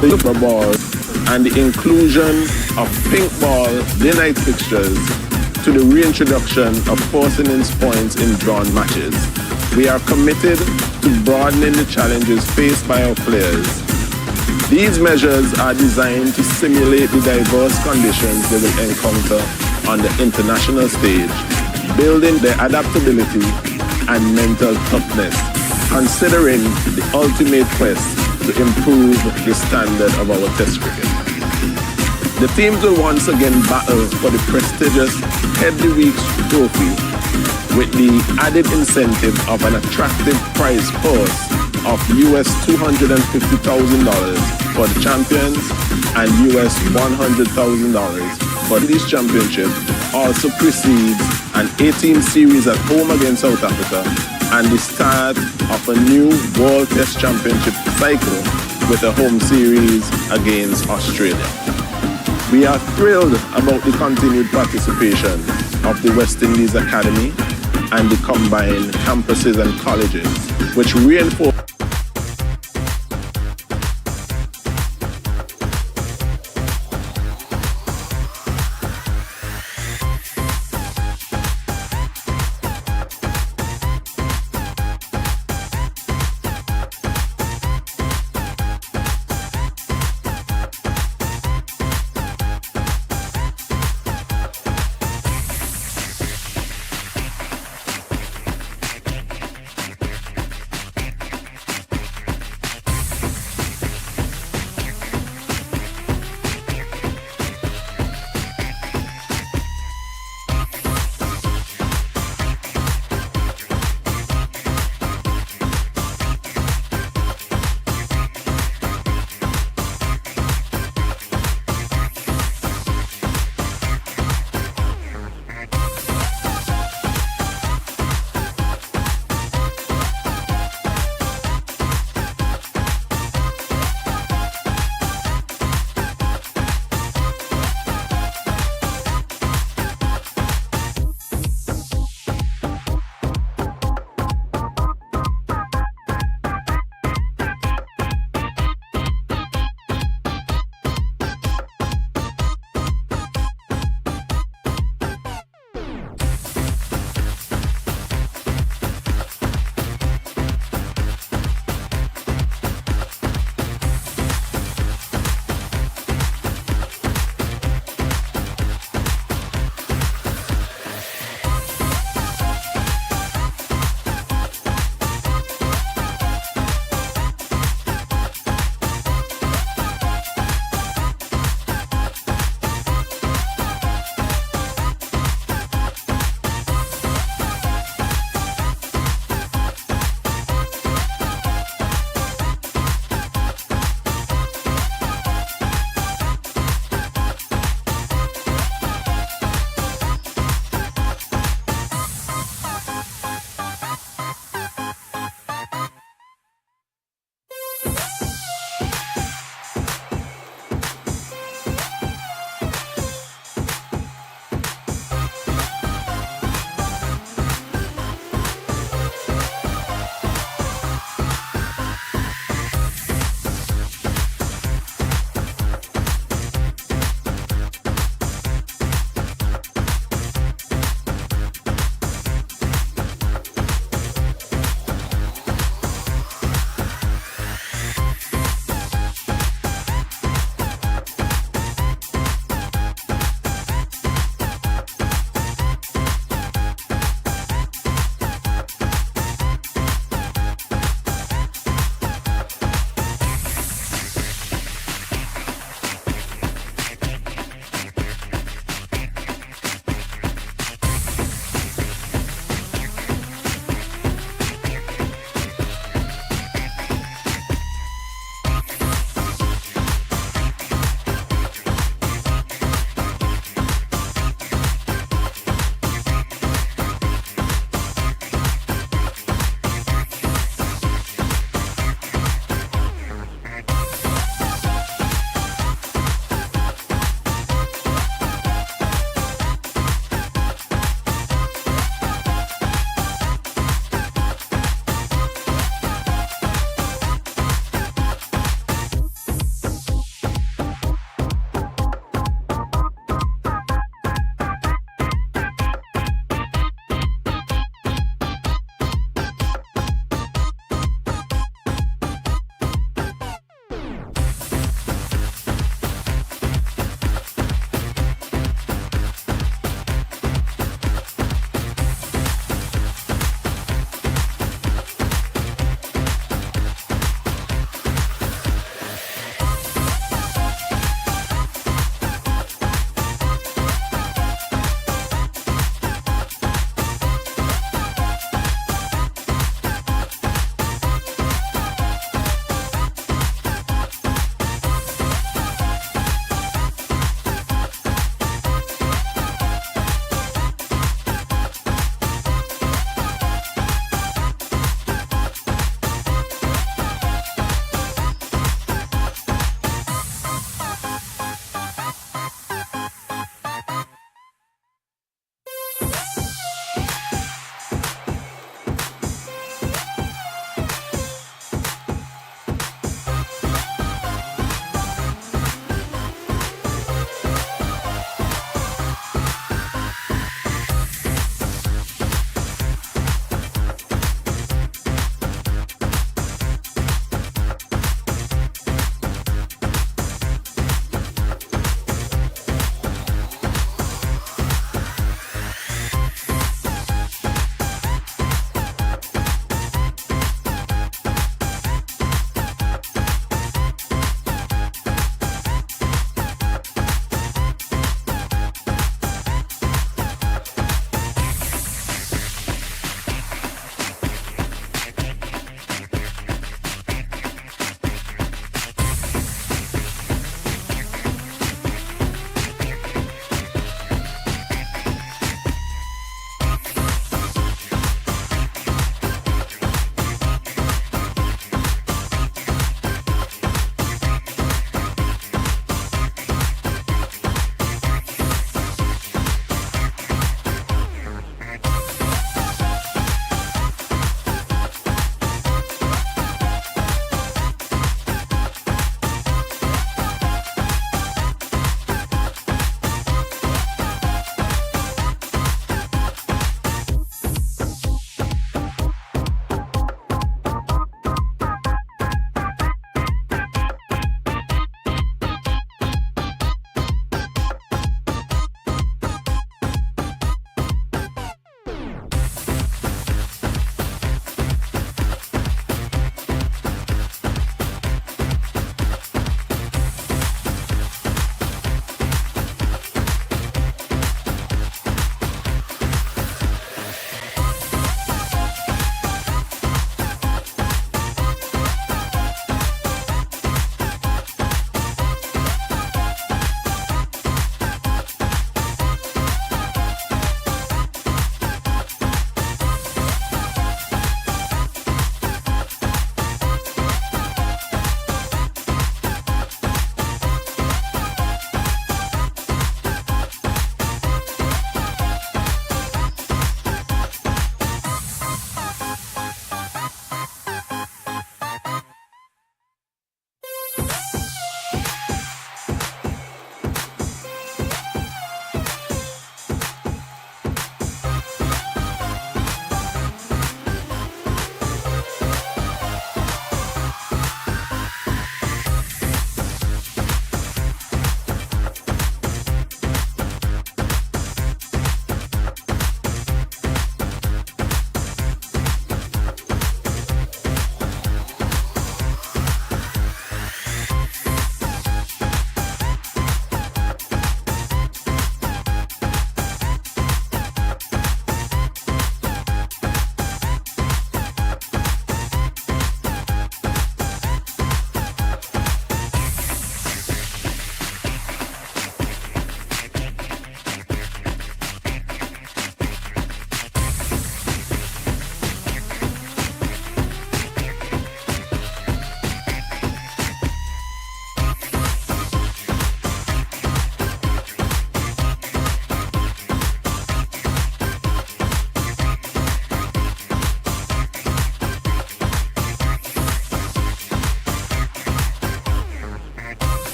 the Super Bowl and the inclusion of pink ball day-night fixtures to the reintroduction of forcing-ins points in drawn matches, we are committed to broadening the challenges faced by our players. These measures are designed to simulate the diverse conditions they will encounter on the international stage, building their adaptability and mental toughness, considering the ultimate quest to improve the standard of our test cricket. The teams will once again battle for the prestigious Head the Week's trophy with the added incentive of an attractive prize purse of US $250,000 for the champions and US $100,000 for this championship. Also precedes an 18 series at home against South Africa and the start of a new World Test Championship cycle with a home series against Australia. We are thrilled about the continued participation of the West Indies Academy and the combined campuses and colleges, which reinforce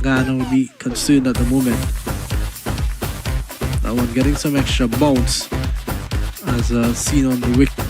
Ghana will be concerned at the moment. That one getting some extra bounce as seen on the wicket.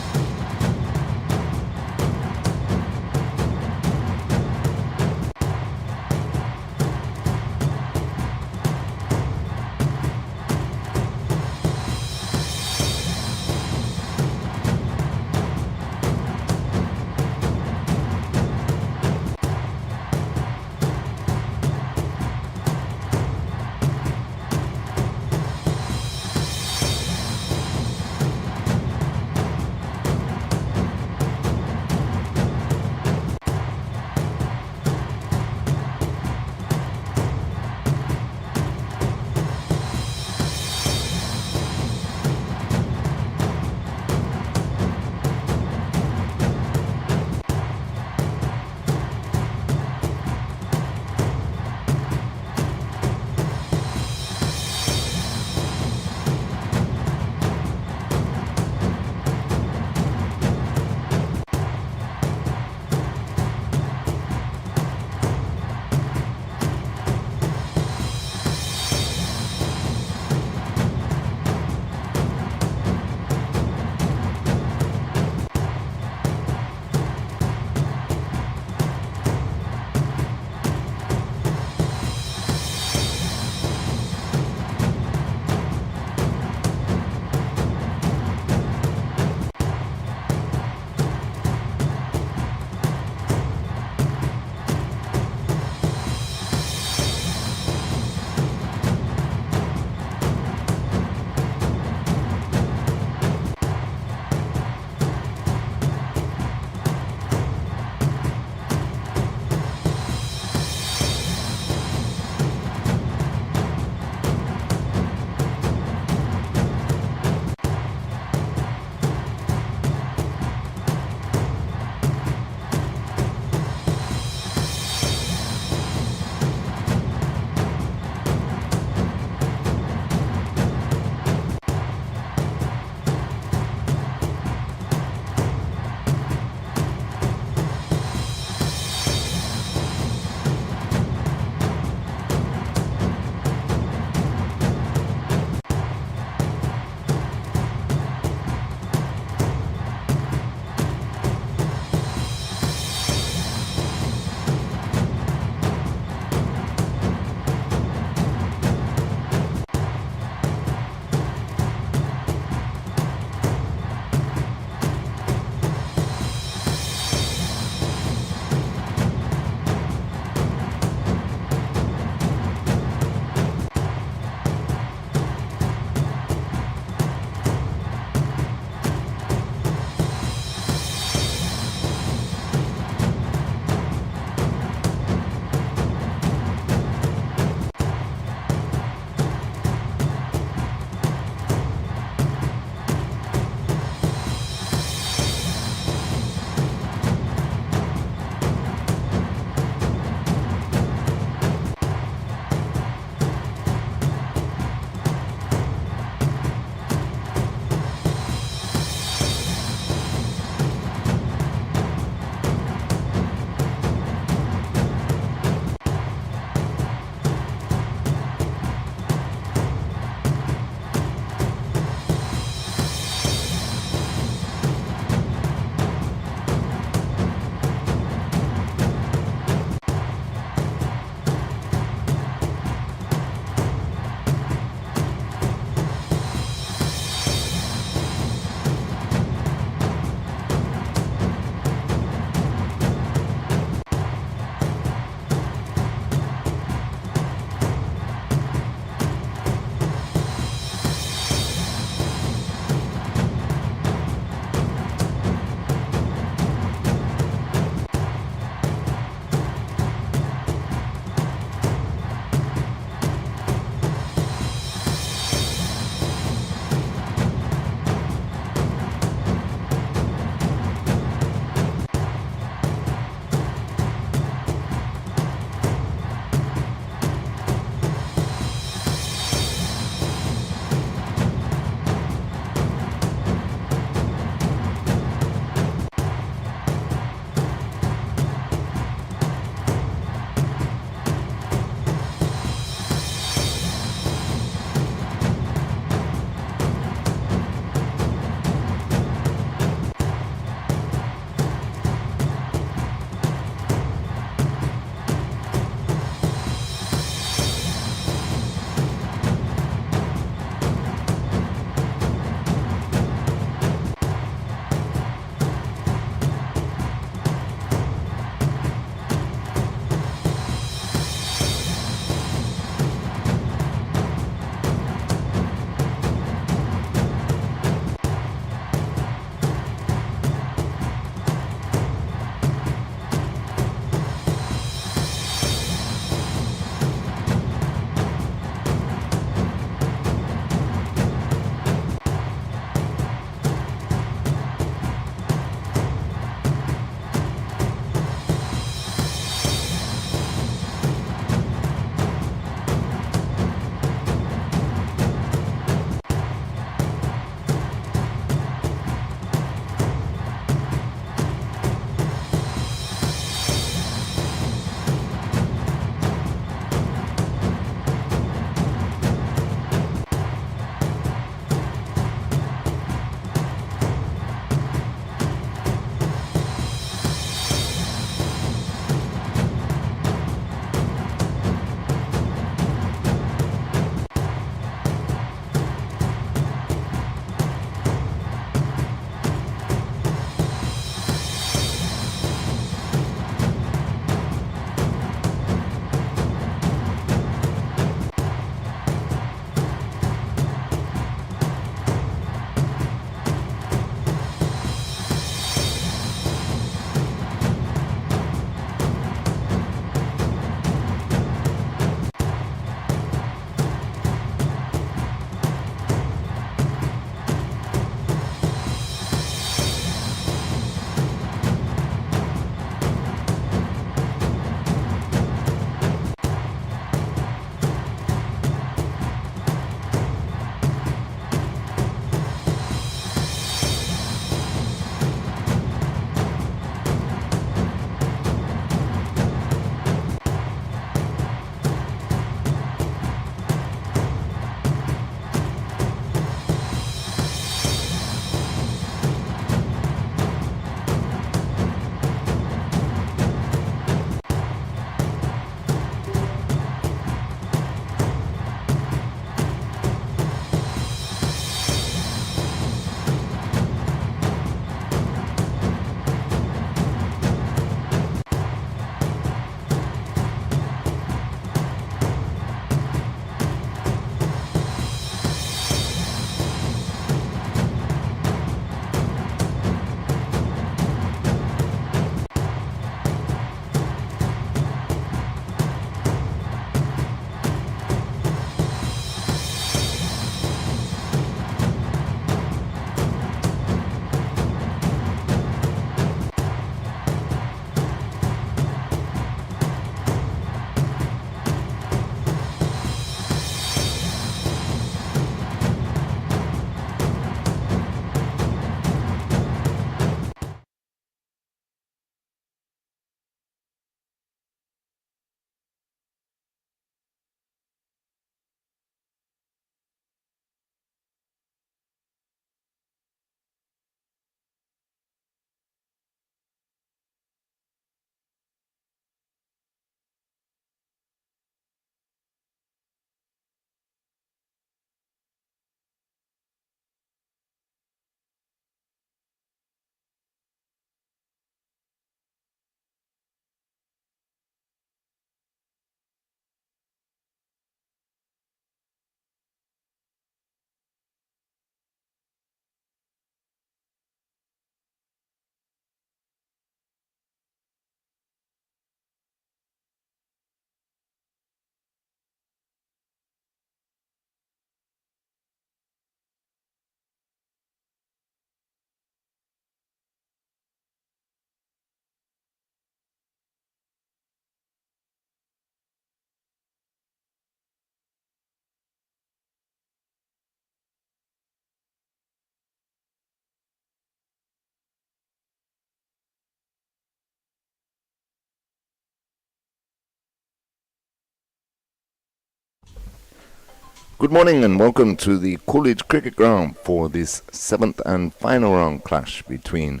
Good morning and welcome to the Coolidge Cricket Ground for this seventh and final round clash between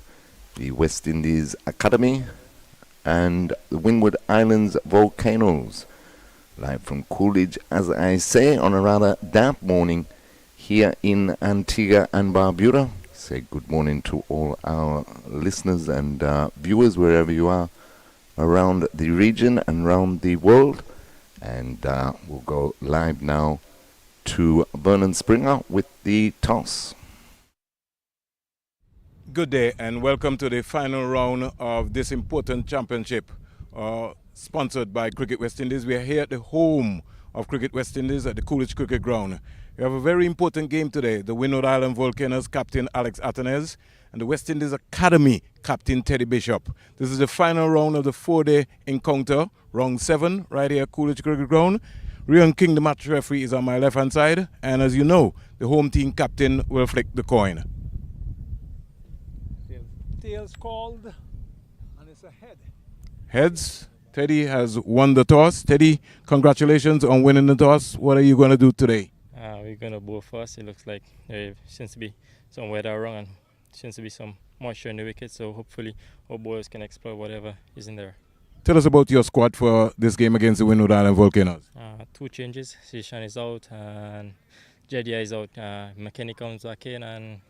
the West Indies Academy and the Windward Islands Volcanoes. Live from Coolidge, as I say, on a rather damp morning here in Antigua and Barbuda. Say good morning to all our listeners and viewers wherever you are around the region and around the world. And we'll go live now to Vernon Springer with the toss. Good day and welcome to the final round of this important championship sponsored by Cricket West Indies. We are here at the home of Cricket West Indies at the Coolidge Cricket Ground. We have a very important game today. The Windward Island Volcanoes captain Alex Atenez and the West Indies Academy captain Teddy Bishop. This is the final round of the 4-day encounter, round 7 right here at Coolidge Cricket Ground. Rian King, the match referee, is on my left-hand side. And as you know, the home team captain will flick the coin. Tails called, and it's a head. Heads. Teddy has won the toss. Teddy, congratulations on winning the toss. What are you going to do today? We're going to bowl first. It looks like there seems to be some weather around and seems to be some moisture in the wicket. So hopefully our bowlers can exploit whatever is in there. Tell us about your squad for this game against the Windward Island Volcanoes. 2 changes. Sishan is out and Jedia is out. McKenny comes back in and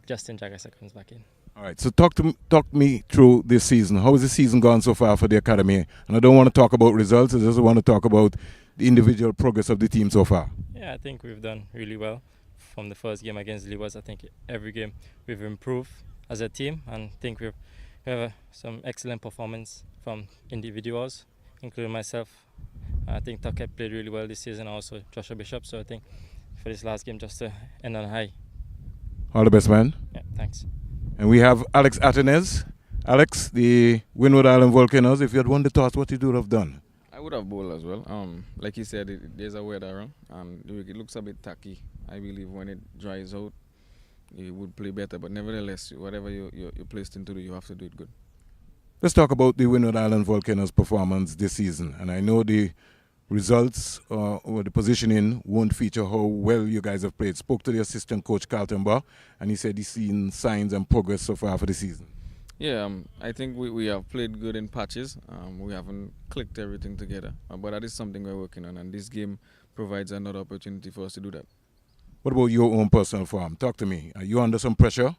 Justin Jagasa comes back in. All right, so talk me through this season. How has the season gone so far for the academy? And I don't want to talk about results. I just want to talk about the individual progress of the team so far. Yeah, I think we've done really well from the first game against Lewis. I think every game we've improved as a team, and I think we have some excellent performance from individuals, including myself. I think Tuckett played really well this season, also Joshua Bishop. So I think for this last game, just to end on high. All the best, man. Yeah, thanks. And we have Alex Atenez. Alex, the Windward Island Volcanoes, if you had won the toss, what would you have done? I would have bowled as well. Like you said, there's a weather around, and the wicket looks a bit tacky. I believe when it dries out, you would play better. But nevertheless, whatever you're placed into, you have to do it good. Let's talk about the Windward Island Volcanoes' performance this season. And I know the results or the positioning won't feature how well you guys have played. Spoke to the assistant coach Carlton Barr, and he said he's seen signs and progress so far for the season. Yeah, I think we have played good in patches. We haven't clicked everything together, but that is something we're working on, and this game provides another opportunity for us to do that. What about your own personal form? Talk to me. Are you under some pressure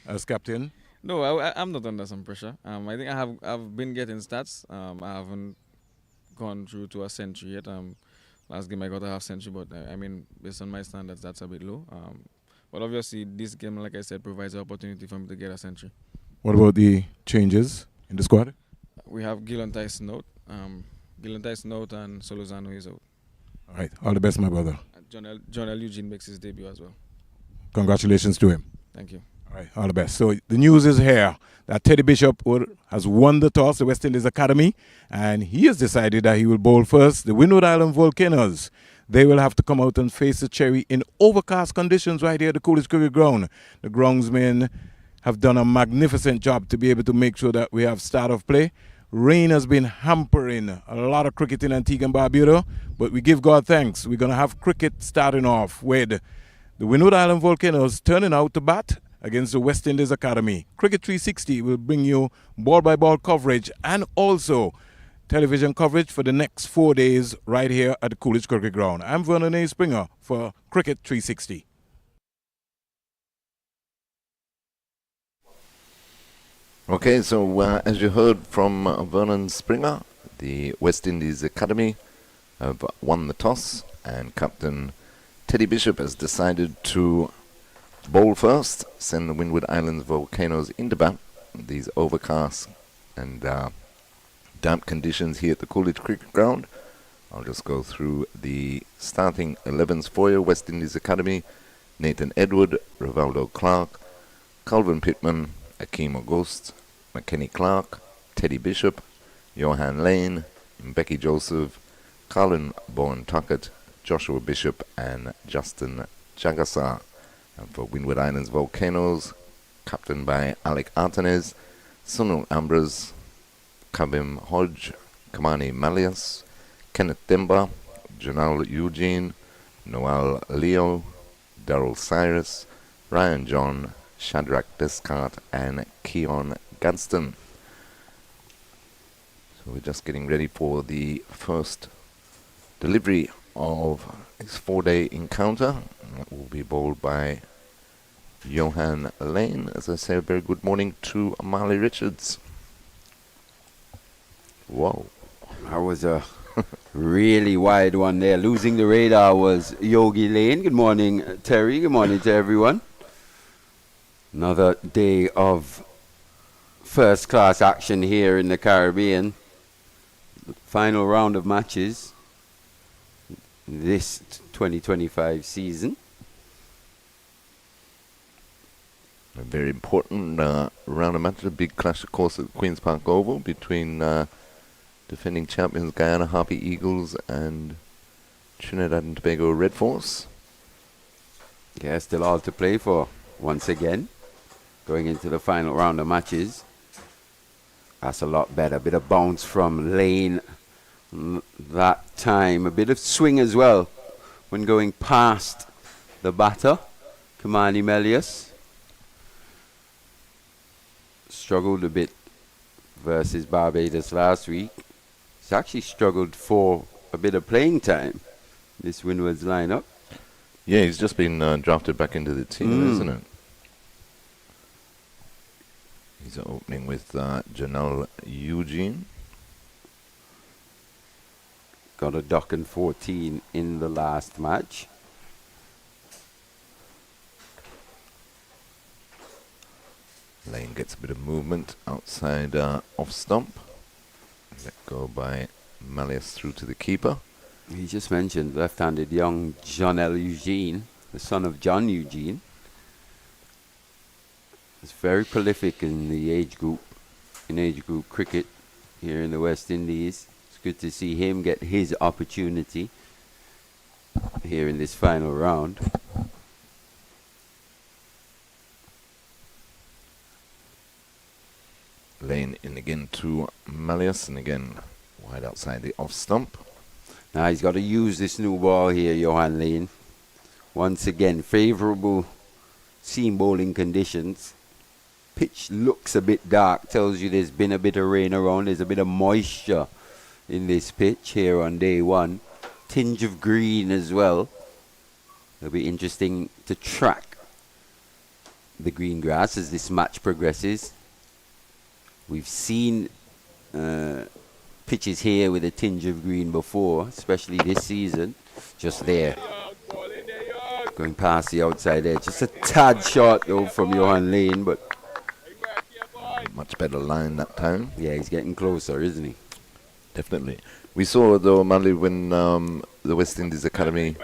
as captain? No, I'm not under some pressure. I think I've been getting stats. I haven't gone through to a century yet. Last game I got a half century, but I mean, based on my standards, that's a bit low. But obviously, this game, like I said, provides an opportunity for me to get a century. What about the changes in the squad? We have Gillan Tyson out. Gillan Tyson out and Solozano is out. All right. All the best, my brother. John L. Eugene makes his debut as well. Congratulations to him. Thank you. All right, all the best. So the news is here that Teddy Bishop has won the toss, the West Indies Academy, and he has decided that he will bowl first. The Windward Island Volcanoes, they will have to come out and face the Cherry in overcast conditions right here at the Coolidge Cricket Ground. The groundsmen have done a magnificent job to be able to make sure that we have start of play. Rain has been hampering a lot of cricket in Antigua and Barbuda, but we give God thanks. We're going to have cricket starting off with the Windward Island Volcanoes turning out to bat against the West Indies Academy. Cricket 360 will bring you ball-by-ball coverage and also television coverage for the next 4 days right here at the Coolidge Cricket Ground. I'm Vernon A. Springer for Cricket 360. Okay, so as you heard from Vernon Springer, the West Indies Academy have won the toss, and Captain Teddy Bishop has decided to bowl first, send the Windward Islands Volcanoes into bat. These overcast and damp conditions here at the Coolidge Cricket Ground. I'll just go through the starting 11s for you. West Indies Academy, Nathan Edward, Rivaldo Clark, Calvin Pittman, Akeem August, McKenny Clark, Teddy Bishop, Johan Lane, Becky Joseph, Colin Bowen Tuckett, Joshua Bishop, and Justin Jagasa. And for Windward Islands Volcanoes, captained by Alec Artanez, Sunil Ambrose, Kabim Hodge, Kamani Malias, Kenneth Demba, Janelle Eugene, Noel Leo, Daryl Cyrus, Ryan John, Shadrach Descartes, and Keon Gadsden. So we're just getting ready for the first delivery of this 4-day encounter. That will be bowled by Johan Lane. As I say, a very good morning to Marley Richards. Whoa. That was a really wide one there. Losing the radar was Yogi Lane. Good morning, Terry. Good morning to everyone. Another day of first-class action here in the Caribbean. The final round of matches this 2025 season. A very important round of matches. A big clash, of course, at Queen's Park Oval between defending champions Guyana Harpy Eagles and Trinidad and Tobago Red Force. Yeah, still all to play for once again. Going into the final round of matches. That's a lot better. A bit of bounce from Lane that time. A bit of swing as well when going past the batter, Kamani Melius. Struggled a bit versus Barbados last week. He's actually struggled for a bit of playing time, this Windward's lineup. Yeah, he's just been drafted back into the team, isn't it? He's opening with Janelle Eugene. Got a duck and 14 in the last match. Lane gets a bit of movement outside off stump. Let go by Malleus through to the keeper. He just mentioned left-handed young John L. Eugene, the son of John Eugene. He's very prolific in the age group cricket here in the West Indies. It's good to see him get his opportunity here in this final round. Lane in again to Malleus, and again wide outside the off stump. Now he's got to use this new ball here, Johan Lane. Once again, favourable seam bowling conditions. Pitch looks a bit dark, tells you there's been a bit of rain around. There's a bit of moisture in this pitch here on day one. Tinge of green as well. It'll be interesting to track the green grass as this match progresses. We've seen pitches here with a tinge of green before, especially this season. Just there. Going past the outside edge. Just a tad short though from Johan Lane, but much better line that time. Yeah, he's getting closer, isn't he? Definitely. We saw though, Manley, when the West Indies Academy,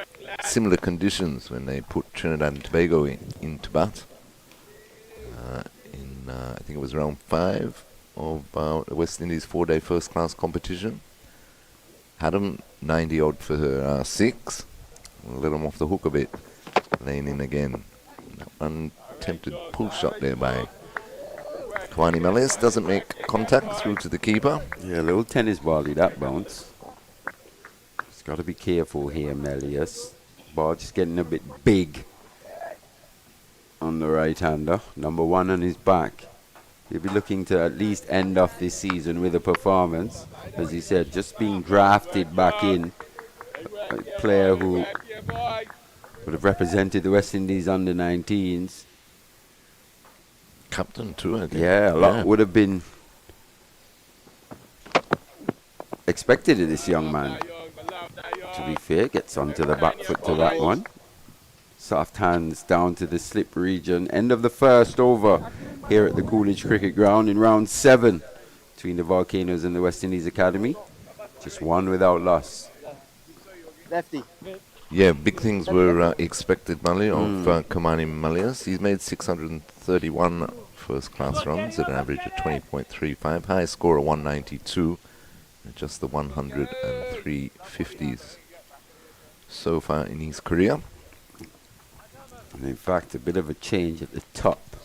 similar conditions when they put Trinidad and Tobago into bat. I think it was round 5 of the West Indies 4-day first-class competition. Had them 90 odd for 6. Let them off the hook a bit. Lane in again. Unattempted pull shot there by Kwani Melius. Doesn't make contact through to the keeper. Yeah, a little tennis bally that bounce. He's got to be careful here, Melius. Ball just getting a bit big on the right-hander. Number 1 on his back. He'll be looking to at least end off this season with a performance. As he said, just being drafted back in. A player who would have represented the West Indies under-19s. Captain too, I think. Yeah, a lot would have been expected of this young man. To be fair, gets onto the back foot to that one. Soft hands down to the slip region. End of the first over here at the Coolidge Cricket Ground in round 7 between the Volcanoes and the West Indies Academy. Just one without loss. Lefty. Yeah, big things were expected, Mali, of Kamani Malias. He's made 631 first-class runs at an average of 20.35. Highest score of 192. Just the 103 50s so far in his career. And in fact, a bit of a change at the top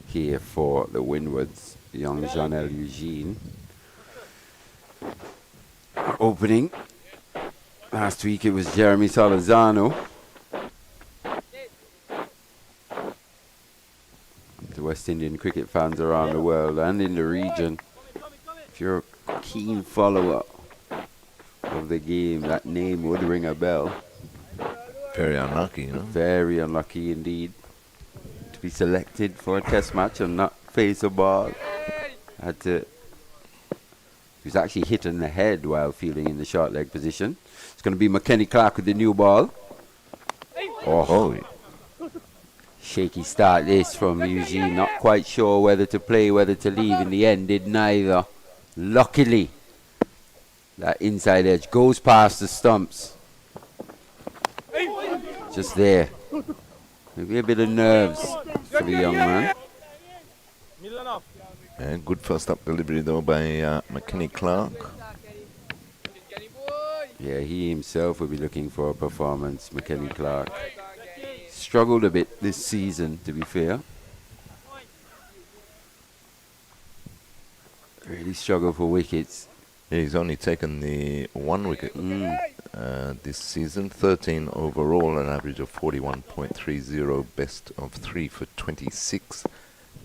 here for the Windwards. Young Jean-L Eugene opening Last week it was Jeremy Salazano. The West Indian cricket fans around the world and in the region, if you're a keen follower of the game, that name would ring a bell. Very unlucky, Very unlucky indeed to be selected for a test match and not face a ball. He was actually hit in the head while fielding in the short leg position. It's going to be McKenny Clark with the new ball. Oh, shaky start this from Eugene. Not quite sure whether to play, whether to leave. In the end, did neither. Luckily, that inside edge goes past the stumps. Just there. Maybe a bit of nerves for the young man. And good first up delivery though by McKinney Clark. Yeah, he himself will be looking for a performance, McKenny Clark. Struggled a bit this season, to be fair. Really struggled for wickets. Yeah, he's only taken the 1 wicket this season, 13 overall, an average of 41.30, best of 3 for 26.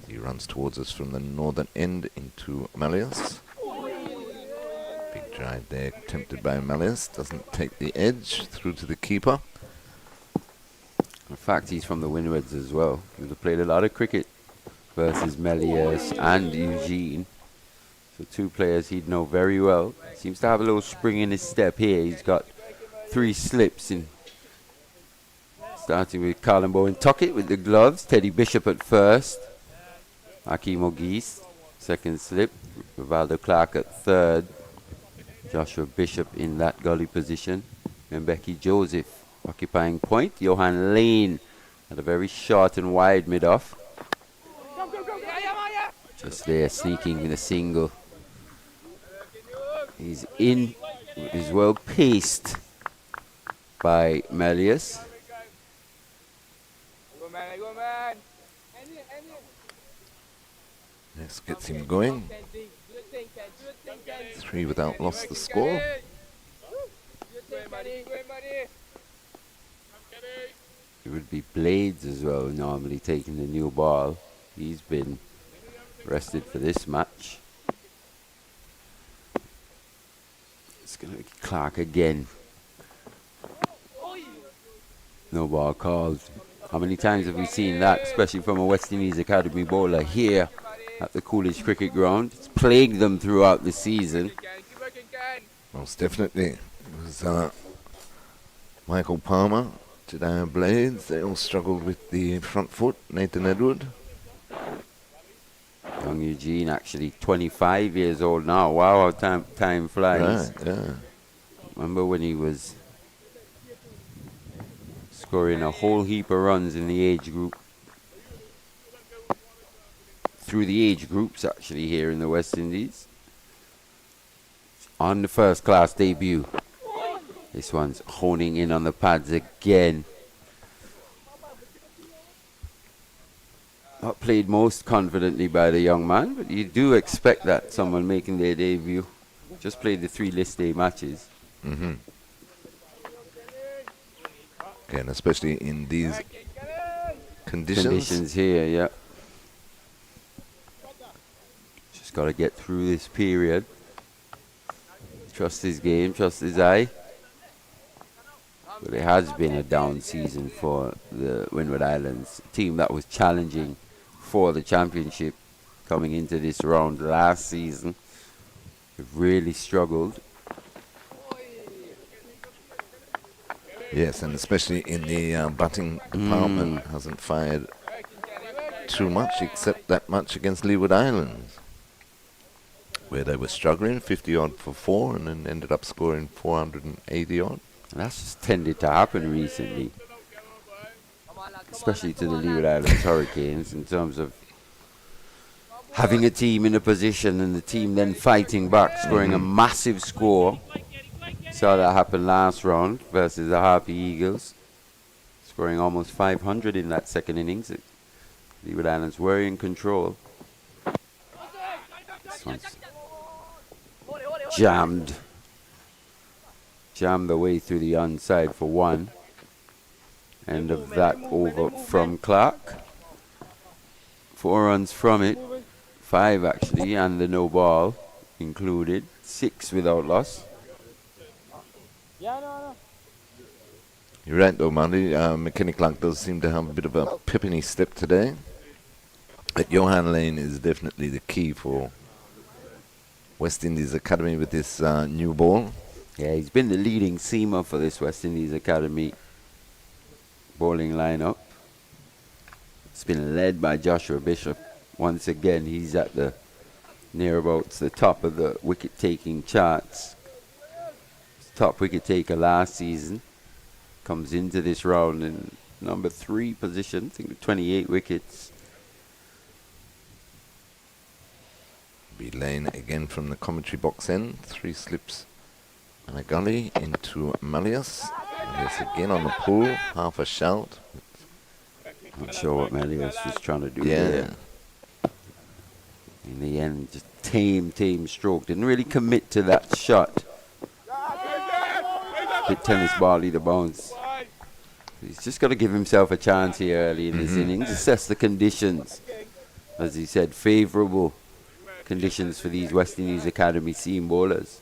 He runs towards us from the northern end into Malleus. Big drive there, attempted by Malleus, doesn't take the edge through to the keeper. In fact, he's from the Windwards as well. He's played a lot of cricket versus Malleus and Eugene. So two players he'd know very well. Seems to have a little spring in his step here. He's got 3 slips in. Starting with Colin Bowen Tuckett with the gloves. Teddy Bishop at first. Hakeem O'Geese, second slip. Rivaldo Clark at third. Joshua Bishop in that gully position. And Becky Joseph occupying point. Johan Lane at a very short and wide mid-off. Just there, sneaking in a single. He's in, is well paced by Malleus. This gets him going. 3 without loss the score. It would be Blades as well, normally taking the new ball. He's been rested for this match. It's going to be Clark again. No ball called. How many times have we seen that, especially from a West Indies Academy bowler here at the Coolidge Cricket Ground? It's plagued them throughout the season. Most definitely. It was Michael Palmer, Jediah Blades, they all struggled with the front foot. Nathan Edward. Young Eugene, actually 25 years old now. Wow, how time flies. Right, yeah. Remember when he was scoring a whole heap of runs in the age group. Through the age groups, actually, here in the West Indies. On the first class debut. This one's honing in on the pads again. Not played most confidently by the young man, but you do expect that, someone making their debut. Just played the 3 list day matches. Mm-hmm. Again, especially in these conditions. Conditions here, yeah. Just got to get through this period. Trust his game, trust his eye. But it has been a down season for the Windward Islands, a team that was challenging for the championship coming into this round last season. They've really struggled. Yes, and especially in the batting department, hasn't fired too much, except that much against Leeward Islands, where they were struggling, 50 odd for 4, and then ended up scoring 480 odd. And that's just tended to happen recently, especially to the Leeward Islands Hurricanes, in terms of having a team in a position and the team then fighting back, scoring a massive score. Saw that happen last round versus the Harpy Eagles, scoring almost 500 in that second innings. Leeward Islands were in control. This one's jammed jammed away through the onside for one. End of that over from Clark. 4 runs from it, 5 actually, and the no ball included, 6 without loss. You're right though, Mandy. McKinney Clark does seem to have a bit of a pip in his step today. But Johan Lane is definitely the key for West Indies Academy with this new ball. Yeah, he's been the leading seamer for this West Indies Academy bowling lineup. It's been led by Joshua Bishop. Once again, he's at the nearabouts the top of the wicket-taking charts. Top wicket taker last season. Comes into this round in number 3 position, I think with 28 wickets. Be Lane again from the commentary box end. 3 slips and a gully into Malleus. Malleus again on the pull, half a shout. Not sure what Malleus was trying to do Yeah. there. In the end, just tame stroke. Didn't really commit to that shot. Bit tennis bally to bounce. He's just got to give himself a chance here early in this innings. Assess the conditions. As he said, favourable conditions for these West Indies Academy seam bowlers.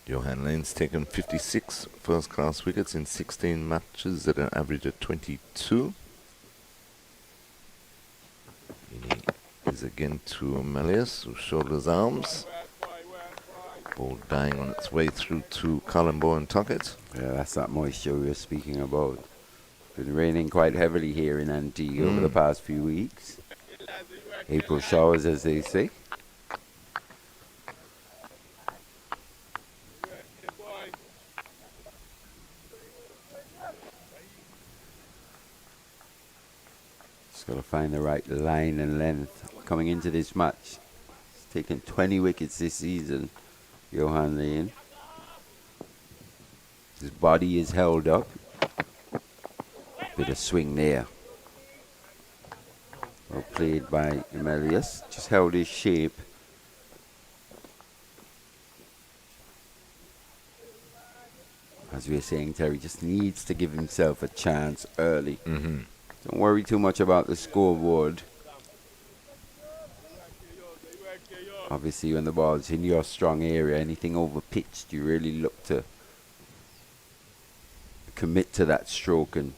Johan Lane's taken 56 first-class wickets in 16 matches at an average of 22. He is again to Malleus, who shoulders arms. Ball dying on its way through to Colombo and Tuckett. Yeah, that's that moisture we were speaking about. Been raining quite heavily here in Antigua over the past few weeks. April showers, as they say. Just got to find the right line and length coming into this match. He's taken 20 wickets this season, Johan Lane. His body is held up. Bit of swing there. Well played by Emelius. Just held his shape. As we were saying, Terry just needs to give himself a chance early. Don't worry too much about the scoreboard. Obviously, when the ball's in your strong area, anything over pitched, you really look to commit to that stroke and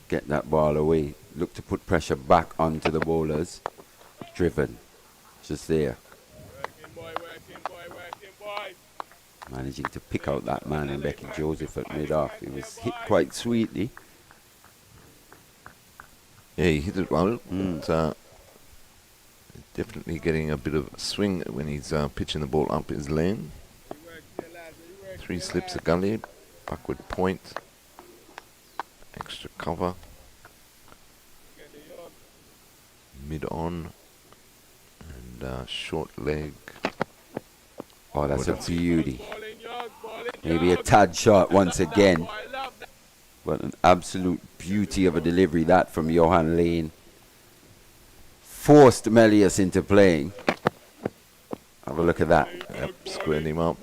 get that ball away. Look to put pressure back onto the bowlers. Driven. Just there. Managing to pick out that man and Becky Joseph at mid-off. He was hit quite sweetly. Yeah, he hit it well. But, definitely getting a bit of swing when he's pitching the ball up his lane. 3 slips a gully, backward point, extra cover, mid on, and short leg. Oh, that's a beauty. Maybe a tad short once again. But an absolute beauty of a delivery, that from Johan Lane. Forced Melius into playing. Have a look at that. Yep, squared him up.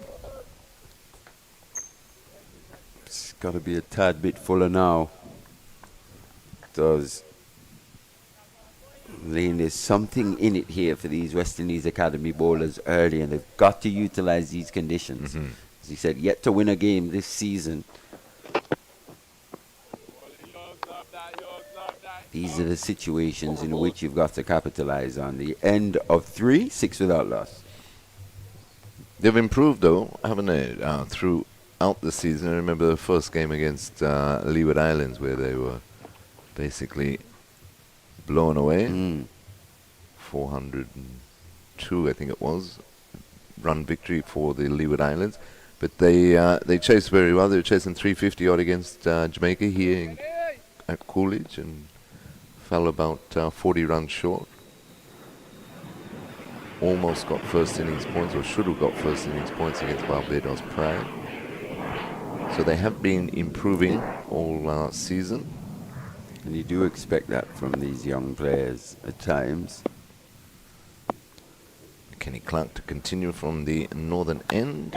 It's got to be a tad bit fuller now. Does. Lane, there's something in it here for these West Indies Academy bowlers early, and they've got to utilize these conditions. As he said, yet to win a game this season. These are the situations in which you've got to capitalize on. The end of 3, 6 without loss. They've improved though, haven't they, throughout the season. I remember the first game against Leeward Islands where they were basically blown away. 402, I think it was, run victory for the Leeward Islands. But they chased very well. They were chasing 350 odd against Jamaica here at Coolidge and fell about 40 runs short. Almost got first innings points, or should have got first innings points against Barbados Pride. So they have been improving all season. And you do expect that from these young players at times. Kenny Clark to continue from the northern end.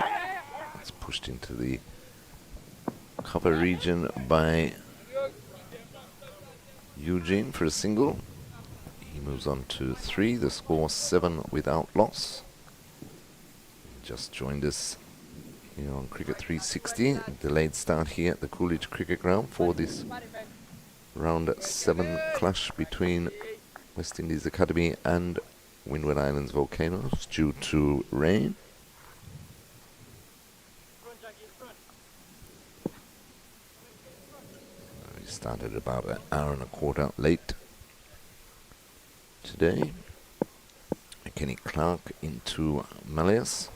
It's pushed into the cover region by Eugene for a single. He moves on to 3. The score 7 without loss. Just joined us here on Cricket 360. Delayed start here at the Coolidge Cricket Ground for this round 7 clash between West Indies Academy and Windward Islands Volcanoes due to rain. We started about an hour and a quarter late today. Kenny Clark into Malleus.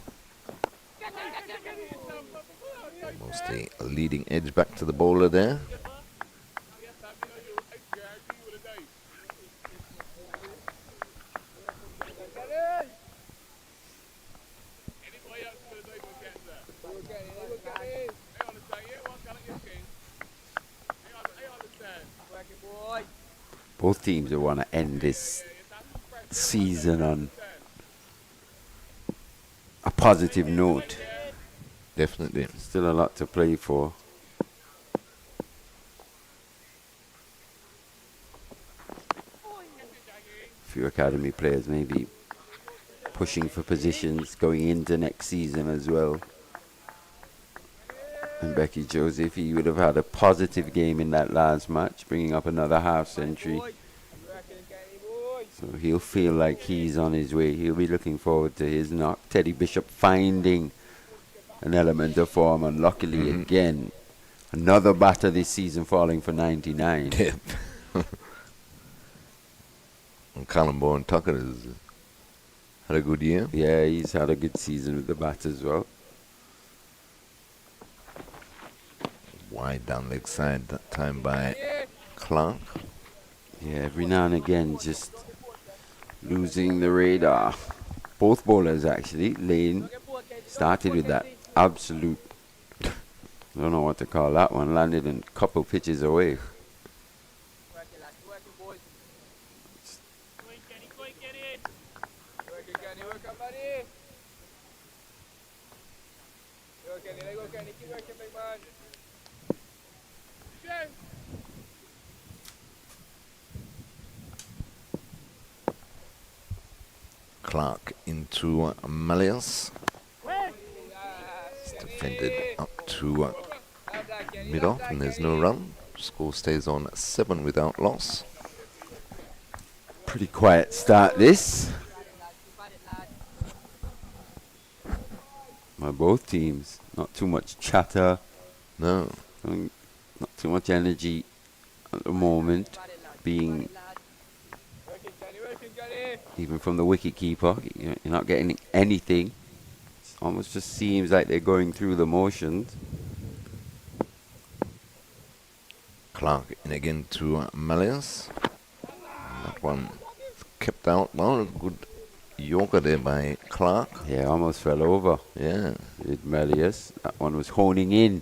Mostly a leading edge back to the bowler there. Both teams will want to end this season on a positive note. Definitely. Still a lot to play for. Few academy players maybe pushing for positions going into next season as well. And Becky Joseph, he would have had a positive game in that last match, bringing up another half century. So he'll feel like he's on his way. He'll be looking forward to his knock. Teddy Bishop finding an element of form, and luckily again, another batter this season falling for 99. Yep. And Colin Bourne Tucker has had a good year. Yeah, he's had a good season with the bat as well. Wide down leg side that time by Clark. Yeah, every now and again just losing the radar. Both bowlers actually. Lane started with that absolute, I don't know what to call that one, landed a couple pitches away. Clark into Malleus. It's defended up to mid-off and there's no run. Score stays on 7 without loss. Pretty quiet start this. By both teams. Not too much chatter. No. Not too much energy at the moment. Being even from the wicket keeper, you're not getting anything. It almost just seems like they're going through the motions. Clark in again to Malleus. That one kept out. Well, good Yorker there by Clark. Yeah, almost fell over. Yeah. With Malleus. That one was honing in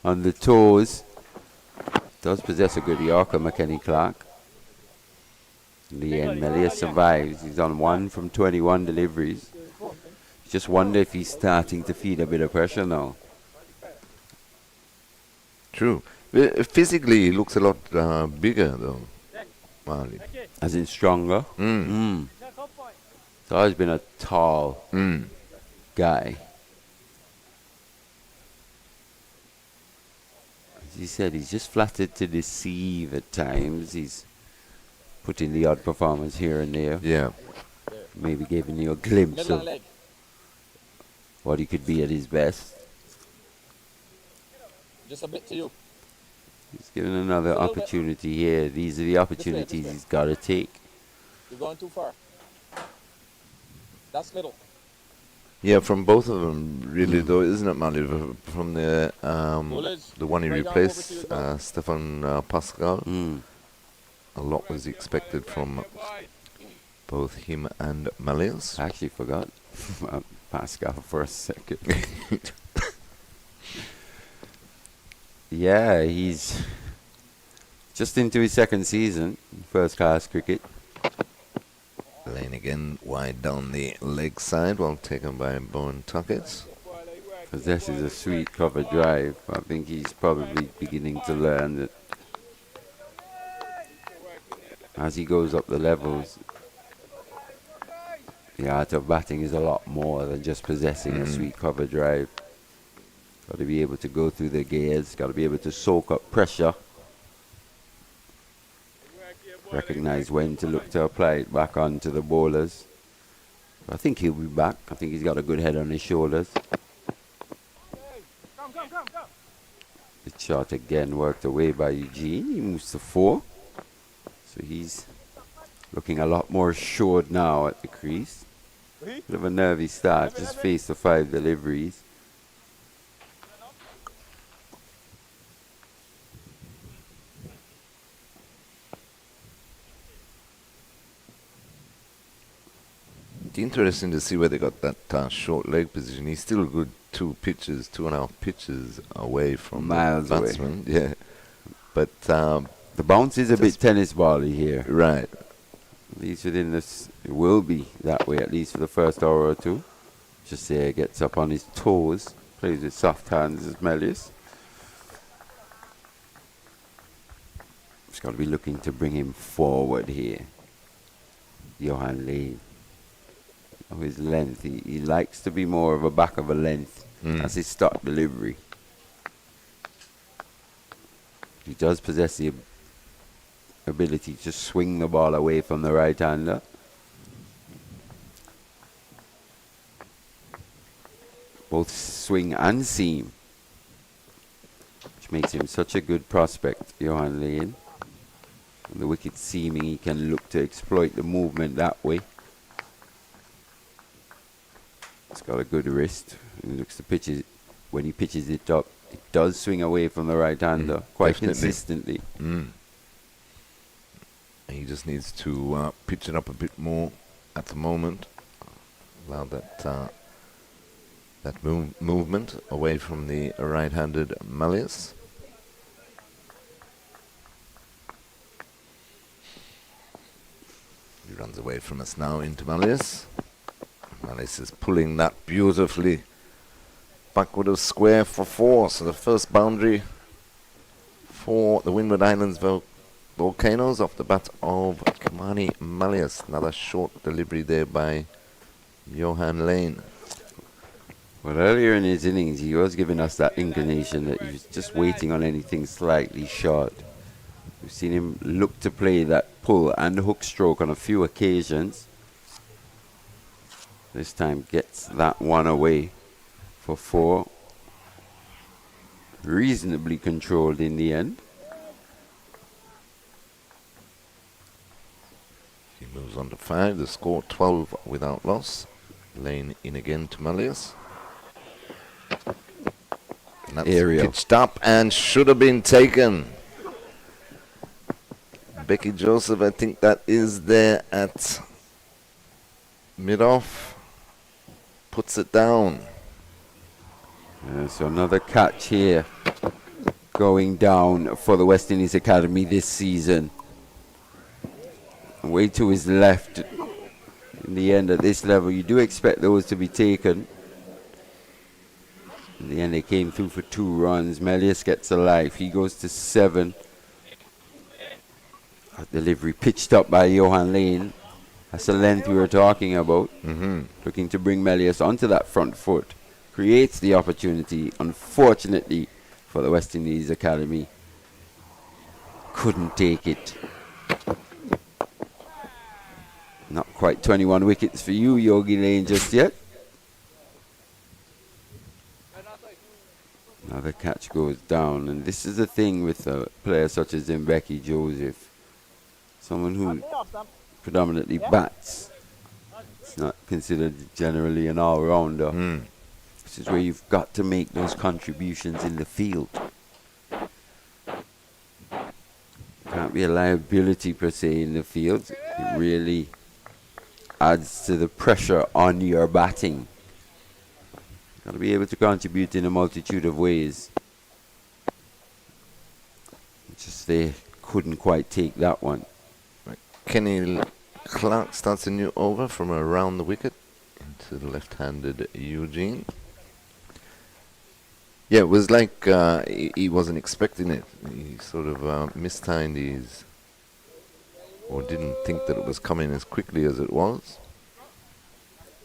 on the toes. Does possess a good Yorker, McKenny Clark. In the end, Malleus survives. He's on 1 from 21 deliveries. Just wonder if he's starting to feel a bit of pressure now. True. Physically, he looks a lot bigger, though. Marley. As in stronger? He's always been a tall guy. As he said, he's just flattered to deceive at times. He's put in the odd performance here and there. Yeah. Maybe giving you a glimpse of what he could be at his best. Just a bit to you. He's given another opportunity here. These are the opportunities he's got to take. You're going too far. That's middle. Yeah, from both of them, really, though, isn't it, Marley? From the one he replaced, Stefan Pascal. A lot was expected from both him and Malleus. I actually forgot Pascal for a second. Yeah, he's just into his second season in first-class cricket. Lane Again, wide down the leg side, well taken by Bowen Tuckett. Possesses a sweet cover drive. I think he's probably beginning to learn that as he goes up the levels, the art of batting is a lot more than just possessing a sweet cover drive. Got to be able to go through the gears, got to be able to soak up pressure, recognize when to look to apply it back onto the bowlers. I think he'll be back. I think he's got a good head on his shoulders. The shot again worked away by Eugene. He moves to 4. So he's looking a lot more assured now at the crease. Bit of a nervy start, just faced the 5 deliveries. It's interesting to see where they got that short leg position. He's still a good 2.5 pitches away from Miles the away. batsman. Yeah, but the bounce is a bit tennis bally here. Right. At least within this, it will be that way at least for the first hour or two. Just there, gets up on his toes, plays with soft hands as Melius. Just got to be looking to bring him forward here. Johan Lane. His length, he likes to be more of a back of a length as his start delivery. He does possess the ability to swing the ball away from the right-hander. Both swing and seam, which makes him such a good prospect, Johan Lane. And the wicket seaming, he can look to exploit the movement that way. It's got a good wrist. He looks to pitch it. When he pitches it up, it does swing away from the right-hander quite consistently. He just needs to pitch it up a bit more at the moment. Allow that movement away from the right-handed Melius. He runs away from us now into Melius. Melius is pulling that beautifully backward of square for 4. So the first boundary for the Windward Islands Volcanoes off the bat of Kamani Melius. Another short delivery there by Johan Lane. Well, earlier in his innings, he was giving us that inclination that he was just waiting on anything slightly short. We've seen him look to play that pull and hook stroke on a few occasions. This time gets that one away for 4. Reasonably controlled in the end. He moves on to 5. The score 12 without loss. Lane in again to Melius. And that's pitched up and should have been taken. Becky Joseph, I think that is there at mid-off. Puts it down. So another catch here going down for the West Indies Academy this season. Way to his left. In the end, at this level, you do expect those to be taken. In the end, they came through for 2 runs. Melius gets a life. He goes to 7. A delivery pitched up by Johan Lane. That's the length we were talking about. Looking to bring Melius onto that front foot. Creates the opportunity. Unfortunately for the West Indies Academy, couldn't take it. Not quite 21 wickets for you, Yogi Lane, just yet. Another catch goes down, and this is the thing with a player such as Becky Joseph. Someone who predominantly bats. It's not considered generally an all-rounder. This is where you've got to make those contributions in the field. Can't be a liability per se in the field. It really adds to the pressure on your batting. Got to be able to contribute in a multitude of ways. Just they couldn't quite take that one. Kenny Clark starts a new over from around the wicket into the left-handed Eugene. Yeah, it was like he wasn't expecting it. He sort of mistimed his, or didn't think that it was coming as quickly as it was.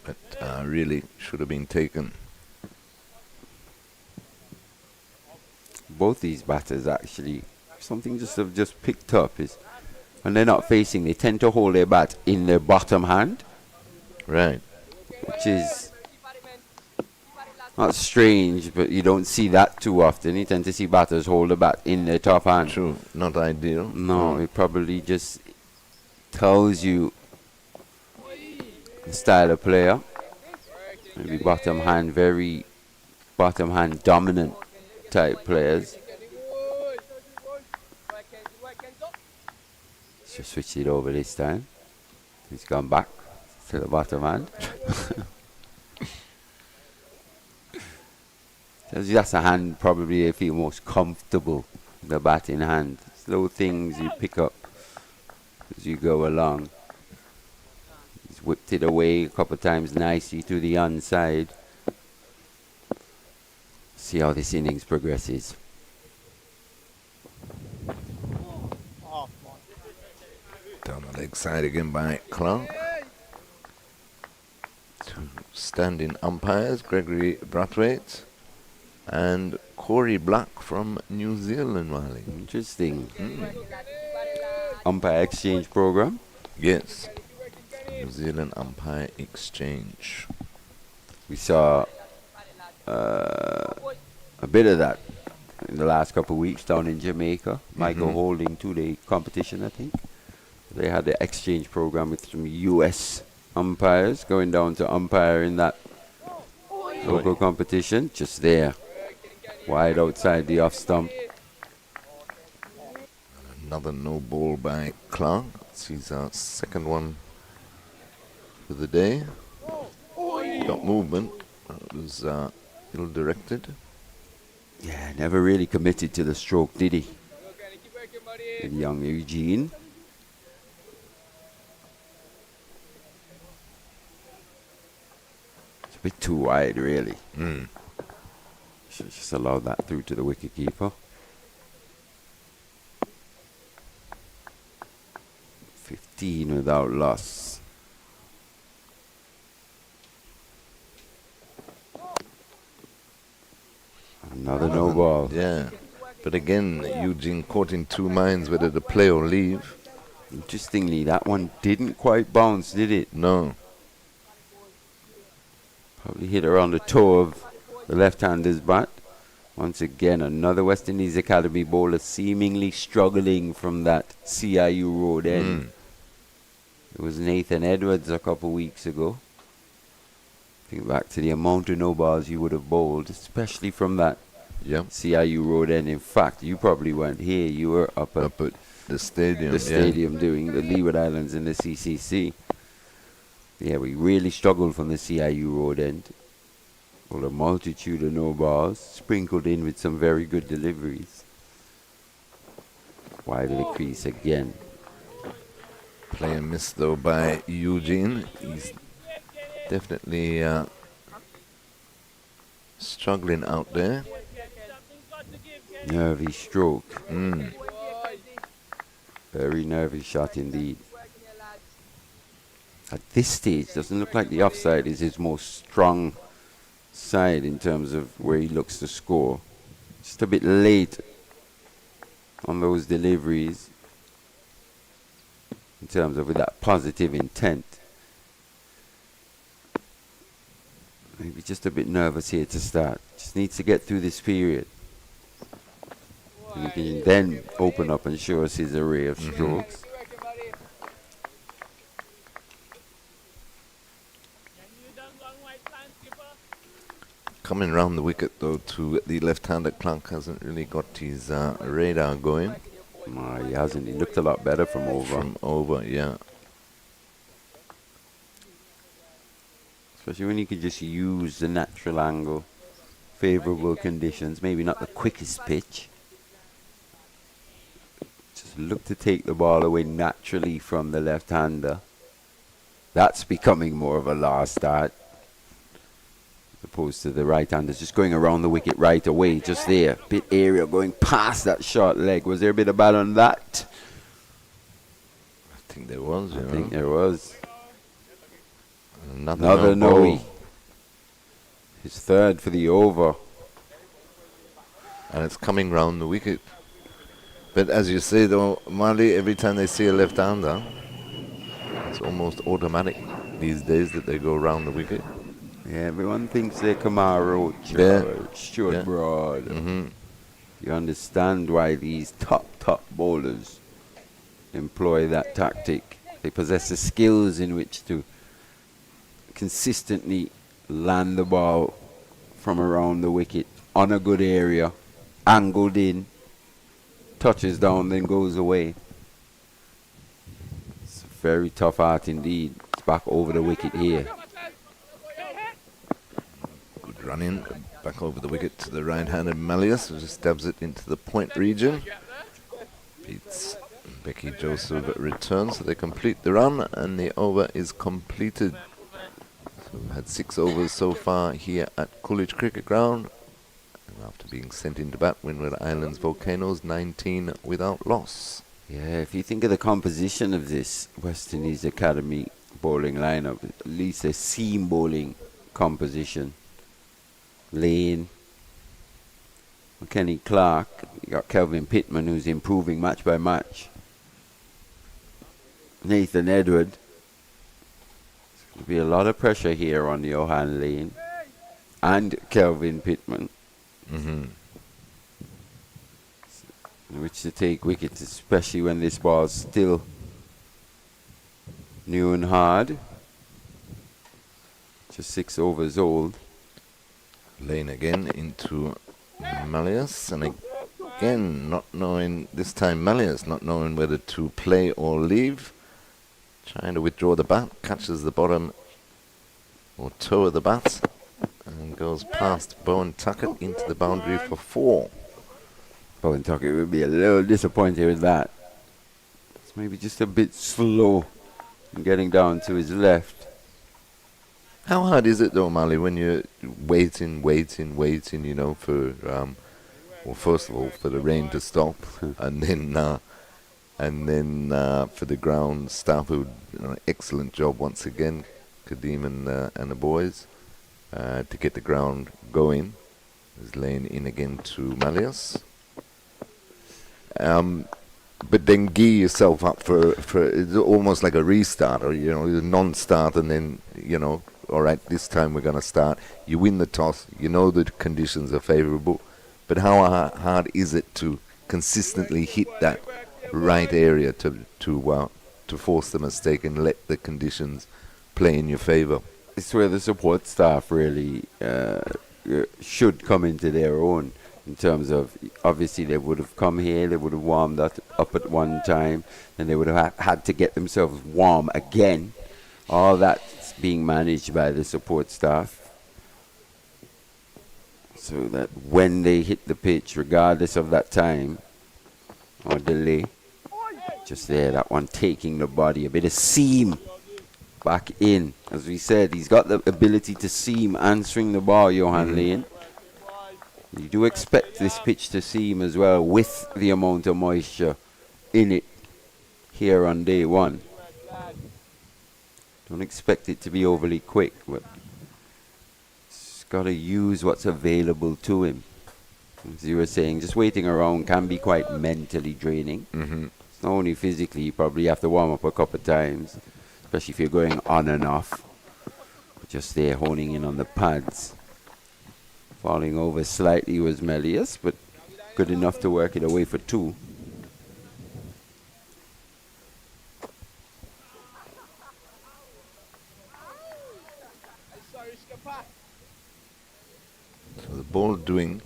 But really should have been taken. Both these batters actually, something just have just picked up is when they're not facing, they tend to hold their bat in their bottom hand. Right. Which is not strange, but you don't see that too often. You tend to see batters hold the bat in their top hand. True, not ideal. No, it probably just tells you the style of player. Maybe bottom hand, very bottom hand dominant type players. Let's just switch it over this time. He's gone back to the bottom hand. That's a hand probably they feel most comfortable, the bat in hand. Slow things you pick up as you go along. He's whipped it away a couple of times nicely to the onside. See how this innings progresses. Down the leg side again by Clark. Two standing umpires, Gregory Brathwaite and Corey Black from New Zealand, Wiley. Interesting. Umpire exchange program? Yes. New Zealand umpire exchange. We saw a bit of that in the last couple of weeks down in Jamaica. Michael Holding 2-day competition, I think. They had the exchange program with some US umpires going down to umpire in that local competition. Just there, wide outside the off stump. Another no ball by Clark. It's his second one for the day. Got movement. It was ill directed. Yeah, never really committed to the stroke, did he? The young Eugene. It's a bit too wide, really. Should just allow that through to the wicketkeeper. 15 without loss. Another no ball. Yeah. But again, Eugene caught in two minds whether to play or leave. Interestingly, that one didn't quite bounce, did it? No. Probably hit around the toe of the left-hander's bat. Once again, another West Indies Academy bowler seemingly struggling from that CIU road end. It was Nathan Edwards a couple weeks ago. Think back to the amount of no balls you would have bowled, especially from that CIU road end. In fact, you probably weren't here. You were up at the stadium. The stadium doing the Leeward Islands in the CCC. Yeah, we really struggled from the CIU road end. Well, a multitude of no balls, sprinkled in with some very good deliveries. Wide of the crease again. Play and miss though by Eugene. He's definitely struggling out there. Nervy stroke. Very nervy shot indeed. At this stage, doesn't look like the offside is his most strong side in terms of where he looks to score. Just a bit late on those deliveries in terms of with that positive intent. Maybe just a bit nervous here to start. Just needs to get through this period. And he can then open up and show us his array of strokes. Coming round the wicket though to the left-hander, Clark hasn't really got his radar going. No, he hasn't. He looked a lot better from over. From over, yeah. Especially when you could just use the natural angle, favourable conditions, maybe not the quickest pitch. Just look to take the ball away naturally from the left-hander. That's becoming more of a last start. As opposed to the right-handers just going around the wicket right away, just there. Bit area going past that short leg. Was there a bit of bad on that? I think there was, I think there was. Another no. His third for the over. And it's coming round the wicket. But as you say, though, Mali, every time they see a left-hander, it's almost automatic these days that they go round the wicket. Yeah, everyone thinks they're Kamara, Stuart Broad. You understand why these top bowlers employ that tactic. They possess the skills in which to consistently land the ball from around the wicket on a good area, angled in, touches down, then goes away. It's a very tough art indeed. It's back over the wicket here. Good running back over the wicket to the right-handed Malleus, who just stabs it into the point region. Beats Becky Joseph returns, so they complete the run, and the over is completed. So we've had 6 overs so far here at Coolidge Cricket Ground. And after being sent into bat, Windward Islands Volcanoes 19 without loss. Yeah, if you think of the composition of this West Indies Academy bowling lineup, at least a seam bowling composition. Lane, Kenny Clark, you got Kelvin Pittman, who's improving match by match. Nathan Edward. There's going to be a lot of pressure here on Johan Lane and Kelvin Pittman. In which to take wickets, especially when this ball's still new and hard. Just 6 overs old. Lane again into Malleus, and again not knowing, this time Malleus not knowing whether to play or leave. Trying to withdraw the bat, catches the bottom or toe of the bat and goes past Bowen Tuckett into the boundary for 4. Bowen Tuckett would be a little disappointed with that. It's maybe just a bit slow in getting down to his left. How hard is it though, Mali, when you're waiting, you know, for well, first of all, for the rain to stop, and then for the ground staff who did an excellent job once again, Kadeem and the boys, to get the ground going. There's Lane in again to Malleus. But then gear yourself up for it's almost like a restart, or you know, non-start, and then you know, all right, this time we're going to start. You win the toss. You know the conditions are favourable, but how hard is it to consistently hit that right area to force the mistake and let the conditions play in your favour? It's where the support staff really should come into their own. In terms of, obviously they would have come here, they would have warmed up at one time, and they would have had to get themselves warm again. All that's being managed by the support staff. So that when they hit the pitch, regardless of that time or delay, just there, that one taking the body, a bit of seam back in. As we said, he's got the ability to seam and swing the ball, Johan Lane. You do expect this pitch to seam as well with the amount of moisture in it here on day one. Don't expect it to be overly quick, but he's got to use what's available to him. As you were saying, just waiting around can be quite mentally draining. It's not only physically, you probably have to warm up a couple of times, especially if you're going on and off. But just there honing in on the pads. Falling over slightly was Malleus, but good enough to work it away for 2. So the ball doing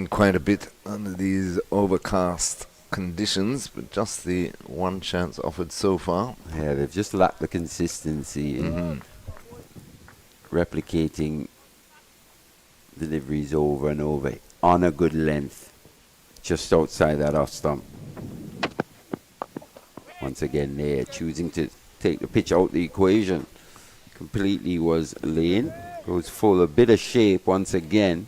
quite a bit under these overcast conditions, but just the one chance offered so far. Yeah, they've just lacked the consistency in replicating deliveries over and over on a good length, just outside that off stump. Once again, they're choosing to take the pitch out the equation. Completely was Lane. Goes full, a bit of shape once again.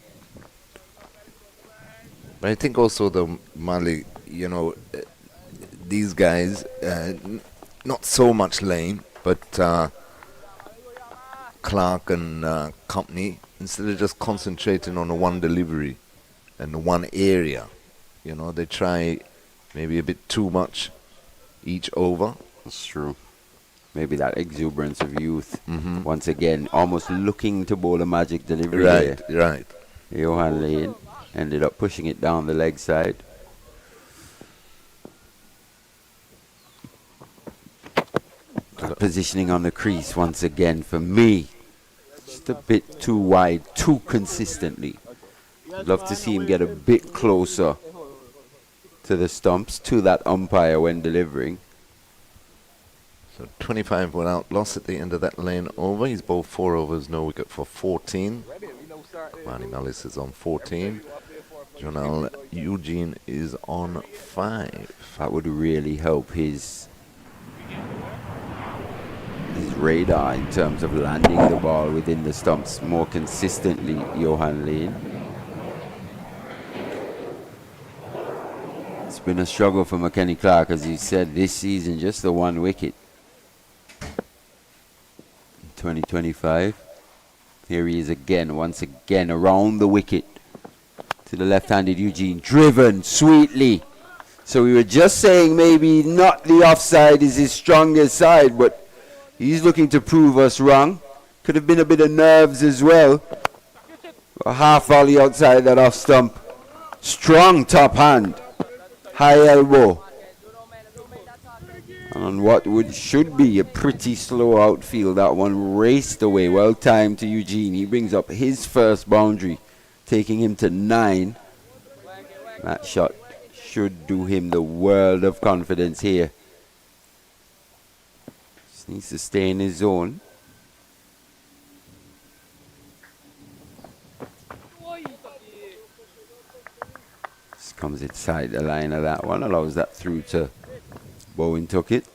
But I think also the Mali, these guys, not so much Lane, but Clark and company, instead of just concentrating on the one delivery and the one area, they try maybe a bit too much each over. That's true. Maybe that exuberance of youth. Once again, almost looking to bowl a magic delivery. Right. Johan Lane ended up pushing it down the leg side. Positioning on the crease once again for me. Just a bit too wide, too consistently. Love to see him get a bit closer to the stumps, to that umpire when delivering. So 25 without loss at the end of that lane over. He's bowled 4 overs, no wicket for 14. Manny Malice is on 14. Jonal Eugene is on 5. That would really help his radar in terms of landing the ball within the stumps more consistently, Johan Lane. It's been a struggle for McKenny Clark, as he said, this season, just the 1 wicket. 2025. Here he is again, once again, around the wicket to the left-handed Eugene, driven sweetly. So we were just saying maybe not the offside is his strongest side, but he's looking to prove us wrong. Could have been a bit of nerves as well. A half volley outside that off stump. Strong top hand. High elbow. And on what should be a pretty slow outfield, that one raced away. Well timed to Eugene. He brings up his first boundary, taking him to 9. That shot should do him the world of confidence here. Just needs to stay in his zone. Just comes inside the line of that one, allows that through to Bowen. Took it.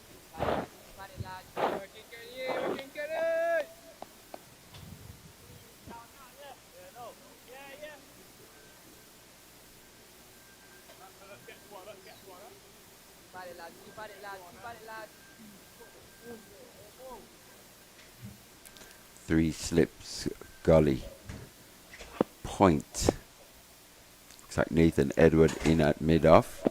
Three slips, gully, point. Looks like Nathan Edward in at mid-off.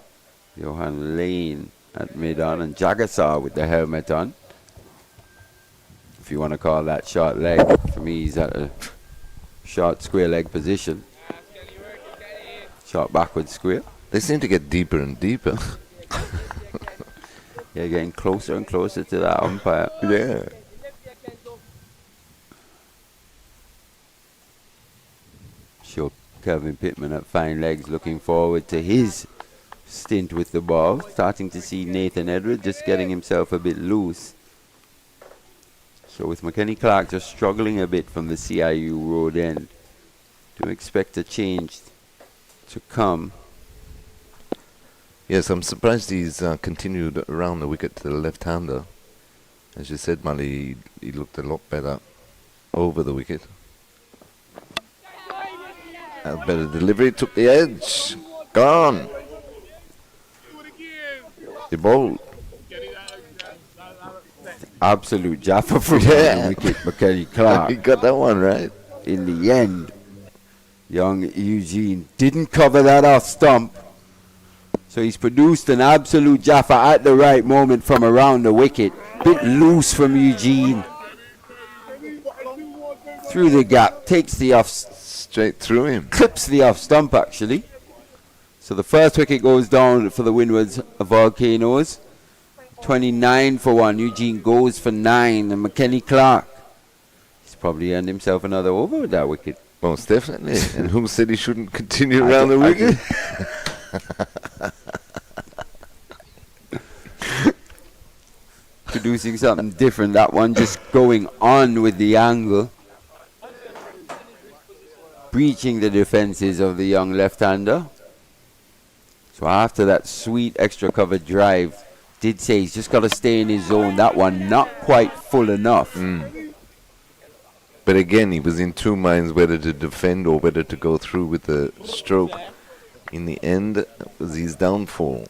Johan Lane at mid-on, and Jagasaw with the helmet on. If you want to call that short leg. For me, he's at a short square leg position. Short backward square. They seem to get deeper and deeper. Yeah, getting closer and closer to that umpire. Yeah. Sure, Kevin Pittman at fine legs, looking forward to his stint with the ball. Starting to see Nathan Edwards just getting himself a bit loose. So with McKenny Clark just struggling a bit from the CIU road end, do expect a change to come. Yes, I'm surprised he's continued around the wicket to the left-hander. As you said, Mali, he looked a lot better over the wicket. A better delivery, took the edge. Gone. He bowled. Absolute Jaffa from the wicket, McKenny Clark. He got that one right. In the end, young Eugene didn't cover that off stump. So he's produced an absolute Jaffa at the right moment from around the wicket. Bit loose from Eugene. Through the gap, takes the off. Straight through him. Clips the off stump actually. So the first wicket goes down for the Windward Volcanoes. 29 for 1. Eugene goes for 9. And McKenny Clark, he's probably earned himself another over with that wicket. Most definitely. And who said he shouldn't continue around the wicket? Producing something different. That one just going on with the angle. Breaching the defenses of the young left-hander. So after that sweet extra cover drive, did say he's just got to stay in his zone. That one not quite full enough. But again, he was in two minds whether to defend or whether to go through with the stroke. In the end, that was his downfall.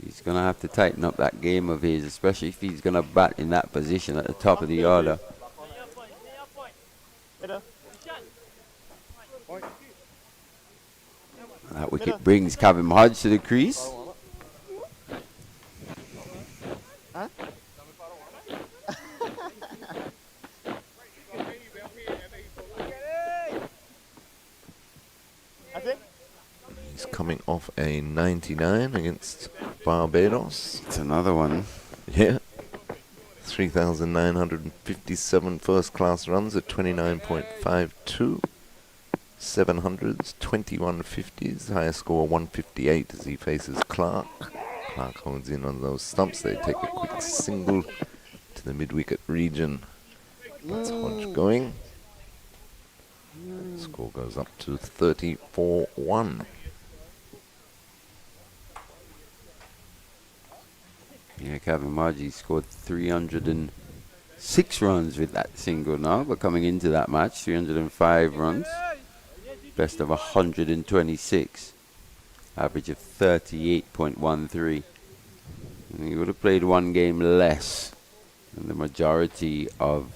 He's going to have to tighten up that game of his, especially if he's going to bat in that position at the top of the order. That wicket brings Kevin Hodge to the crease. He's coming off a 99 against Barbados. It's another one. Yeah. 3,957 first-class runs at 29.52. 700s, 21 50s, highest score 158 as he faces Clark. Clark holds in on those stumps. They take a quick single to the mid-wicket region. That's Hodge going. Score goes up to 34-1. Yeah, Kevin Margie scored 306 runs with that single now, but coming into that match, 305 runs. Best of 126. Average of 38.13. And he would have played one game less than the majority of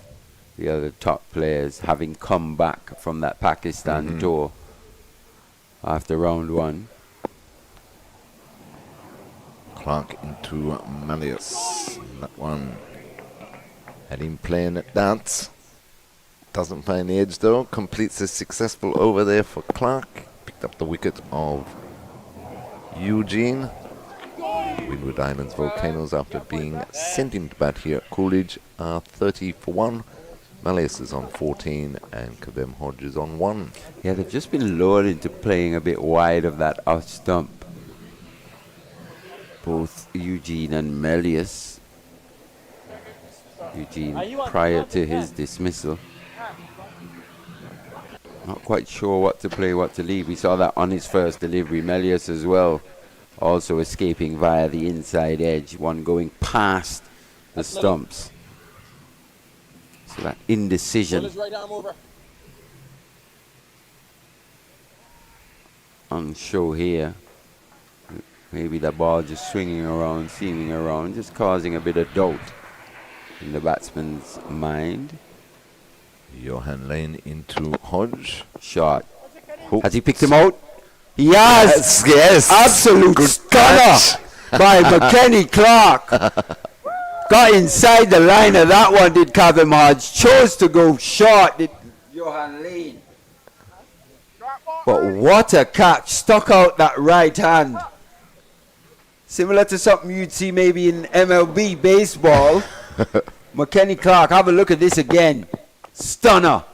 the other top players, having come back from that Pakistan tour after round one. Clark into Malleus. That one had him playing at that. Doesn't find the edge though. Completes a successful over there for Clark. Picked up the wicket of Eugene. Windward Islands Volcanoes, after being sent into bat here at Coolidge, are 30 for 1. Malleus is on 14 and Kavem Hodge is on 1. Yeah, they've just been lured into playing a bit wide of that off stump. Both Eugene and Malleus. Eugene prior to his dismissal. Not quite sure what to play, what to leave. We saw that on his first delivery. Malleus as well, also escaping via the inside edge. One going past the stumps. So that indecision on show here. Maybe the ball just swinging around, seaming around, just causing a bit of doubt in the batsman's mind. Johan Lane into Hodge. Shot. Has he picked him out? He has! Yes! Absolute Good stunner by McKenny Clark. Got inside the line of that one, did Kevin Hodge. Chose to go short, did Johan Lane. But what a catch. Stuck out that right hand. Similar to something you'd see maybe in MLB baseball. McKenny Clark, have a look at this again. Stunner.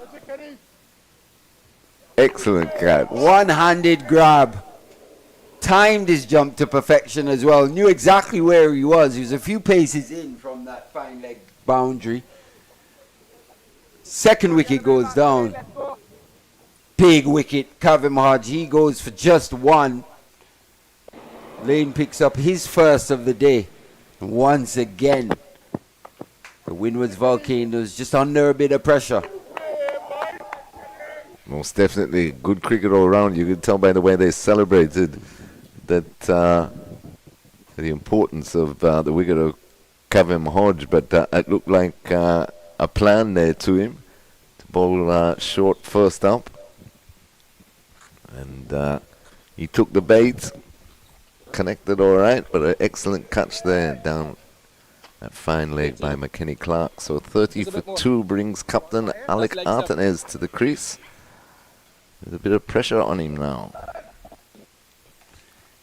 Excellent catch. One-handed grab. Timed his jump to perfection as well. Knew exactly where he was. He was a few paces in from that fine leg boundary. Second wicket goes down. Big wicket. Kevin Hodge, he goes for just one. Lane picks up his first of the day. And once again, the Windward's Volcanoes just under a bit of pressure. Most definitely good cricket all around. You could tell by the way they celebrated that the importance of the wicket of Kevin Hodge, but it looked like a plan there to him to bowl short first up, and he took the bait, connected all right, but an excellent catch there down that fine leg by McKenny Clark. So 30 for 2 brings captain Alec Artenez to the crease. There's a bit of pressure on him now.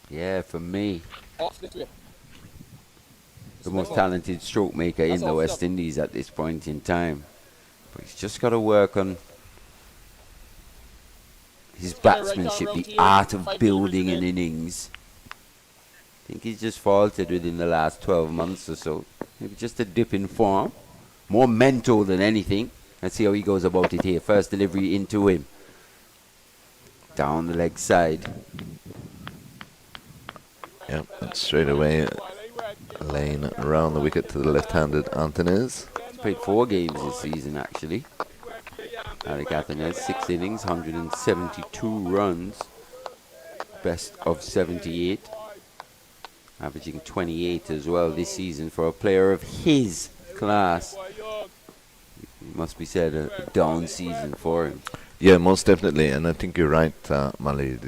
Yeah, for me, Off this way. the most talented stroke maker in the West Indies at this point in time. But he's just got to work on his batsmanship, the art of building an innings. I think he's just faltered within the last 12 months or so. Maybe just a dip in form. More mental than anything. Let's see how he goes about it here. First delivery into him. Down the leg side. Yep, and straight away, Lane around the wicket to the left-handed Antunes. He's played 4 games this season, actually. Alec Athens, 6 innings, 172 runs. Best of 78. Averaging 28 as well this season for a player of his class. It must be said, a down season for him. Yeah, most definitely, and I think you're right, Mali.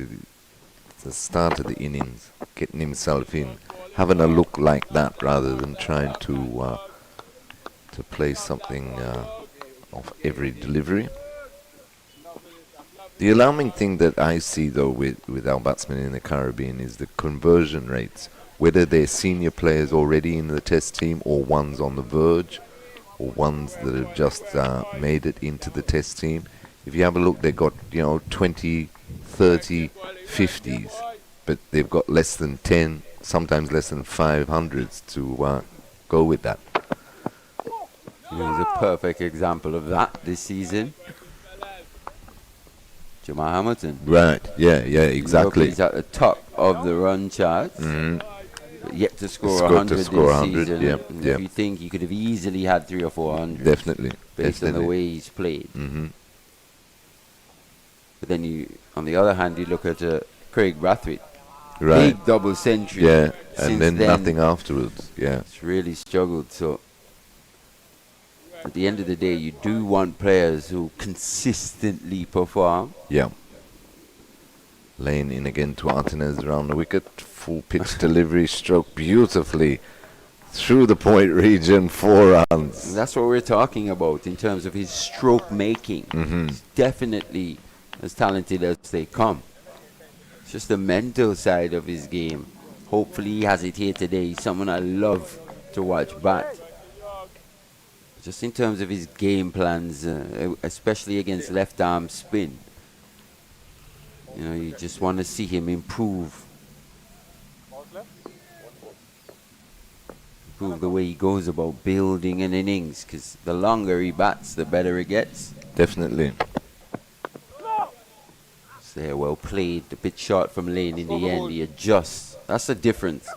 The start of the innings, getting himself in, having a look like that rather than trying to play something off every delivery. The alarming thing that I see, though, with our batsmen in the Caribbean is the conversion rates, whether they're senior players already in the test team or ones on the verge or ones that have just made it into the test team. If you have a look, they've got, 20, 30, 50s, but they've got less than 10, sometimes less than 500s to go with that. Here's a perfect example of that this season. Jamal Hamilton. Right, yeah, exactly. He's at the top of the run chart. But yet to score 100 this season. If you think he could have easily had 300 or 400. Definitely. Based on the way he's played. But then on the other hand, you look at Craig Brathwaite. Right. Big double century. Yeah, and then nothing afterwards. Yeah. It's really struggled. So at the end of the day, you do want players who consistently perform. Yeah. Lane in again to Antunes around the wicket. Full pitch delivery, stroke beautifully through the point region, 4 runs. That's what we're talking about in terms of his stroke making. He's definitely as talented as they come. It's just the mental side of his game. Hopefully he has it here today. He's someone I love to watch bat. Just in terms of his game plans, especially against left arm spin. You just want to see him improve. Improve the way he goes about building an innings, because the longer he bats, the better it gets. Definitely. So well played, a bit short from Lane in the end. He adjusts. That's the difference.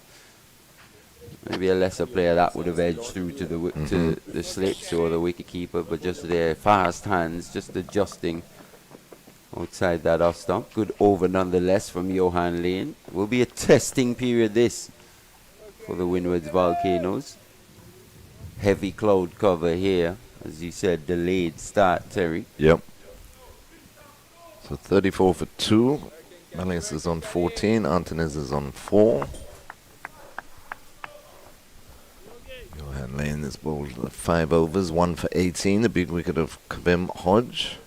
Maybe a lesser player that would have edged through to the slips or the wicket keeper, but just their fast hands, just adjusting outside that off stump. Good over nonetheless from Johan Lane. Will be a testing period this for the Windward's Volcanoes. Heavy cloud cover here, as you said, delayed start, Terry. Yep. So 34 for 2. Malice is on 14. Antunes is on 4. Johan Lane has bowled 5 overs, 1 for 18. The big wicket of Kabem Hodge.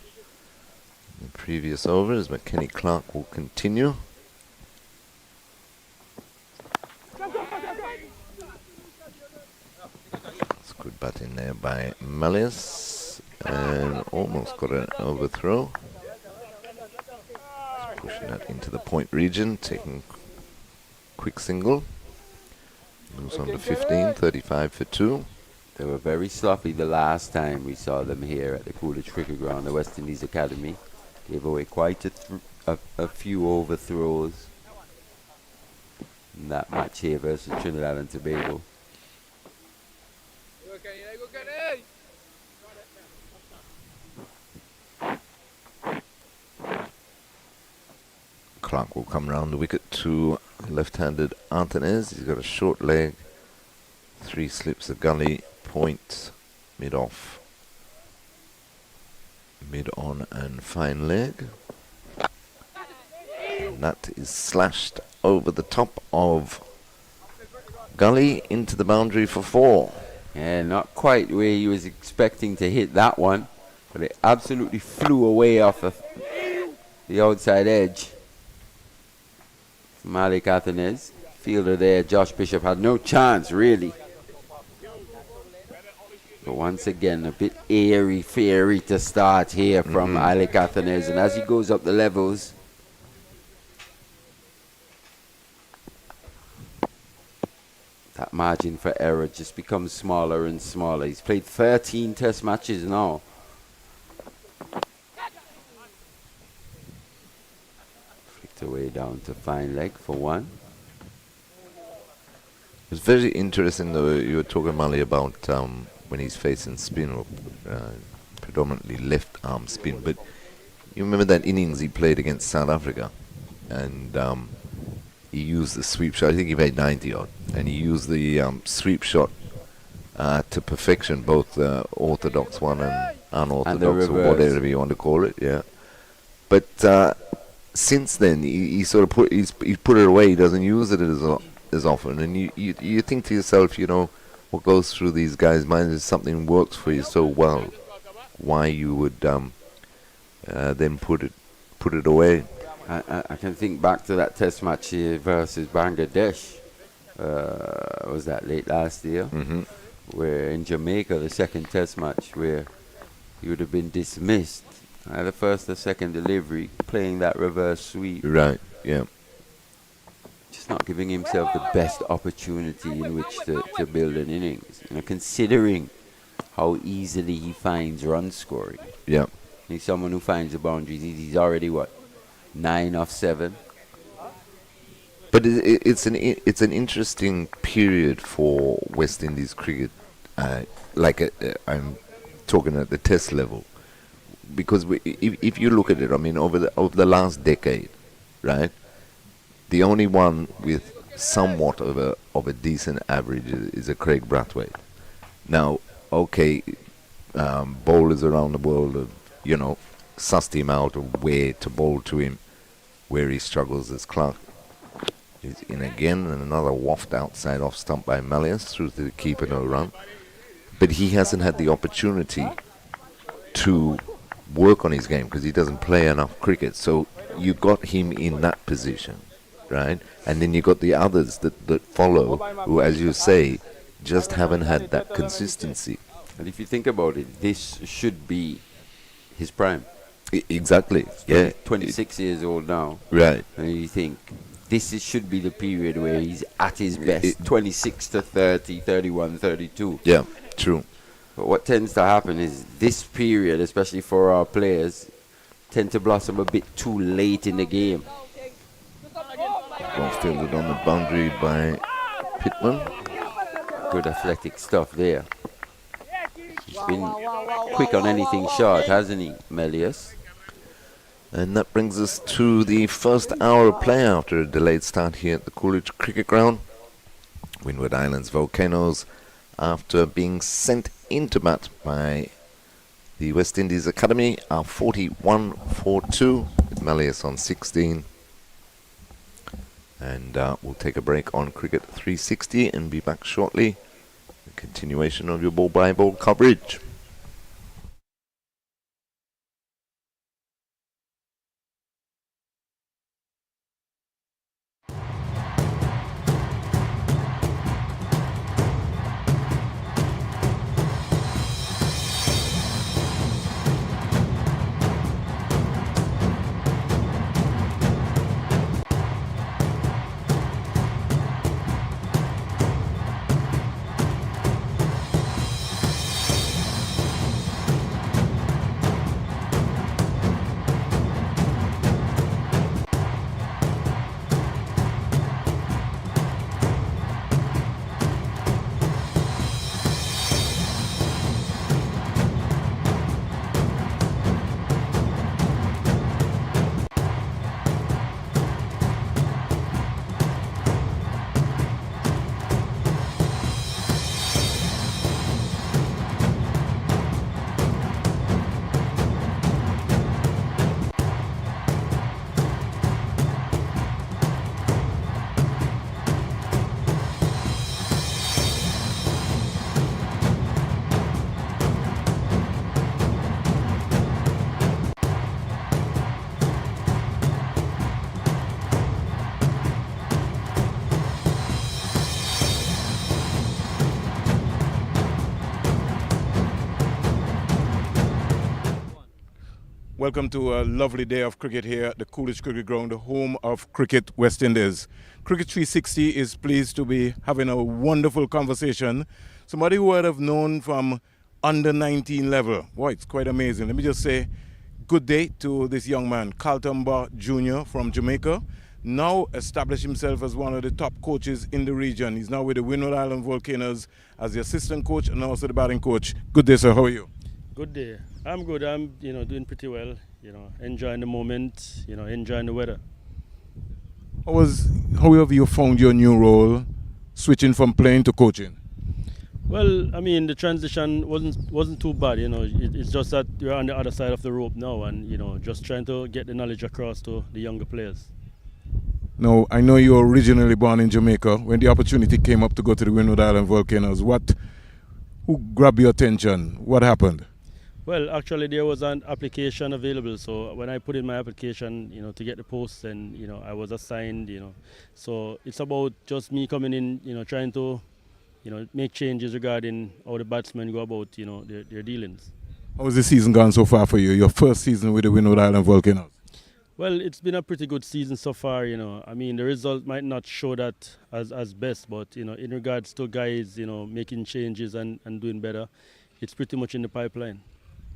The previous overs, but Kenny Clark will continue. It's good batting there by Malice. And almost got an overthrow. Just pushing that into the point region, taking quick single. Moves on to 15, 35 for 2. They were very sloppy the last time we saw them here at the Coolidge Cricket Ground, the West Indies Academy. Gave away quite a few overthrows in that match here versus Trinidad and Tobago. Clark will come round the wicket to left-handed Antunes. He's got a short leg, 3 slips of gully, point, mid-off, mid-on and fine leg. And that is slashed over the top of gully into the boundary for 4. Yeah, not quite where he was expecting to hit that one, but it absolutely flew away off the outside edge. Malik Athens, fielder there, Josh Bishop had no chance really. But once again, a bit airy-fairy to start here from Alec Athens, and as he goes up the levels, that margin for error just becomes smaller and smaller. He's played 13 test matches now. Flicked away down to fine leg for 1. It's very interesting, though, you were talking, Mali, about when he's facing spin, or predominantly left arm spin. But you remember that innings he played against South Africa, and he used the sweep shot. I think he made 90 odd, and he used the sweep shot to perfection, both the orthodox one and unorthodox, or whatever you want to call it. Yeah, but since then he sort of he's put it away. He doesn't use it as often, and you think to yourself, you know, what goes through these guys' minds is something works for you so well, why you would then put it away. I can think back to that test match here versus Bangladesh. Was that late last year? Mm-hmm. Where in Jamaica, the second test match, where he would have been dismissed. The first or second delivery, playing that reverse sweep. Right, yeah. Just not giving himself the best opportunity in which to build an innings. Considering how easily he finds run scoring. Yeah. He's someone who finds the boundaries. He's already, 9 off 7? But it's an interesting period for West Indies cricket. I'm talking at the Test level, because if you look at it, I mean, over the last decade, right? The only one with somewhat of a decent average is a Craig Brathwaite. Now, okay, bowlers around the world have, sussed him out of where to bowl to him. Where he struggles is Clark. He's in again, and another waft outside off stump by Malleus through to the keeper, no run. But he hasn't had the opportunity to work on his game because he doesn't play enough cricket. So you got him in that position, right? And then you got the others that follow, who, as you say, just haven't had that consistency. And if you think about it, this should be his prime. Exactly. Yeah. 26 years old now. Right. And you think should be the period where he's at his best. 26 to 30, 31, 32. Yeah, true. But what tends to happen is this period, especially for our players, tend to blossom a bit too late in the game. Well fielded on the boundary by Pittman. Good athletic stuff there. He's been quick on anything short, hasn't he, Melius? And that brings us to the first hour of play after a delayed start here at the Coolidge Cricket Ground. Windward Islands Volcanoes, after being sent into bat by the West Indies Academy, are 41-4-2 with Malleus on 16. And we'll take a break on Cricket 360 and be back shortly. A continuation of your ball-by-ball coverage. Welcome to a lovely day of cricket here at the Coolidge Cricket Ground, the home of Cricket West Indies. Cricket 360 is pleased to be having a wonderful conversation. Somebody who I'd have known from under 19 level. Boy, it's quite amazing. Let me just say good day to this young man, Carlton Bar Jr. from Jamaica. now established himself as one of the top coaches in the region. He's now with the Windward Island Volcanoes as the assistant coach and also the batting coach. Good day, sir. How are you? Good day. I'm good. I'm doing pretty well. Enjoying the moment. Enjoying the weather. How have you found your new role, switching from playing to coaching? Well, I mean, the transition wasn't too bad. It's just that you're on the other side of the rope now, and just trying to get the knowledge across to the younger players. Now, I know you were originally born in Jamaica. When the opportunity came up to go to the Windward Island Volcanoes, who grabbed your attention? What happened? Well, actually, there was an application available. So when I put in my application, to get the post, and I was assigned. So it's about just me coming in, trying to, make changes regarding how the batsmen go about, their dealings. How has the season gone so far for you? Your first season with the Windward Island Volcanoes? Well, it's been a pretty good season so far. I mean, the result might not show that as best, but in regards to guys, making changes and doing better, it's pretty much in the pipeline.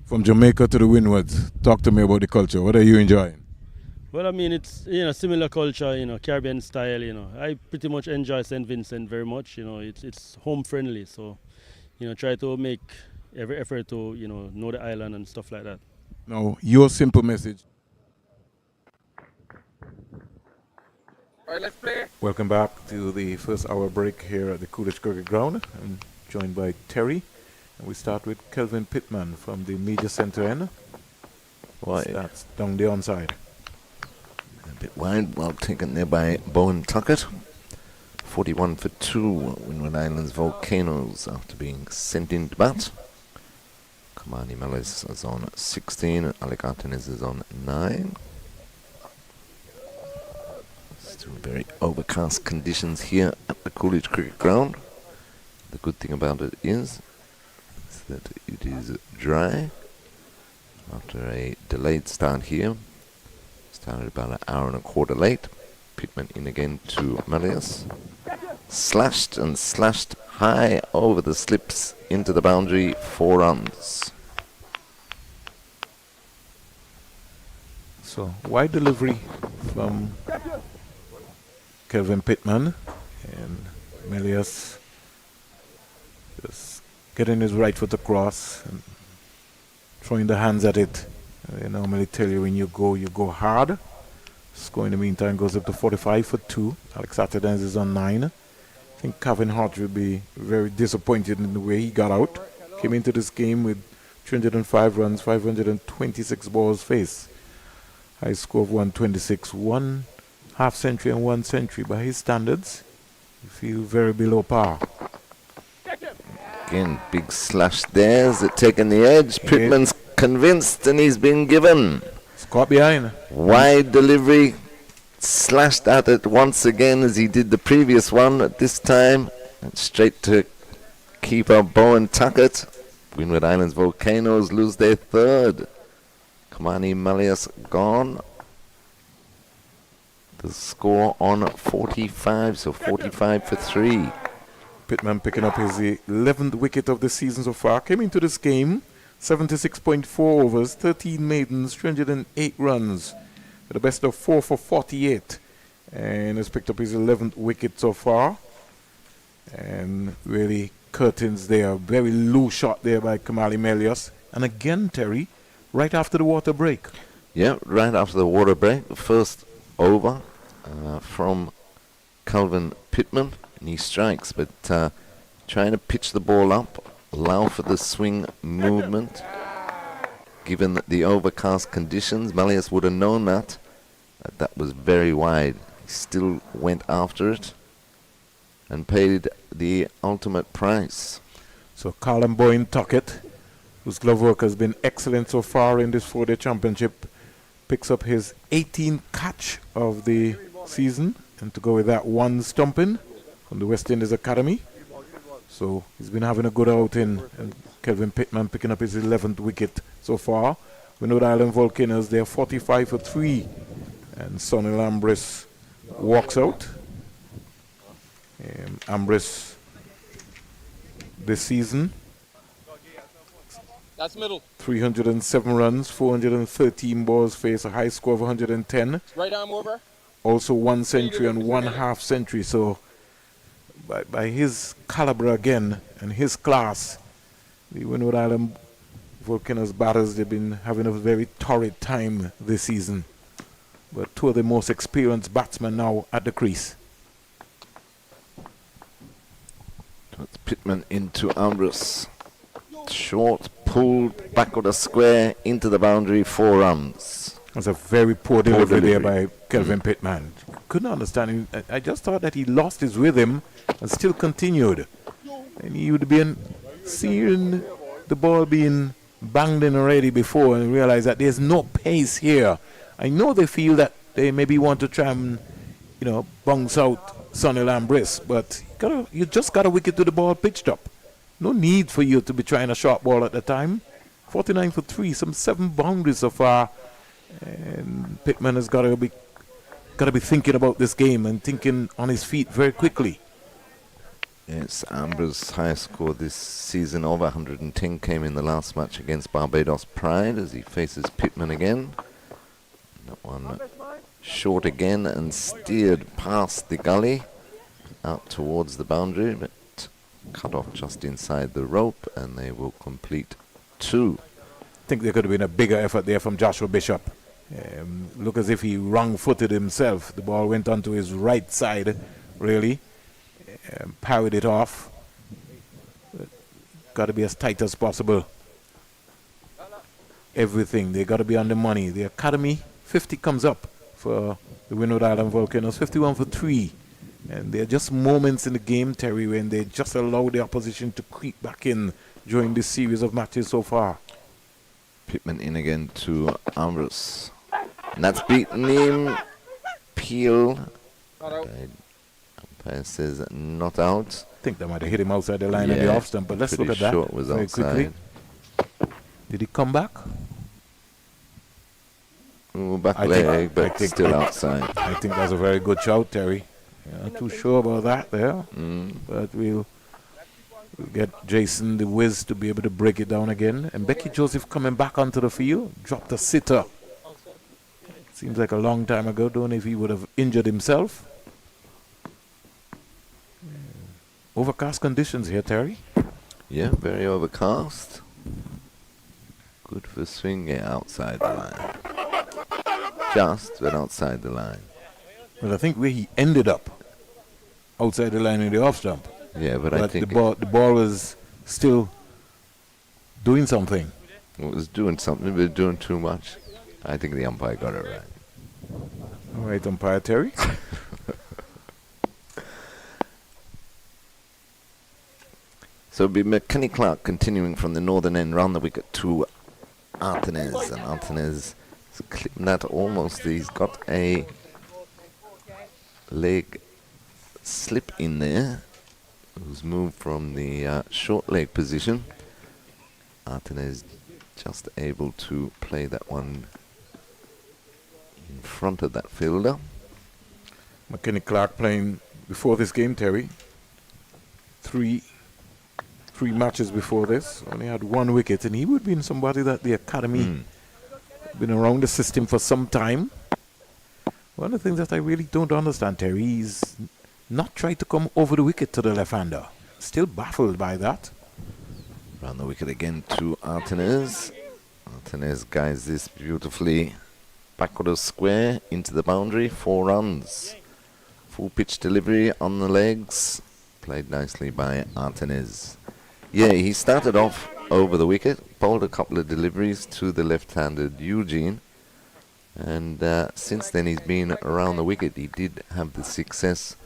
From Jamaica to the Windwards, talk to me about the culture. What are you enjoying? Well, I mean, it's similar culture, Caribbean style. I pretty much enjoy St. Vincent very much. It's home friendly, so try to make every effort to know the island and stuff like that. Now, your simple message. All right, let's play. Welcome back to the first hour break here at the Coolidge Cricket Ground. I'm joined by Terry, and we start with Kelvin Pittman from the media centre end. That's down the onside. A bit wide, well taken there by Bowen Tuckett. 41 for 2, Windward Islands Volcanoes after being sent in to bat. Kamani Mellis is on 16, Alec Artenis is on 9. Still very overcast conditions here at the Coolidge Cricket Ground. The good thing about it is that it is dry. After a delayed start here, started about an hour and a quarter late. Pittman in again to Melius. Slashed and slashed high over the slips into the boundary, 4 runs. So, wide delivery from Kelvin Pittman, and Melius just getting his right foot across and throwing the hands at it. They normally tell you when you go hard. Score in the meantime goes up to 45 for 2. Alex Artenis is on 9. I think Kevin Hart will be very disappointed in the way he got out. Came into this game with 305 runs, 526 balls faced. High score of 126, 1 half century and 1 century. By his standards, you feel very below par. Again, big slash there. Is it taking the edge? Pittman's convinced and he's been given. Caught behind. Wide delivery. Slashed at it once again as he did the previous one. At this time, and straight to keeper Bowen Tuckett. Windward Islands Volcanoes lose their third. Kamani Melius gone. The score on 45, so 45 for 3. Pittman picking up his 11th wicket of the season so far. Came into this game 76.4 overs, 13 maidens, 308 runs. With a best of 4 for 48. And has picked up his 11th wicket so far. And really curtains there. Very low shot there by Kamali Melius. And again, Terry, right after the water break. Yeah, right after the water break. The first over from Kelvin Pittman. And he strikes, but trying to pitch the ball up. Allow for the swing movement. Given the overcast conditions, Melius would have known that. That was very wide. He still went after it and paid the ultimate price. So Colin Bowen Tuckett, whose glove work has been excellent so far in this 4-day championship, picks up his 18th catch of the season. And to go with that, 1 stumping from the West Indies Academy. So he's been having a good outing, and Kelvin Pittman picking up his 11th wicket so far. Windward Island Volcanoes, they're 45 for 3. And Sonny Lambris walks out. Ambris this season. That's middle. 307 runs, 413 balls faced, a high score of 110. Right arm over. also 1 century and 1 half century. So by his caliber again and his class, the Windward Island Volcanoes batters, they've been having a very torrid time this season. But two of the most experienced batsmen now at the crease. That's Pittman into Ambrose. Short, pulled back of the square into the boundary, 4 runs. That's a very poor delivery there by Kelvin Pittman. Couldn't understand him. I just thought that he lost his rhythm and still continued. And he would have been seeing the ball being banged in already before and realize that there's no pace here. I know they feel that they maybe want to try and, bounce out Sonny Lambriss, but you just got a wicket to the ball pitched up. No need for you to be trying a short ball at the time. 49 for 3, some 7 boundaries so far. And Pittman has got to be thinking about this game and thinking on his feet very quickly. Yes, Amber's highest score this season, over 110, came in the last match against Barbados Pride as he faces Pittman again. That one short again and steered past the gully out towards the boundary, but cut off just inside the rope, and they will complete 2. I think there could have been a bigger effort there from Joshua Bishop. Look as if he wrong-footed himself. The ball went onto his right side, really. Parried it off. Got to be as tight as possible. Everything, they got to be on the money. The Academy, 50 comes up for the Windward Island Volcanoes, 51 for 3. And there are just moments in the game, Terry, when they just allow the opposition to creep back in during this series of matches so far. Pittman in again to Ambrose. And that's beaten him. Peel. Umpire says not out. I think they might have hit him outside the line of the off stump, but let's look at that sure it was very outside. quickly. Did he come back? Ooh, back leg, but still outside. I think that's a very good shout, Terry. Not too sure about that there, but we'll get Jason the Wiz to be able to break it down again. And Becky Joseph coming back onto the field, dropped a sitter. Seems like a long time ago. Don't know if he would have injured himself. Overcast conditions here, Terry. Yeah, very overcast. Good for swing, outside the line. Just, but outside the line. Well, I think where he ended up, outside the line in the off stump. Yeah, but I think the ball was still doing something. It was doing something, but doing too much. I think the umpire got it right. All right, umpire Terry. So it'll be McKenny Clark continuing from the northern end round the wicket to Artenez. And Artenez is clipping that almost. He's got a leg slip in there. Who's moved from the short leg position. Artenez just able to play that one in front of that fielder. McKenny Clark playing before this game, Terry. Three matches before this. Only had 1 wicket, and he would have been somebody that the Academy been around the system for some time. One of the things that I really don't understand, Terry, is not try to come over the wicket to the left-hander. Still baffled by that. Round the wicket again to Artenez. Artenez guides this beautifully backward of square into the boundary. 4 runs. Full pitch delivery on the legs. Played nicely by Artenez. Yeah, he started off over the wicket, bowled a couple of deliveries to the left-handed Eugene. And since then he's been around the wicket. He did have the success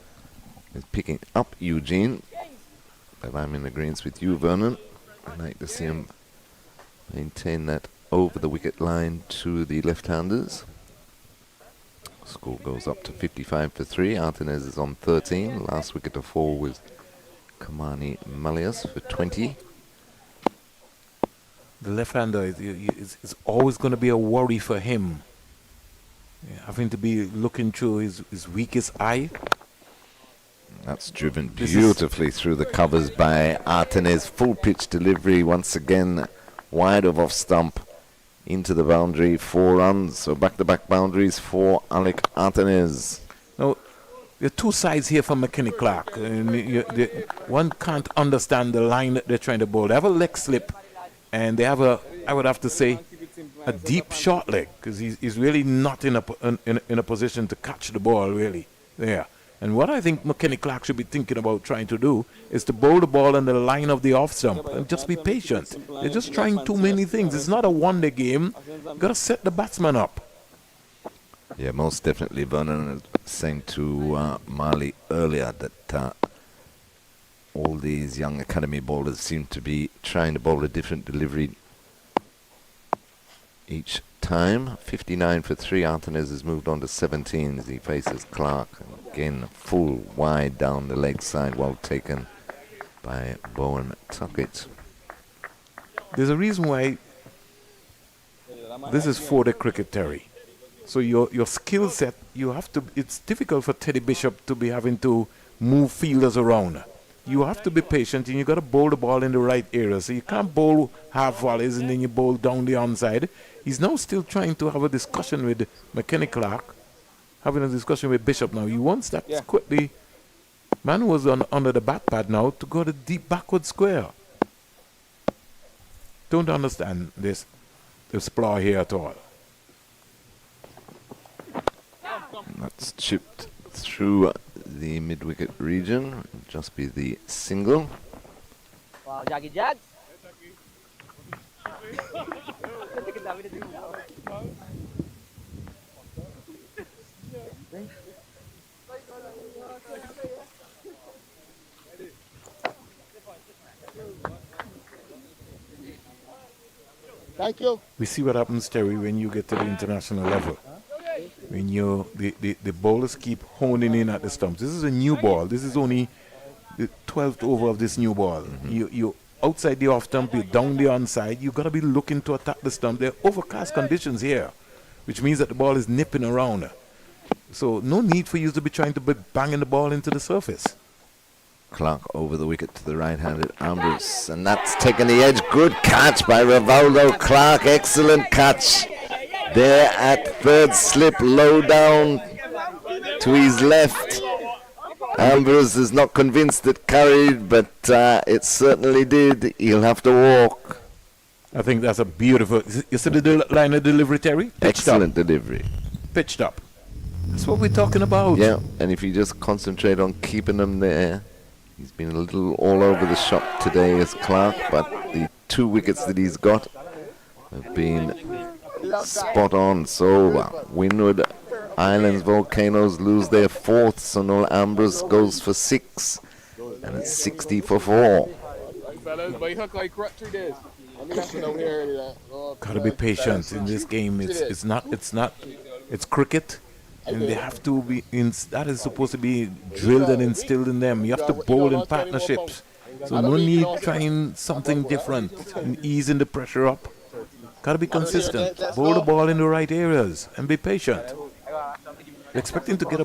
with picking up Eugene. But I'm in agreement with you, Vernon. I'd like to see him maintain that over the wicket line to the left-handers. Score goes up to 55 for 3. Artenez is on 13. Last wicket to fall was Kamani Malias for 20. The left-hander is always going to be a worry for him. Having to be looking through his weakest eye. That's driven beautifully through the covers by Artenez. Full pitch delivery once again, wide of off stump into the boundary. 4 runs, so back-to-back boundaries for Alec Artenez. Now, there are two sides here for McKinney Clark. And one can't understand the line that they're trying to bowl. They have a leg slip, and they have I would have to say, a deep short leg, because he's really not in a position to catch the ball, really, there. And what I think McKinney Clark should be thinking about trying to do is to bowl the ball on the line of the off stump and just be patient. They're just trying too many things. It's not a one-day game. You've got to set the batsman up. Yeah, most definitely. Vernon was saying to Marley earlier that all these young academy bowlers seem to be trying to bowl a different delivery each time. 59 for 3. Arthanes has moved on to 17 as he faces Clark. And again, full wide down the leg side, well taken by Bowen Tuckett. There's a reason why this is 4-day cricket, Terry. So your skill set, it's difficult for Teddy Bishop to be having to move fielders around. You have to be patient, and you got to bowl the ball in the right area. So you can't bowl half volleys and then you bowl down the onside. He's now still trying to have a discussion with McKinney Clark, having a discussion with Bishop now. He wants that quickly. Man was under the bat pad now to go to deep backward square. Don't understand this flaw here at all. That's chipped through the mid-wicket region. Just be the single. Wow, Jaggy Jag. Thank you. We see what happens, Terry, when you get to the international level. When the bowlers keep honing in at the stumps. This is a new ball. This is only the 12th over of this new ball. You outside the off stump, you're down the onside. You've got to be looking to attack the stump. There are overcast conditions here, which means that the ball is nipping around. So no need for you to be trying to be banging the ball into the surface. Clark over the wicket to the right-handed Ambrose, and that's taken the edge. Good catch by Rivaldo Clark. Excellent catch there at third slip, low down to his left. Ambrose is not convinced it carried, but it certainly did. He'll have to walk. I think that's a beautiful. You see the line of delivery, Terry? Excellent delivery. Pitched up. That's what we're talking about. Yeah, and if you just concentrate on keeping them there. He's been a little all over the shop today as Clark, but the 2 wickets that he's got have been spot on. So Windward Islands Volcanoes lose their 4th, so Noel Ambrose goes for 6, and it's 60 for 4. Gotta be patient in this game. It's cricket. And they have to be, that is supposed to be drilled and instilled in them. You have to bowl in partnerships. So no need trying something different and easing the pressure up. Got to be consistent. Bowl the ball in the right areas and be patient. Expecting to get a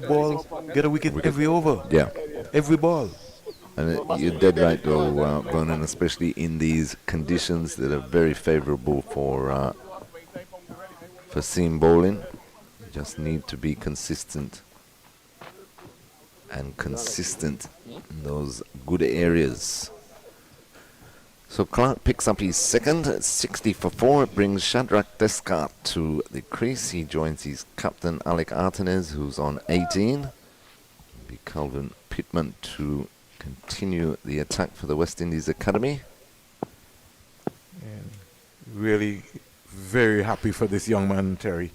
wicket every over. Yeah. Every ball. And you're dead right though, Vernon, especially in these conditions that are very favorable for seam bowling. Just need to be consistent in those good areas. So Clark picks up his 2nd at 60 for 4. It brings Shadrach Descartes to the crease. He joins his captain Alec Arthanes, who's on 18. Be Calvin Pittman to continue the attack for the West Indies Academy. And really very happy for this young man, Terry,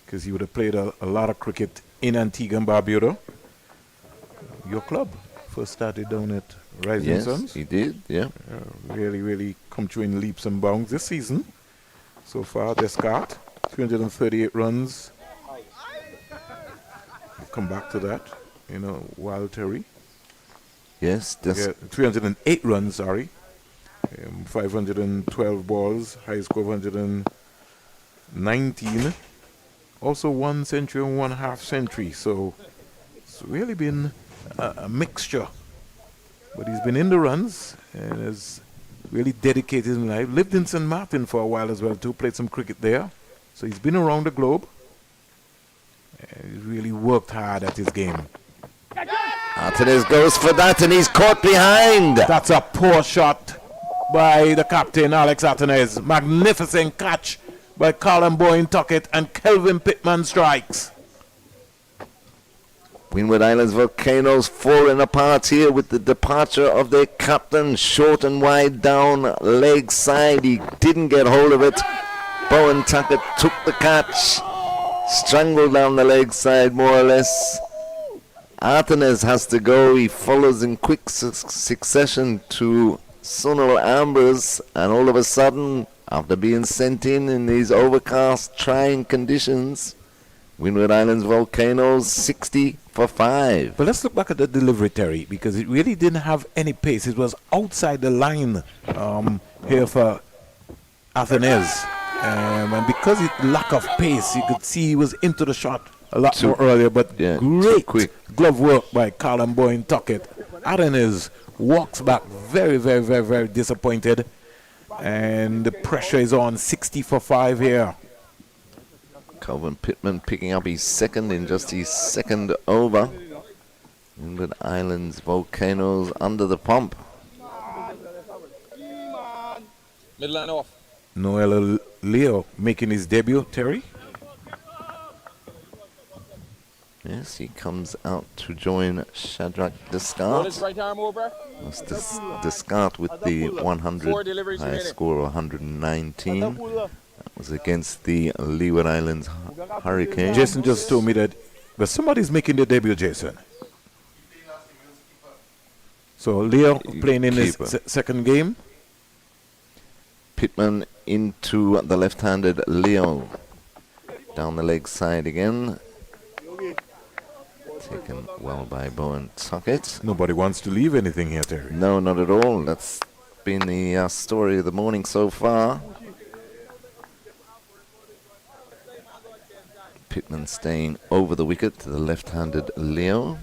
because he would have played a lot of cricket in Antigua and Barbuda. Your club first started down at Rising Suns. Yes, he did, yeah. Really come through in leaps and bounds this season. So far, Descartes, 338 runs. We'll come back to that, Wild Terry. Yes, 308 runs, sorry. 512 balls, high score of 119. Also 1 century and 1/2 century, so it's really been a mixture. But he's been in the runs and has really dedicated his life. Lived in St. Martin for a while as well too, played some cricket there. So he's been around the globe. He really worked hard at his game. Artenes goes for that and he's caught behind. That's a poor shot by the captain, Alex Artenes. Magnificent catch by Colin Boyne Tuckett, and Kelvin Pittman strikes. Windward Islands Volcanoes falling apart here with the departure of their captain. Short and wide down leg side. He didn't get hold of it. Bowen Tuckett took the catch. Strangled down the leg side more or less. Artenes has to go. He follows in quick succession to Sunil Ambers, and all of a sudden, after being sent in these overcast, trying conditions, Windward Islands Volcanoes 60 for 5. But let's look back at the delivery, Terry, because it really didn't have any pace. It was outside the line here for Artenes. And because it lack of pace, you could see he was into the shot a lot more earlier. But great glove work by Colin Boyne Tuckett. Artenes walks back very, very, very, very disappointed. And the pressure is on. 60 for 5 here. Calvin Pittman picking up his second in just his second over. Windward Islands Volcanoes under the pump. Midline off. Noel Leo making his debut, Terry. Yes, he comes out to join Shadrach Descartes. Right arm over. Descartes with the 100, high score of 119. That was against the Leeward Islands Hurricanes. Jason just told me that somebody's making the debut, Jason. So Leo playing in his second game. Pittman into the left-handed Leo. Down the leg side again. Taken well by Bowen Tuckett. Nobody wants to leave anything here, Terry. No, not at all. That's been the story of the morning so far. Pittman staying over the wicket to the left-handed Leo.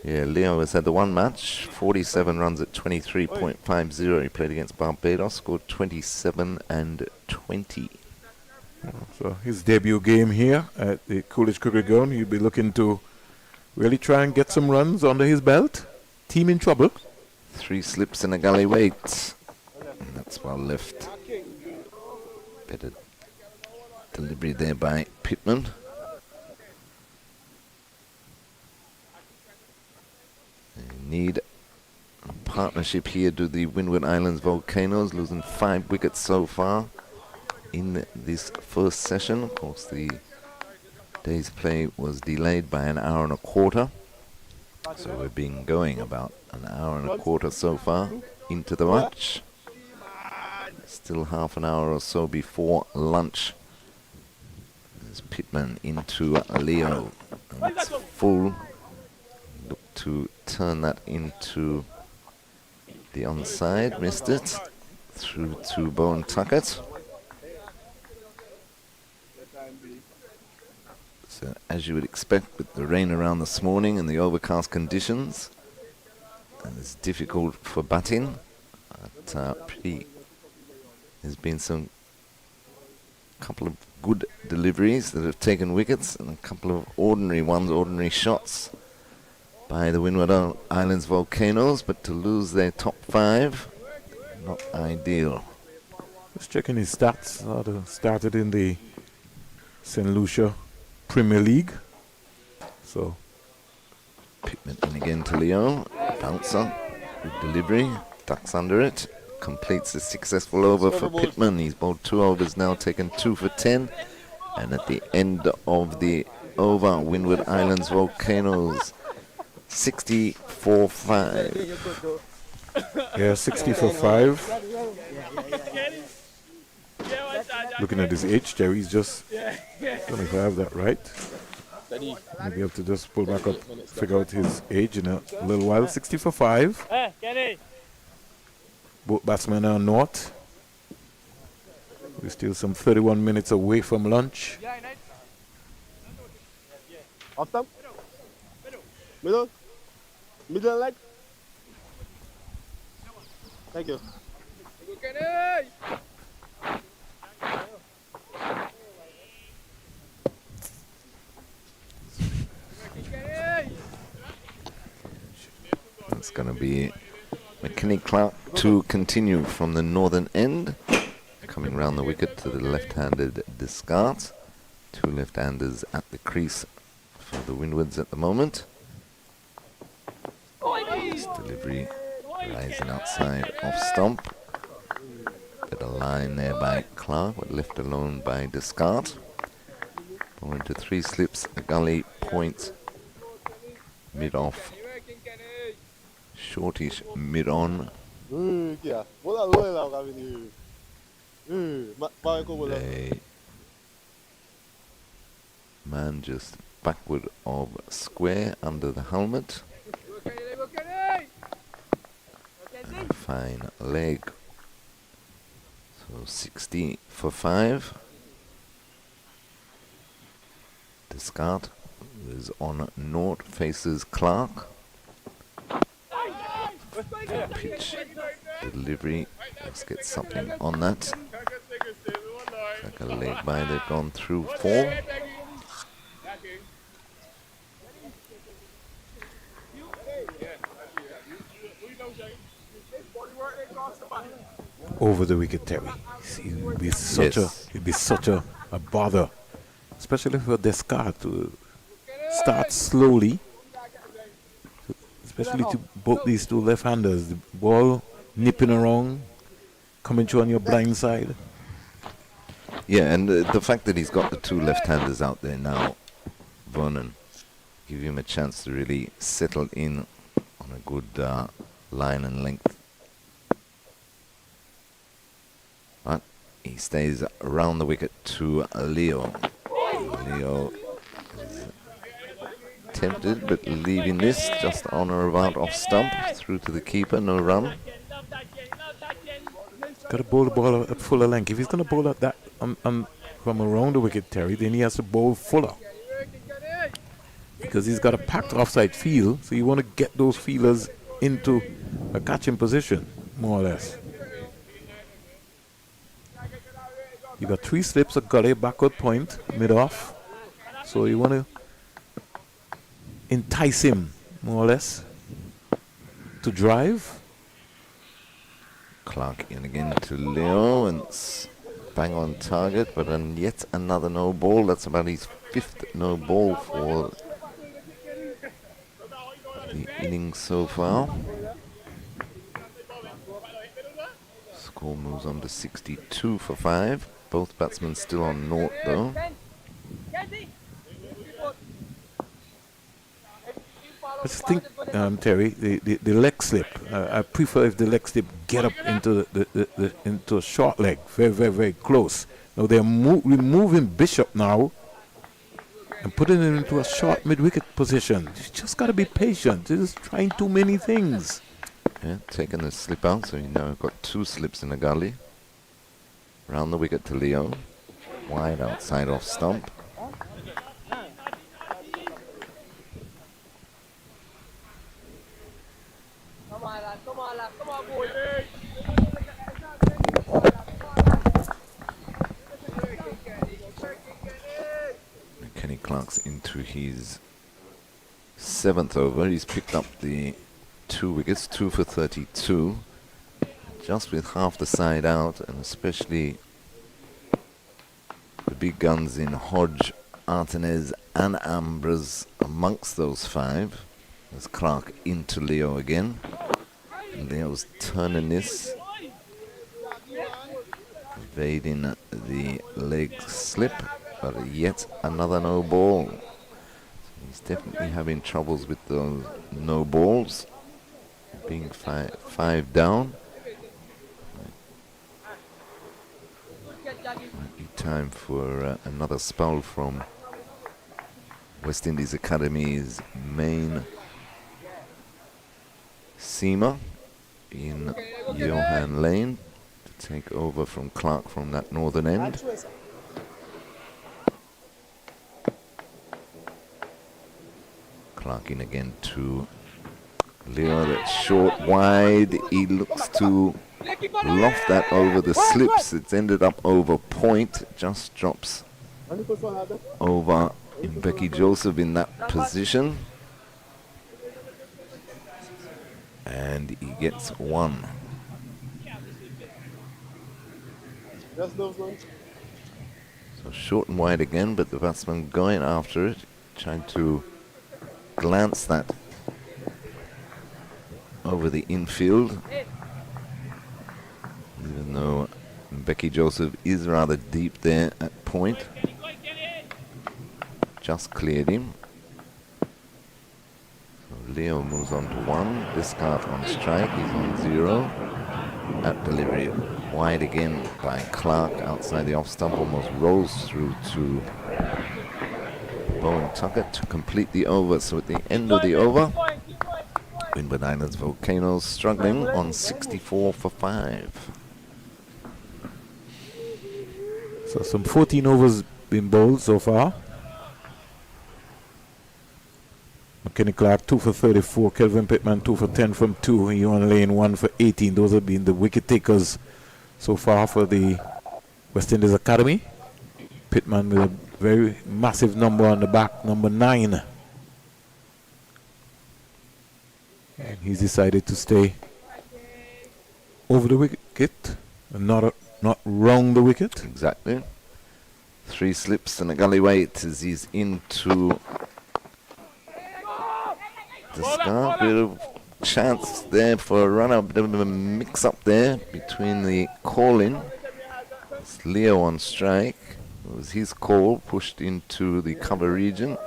Yeah, Leo has had the one match, 47 runs at 23.50. He played against Barbados, scored 27 and 20. So his debut game here at the Coolidge Cricket Ground, he'll be looking to really try and get some runs under his belt. Team in trouble. 3 slips and a galley weight. And that's well left. Better delivery there by Pittman. They need a partnership here to the Windward Islands Volcanoes, losing 5 wickets so far in this first session. Of course, the day's play was delayed by an hour and a quarter. So we've been going about an hour and a quarter so far into the match. Still half an hour or so before lunch. There's Pittman into Leo. And it's full. Look to turn that into the onside. Missed it. Through to Bowen Tuckett. So as you would expect with the rain around this morning and the overcast conditions, and it's difficult for batting. But there's been some couple of good deliveries that have taken wickets and a couple of ordinary shots by the Windward Islands Volcanoes, but to lose their top 5, not ideal. Just checking his stats. Started in the St. Lucia Premier League. So Pittman in again to Leo. Bouncer. Good delivery. Ducks under it. Completes a successful over for Pittman. He's bowled 2 overs now, taken 2 for 10. And at the end of the over, Windward Islands Volcanoes 60 for 5. Yeah, 60 for 5. Looking at his age, Jerry's just, I don't know if I have that right. Maybe I have to just pull back up, figure out his age in a little while. 60 for 5. Both batsmen are not. We're still some 31 minutes away from lunch. Off stump. Middle. Middle leg. Thank you. It's going to be McKinney Clark to continue from the northern end, coming round the wicket to the left-handed Descartes. Two left-handers at the crease for the Windwards at the moment. This delivery rising outside off stump. Bit of line there by Clark, but left alone by Descartes. Ball into three slips, a gully, point, mid-off. Shortish mid-on. A man just backward of square under the helmet. And a fine leg. So 60 for 5. Descartes is on naught, faces Clark. Pitch delivery. Let's get something on that. Like a leg by, they've gone through 4. Over the wicket, Terry. It would be such a bother, especially for Descartes to start slowly, especially to both these two left-handers. The ball nipping around, coming through on your blind side. Yeah, and the fact that he's got the two left-handers out there now, Vernon, give him a chance to really settle in on a good line and length. But he stays around the wicket to Leo. Leo is tempted, but leaving this just on or about off stump, through to the keeper, no run. Got to bowl the ball at fuller length. If he's going to bowl at that from around the wicket, Terry, then he has to bowl fuller, because he's got a packed offside field, so you want to get those fielders into a catching position, more or less. You got 3 slips, a gully, backward point, mid-off, so you want to entice him, more or less, to drive. Clark in again to Leo, and it's bang on target, but then yet another no ball. That's about his 5th no ball for the innings so far. Score moves on to 62 for 5. Both batsmen still on naught though. I just think, Terry, the leg slip. I prefer if the leg slip get up into into a short leg, very, very, very close. Now they're removing Bishop now and putting him into a short mid-wicket position. You just got to be patient. You're just trying too many things. Yeah, taking the slip out, so you now got 2 slips in the gully. Round the wicket to Leo. Wide outside off stump. Kenny Clark's into his 7th over. He's picked up the 2 wickets, 2 for 32. Just with half the side out, and especially the big guns in Hodge, Artenez and Ambrose amongst those 5. There's Clark into Leo again. And Leo's turning this, evading the leg slip, but yet another no ball. So he's definitely having troubles with those no balls, being 5 down. Might be time for another spell from West Indies Academy's main seamer in Johan Lane to take over from Clark from that northern end. Clark in again to Leo, that's short, wide. He looks to loft that over the slips. It's ended up over point, just drops over Becky Joseph in that position. And he gets one. Just those ones. So short and wide again, but the batsman going after it, trying to glance that over the infield. Even though Becky Joseph is rather deep there at point. Just cleared him. So Leo moves on to one. Discard on strike. He's on 0. At delivery. Wide again by Clark outside the off stump. Almost rolls through to Bowen Tucker to complete the over. So at the end of the over, Windward Islands Volcanoes struggling on 64 for 5. So some 14 overs been bowled so far. McKinney Clark 2 for 34, Kelvin Pittman 2 for 10 from 2, and Johan Lane 1 for 18. Those have been the wicket takers so far for the West Indies Academy. Pittman with a very massive number on the back, number 9. And he's decided to stay over the wicket and not round the wicket. Exactly. 3 slips and a gully weight as he's into the scar. Bit of chance there for a run-up, bit of a mix-up there between the call-in. It's Leo on strike. It was his call, pushed into the cover region.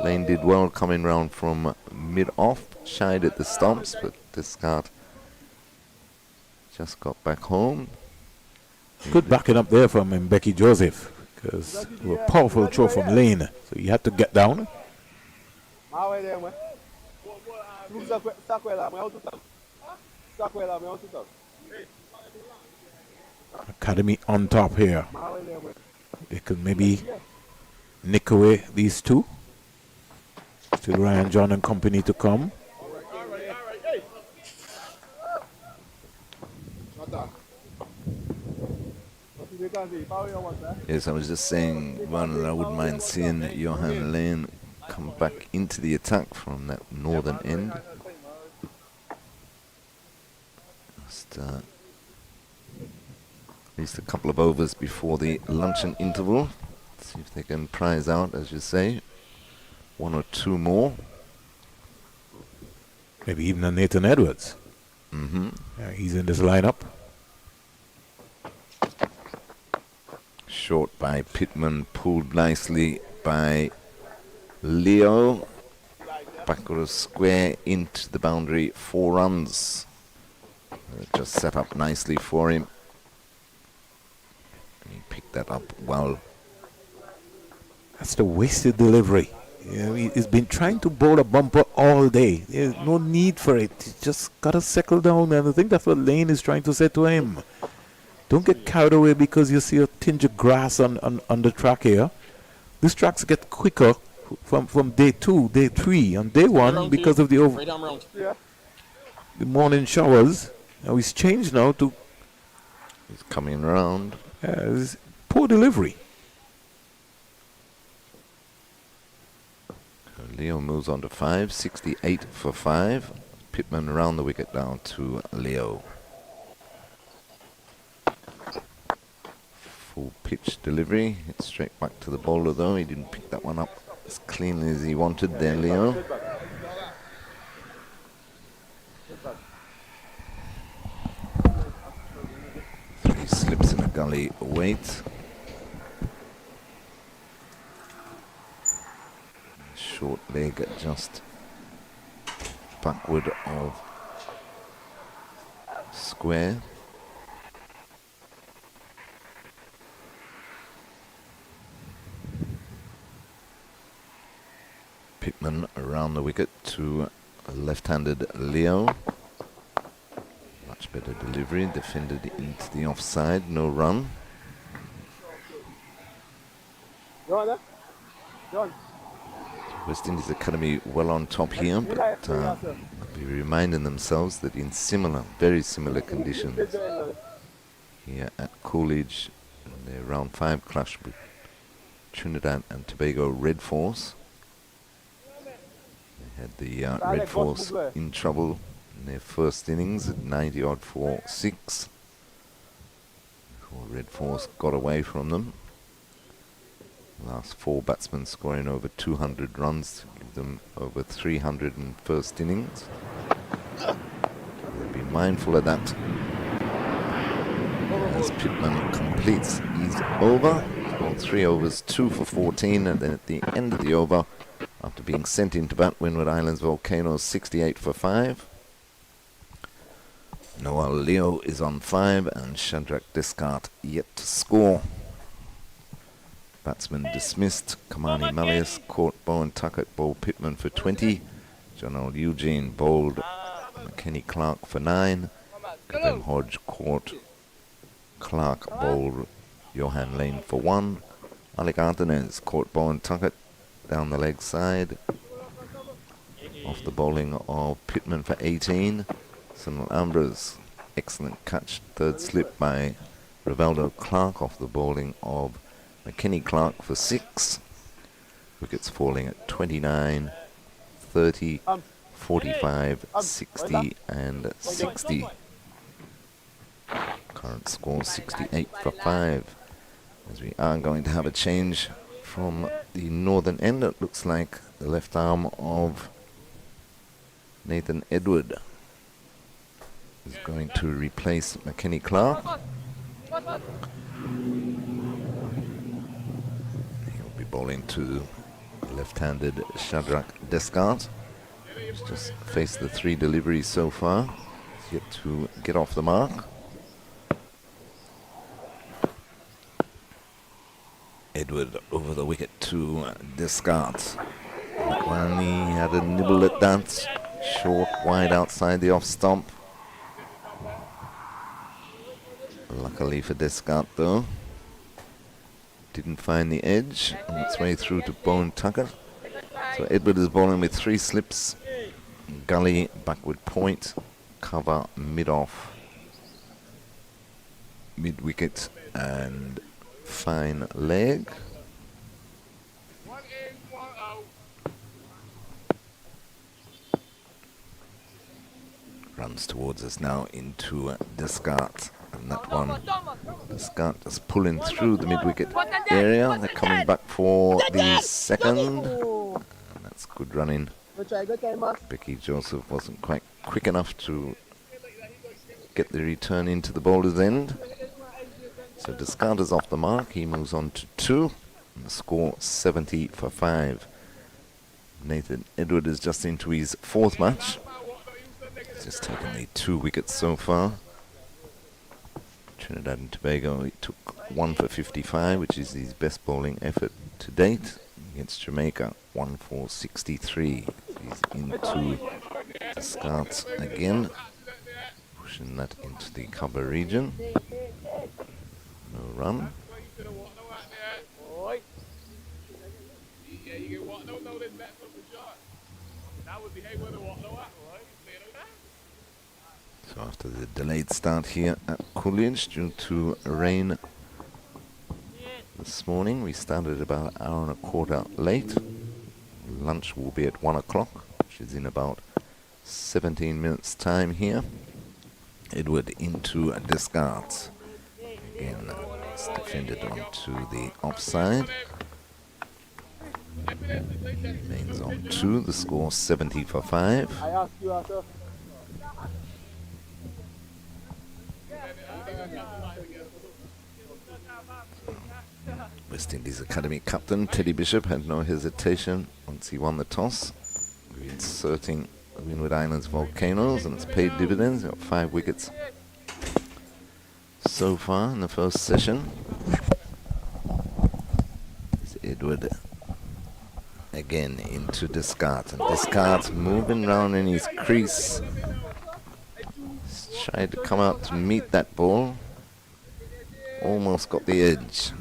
Lane did well coming round from mid-off, shied at the stumps, but Descartes just got back home. Good backing up there from Becky Joseph, because it was a powerful throw from Lane, so he had to get down. Academy on top here. They could maybe nick away these two. Still Ryan John and company to come. Yes, I was just saying, one, I wouldn't mind seeing Johan Lane come back into the attack from that northern end. Just at least a couple of overs before the luncheon interval. See if they can prize out, as you say, 1 or 2 more. Maybe even a Nathan Edwards. He's in this lineup. Short by Pittman, pulled nicely by Leo. Backward square into the boundary, 4 runs. Just set up nicely for him. And he picked that up well. That's the wasted delivery. You know, he's been trying to bowl a bumper all day. There's no need for it. He's just got to settle down, and I think that's what Lane is trying to say to him. Don't get carried away because you see a tinge of grass on the track here. These tracks get quicker from day 2, day 3. On day 1, because of the morning showers. Now he's changed now to... He's coming around. It's poor delivery. Leo moves on to 5, 68 for 5. Pittman around the wicket down to Leo. Full pitch delivery. Hit straight back to the bowler though. He didn't pick that one up as cleanly as he wanted there, Leo. Three slips in a gully weight. Short leg just backward of square. Pittman around the wicket to a left-handed Leo. Much better delivery, defended into the offside, no run. West Indies Academy well on top here, but be reminding themselves that in similar, very similar conditions here at Coolidge, in their round 5 clash with Trinidad and Tobago Red Force. They had the Red Force in trouble in their first innings at 90 odd for 6. Before Red Force got away from them. Last 4 batsmen scoring over 200 runs to give them over 300 in first innings. We'll be mindful of that as Pittman completes his over. On 3 overs, 2 for 14, and then at the end of the over, after being sent into bat, Windward Islands Volcanoes 68 for 5. Noah Leo is on 5, and Shadrach Descartes yet to score. Batsman dismissed. Kamani Malleus caught Bowen Tuckett, bowled Pittman for 20. John Eugene bowled McKenny Clark for 9. Kevin Hodge caught Clark, bowled Johan Lane for 1. Alec Ardenez caught Bowen Tuckett down the leg side. Off the bowling of Pittman for 18. Sunil Ambra's excellent catch, third slip by Rivaldo Clark off the bowling of McKenny Clark for 6. Wickets falling at 29, 30, 45, 60 and 60. Current score 68 for 5. As we are going to have a change from the northern end, it looks like the left arm of Nathan Edward is going to replace McKenny Clark. He'll be bowling to left-handed Shadrach Descartes. He's just faced the 3 deliveries so far. He's yet to get off the mark. Edward over the wicket to Descartes. When he had a nibble at that. Short, wide outside the off stump. Luckily for Descartes though, didn't find the edge on its way through to Bowen Tucker. So Edward is bowling with 3 slips. Gully, backward point, cover, mid-off, mid-wicket and fine leg. Runs towards us now into Descartes. And that one, Descartes just pulling through the mid-wicket area. They're coming back for the second. And that's good running. Becky Joseph wasn't quite quick enough to get the return into the bowler's end. So Descartes is off the mark. He moves on to 2. And the score 70 for 5. Nathan Edward is just into his 4th match. He's just taken the 2 wickets so far. Trinidad and Tobago, he took 1 for 55, which is his best bowling effort to date. Against Jamaica, 1 for 63. He's into Descartes again, pushing that into the cover region. No run. So after the delayed start here at Coolidge due to rain this morning, we started about an hour and a quarter late. Lunch will be at 1 o'clock, which is in about 17 minutes time here. Edward into Descartes. Again, it's defended onto the offside. Remains on 2, the score 70 for 5. I ask you after. West Indies Academy captain Teddy Bishop had no hesitation once he won the toss, inserting the Windward Islands Volcanoes, and it's paid dividends. Got 5 wickets so far in the first session. It's Edward again into Descartes, and Descartes moving round in his crease. He's tried to come out to meet that ball. Almost got the edge.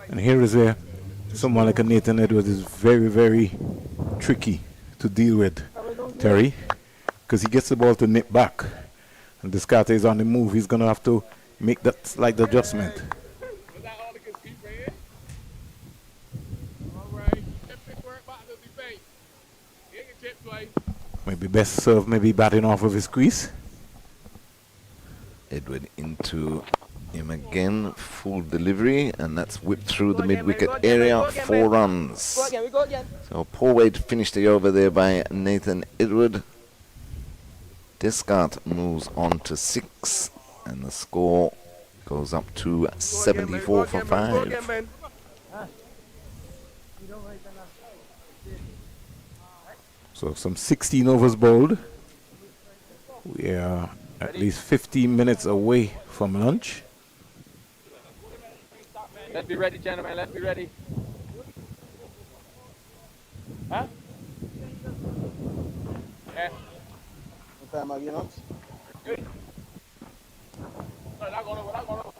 And here is someone like a Nathan Edwards is very, very tricky to deal with, Terry, because he gets the ball to nip back. And Descartes is on the move. He's going to have to make that slight adjustment. Maybe best serve, maybe batting off of his crease. Edward into him again, full delivery, and that's whipped through the mid-wicket area, 4 runs. We go again. So a poor way to finish the over there by Nathan Edward. Descartes moves on to 6, and the score goes up to 74 for 5. So some 16 overs bowled. We are at least 15 minutes away from lunch. Let's be ready, gentlemen. Let's be ready. Huh? Yeah. What time are you on? Good. No, not going over.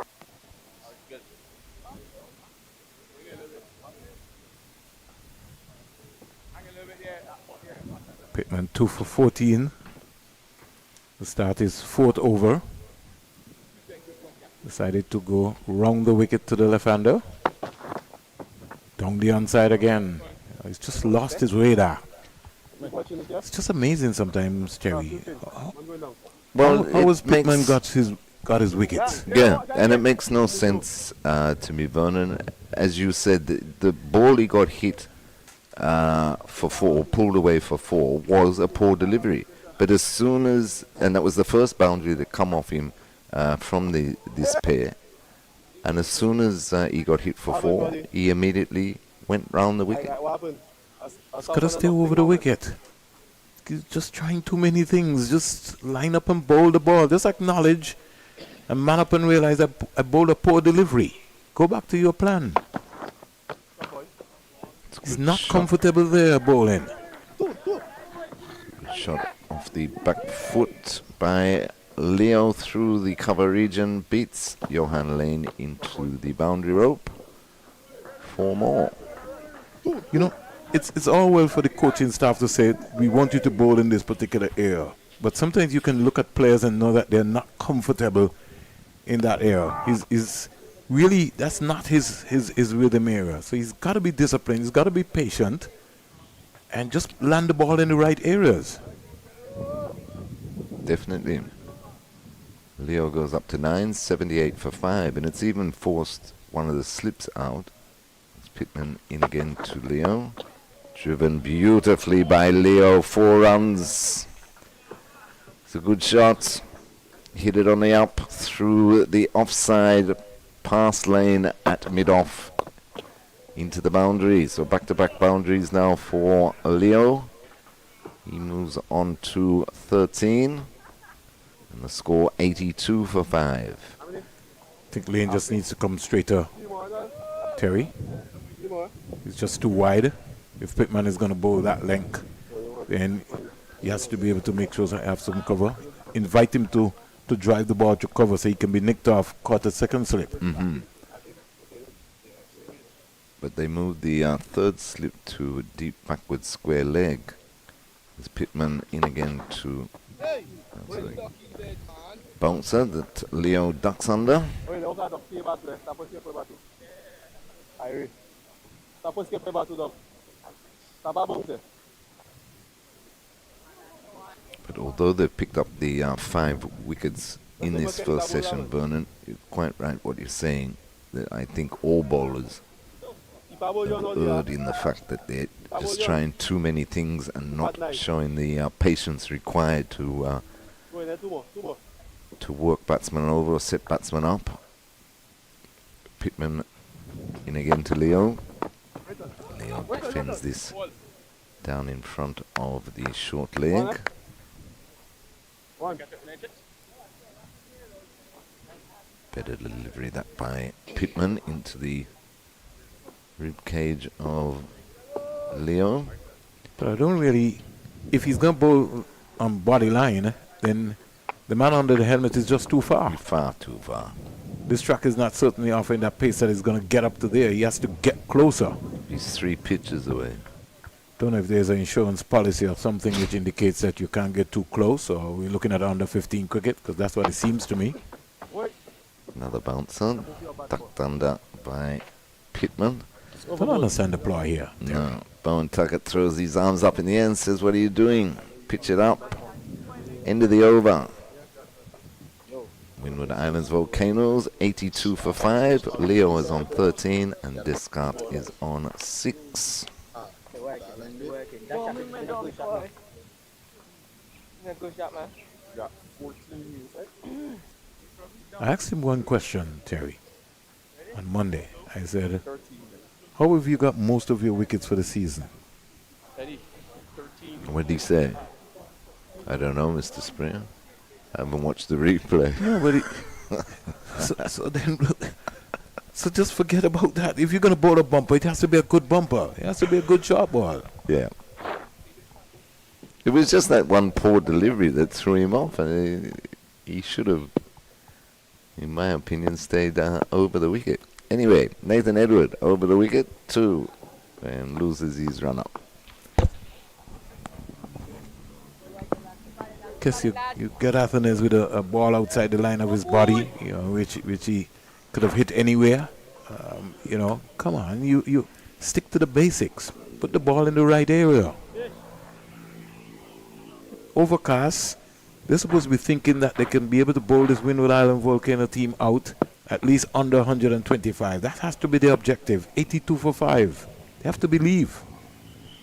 Good. Hang a little bit, yeah. Pittman 2 for 14. The start is 4th over. Decided to go round the wicket to the left-hander. Down the onside again. He's just lost his radar. It's just amazing sometimes, Terry. Well, how has Pittman got his wickets? Yeah, and it makes no sense to me, Vernon. As you said, the ball he got hit for 4, pulled away for 4, was a poor delivery. But as soon as, and that was the first boundary that come off him from this pair, and as soon as he got hit for 4, he immediately went round the wicket. He's got to stay over the wicket. He's just trying too many things. Just line up and bowl the ball. Just acknowledge and man up and realize I bowled a poor delivery. Go back to your plan. He's not comfortable there bowling. Good shot off the back foot by Leo through the cover region, beats Johan Lane into the boundary rope. 4 more. You know, it's all well for the coaching staff to say, we want you to bowl in this particular area. But sometimes you can look at players and know that they're not comfortable in that area. He's really, that's not his rhythm area. So he's got to be disciplined. He's got to be patient and just land the ball in the right areas. Definitely. Leo goes up to 9, 78 for 5, and it's even forced one of the slips out. It's Pittman in again to Leo. Driven beautifully by Leo, 4 runs. It's a good shot. Hit it on the up through the offside pass lane at mid-off into the boundary. So back-to-back boundaries now for Leo. He moves on to 13. And the score 82 for 5. I think Lane just needs to come straighter. Terry. He's just too wide. If Pittman is going to bowl that length, then he has to be able to make sure that I have some cover. Invite him to drive the ball to cover so he can be nicked off, caught a second slip. But they moved the third slip to a deep backward square leg. As Pittman in again to bouncer that Leo ducks under. But although they picked up the 5 wickets in this first session, Vernon, you're quite right what you're saying. That I think all bowlers have erred in the fact that they're just trying too many things and not showing the patience required to work batsmen over or set batsmen up. Pittman in again to Leo. Leo defends this down in front of the short leg. Better delivery that by Pittman into the rib cage of Leo. But I don't really, if he's going to bowl on body line, then the man under the helmet is just too far. Far too far. This track is not certainly offering that pace that is going to get up to there. He has to get closer. He's 3 pitches away. Don't know if there's an insurance policy or something which indicates that you can't get too close, or we're looking at under 15 cricket, because that's what it seems to me. Another bouncer, tucked under by Pittman. I don't understand the ploy here. No. Bowen Tuckett throws his arms up in the air and says, what are you doing? pitch it up. End of the over. Windward Islands Volcanoes, 82 for 5. Leo is on 13 and Descartes is on 6. I asked him one question, Terry, on Monday. I said, how have you got most of your wickets for the season? What did he say? I don't know, Mr. Springer. I haven't watched the replay. No, but so then, so just forget about that. If you're going to bowl a bumper, it has to be a good bumper. It has to be a good short ball. Yeah. It was just that one poor delivery that threw him off. And he should have, in my opinion, stayed over the wicket. Anyway, Nathan Edward over the wicket, 2, and loses his run-up. Guess you get Athens with a ball outside the line of his body, you know, which he could have hit anywhere. You know, come on, you stick to the basics. Put the ball in the right area. Overcast, they're supposed to be thinking that they can be able to bowl this Windward Island Volcano team out at least under 125. That has to be the objective. 82 for 5. They have to believe.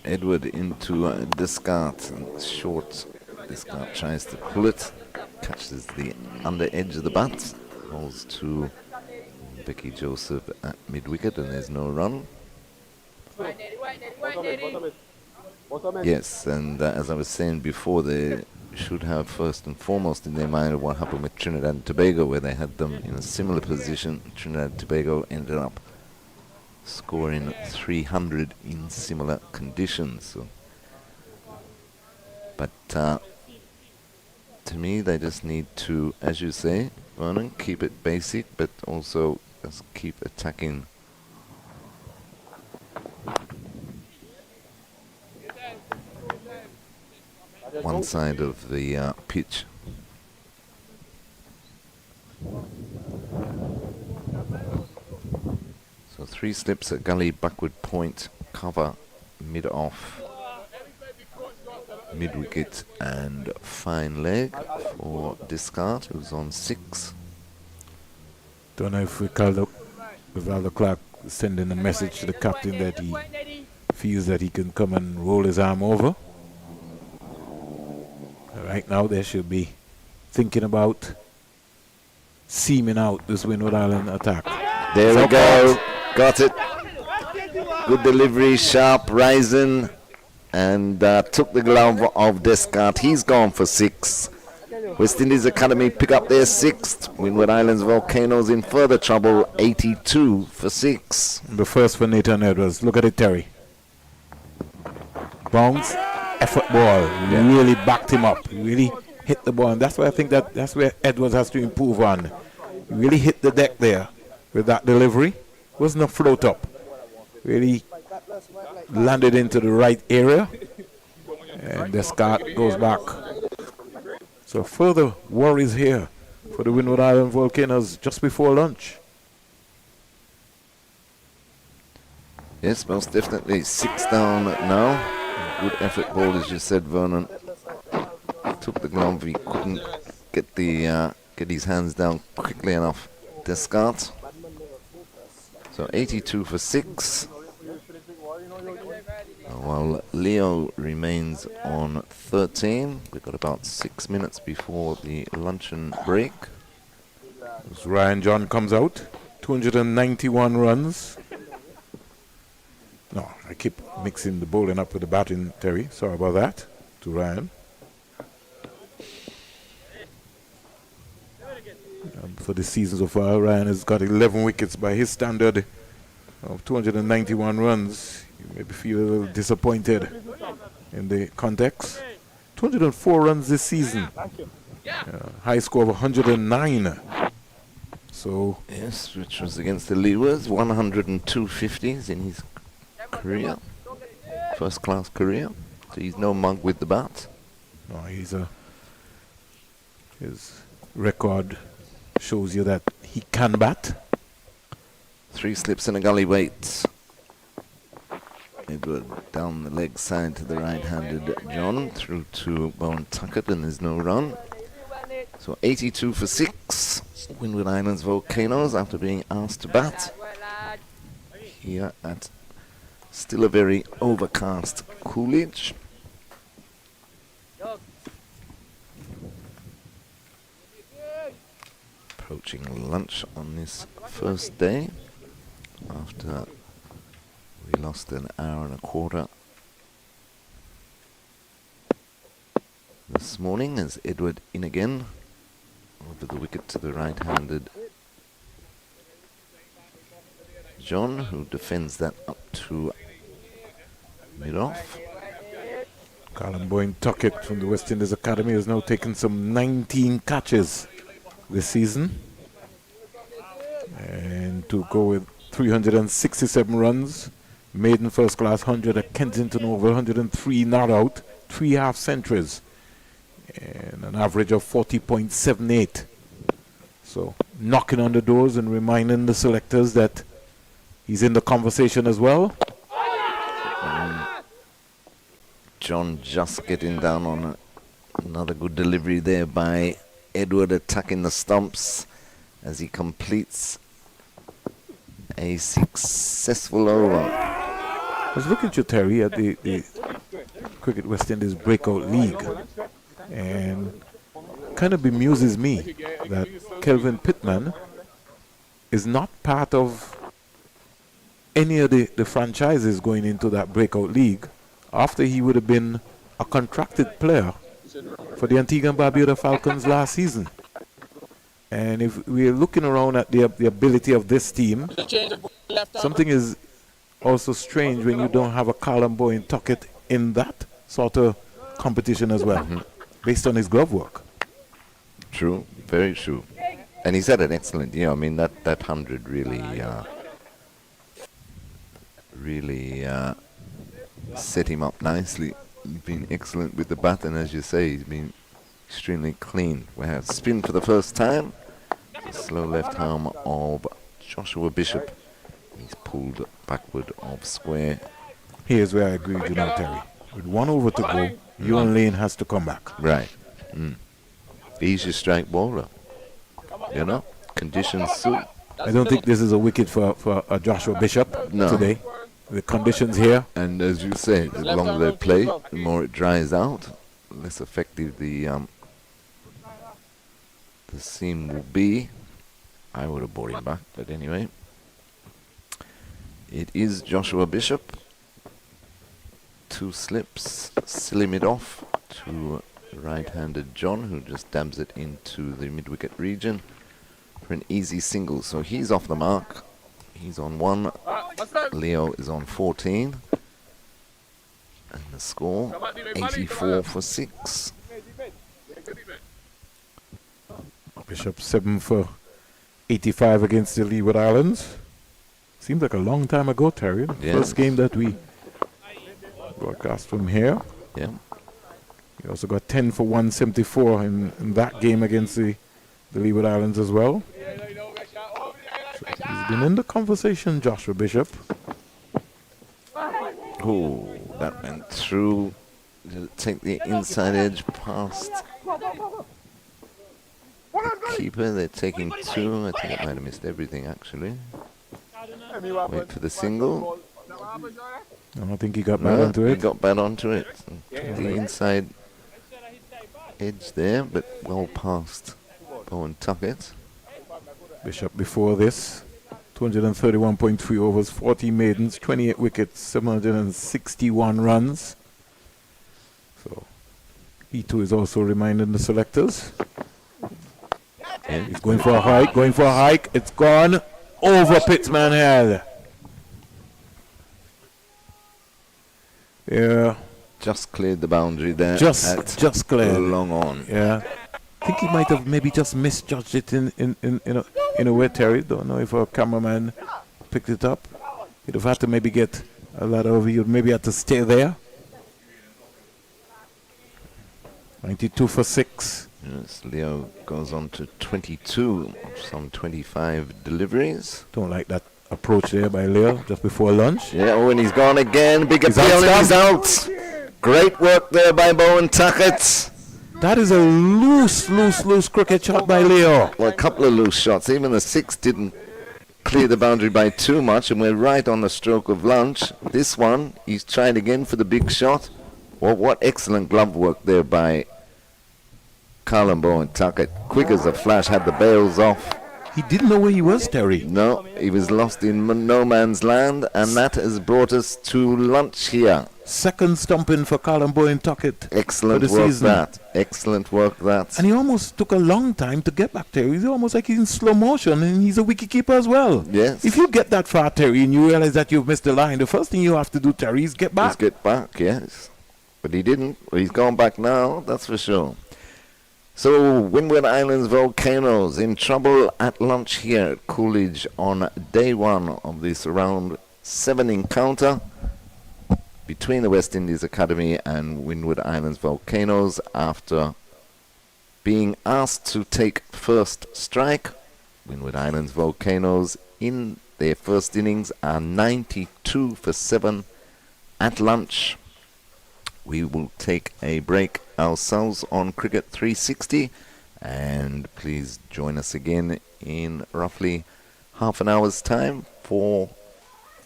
Edward into Descartes, short. Descartes tries to pull it, catches the under edge of the bat, falls to Becky Joseph at mid-wicket, and there's no run. Yes, and as I was saying before, they should have first and foremost in their mind what happened with Trinidad and Tobago, where they had them in a similar position. Trinidad and Tobago ended up scoring 300 in similar conditions. So. But to me, they just need to, as you say, Vernon, keep it basic, but also just keep attacking. One side of the pitch. So 3 slips at gully, backward point, cover, mid-off, mid-wicket, and fine leg for Descartes, who's on 6. Don't know if Ricardo Clark sending a message to the captain that he feels that he can come and roll his arm over. Right now they should be thinking about seaming out this Windward Island attack. There we go. Got it. Good delivery, sharp, rising, and took the glove of Descartes. He's gone for 6. West Indies Academy pick up their 6th. Windward Islands Volcanoes in further trouble, 82 for 6. The first for Nathan Edwards. Look at it, Terry. Bounce, effort ball. Really backed him up. Really hit the ball. And that's why I think that's where Edwards has to improve on. He really hit the deck there with that delivery. Wasn't a float up. Really landed into the right area. And Descartes goes back. So further worries here for the Windward Island Volcanoes just before lunch. Yes, most definitely. 6 down now. Good effort ball, as you said, Vernon. Took the glove. He couldn't get his hands down quickly enough. Descartes. So 82 for 6. While Leo remains on 13. We've got about 6 minutes before the luncheon break. As Ryan John comes out, 291 runs. No, I keep mixing the bowling up with the batting, Terry. Sorry about that, to Ryan. For this season so far, Ryan has got 11 wickets by his standard of 291 runs. You maybe feel a little disappointed in the context. 204 runs this season. High score of 109. So yes, which was against the Leewards. 102 50s in his career, first class career. So he's no mug with the bat. No, his record shows you that he can bat. 3 slips and a gully wait. Edward down the leg side to the right-handed John, through to Bowen Tuckett, and there's no run. So 82 for 6, Windward Islands Volcanoes, after being asked to bat here at still a very overcast Coolidge. Approaching lunch on this first day after we lost an hour and a quarter this morning, as Edward in again over the wicket to the right-handed John, who defends that up to mid-off. Callum Boyne Tuckett from the West Indies Academy has now taken some 19 catches this season, and to go with 367 runs, maiden first class 100 at Kensington Oval, 103 not out, 3 half centuries, and an average of 40.78. So knocking on the doors and reminding the selectors that he's in the conversation as well. John just getting down on another good delivery there by Edward, attacking the stumps as he completes a successful over. I was looking at you, Terry, at the Cricket West Indies Breakout League, and kind of bemuses me that Kelvin Pittman is not part of any of the franchises going into that Breakout League, after he would have been a contracted player for the Antigua and Barbuda Falcons last season. And if we're looking around at the ability of this team, something is also strange when you don't have a Callum Boyne Tuckett in that sort of competition as well, based on his glove work. True, very true. And he's had an excellent year. I mean, that 100 really set him up nicely. He's been excellent with the bat, and as you say, he's been extremely clean. We have spin for the first time. The slow left arm of Joshua Bishop. He's pulled backward off square. Here's where I agree with you now, Terry. With 1 over to go, Ewan Lane has to come back. Right. He's your strike bowler. You know, conditions suit. I don't think this is a wicket for Joshua Bishop today. The conditions here. And as you say, the longer they play, the more it dries out, the less effective the seam will be. I would have brought him back, but anyway. It is Joshua Bishop. 2 slips, silly mid off to right-handed John, who just dabs it into the mid-wicket region for an easy single. So he's off the mark. He's on 1. Leo is on 14. And the score, 84 for 6. Bishop 7 for 85 against the Leeward Islands. Seems like a long time ago, Terry. Yeah. First game that we broadcast from here. Yeah. He also got 10 for 174 in that game against the Leeward Islands as well. So he's been in the conversation, Joshua Bishop. Oh, that went through. Did it take the inside edge past the keeper? They're taking 2. I think it might have missed everything, actually. Wait for the single. I think he got bad onto it. He got bad onto it. The inside edge there, but well past Bowen Tuckett. Bishop before this, 231.3 overs, 40 maidens, 28 wickets, 761 runs. So he too is also reminding the selectors. Yeah. He's going for a hike, It's gone over Pittsman head. Yeah. Just cleared the boundary there. Just cleared. Long on. Yeah. I think he might have maybe just misjudged it in a way, Terry. Don't know if our cameraman picked it up. He'd have had to maybe get a lot over. You'd maybe have to stay there. 92 for 6. Yes, Leo goes on to 22 of some 25 deliveries. Don't like that approach there by Leo just before lunch. Yeah, oh, and he's gone again. Big He's appeal, and out, he's out. Great work there by Bowen Tuckett. That is a loose cricket shot by Leo. Well, a couple of loose shots. Even the 6 didn't clear the boundary by too much, and we're right on the stroke of lunch. This one, he's tried again for the big shot. Well, what excellent glove work there by Colin Bowen Tuckett. Quick as a flash, had the bails off. He didn't know where he was, Terry. No, he was lost in no man's land, and that has brought us to lunch here. Second stumping for Colin Bowen Tuckett. Excellent for the work season. that. Excellent work that. And he almost took a long time to get back, Terry. He's almost like he's in slow motion, and he's a wicketkeeper as well. Yes. If you get that far, Terry, and you realize that you've missed the line, the first thing you have to do, Terry, is get back. Let's get back, yes. But he didn't. Well, he's gone back now, that's for sure. So, Windward Islands Volcanoes in trouble at lunch here at Coolidge on day 1 of this round 7 encounter between the West Indies Academy and Windward Islands Volcanoes after being asked to take first strike. Windward Islands Volcanoes in their first innings are 92 for 7 at lunch. We will take a break ourselves on Cricket 360, and please join us again in roughly half an hour's time for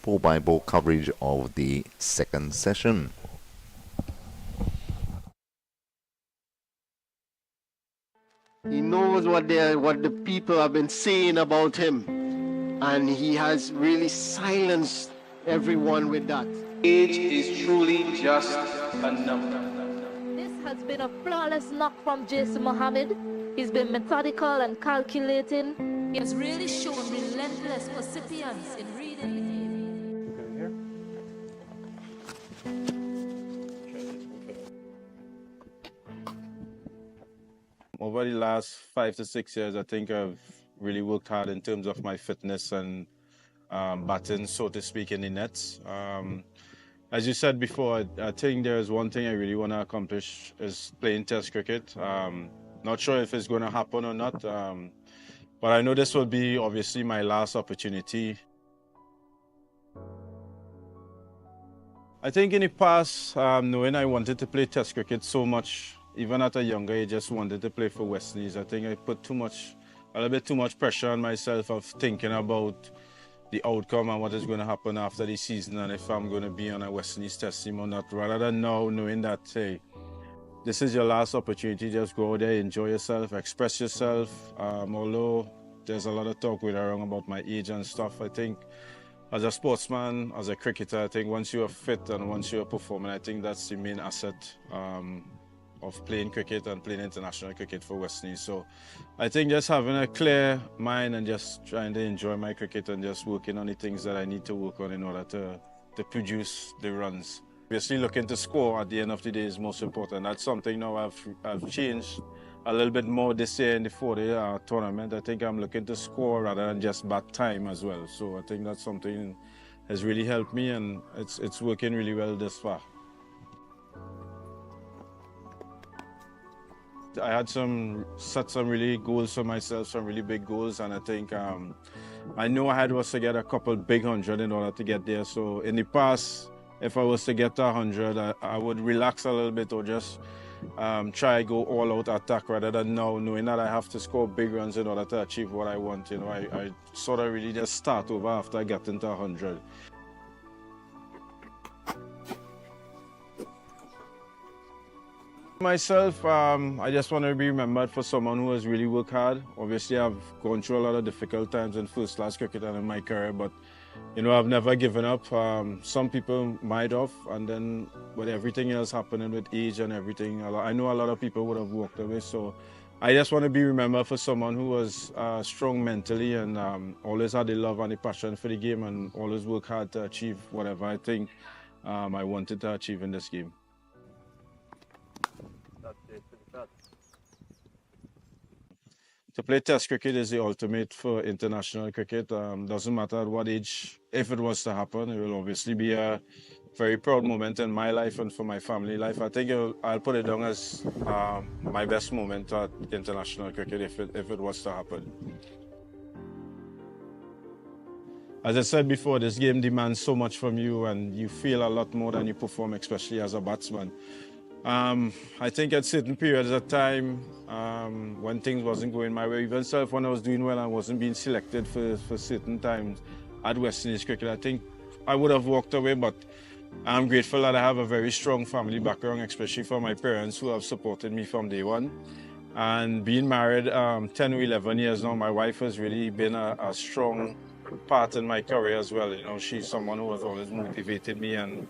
4x-ball coverage of the second session. He knows what the people have been saying about him, and he has really silenced everyone with that. Age is truly just a number. This has been a flawless knock from Jason Mohammed. He's been methodical and calculating. He has really shown relentless perseverance in reading the game. Over the last 5 to 6 years, I think I've really worked hard in terms of my fitness and batting, so to speak, in the nets. As you said before, I think there's one thing I really want to accomplish is playing Test cricket. Not sure if it's going to happen or not, but I know this will be obviously my last opportunity. I think in the past, knowing I wanted to play Test cricket so much, even at a younger age, just wanted to play for West Indies. I think I put a little bit too much pressure on myself of thinking about the outcome and what is going to happen after the season and if I'm going to be on a West Indies Test team or not, rather than now knowing that, hey, this is your last opportunity, just go out there, enjoy yourself, express yourself. Although there's a lot of talk with around about my age and stuff, I think as a sportsman, as a cricketer, I think once you are fit and once you are performing, I think that's the main asset of playing cricket and playing international cricket for West Indies. So I think just having a clear mind and just trying to enjoy my cricket and just working on the things that I need to work on in order to produce the runs. Obviously looking to score at the end of the day is most important. That's something now I've changed a little bit more this year in the 4-day tournament. I think I'm looking to score rather than just bat time as well. So I think that's something has really helped me, and it's working really well this far. I had set some really goals for myself, some really big goals, and I think I know I had was to get a couple big 100 in order to get there. So in the past, if I was to get to 100, I would relax a little bit or just try go all out attack rather than now knowing that I have to score big runs in order to achieve what I want. You know, I sort of really just start over after I get into 100. Myself, I just want to be remembered for someone who has really worked hard. Obviously, I've gone through a lot of difficult times in first-class cricket and in my career, but you know, I've never given up. Some people might have, and then with everything else happening with age and everything, I know a lot of people would have walked away. So I just want to be remembered for someone who was strong mentally and always had the love and the passion for the game and always worked hard to achieve whatever I think I wanted to achieve in this game. To play Test cricket is the ultimate for international cricket. Doesn't matter at what age, if it was to happen, it will obviously be a very proud moment in my life and for my family life. I think I'll put it down as my best moment at international cricket if it was to happen. as I said before, this game demands so much from you, and you feel a lot more than you perform, especially as a batsman. I think at certain periods of time, when things wasn't going my way, even self when I was doing well and wasn't being selected for certain times at West Indies cricket, I think I would have walked away, but I'm grateful that I have a very strong family background, especially for my parents who have supported me from day one. And being married 10 or 11 years now, my wife has really been a strong part in my career as well. You know, she's someone who has always motivated me and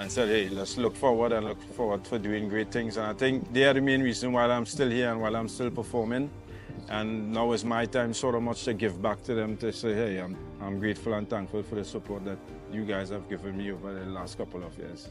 said, hey, let's look forward and look forward for doing great things. And I think they are the main reason why I'm still here and while I'm still performing. And now is my time sort of much to give back to them, to say, hey, I'm grateful and thankful for the support that you guys have given me over the last couple of years.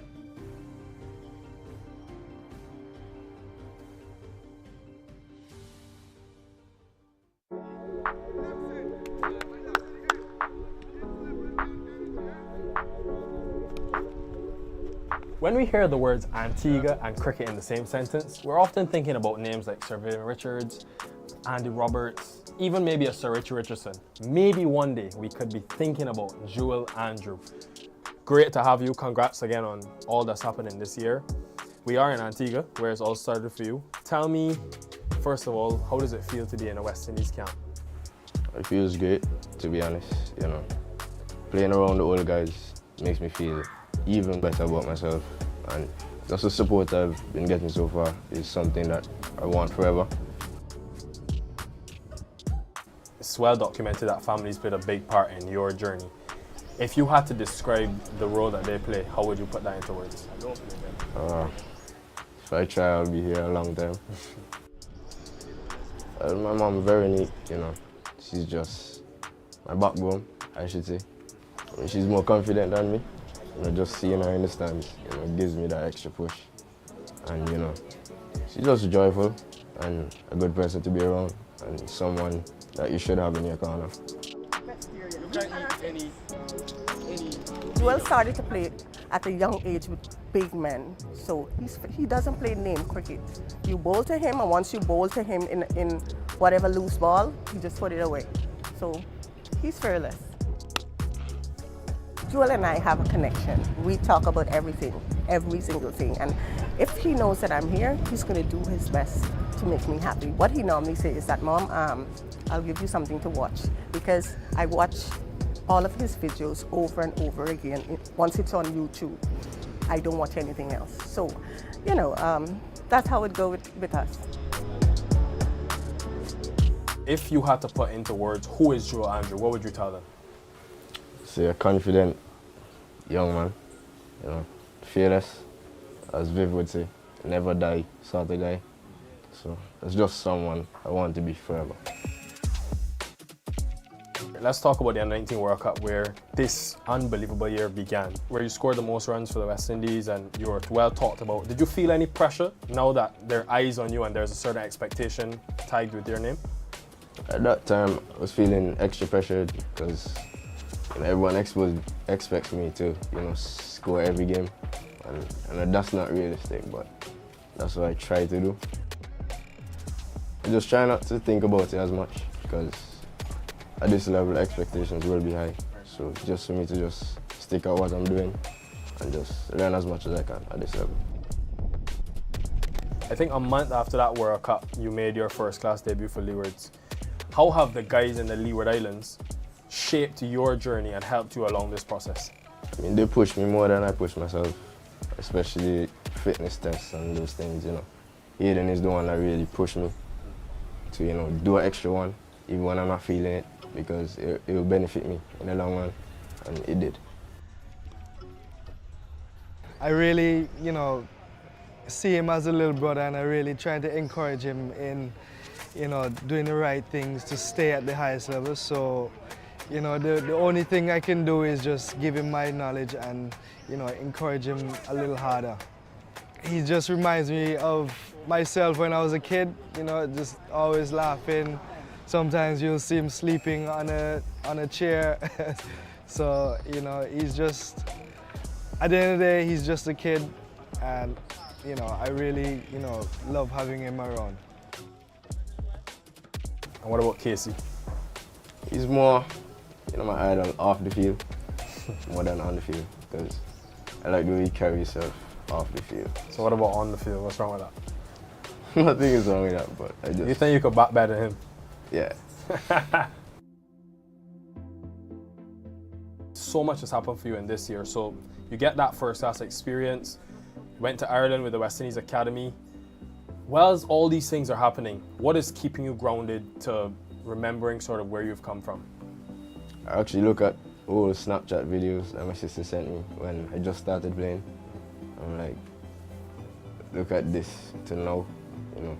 When we hear the words Antigua and cricket in the same sentence, we're often thinking about names like Sir Vivian Richards, Andy Roberts, even maybe a Sir Richie Richardson. Maybe one day we could be thinking about Jewel Andrew. Great to have you. Congrats again on all that's happening this year. We are in Antigua, where it's all started for you. Tell me, first of all, how does it feel to be in a West Indies camp? It feels great, to be honest. You know, playing around the old guys makes me feel even better about myself, and just the support I've been getting so far is something that I want forever. It's well documented that families played a big part in your journey. If you had to describe the role that they play, how would you put that into words? If I try, I'll be here a long time. My mom very neat, you know. She's just my backbone, I should say. I mean, she's more confident than me. You know, just seeing her in the stands, you know, gives me that extra push. And you know, she's just joyful and a good person to be around, and someone that you should have in your corner. Joel started to play at a young age with big men, so he doesn't play name cricket. You bowl to him, and once you bowl to him in whatever loose ball, he just put it away. So he's fearless. Joel and I have a connection. We talk about everything, every single thing. And if he knows that I'm here, he's going to do his best to make me happy. What he normally says is that, Mom, I'll give you something to watch, because I watch all of his videos over and over again. Once it's on YouTube, I don't watch anything else. So, you know, that's how it goes with us. If you had to put into words, who is Jewel Andrew, what would you tell them? So a confident young man, you know, fearless, as Viv would say, never die sort of guy. So it's just someone I want to be forever. Let's talk about the Under-19 World Cup, where this unbelievable year began, where you scored the most runs for the West Indies and you were well talked about. Did you feel any pressure now that there are eyes on you and there's a certain expectation tagged with your name? At that time, I was feeling extra pressured because everyone expects me to, you know, score every game, and that's not realistic, but that's what I try to do. I just try not to think about it as much, because at this level, expectations will be high. So just for me to just stick out what I'm doing and just learn as much as I can at this level. I think a month after that World Cup, you made your first-class debut for Leewards. How have the guys in the Leeward Islands shaped your journey and helped you along this process? I mean, they push me more than I push myself, especially fitness tests and those things, you know. Aiden is the one that really pushed me to, you know, do an extra one, even when I'm not feeling it, because it will benefit me in the long run, and it did. I really, you know, see him as a little brother, and I really try to encourage him in, you know, doing the right things to stay at the highest level. So, you know, the only thing I can do is just give him my knowledge and, you know, encourage him a little harder. He just reminds me of myself when I was a kid, you know, just always laughing. Sometimes you'll see him sleeping on a chair. So, you know, he's just, at the end of the day, he's just a kid, and, you know, I really, you know, love having him around. And what about Casey? He's more, you know, my idol off the field more than on the field, because I like the way he carries himself off the field. So what about on the field? What's wrong with that? Nothing is wrong with that, but I just... You think you could bat better than him? Yeah. So much has happened for you in this year. So you get that first class experience, went to Ireland with the West Indies Academy. Whilst all these things are happening, what is keeping you grounded to remembering sort of where you've come from? I actually look at old Snapchat videos that my sister sent me when I just started playing. I'm like, look at this to now, you know.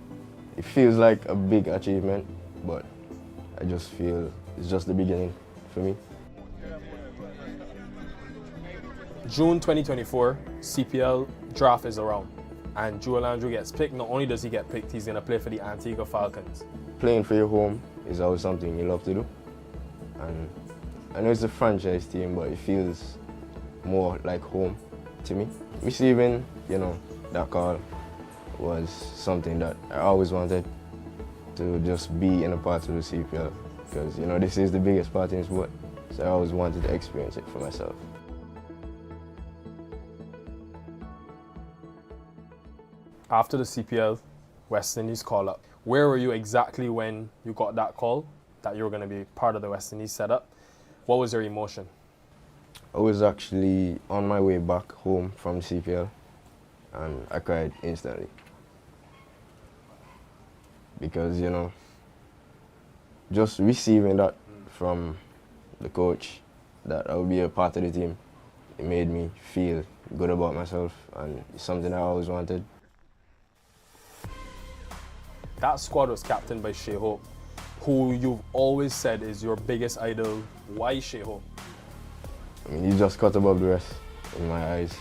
It feels like a big achievement, but I just feel it's just the beginning for me. June 2024, CPL draft is around, and Joel Andrew gets picked. Not only does he get picked, he's going to play for the Antigua Falcons. Playing for your home is always something you love to do. And I know it's a franchise team, but it feels more like home to me. Receiving, you know, that call was something that I always wanted to just be in a part of the CPL, because, you know, this is the biggest part in sport, so I always wanted to experience it for myself. After the CPL, West Indies call up. Where were you exactly when you got that call that you were going to be part of the West Indies setup? What was your emotion? I was actually on my way back home from CPL, and I cried instantly. Because, you know, just receiving that from the coach, that I would be a part of the team, it made me feel good about myself, and it's something I always wanted. That squad was captained by Shea Hope, who you've always said is your biggest idol. Why Shea Hope? I mean, he's just cut above the rest in my eyes.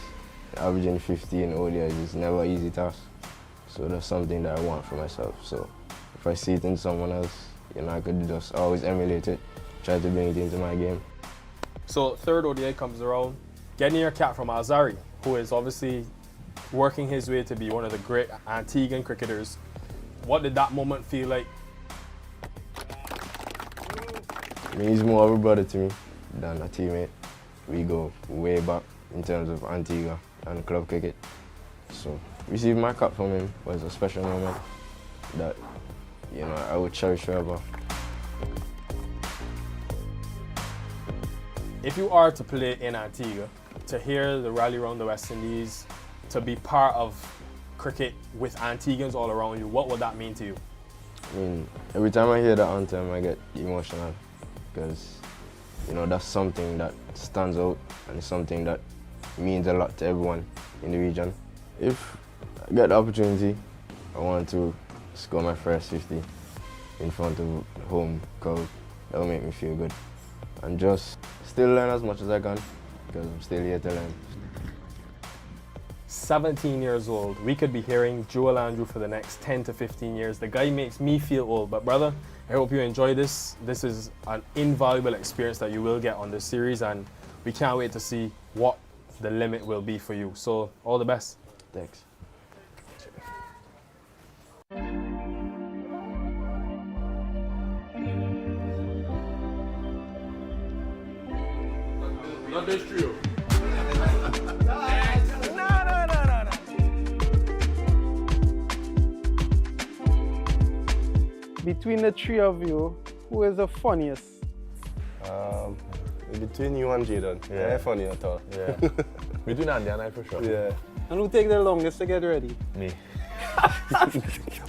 Averaging 15 ODIs is never an easy task. So that's something that I want for myself. So if I see it in someone else, you know, I could just always emulate it, try to bring it into my game. So third ODI comes around, getting your cap from Azari, who is obviously working his way to be one of the great Antiguan cricketers. What did that moment feel like? I mean, he's more of a brother to me than a teammate. We go way back in terms of Antigua and club cricket. So receiving my cap from him was a special moment that, you know, I would cherish forever. If you are to play in Antigua, to hear the rally around the West Indies, to be part of cricket with Antiguans all around you, what would that mean to you? I mean, every time I hear that anthem, I get emotional, because, you know, that's something that stands out and it's something that means a lot to everyone in the region. If I get the opportunity, I want to score my first 50 in front of the home crowd. That will make me feel good. And just still learn as much as I can, because I'm still here to learn. 17 years old, we could be hearing Joel Andrew for the next 10 to 15 years. The guy makes me feel old, but brother, I hope you enjoy this. This is an invaluable experience that you will get on this series, and we can't wait to see what the limit will be for you. So all the best. Thanks. Not this trio. Between the three of you, who is the funniest? Between you and Jaden. Yeah, funny at all. Yeah. Between Andy and I for sure. Yeah. And who take the longest to get ready? Me.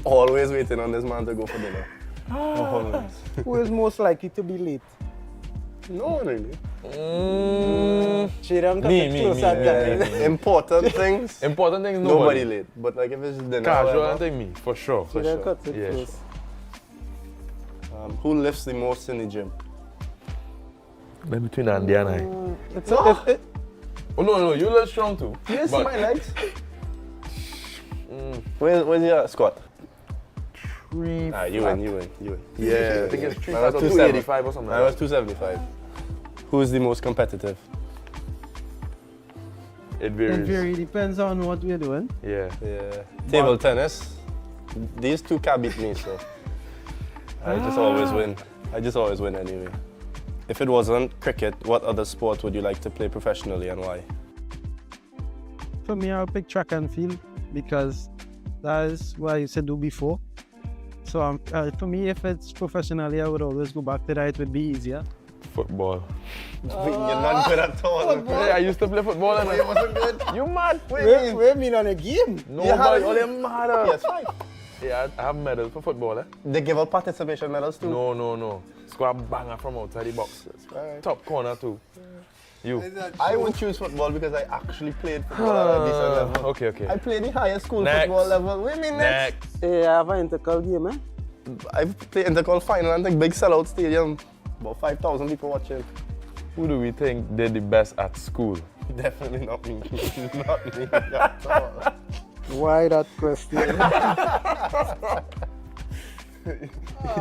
Always waiting on this man to go for dinner. Always. Who is most likely to be late? No one really. Me. Important things. Important things, nobody late. But like if it's dinner, casual, I think me, for sure. For sure. Cuts it yes. Who lifts the most in the gym? Then between Andy and I. Oh no, you look strong too. Yes, my legs. Where's your squat? 3. You win. Yeah. I think it's 3 I was 285 or something. I was 275. Who's the most competitive? It varies. It depends on what we're doing. Yeah. Table tennis. These two can't beat me, so I just always win. I just always win anyway. If it wasn't cricket, what other sport would you like to play professionally and why? For me, I'll pick track and field because that is what I used to do before. So for me, if it's professionally, I would always go back to that. It would be easier. Football. You're not good at all. Hey, I used to play football and it wasn't good. You mad? Where mean on a game? Nobody, all them mad. Yes, fine. Yeah, I have medals for football, eh? They give out participation medals too? No. Score a banger from outside the box. Right. Top corner too. You. I would choose football because I actually played football at a decent level. Okay. I played the highest school Next. football level. What do you mean next? Hey, I have an intercol game, eh? I've played intercall final and like big sellout stadium. About 5,000 people watching. Who do we think did the best at school? Definitely not me. Not me at all. Why that question?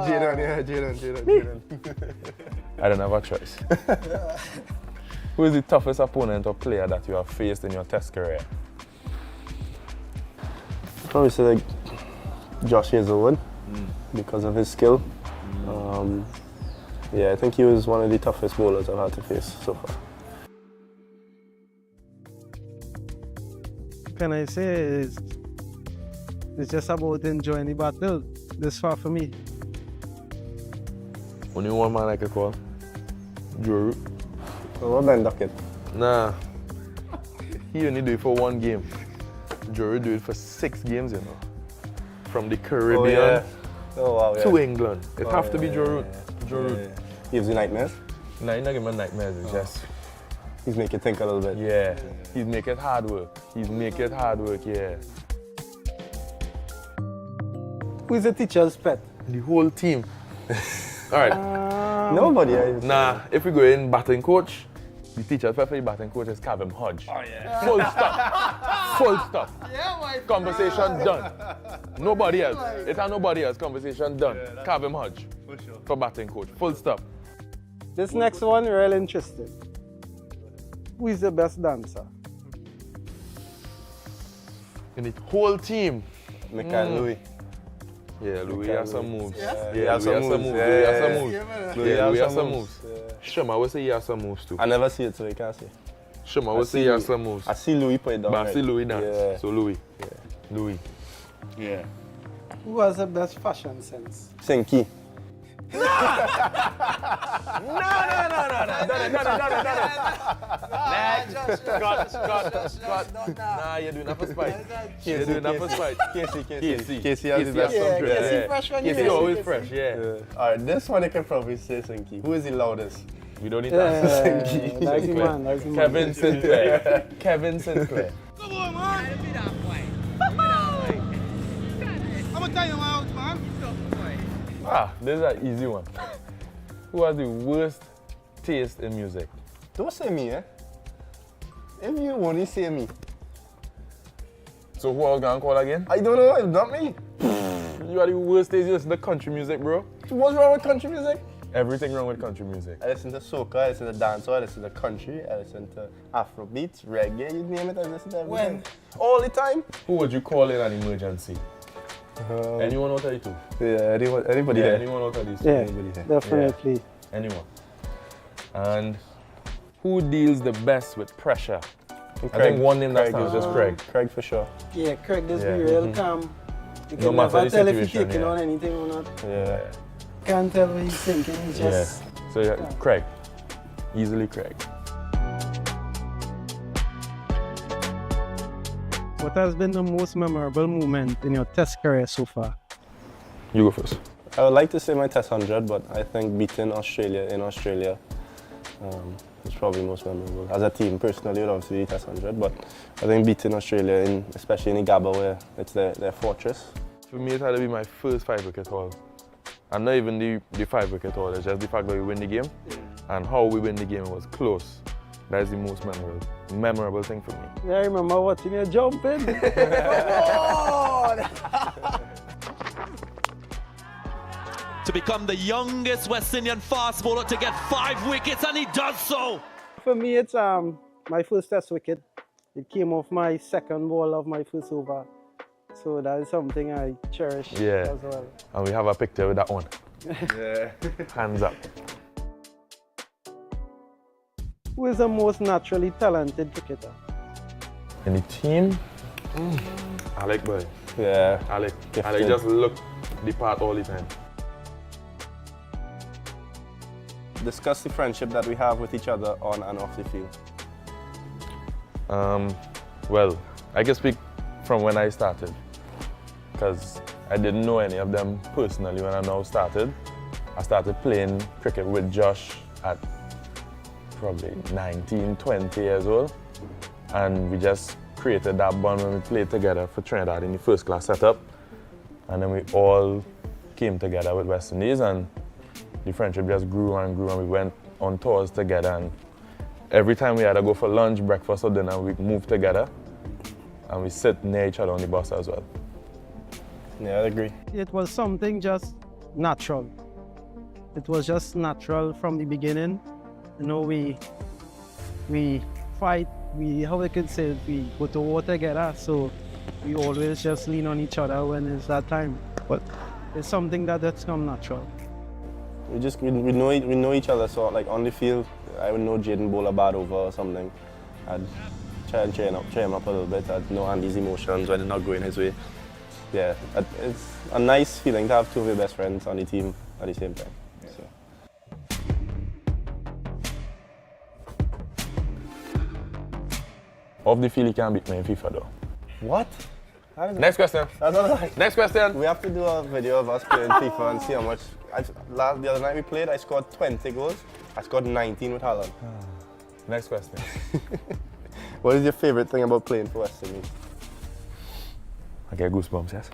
Jaden. I don't have a choice. Who is the toughest opponent or player that you have faced in your test career? Probably say like Josh Hazelwood because of his skill. Yeah, I think he was one of the toughest bowlers I've had to face so far. Can I say it's just about enjoying the battle this far for me. Only one man I could call. Drew. What Ben Duckett? Nah. He only do it for one game. Drew do it for 6 games, you know. From the Caribbean to England. It have to be Drew. Gives you nightmares? Nah, he not give me nightmares. It's just he's make you think a little bit. Yeah. He's make it hard work. Yeah. Who is the teacher's pet? The whole team. All right. Nobody. Nah, if we go in batting coach, the teacher's pet for the batting coach is Kevin Hodge. Oh yeah. Full stop. Yeah, conversation done. Nobody else. It's not nobody else. Conversation done. Kevin Hodge for batting coach. Full stop. This next one, real interesting. Who is the best dancer? In the whole team. Louis. Yeah, Louis has some moves. He has some moves. Shema will say he has some moves too. I never see it, so you can't say. Shema will say he has some moves. I see Louis put it down. But I see Louis dance. Yeah. So Louis. Yeah. Louis. Yeah. Who has the best fashion sense? Senki. No. Next. Scott. Nah, you're doing that for spite. You're doing that for spite. Casey has the best dress. Casey always fresh, yeah. Alright, this one I can probably say Senki. Who is the loudest? We don't need to answer Senki. Nice man. Kevin Sinclair. Kevin Sinclair. Come on, man. I'm gonna tell you out, man. This is an easy one. Who has the worst taste in music? Don't say me, eh? If you only say me. So who are we gonna call again? I don't know, it's not me. You are the worst taste. You listen to country music, bro. What's wrong with country music? Everything wrong with country music. I listen to soca, I listen to dancehall, I listen to country, I listen to Afrobeats, reggae, you name it, I listen to everything. When? All the time. Who would you call in an emergency? Anyone out of you two? Yeah, anybody there. Anyone out of these two? Yeah, Anybody there? definitely. Yeah. Anyone. And who deals the best with pressure? I think one name that stands just Craig. Craig for sure. Yeah, Craig does be real calm. You No can matter never the tell if he's situation, taking yeah. on anything or not. Yeah. Can't tell what he's thinking, he's just... So yeah, Craig. Easily Craig. What has been the most memorable moment in your test career so far? You go first. I would like to say my test 100, but I think beating Australia in Australia is probably most memorable. As a team, personally, it would obviously be test 100, but I think beating Australia, especially in the Gabba, where it's their fortress. For me, it had to be my first 5-wicket haul. And not even the 5-wicket haul, it's just the fact that we win the game. And how we win the game was close. That is the most memorable thing for me. Yeah, I remember watching you jumping. To become the youngest West Indian fast bowler to get 5 wickets, and he does so. For me, it's my first test wicket. It came off my second ball of my first over. So that is something I cherish as well. And we have a picture with that one. Yeah. Hands up. Who is the most naturally talented cricketer? In the team, Alec boy. Yeah. Alec Gifted. just look the part all the time. Discuss the friendship that we have with each other on and off the field. Well, I can speak from when I started, because I didn't know any of them personally when I now started. I started playing cricket with Josh at probably 19, 20 years old, and we just created that bond when we played together for Trinidad in the first class setup, and then we all came together with West Indies, and the friendship just grew and grew, and we went on tours together, and every time we had to go for lunch, breakfast or dinner, we moved together, and we sit near each other on the bus as well. Yeah, I agree. It was something just natural. It was just natural from the beginning. You know, we fight, how I could say, we go to war together, so we always just lean on each other when it's that time. But it's something that's come natural. We know each other, so like on the field, I would know Jaden bowl a bad over or something. I'd try and cheer him up a little bit. I'd know Andy's emotions when they're not going his way. Yeah, it's a nice feeling to have two of your best friends on the team at the same time. So. Off the field, you can't beat me in FIFA though. What? Next question. Next question. We have to do a video of us playing FIFA and see how much. The other night we played, I scored 20 goals. I scored 19 with Haaland. Next question. What is your favorite thing about playing for West Indies? I get goosebumps, yes.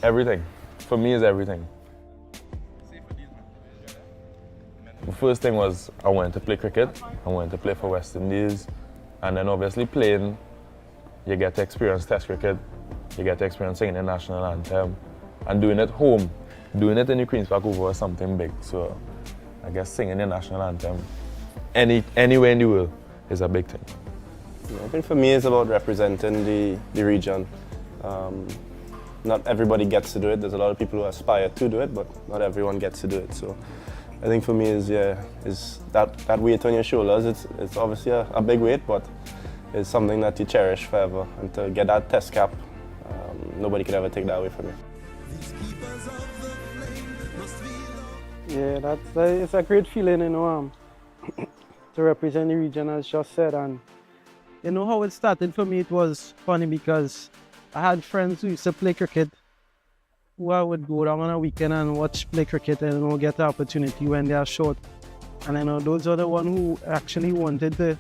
Everything. For me, is everything. The first thing was I wanted to play cricket. I wanted to play for West Indies. And then obviously playing, you get to experience Test cricket. You get to experience singing the national anthem. And doing it home. Doing it in the Queen's Park Oval was something big. So I guess singing the national anthem anywhere in the world is a big thing. Yeah, I think for me it's about representing the region. Not everybody gets to do it. There's a lot of people who aspire to do it, but not everyone gets to do it. So I think for me is that weight on your shoulders. It's obviously a big weight, but it's something that you cherish forever. And to get that test cap, nobody could ever take that away from you. Yeah, it's a great feeling, you know, to represent the region, as just said. And you know how it started for me, it was funny because I had friends who used to play cricket, who I would go down on a weekend and watch play cricket and, you know, get the opportunity when they are short. And I know those are the ones who actually wanted to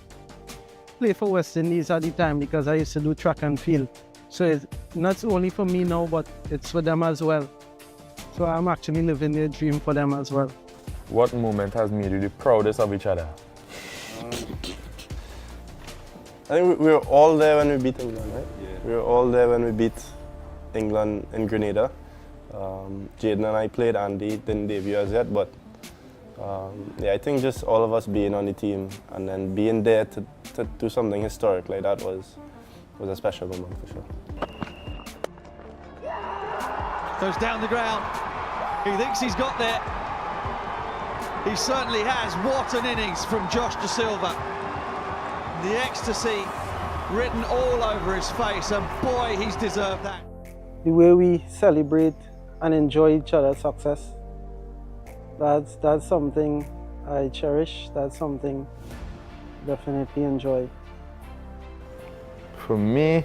play for West Indies at the time, because I used to do track and field. So it's not only for me now, but it's for them as well. So I'm actually living their dream for them as well. What moment has made you the proudest of each other? I think we were all there when we beat England, right? Yeah. We were all there when we beat England in Grenada. Jaden and I played, Andy didn't debut as yet, but yeah, I think just all of us being on the team and then being there to do something historic like that was a special moment for sure. Goes down the ground. He thinks he's got there. He certainly has. What an innings from Josh De Silva. The ecstasy written all over his face, and boy, he's deserved that. The way we celebrate and enjoy each other's success, that's something I cherish. That's something I definitely enjoy. For me,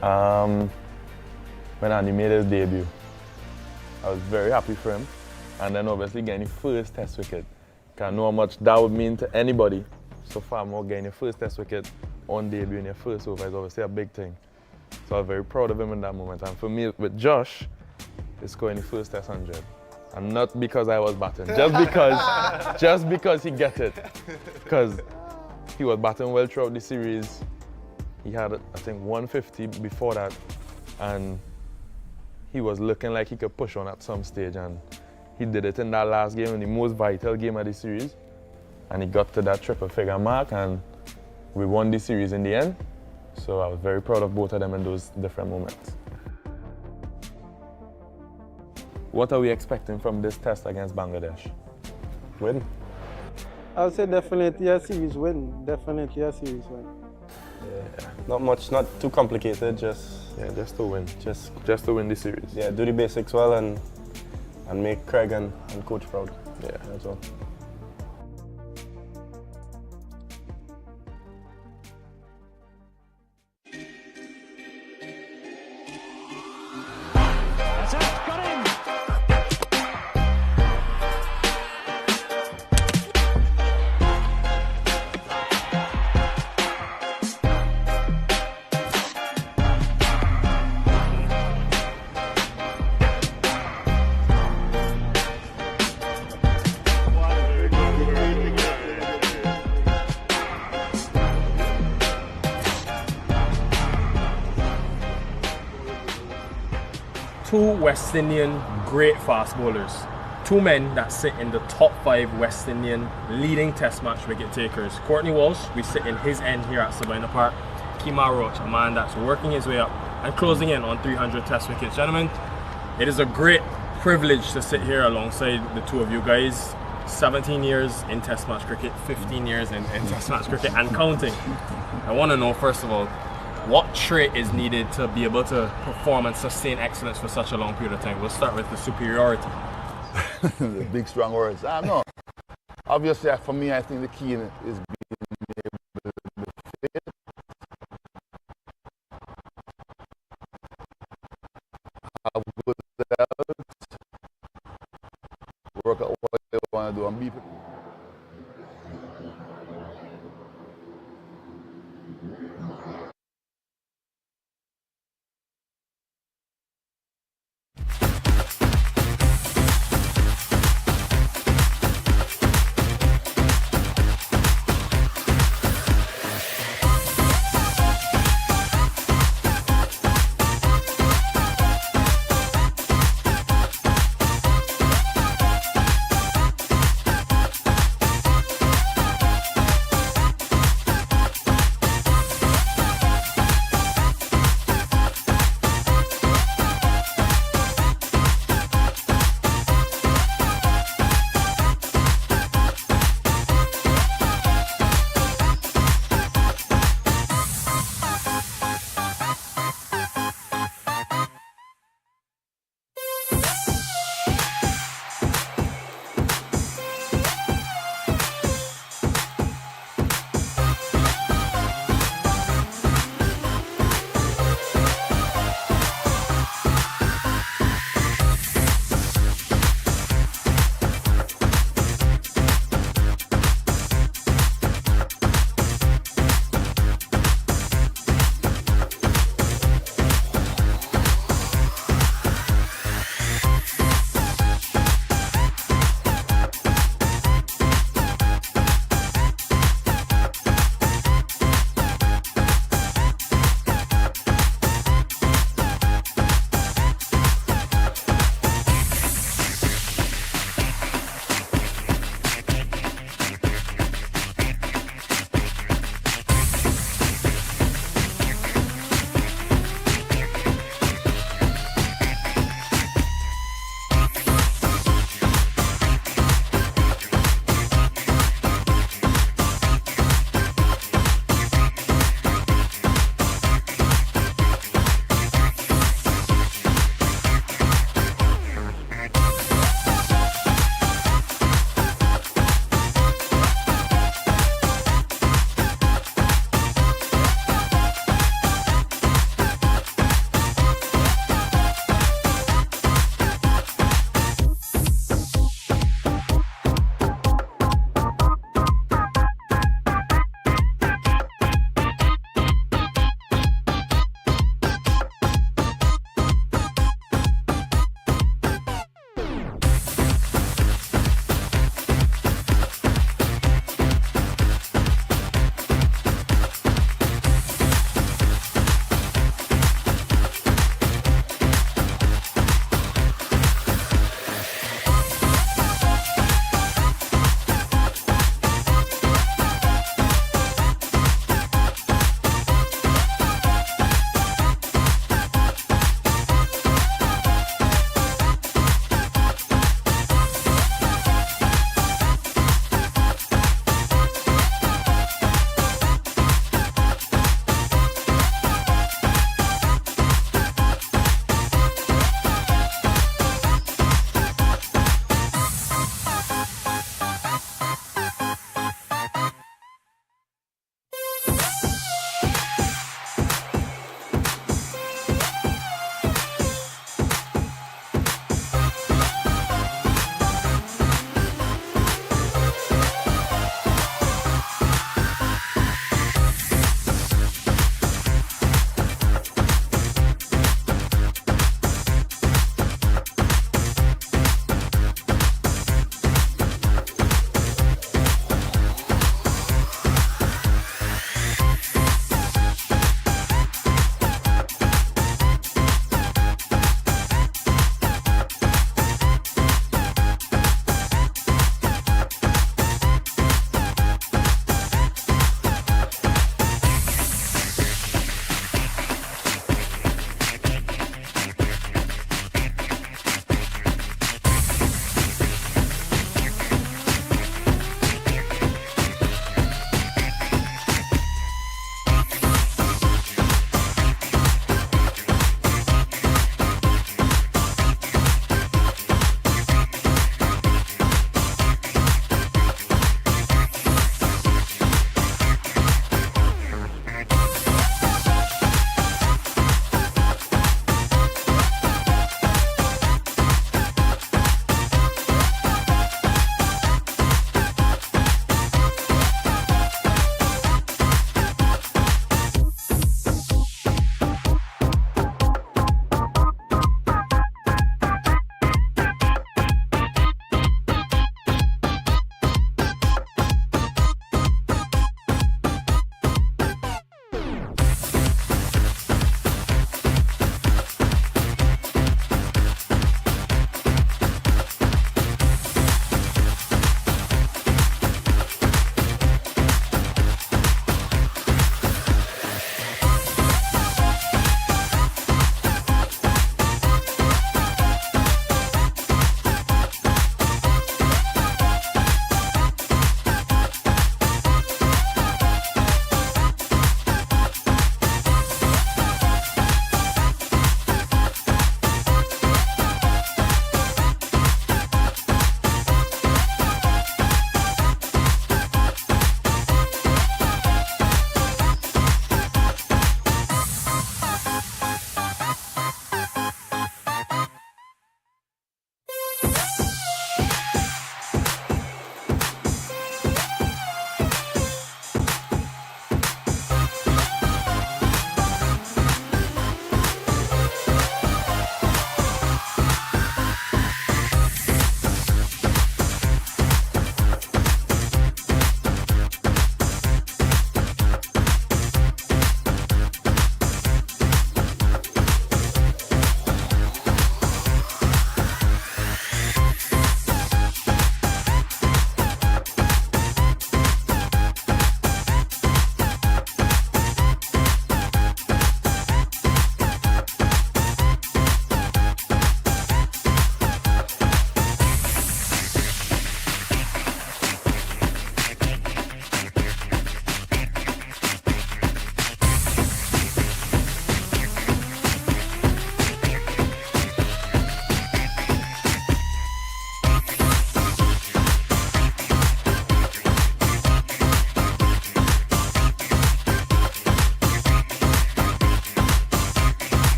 when Andy made his debut, I was very happy for him. And then obviously getting the first Test wicket. I know how much that would mean to anybody. So far more getting your first Test wicket on debut in your first over is obviously a big thing. So I was very proud of him in that moment. And for me, with Josh, it's scoring the first Test 100. And not because I was batting, just because he get it. Because he was batting well throughout the series. He had, I think, 150 before that. And he was looking like he could push on at some stage, and he did it in that last game, in the most vital game of the series. And he got to that triple figure mark, and we won the series in the end. So I was very proud of both of them in those different moments. What are we expecting from this test against Bangladesh? Win. I would say definitely a series win. Definitely a series win. Yeah, not much, not too complicated. Just to win. Just to win the series. Yeah, do the basics well and make Craig and coach proud. Yeah, that's all. Two West Indian great fast bowlers. Two men that sit in the top 5 West Indian leading test match wicket takers. Courtney Walsh, we sit in his end here at Sabina Park. Kemar Roach, a man that's working his way up and closing in on 300 test wickets. Gentlemen, it is a great privilege to sit here alongside the two of you guys. 17 years in test match cricket, 15 years in test match cricket and counting. I want to know, first of all, what trait is needed to be able to perform and sustain excellence for such a long period of time? We'll start with the superiority. The big, strong words. I don't know. Obviously, for me, I think the key in it is being able to be fit, have good health, work out what you want to do, and be fit.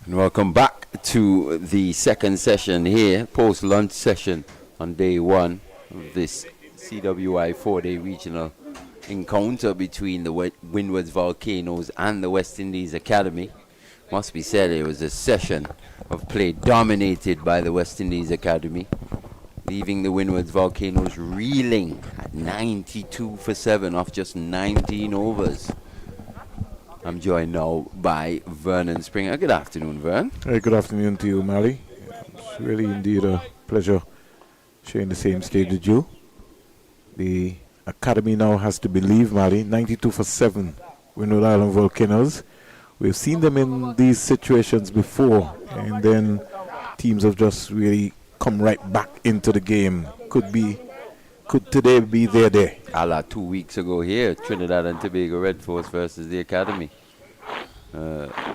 And welcome back to the second session here, post-lunch session on day one of this CWI 4-day regional encounter between the Windward's Volcanoes and the West Indies Academy. Must be said it was a session of play dominated by the West Indies Academy, leaving the Windward's Volcanoes reeling at 92 for 7 off just 19 overs. I'm joined now by Vernon Springer. Good afternoon, Vern. Hey, good afternoon to you, Mally. It's really indeed a pleasure sharing the same stage with you. The Academy now has to believe, Mally, 92 for 7, Windward Island Volcanoes. We've seen them in these situations before, and then teams have just really come right back into the game. Could today be their day? A la 2 weeks ago here, Trinidad and Tobago Red Force versus the Academy.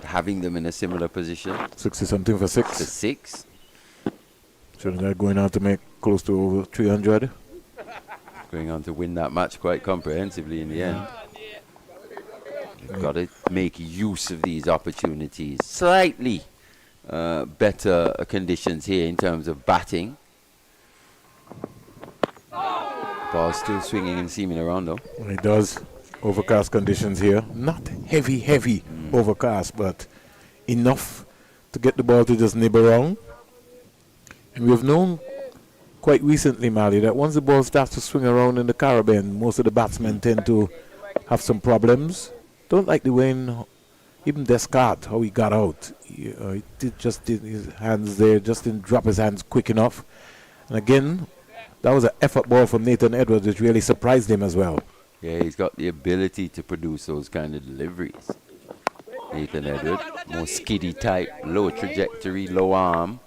Having them in a similar position. 60-something for 6. For 6. Trinidad going on to make close to over 300. Going on to win that match quite comprehensively in the end. You've got to make use of these opportunities. Slightly better conditions here in terms of batting. Ball still swinging and seaming around though. It does. Overcast conditions here. Not heavy overcast, but enough to get the ball to just nib around. And we've known quite recently, Mally, that once the ball starts to swing around in the Caribbean, most of the batsmen tend to have some problems. Don't like the way even Descartes, how he got out. He did his hands there, just didn't drop his hands quick enough. And again, that was an effort ball from Nathan Edwards, which really surprised him as well. Yeah, he's got the ability to produce those kind of deliveries. Nathan Edwards, more skiddy type, low trajectory, low arm.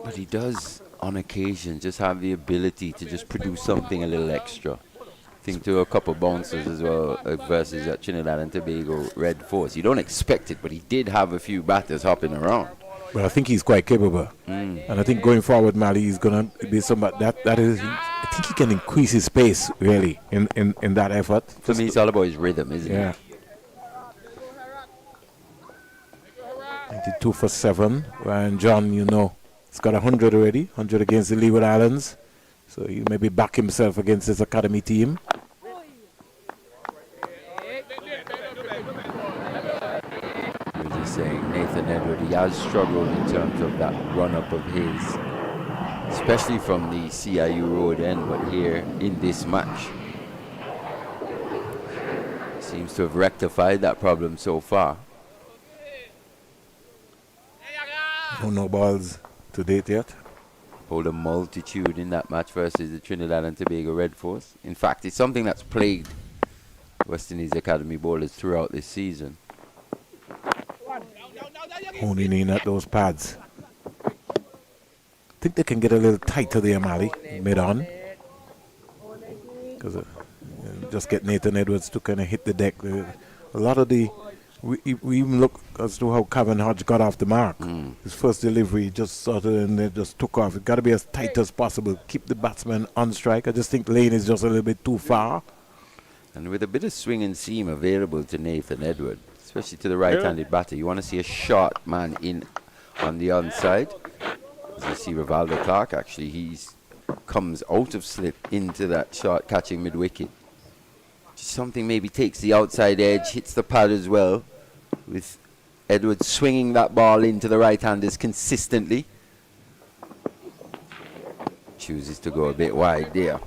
But he does, on occasion, just have the ability to just produce something a little extra. I think to a couple bouncers as well versus at Trinidad and Tobago Red Force. You don't expect it, but he did have a few batters hopping around. But I think he's quite capable. And I think going forward, Mally, he's going to be somebody that is, I think he can increase his pace, really, in that effort. For me, it's all about his rhythm, isn't it? 92 for 7. And John, you know, he's got 100 already, 100 against the Leeward Islands. So he maybe back himself against his Academy team. Saying Nathan Edward, he has struggled in terms of that run-up of his, especially from the CIU road end, but here in this match seems to have rectified that problem so far. No balls to date yet. Hold a multitude in that match versus the Trinidad and Tobago Red Force. In fact, it's something that's plagued West Indies Academy bowlers throughout this season. Honing in at those pads. I think they can get a little tighter there, Mally, mid-on. Because just get Nathan Edwards to kind of hit the deck. A lot of we even look as to how Kevin Hodge got off the mark. His first delivery just sort of and then just took off. It got to be as tight as possible. Keep the batsman on strike. I just think lane is just a little bit too far. And with a bit of swing and seam available to Nathan Edwards, especially to the right-handed batter, you want to see a short man in on the onside. As you see Rivaldo Clark, actually, he comes out of slip into that shot, catching mid-wicket. Just something maybe takes the outside edge, hits the pad as well, with Edwards swinging that ball into the right-handers consistently. Chooses to go a bit wide there.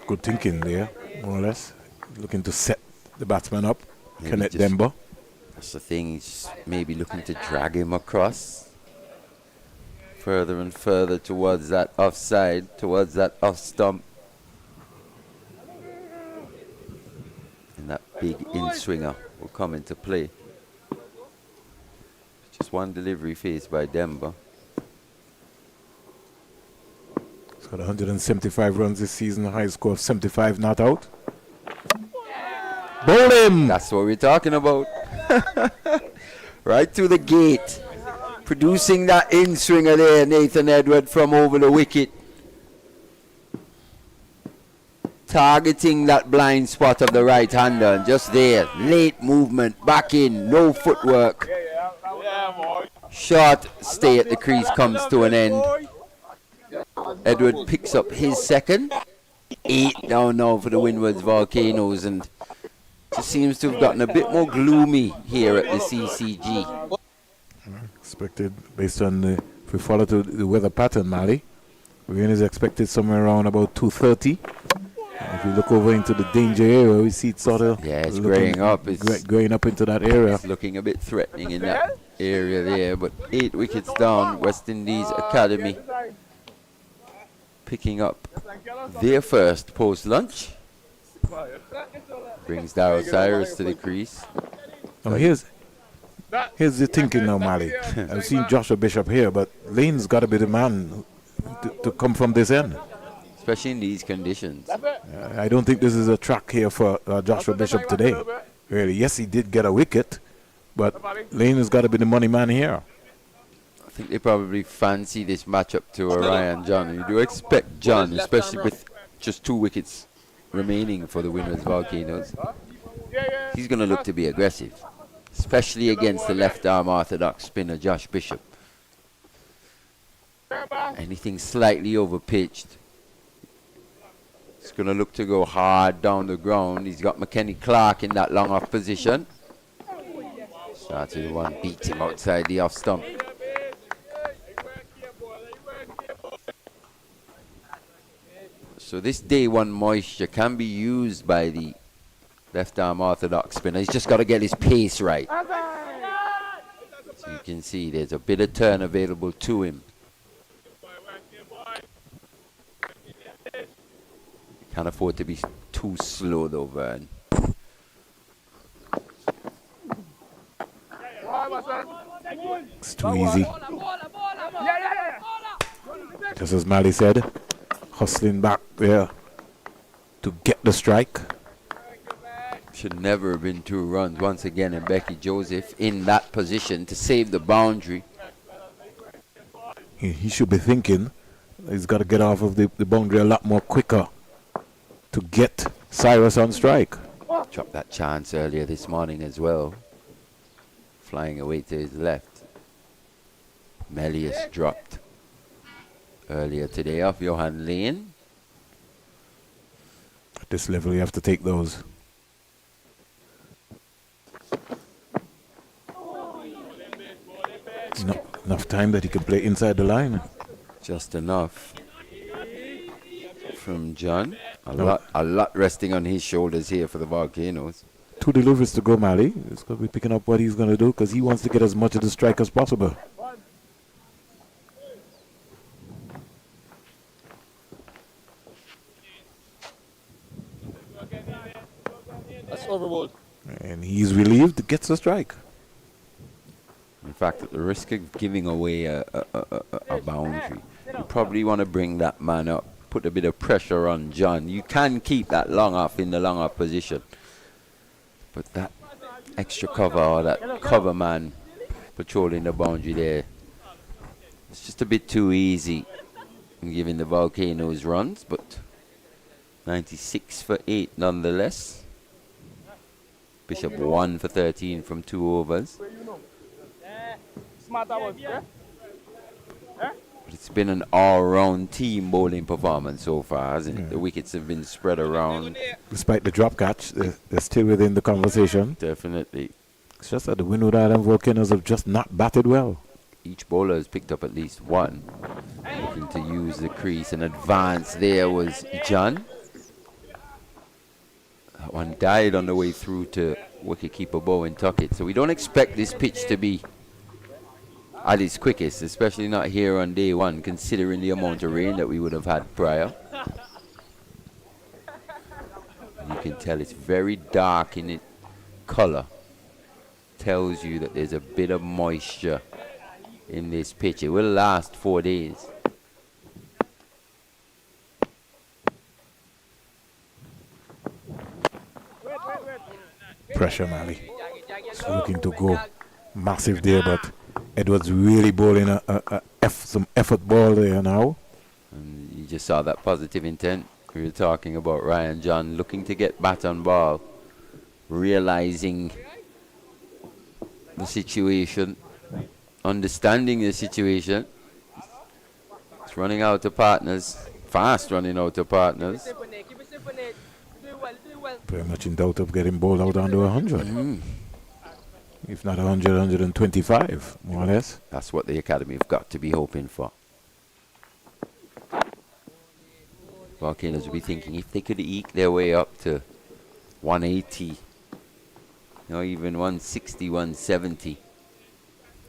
Good thinking there, more or less. Looking to set the batsman up. Connect Demba. That's the thing, he's maybe looking to drag him across further and further towards that offside, towards that off stump. And that big in-swinger will come into play. Just one delivery faced by Demba. He's got 175 runs this season, a high score of 75 not out. Bowl him! That's what we're talking about. Right through the gate. Producing that in-swinger there, Nathan Edward, from over the wicket. targeting that blind spot of the right-hander, and just there, late movement, back in, no footwork. Short stay at the crease comes to an end. Edward picks up his second. 8 down now for the Windward's Volcanoes, and just seems to have gotten a bit more gloomy here at the CCG. Expected, based on if we follow to the weather pattern, Mali, rain is expected somewhere around about 2:30. If you look over into the danger area, we see it sort of it's graying up. It's graying up into that area. It's looking a bit threatening in that area there, but 8 wickets down. West Indies Academy picking up their first post-lunch. Brings Darryl Cyrus to the crease. Now here's the thinking now, Mali. I've seen Joshua Bishop here, but Lane's got to be the man to come from this end. Especially in these conditions. I don't think this is a track here for Joshua Bishop today. Really, yes, he did get a wicket, but Lane has got to be the money man here. I think they probably fancy this matchup to Orion John. You do expect John, especially with just 2 wickets remaining for the Windward's Volcanoes. He's going to look to be aggressive, especially against the left-arm orthodox spinner Josh Bishop. Anything slightly over-pitched, it's going to look to go hard down the ground. He's got McKenny Clark in that long-off position. Started one, beat him outside the off stump. So this day one moisture can be used by the left-arm orthodox spinner. He's just got to get his pace right. So you can see there's a bit of turn available to him. Can't afford to be too slow though, Vern. It's too easy. Just as Mali said, hustling back there to get the strike. Should never have been 2 runs once again, and Becky Joseph in that position to save the boundary. He should be thinking he's got to get off of the boundary a lot more quicker to get Cyrus on strike. Dropped that chance earlier this morning as well. Flying away to his left. Melius dropped earlier today off Johan Lane. At this level, you have to take those. Enough time that he can play inside the line. Just enough from John. A lot resting on his shoulders here for the Volcanoes. 2 deliveries to go, Mali. He's going to be picking up what he's going to do because he wants to get as much of the strike as possible. That's overboard. And he's relieved, gets a strike. In fact, at the risk of giving away a boundary, you probably want to bring that man up, put a bit of pressure on John. You can keep that long off in the long off position, but that extra cover or that cover man patrolling the boundary there, it's just a bit too easy in giving the Volcanoes runs, but 96 for 8 nonetheless. Bishop 1 for 13 from 2 overs. But it's been an all-round team bowling performance so far, hasn't it? The wickets have been spread around. Despite the drop catch, they're still within the conversation. Definitely. It's just that the Windward Island Volcanoes have just not batted well. Each bowler has picked up at least one. Looking to use the crease. An advance there was John. That one died on the way through to wicketkeeper Bowen Tuckett. So we don't expect this pitch to be at its quickest, especially not here on day one, considering the amount of rain that we would have had prior. You can tell it's very dark in its color. Tells you that there's a bit of moisture in this pitch. It will last 4 days. Pressure, Mali. It's looking to go massive there, but Edwards really bowling some effort ball there now. And you just saw that positive intent. We were talking about Ryan John looking to get bat on ball, realizing the situation, understanding the situation. It's running out of partners, fast running out of partners. Very much in doubt of getting bowled out under 100. If not 100, 125, more or less. That's what the academy have got to be hoping for. Volcanoes will be thinking if they could eke their way up to 180, even 160, 170,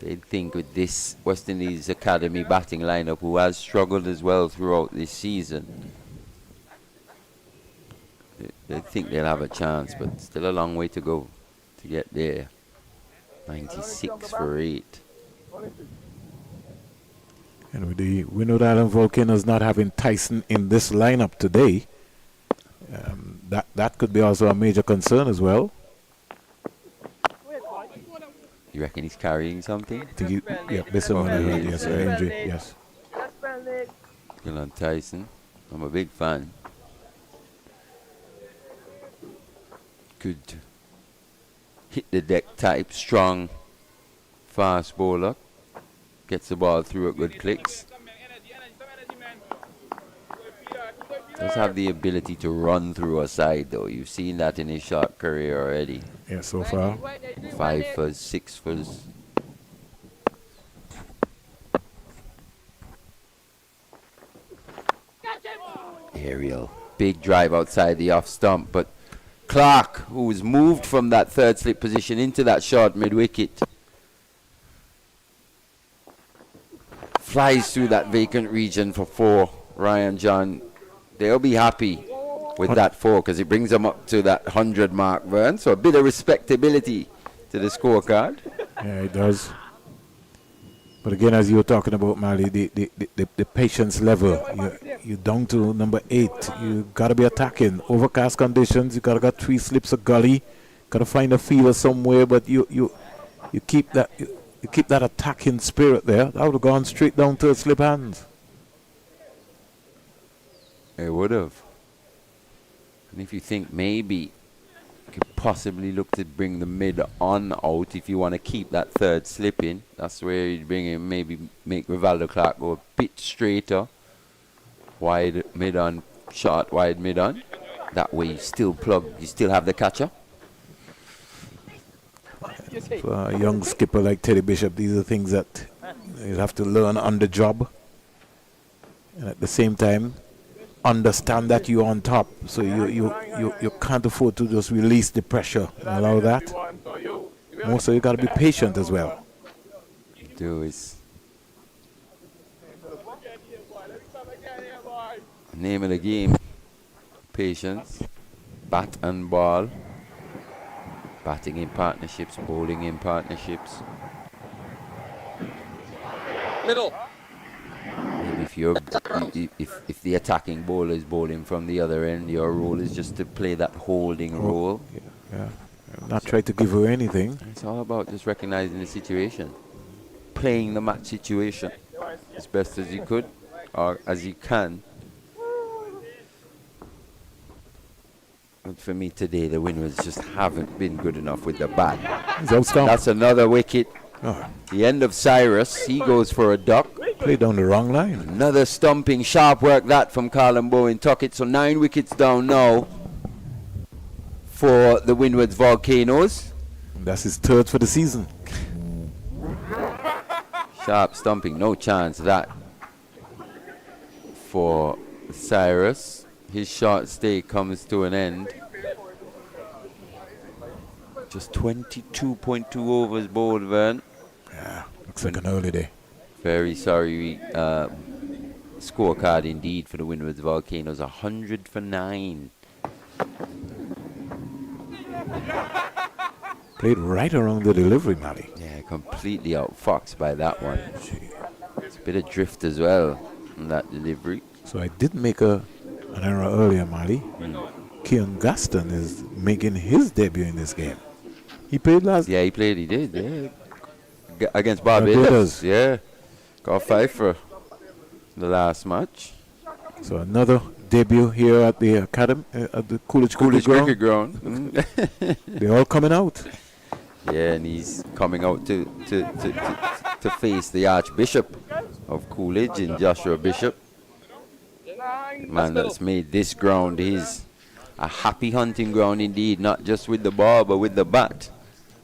they'd think with this West Indies academy batting lineup, who has struggled as well throughout this season, they think they'll have a chance, but still a long way to go to get there. 96 for 8. And with the Windward Island Volcanoes not having Tyson in this lineup today, that could be also a major concern as well. You reckon he's carrying something? Yeah, based on what I heard, yes, injury, yes. Gillan Tyson, I'm a big fan. Good hit the deck type, strong, fast bowler. Gets the ball through at good clicks. Does have the ability to run through a side though. You've seen that in his short career already. Yeah, so far. 5 fuzz, 6 fuzz. Aerial. Big drive outside the off stump, but Clark, who was moved from that third slip position into that short mid-wicket, flies through that vacant region for 4. Ryan John, they'll be happy with that 4 because it brings them up to that 100 mark, Vern. So a bit of respectability to the scorecard. Yeah, it does. But again, as you were talking about, Mali, the patience level, you're down to number 8. You got to be attacking. Overcast conditions, you got to got 3 slips of gully. Got to find a fielder somewhere, but you keep that you keep that attacking spirit there. That would have gone straight down to slip hands. It would have. And if you think maybe you could possibly look to bring the mid on out if you want to keep that third slip in, that's where you'd bring in, maybe make Rivaldo Clark go a bit straighter. Wide mid on, short wide mid on. That way you still have the catcher. For a young skipper like Teddy Bishop, these are things that you have to learn on the job. And at the same time, understand that you're on top. So you can't afford to just release the pressure and allow that. Also, you got to be patient as well. Do is name of the game. Patience. Bat and ball. Batting in partnerships, bowling in partnerships. Middle. Maybe if the attacking bowler is bowling from the other end, your role is just to play that holding role. Yeah. Not try to give away anything. It's all about just recognizing the situation, playing the match situation as best as you could or as you can. But for me today, the Windwards just haven't been good enough with the bat. That's another wicket. Oh. The end of Cyrus. He goes for a duck. Played down the wrong line. Another stumping, sharp work that from Carlin Bowen Tuckett. So 9 wickets down now for the Windwards Volcanoes. That's his 3rd for the season. Sharp stumping, no chance that for Cyrus. His short stay comes to an end. Just 22.2 overs bowled, Vern. Yeah, looks like an early day. Very sorry scorecard indeed for the Windwards Volcanoes. 100 for 9. Played right around the delivery, Mali. Yeah, completely outfoxed by that one. It's a bit of drift as well on that delivery. So I did make an error earlier, Mali. Keon Gaston is making his debut in this game. He played last. Yeah, he did. Yeah. Against Barbados. Yeah. Got 5 for the last match. So another debut here at the academy, at the Coolidge Cricket Ground. They're all coming out. Yeah, and he's coming out to face the Archbishop of Coolidge and Joshua Bishop. Man that's made this ground his a happy hunting ground indeed, not just with the ball but with the bat.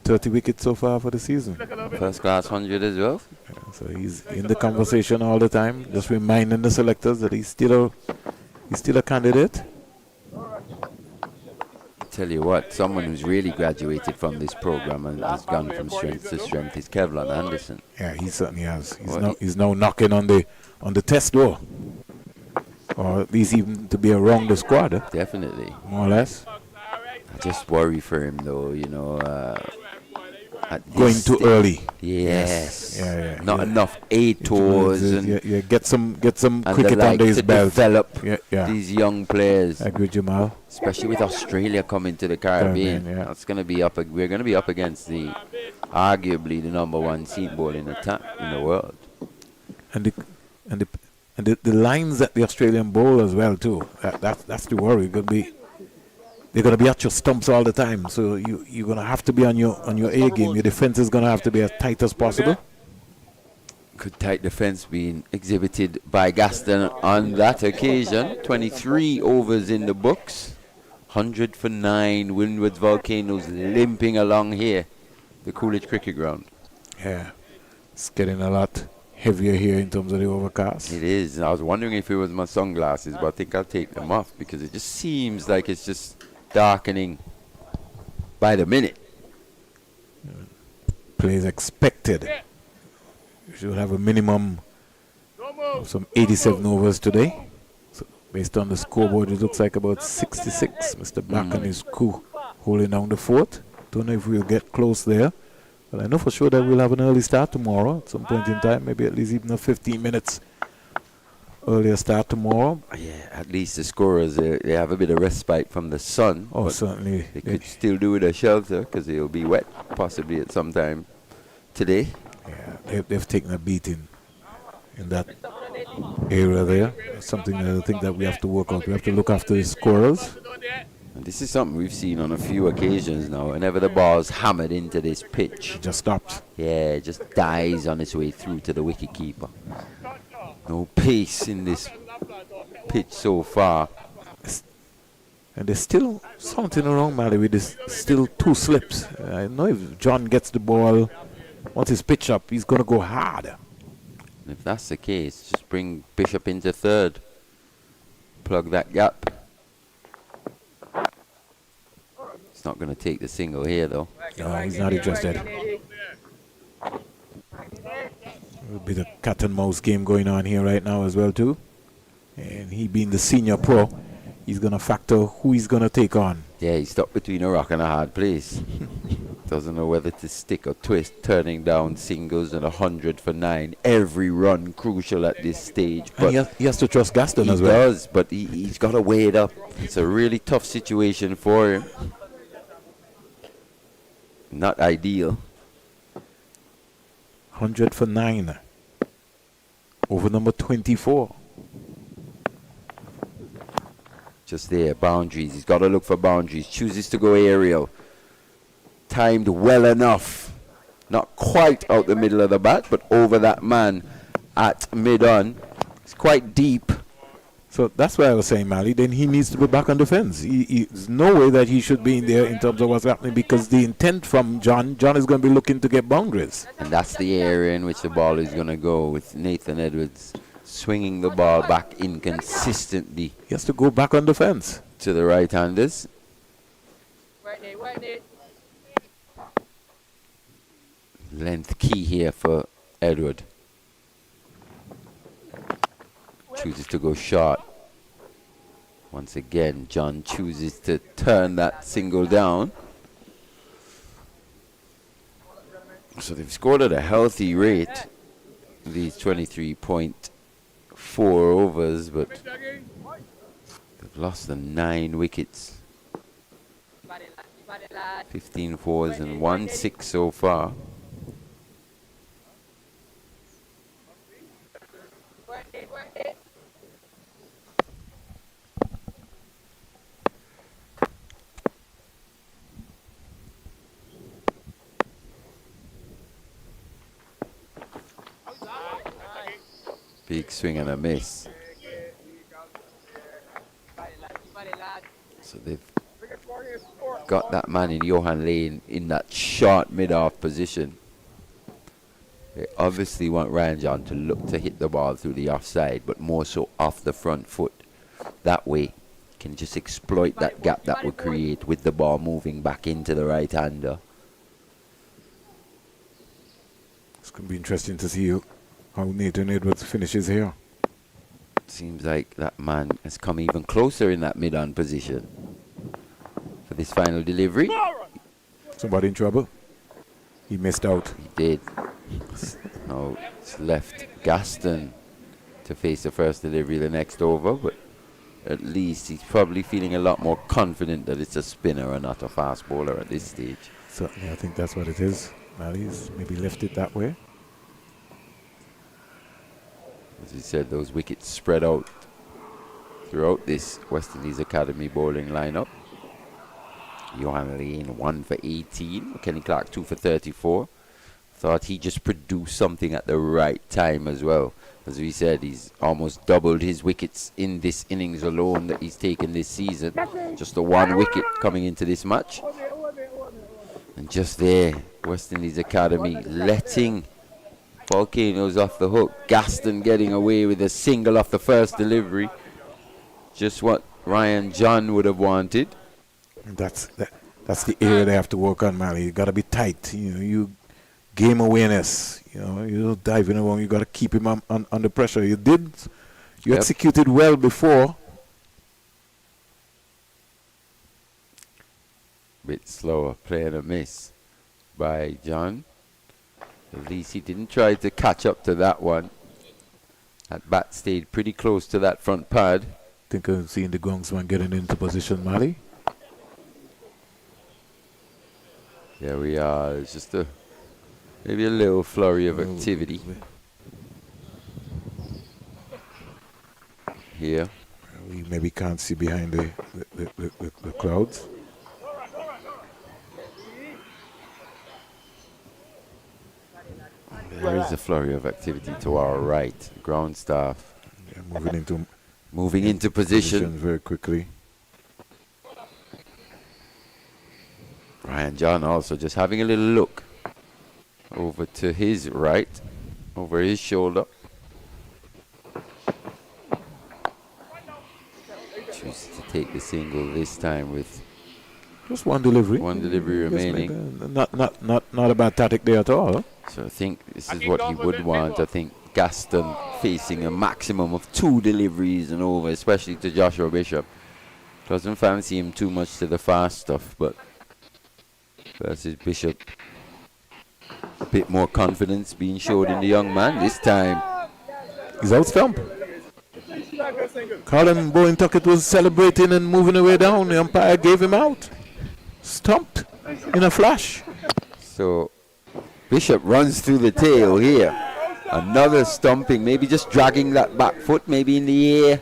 30 wickets so far for the season. First class 100 as well. Yeah, so he's in the conversation all the time, just reminding the selectors that he's still a candidate. Tell you what, someone who's really graduated from this program and has gone from strength to strength is Kevlon Anderson. Yeah, he certainly has. He's now knocking on the test door, or at least even to be around the squad. Definitely, more or less. I just worry for him though, you know. Going too early. Yes. Yeah. Not enough A tours and get some and cricket under his belt. Develop these young players. I agree, Jamal. Especially with Australia coming to the Caribbean. That's going to be up. We're going to be up against arguably the #1 seam bowling attack in the world. And the lines that the Australian bowl as well too. That's the worry. They're going to be at your stumps all the time, so you're going to have to be on your A game. Your defense is going to have to be as tight as possible. Good tight defense being exhibited by Gaston on that occasion. 23 overs in the books. 100 for 9. Windward's Volcanoes limping along here. The Coolidge Cricket Ground. Yeah, it's getting a lot heavier here in terms of the overcast. It is. I was wondering if it was my sunglasses, but I think I'll take them off because it just seems like it's just darkening by the minute. Plays expected. You should have a minimum of some 87 overs today. So based on the scoreboard, it looks like about 66. Mr. Back and his crew holding down the fort. Don't know if we'll get close there. But I know for sure that we'll have an early start tomorrow at some point in time. Maybe at least even a 15 minutes earlier start tomorrow. Yeah, at least the scorers, they have a bit of respite from the sun. Oh, certainly. They could still do with a shelter because they'll be wet possibly at some time today. Yeah, they've taken a beating in that area there. That's something that I think that we have to work out. We have to look after the scorers. And this is something we've seen on a few occasions now. Whenever the ball's hammered into this pitch, it just stops. Yeah, it just dies on its way through to the wicketkeeper. No pace in this pitch so far. And there's still something wrong, Mally, with this. Still 2 slips. I know if John gets the ball, once he's pitched up, he's going to go hard. And if that's the case, just bring Bishop into third. Plug that gap. He's not going to take the single here, though. No, he's not interested. A bit of cat and mouse game going on here right now as well too. And he being the senior pro, he's going to factor who he's going to take on. Yeah, he's stuck between a rock and a hard place. Doesn't know whether to stick or twist, turning down singles and 100 for 9. Every run crucial at this stage. But he has to trust Gaston as well. He does, but he's got to weigh it up. It's a really tough situation for him. Not ideal. 100 for 9. Over number 24. Just there, boundaries. He's got to look for boundaries. Chooses to go aerial. Timed well enough. Not quite out the middle of the bat, but over that man at mid-on. It's quite deep. So that's why I was saying, Mally, then he needs to be back on defense. There's no way that he should be in there in terms of what's happening, because the intent from John is going to be looking to get boundaries. And that's the area in which the ball is going to go, with Nathan Edwards swinging the ball back inconsistently. He has to go back on defense. To the right-handers. Length key here for Edward. Chooses to go short. Once again, John chooses to turn that single down. So they've scored at a healthy rate, these 23.4 overs, but they've lost the 9 wickets. 15 fours and 1 6 so far. Big swing and a miss. So they've got that man in Johan Lane in that short mid-off position. They obviously want Ryan John to look to hit the ball through the offside, but more so off the front foot. That way, can just exploit that gap that would create with the ball moving back into the right-hander. It's going to be interesting to see how Nathan Edwards finishes here. Seems like that man has come even closer in that mid-on position for this final delivery. Somebody in trouble? He missed out. He did. Now it's left Gaston to face the first delivery the next over, but at least he's probably feeling a lot more confident that it's a spinner and not a fast bowler at this stage. Certainly, I think that's what it is. Malley's maybe left it that way. As we said, those wickets spread out throughout this West Indies Academy bowling lineup. Johan Lane 1 for 18. Kenny Clark 2 for 34. Thought he just produced something at the right time as well. As we said, he's almost doubled his wickets in this innings alone that he's taken this season. Just the one wicket coming into this match. And just there, West Indies Academy letting Volcanoes off the hook. Gaston getting away with a single off the first delivery. Just what Ryan John would have wanted. And that's the area they have to work on, Malley. You got to be tight. You game awareness. You're diving around. You got to keep him under pressure. You did. You executed well before. Bit slower, playing a miss by John. At least he didn't try to catch up to that one. That bat stayed pretty close to that front pad. Think I've seen the groundsman getting into position, Malley. There we are. It's just maybe a little flurry of activity here. We maybe can't see behind the clouds. There is a flurry of activity to our right. Ground staff moving into position very quickly. Ryan John also just having a little look over to his right, over his shoulder. Chooses to take the single this time with just one delivery. One delivery remaining. Not a bad tactic there at all. So I think this is what he would want. I think Gaston facing a maximum of 2 deliveries and over, especially to Joshua Bishop. Doesn't fancy him too much to the fast stuff, but versus Bishop, a bit more confidence being showed in the young man this time. He's out stump. Colin Bowen-Tuckett was celebrating and moving away down. The umpire gave him out. Stumped in a flash. So Bishop runs through the tail here. Another stumping, maybe just dragging that back foot, maybe in the air.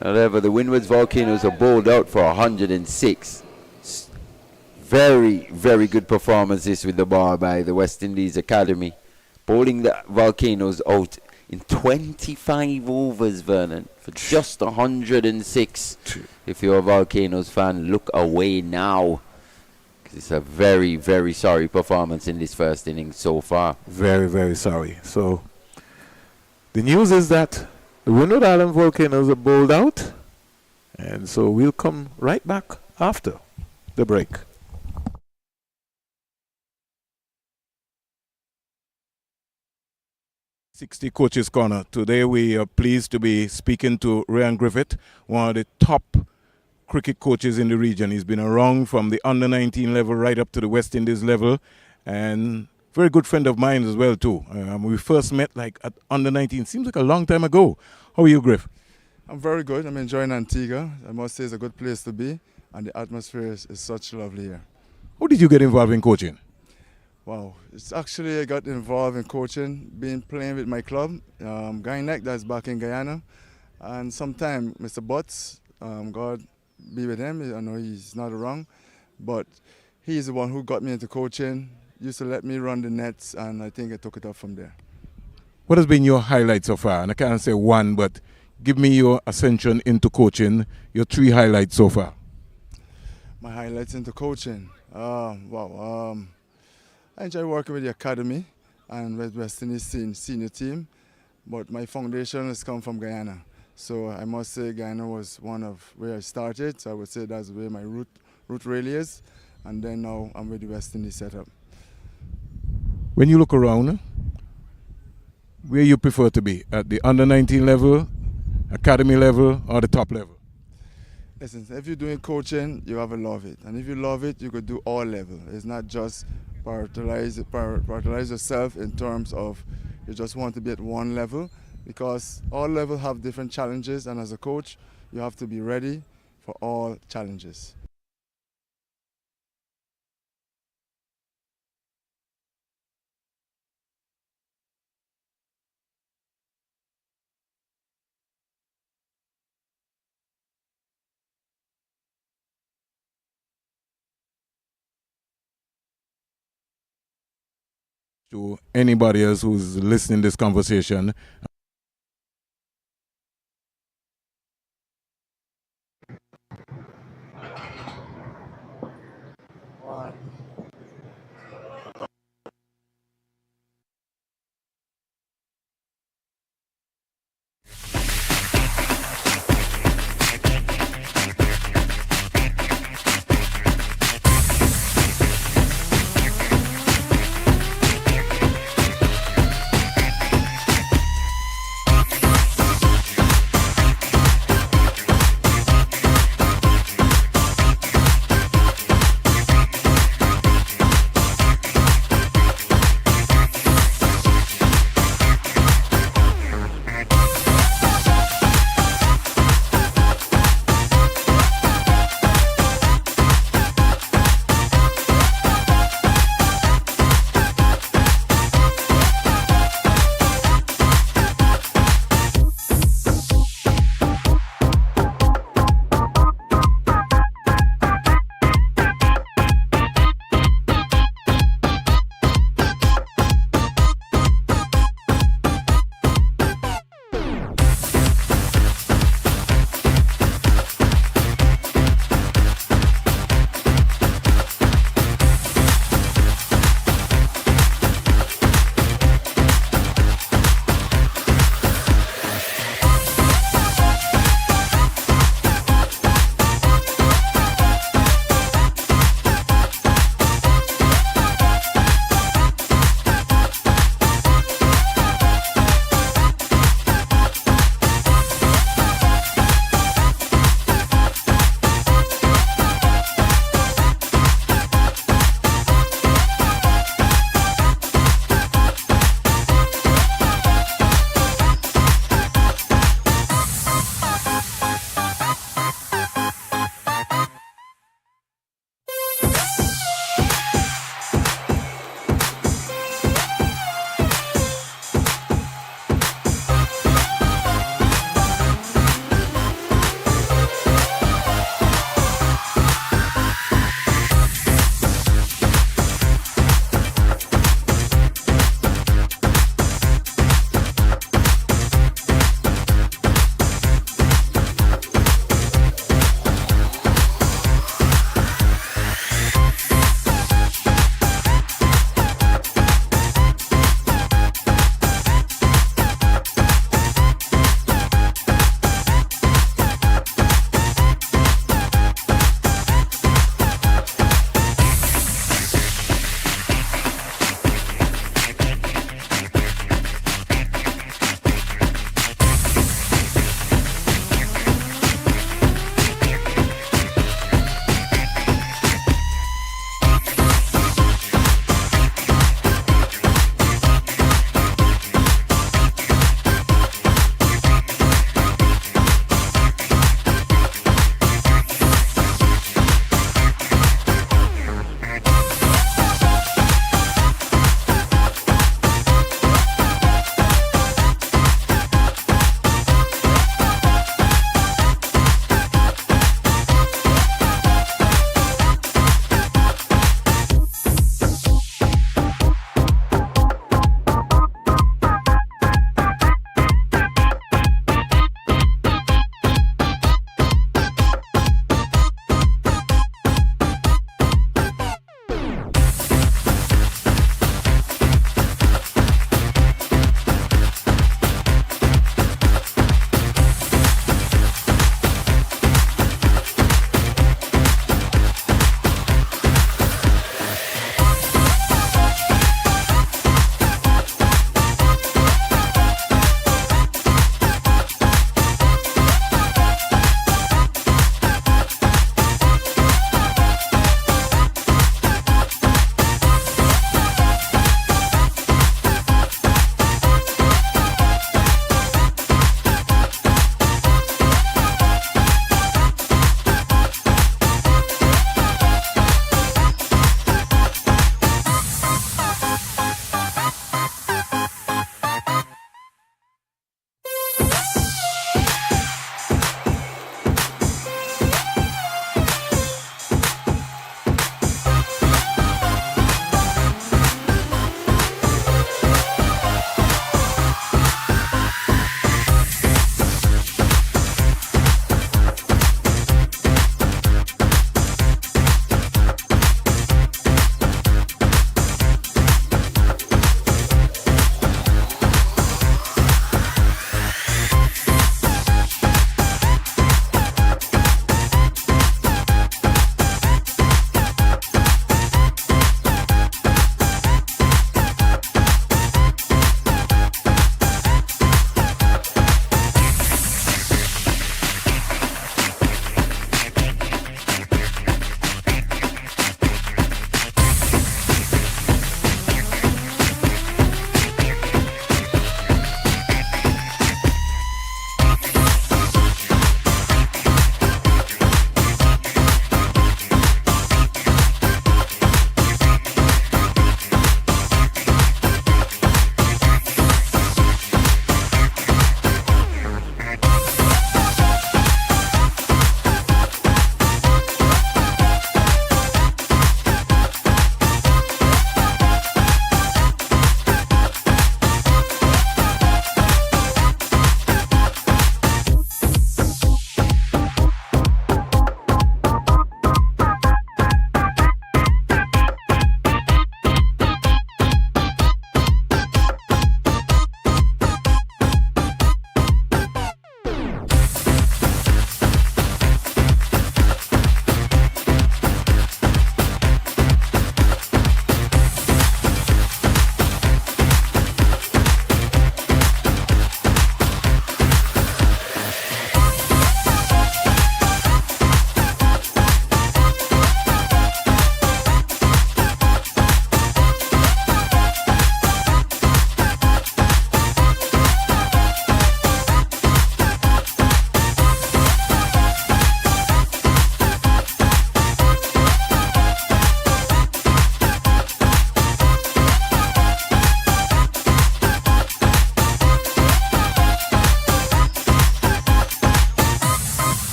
However, the Windward's Volcanoes are bowled out for 106. Very, very good performances with the ball by the West Indies Academy. Bowling the Volcanoes out in 25 overs, Vernon, for just 106. If you're a Volcanoes fan, look away now. It's a very, very sorry performance in this first inning so far. Very, very sorry. So the news is that the Windward Island Volcanoes are bowled out. And so we'll come right back after the break. "60 Coaches Corner." Today we are pleased to be speaking to Ryan Griffith, one of the top cricket coaches in the region. He's been around from the under-19 level right up to the West Indies level, and very good friend of mine as well too. We first met like at under-19, seems like a long time ago. How are you, Griff? I'm very good. I'm enjoying Antigua. I must say it's a good place to be, and the atmosphere is such lovely here. How did you get involved in coaching? Wow, it's actually I got involved in coaching, playing with my club, Guyneck, that's back in Guyana, and sometime Mr. Butts, God be with him. I know he's not around, but he's the one who got me into coaching, used to let me run the nets, and I think I took it up from there. What has been your highlight so far? And I can't say one, but give me your ascension into coaching, your 3 highlights so far. My highlights into coaching. Wow. I enjoy working with the academy and with West Indies senior team, but my foundation has come from Guyana. So I must say Guyana was one of where I started, so I would say that's where my root really is. And then now I'm with the West Indies setup. When you look around, where you prefer to be? At the under-19 level, academy level, or the top level? Listen, if you're doing coaching, you have to love it. And if you love it, you could do all levels. It's not just prioritize yourself in terms of you just want to be at one level, because all levels have different challenges, and as a coach, you have to be ready for all challenges. To anybody else who's listening to this conversation,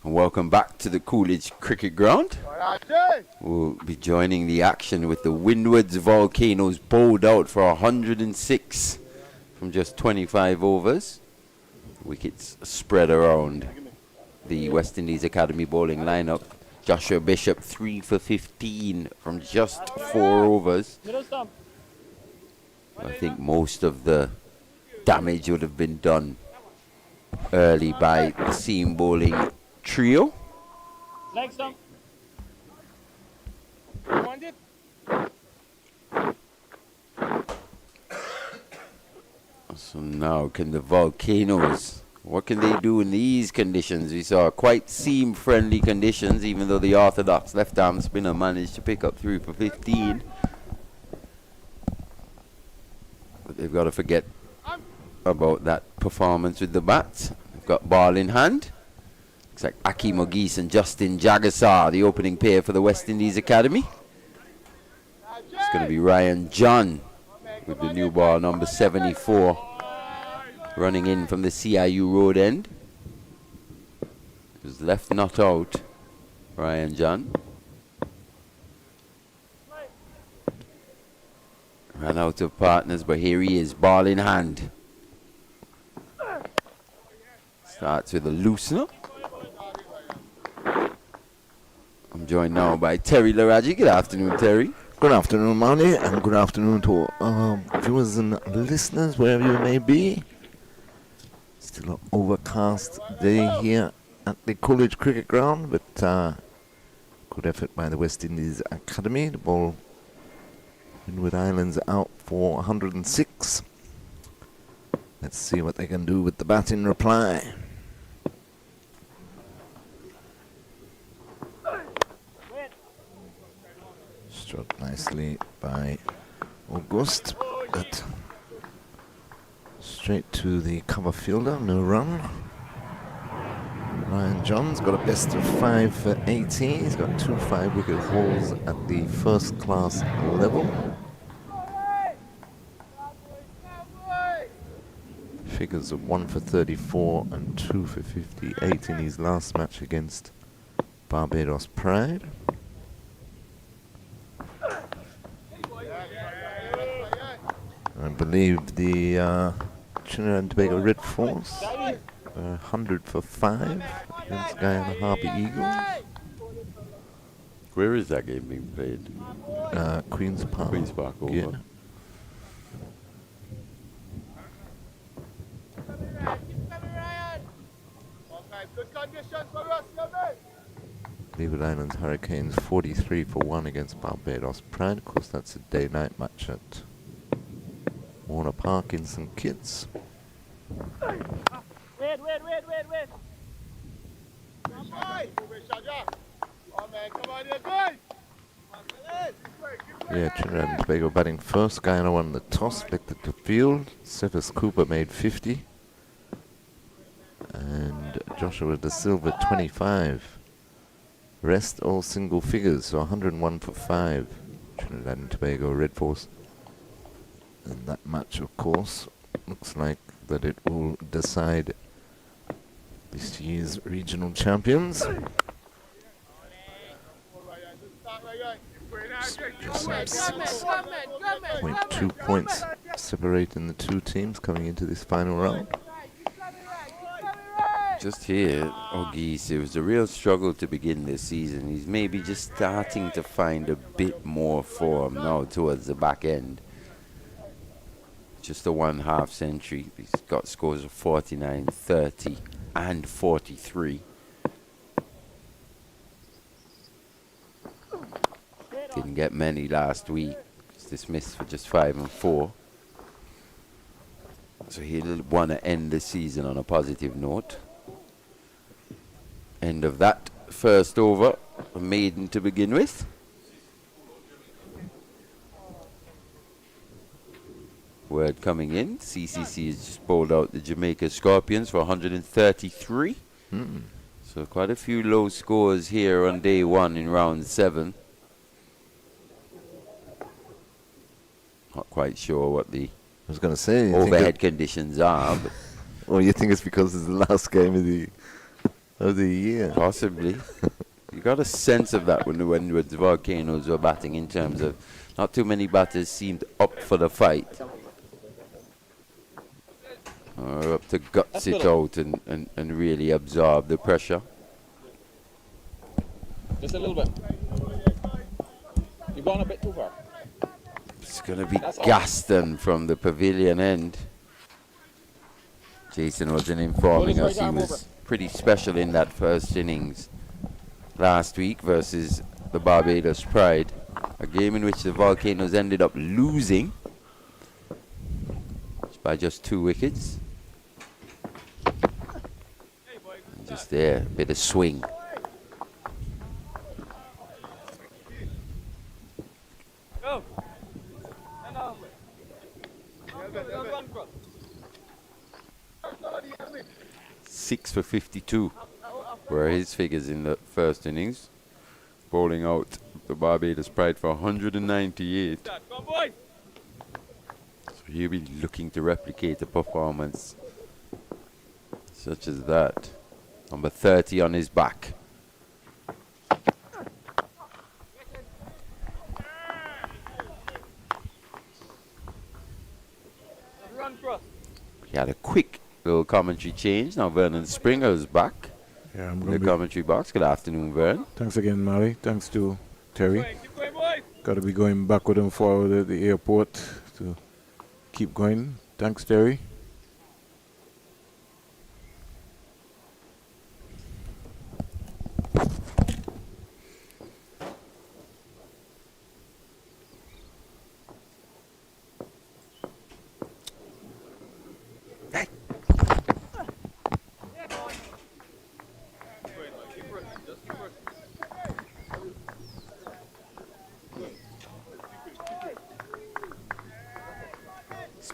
And welcome back to the Coolidge Cricket Ground. We'll be joining the action with the Windwards Volcanoes bowled out for 106 from just 25 overs. Wickets spread around the West Indies Academy bowling lineup. Joshua Bishop 3 for 15 from just 4 overs. I think most of the damage would have been done early by the seam bowling trio. So now can the Volcanoes, what can they do in these conditions? We saw quite seam friendly conditions, even though the orthodox left arm spinner managed to pick up 3 for 15. But they've got to forget about that performance with the bats. They've got ball in hand. Looks like Aki Mogis and Justin Jagasar, the opening pair for the West Indies Academy. It's going to be Ryan John with the new ball, number 74, running in from the CIU road end. He was left not out, Ryan John. Ran out of partners, but here he is, ball in hand. Starts with a loosener. I'm joined now by Terry Laraji. Good afternoon, Terry. Good afternoon, Manny, and good afternoon to viewers and listeners, wherever you may be. Still an overcast day here at the Coolidge Cricket Ground, but good effort by the West Indies Academy. The ball, Windward Islands out for 106. Let's see what they can do with the bat in reply. Struck nicely by August, but straight to the cover fielder, no run. Ryan John's got a best of 5 for 18. He's got 2 5-wicket hauls at the first class level. Figures of 1 for 34 and 2 for 58 in his last match against Barbados Pride. I believe the Trinidad and Tobago Red Force 100 for 5 against Guyana Harbour Eagles. Where is that game being played? Queen's Park. Queen's Park, over. Yeah. Leeward Islands Hurricanes 43 for 1 against Barbados Pride. Of course, that's a day-night match at Warner Park in St Kitts. Yeah, Trinidad and Tobago batting first. Guyana won the toss, selected the field. Cephas Cooper made 50. And Joshua Da Silva 25. Rest all single figures, so 101 for 5. Trinidad and Tobago Red Force. And that match, of course, looks like that it will decide this year's regional champions. Just 6.2 points separating the two teams coming into this final round. Just here, Ogis, it was a real struggle to begin this season. He's maybe just starting to find a bit more form now towards the back end. Just a 1/2 century. He's got scores of 49, 30, and 43. Didn't get many last week. Was dismissed for just 5 and 4. So he'll want to end the season on a positive note. End of that first over, a maiden to begin with. Word coming in, CCC has just bowled out the Jamaica Scorpions for 133. So quite a few low scores here on day 1 in round 7. Not quite sure what the say overhead conditions are. But well, you think it's because it's the last game of the of the year. Possibly. You got a sense of that when the Volcanoes were batting, in terms of not too many batters seemed up for the fight. Or up to guts it out and really absorb the pressure. Just a little bit. You've gone a bit too far. It's going to be Gaston from the pavilion end. Jason wasn't informing us he was pretty special in that first innings last week versus the Barbados Pride. A game in which the Volcanoes ended up losing by just 2 wickets. And just there, a bit of swing. Go. 6 for 52 were his figures in the first innings, bowling out the Barbados Pride for 198. So he'll be looking to replicate a performance such as that. Number 30 on his back. He had a quick little commentary change. Now Vernon Springer's back in the commentary box. Good afternoon, Vern. Thanks again, Mally. Thanks to Terry. Got to be going backward and forward at the airport to keep going. Thanks, Terry.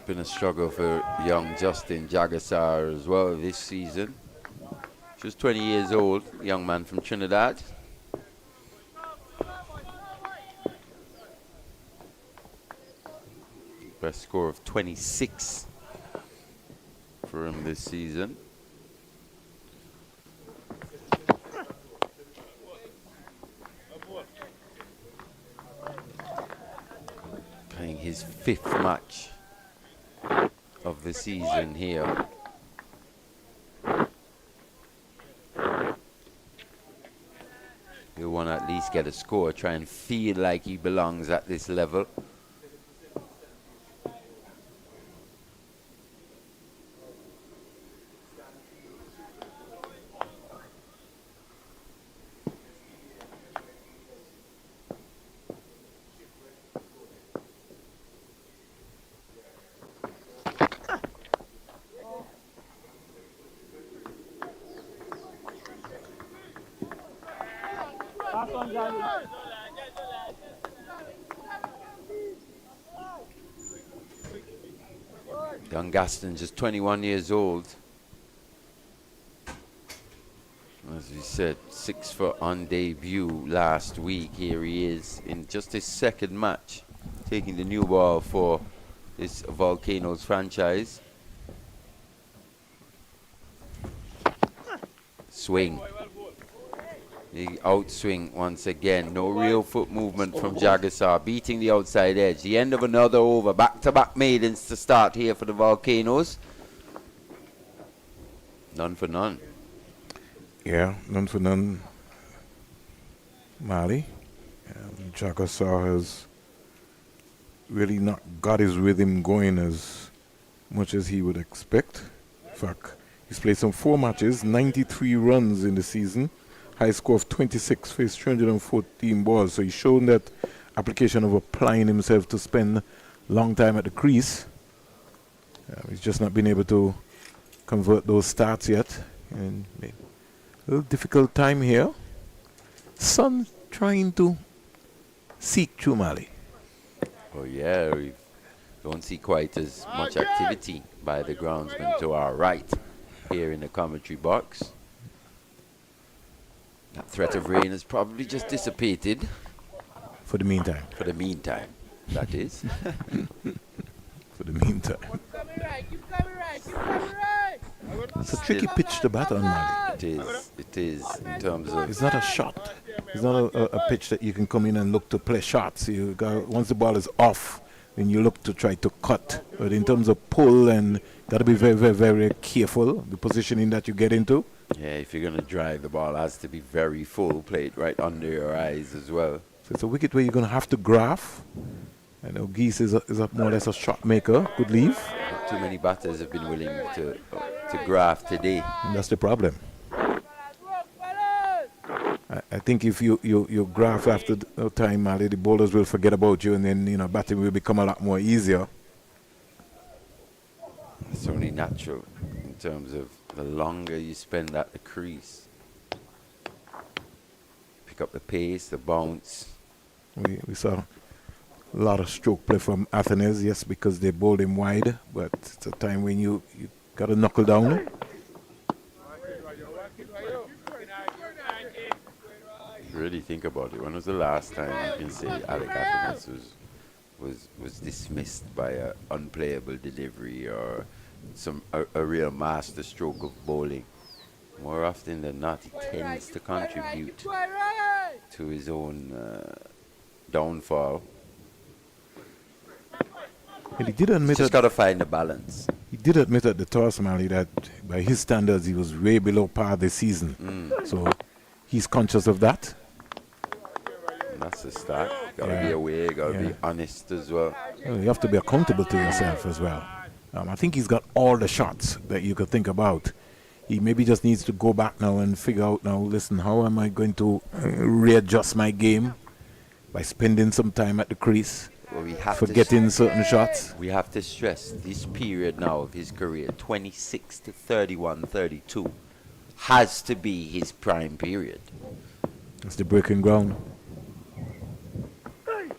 Been a struggle for young Justin Jagassar as well this season. Just 20 years old, young man from Trinidad. Best score of 26 for him this season. Playing his 5th match of the season here. He'll want to at least get a score, try and feel like he belongs at this level. Young Gaston, just 21 years old. As we said, 6 for on debut last week. Here he is in just his 2nd match, taking the new ball for this Volcanoes franchise. Swing. The outswing once again. No real foot movement from Jagassar, beating the outside edge. The end of another over. Back-to-back maidens to start here for the Volcanoes. None for none. Yeah, none for none. Mali. Jagassar has really not got his rhythm going as much as he would expect. In fact, he's played some 4 matches, 93 runs in the season. High score of 26 for his 314 balls. So he's shown that application of applying himself to spend long time at the crease. He's just not been able to convert those starts yet. And a little difficult time here. Sun trying to seek through Mali. Oh yeah, we don't see quite as much activity by the groundsman to our right here in the commentary box. That threat of rain has probably just dissipated. For the meantime. For the meantime, that is. For the meantime. It's a tricky pitch to bat on, Mali. It is. It it is in terms of... It's not a shot. It's not a pitch that you can come in and look to play shots. You got, once the ball is off, then you look to try to cut. But in terms of pull, and got to be very, very, very careful the positioning that you get into. Yeah, if you're going to drive, the ball has to be very full, played right under your eyes as well. So it's a wicket where you're going to have to graph. I know Geese is a more or less a shot maker. Good leave. Not too many batters have been willing to graft today. And that's the problem. I think if you graph after the time, Ali, the bowlers will forget about you, and then batting will become a lot more easier. It's only natural in terms of the longer you spend at the crease. Pick up the pace, the bounce. We saw a lot of stroke play from Athenes, yes, because they bowled him wide, but it's a time when you got to knuckle down. Really think about it. When was the last time you can say Alec Athenes was dismissed by an unplayable delivery or a real master stroke of bowling? More often than not, he tends to contribute to his own downfall. And he did admit Just got to find the balance. He did admit at the toss, Mali, that by his standards he was way below par this season. So he's conscious of that. And that's the start. Got to be aware, got to be honest as well. You have to be accountable to yourself as well. I think he's got all the shots that you could think about. He maybe just needs to go back now and figure out now, listen, how am I going to readjust my game by spending some time at the crease, forgetting certain shots. We have to stress this period now of his career, 26 to 31, 32, has to be his prime period. That's the breaking ground.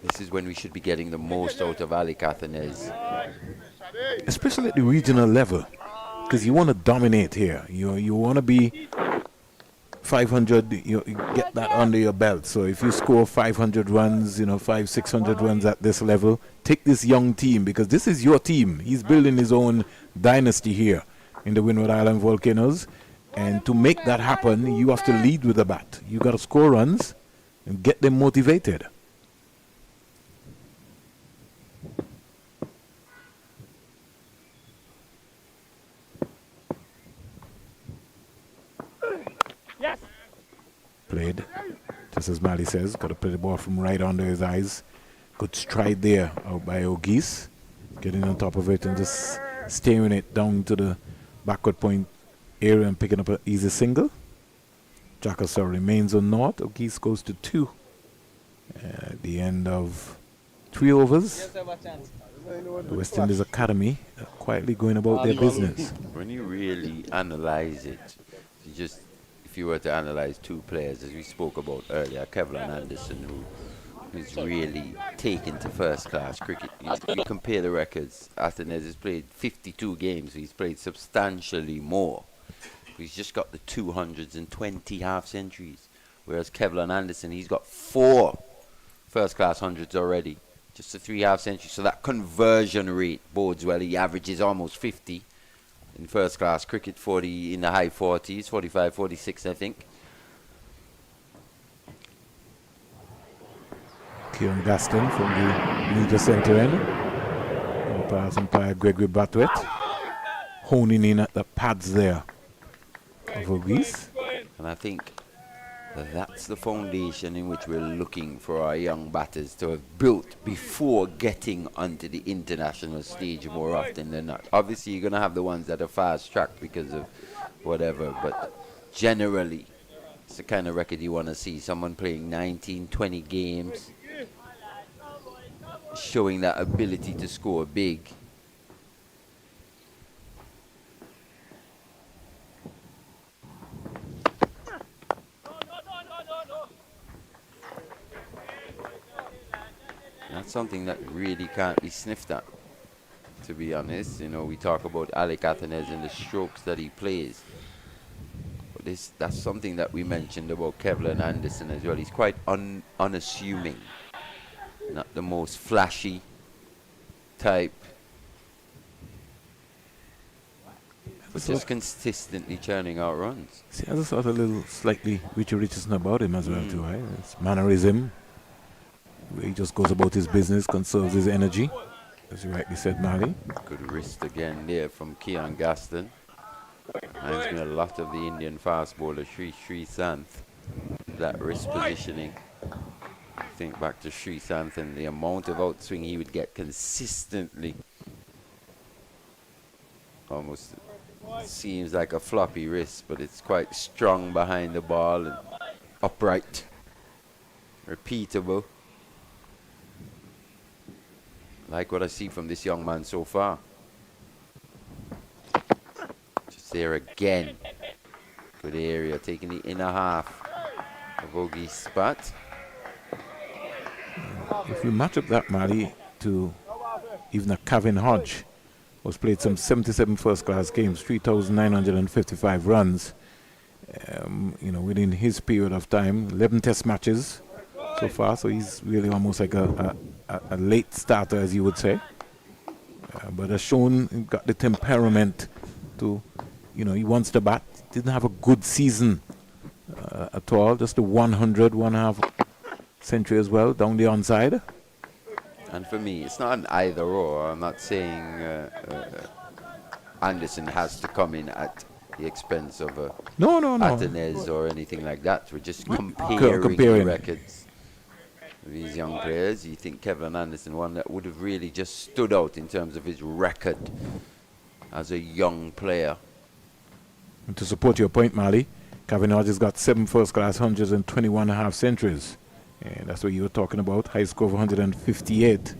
This is when we should be getting the most out of Alec Athenes. Especially at the regional level, because you want to dominate here. You want to be 500, you get that under your belt. So if you score 500 runs, 500-600 runs at this level, take this young team, because this is your team. He's building his own dynasty here in the Windward Island Volcanoes. And to make that happen, you have to lead with the bat. You got to score runs and get them motivated. Played, just as Mali says, got to play the ball from right under his eyes. Good stride there out by O'Geese, getting on top of it and just steering it down to the backward point area and picking up an easy single. Jackasaw remains on naught. O'Geese goes to 2 at the end of 3 overs. The West Indies Academy quietly going about their business. When you really analyze it, if you were to analyze 2 players, as we spoke about earlier, Kevlin Anderson, who's really taken to first-class cricket. You compare the records. Athenes has played 52 games, so he's played substantially more. He's just got the 220 half-centuries, whereas Kevlin Anderson, he's got 4 first-class hundreds already, just the 3 half-centuries. So that conversion rate bodes well. He averages almost 50. In first-class cricket, 40 in the high 40s, 45, 46, I think. Kieran Gaston from the media centre end. Umpire Gregory Batwet honing in at the pads there of O'Geese. And I think that's the foundation in which we're looking for our young batters to have built before getting onto the international stage more often than not. Obviously, you're going to have the ones that are fast-tracked because of whatever, but generally, it's the kind of record you want to see. Someone playing 19, 20 games, showing that ability to score big. That's something that really can't be sniffed at, to be honest. We talk about Alec Athenes and the strokes that he plays. But that's something that we mentioned about Kevlin Anderson as well. He's quite unassuming. Not the most flashy type. But just consistently churning out runs. See, there's a sort of little slightly Richie Richardson about him as well too, right? It's mannerism, where he just goes about his business, conserves his energy, as you rightly said, Marley. Good wrist again there from Keon Gaston. Reminds me a lot of the Indian fast bowler Sri Santh. That wrist positioning. Think back to Sri Santh and the amount of outswing he would get consistently. Almost seems like a floppy wrist, but it's quite strong behind the ball and upright, repeatable. Like what I see from this young man so far. Just there again. Good area, taking the inner half of Ogie's spot. If we match up that, Mali, to even a Kevin Hodge, who's played some 77 first-class games, 3,955 runs, you know, within his period of time, 11 test matches so far, so he's really almost like a late starter, as you would say. But has shown, got the temperament to, you know, he wants to bat. Didn't have a good season at all, just a 1.5 century as well, down the onside. And for me, it's not an either or. I'm not saying Anderson has to come in at the expense of a no. Atenez or anything like that. We're just comparing the records of these young players. You think Kevin Anderson, one that would have really just stood out in terms of his record as a young player. And to support your point, Mali, Kevin Hodge has got 7 first-class hundreds and 21.5 centuries. And that's what you were talking about, high score of 158.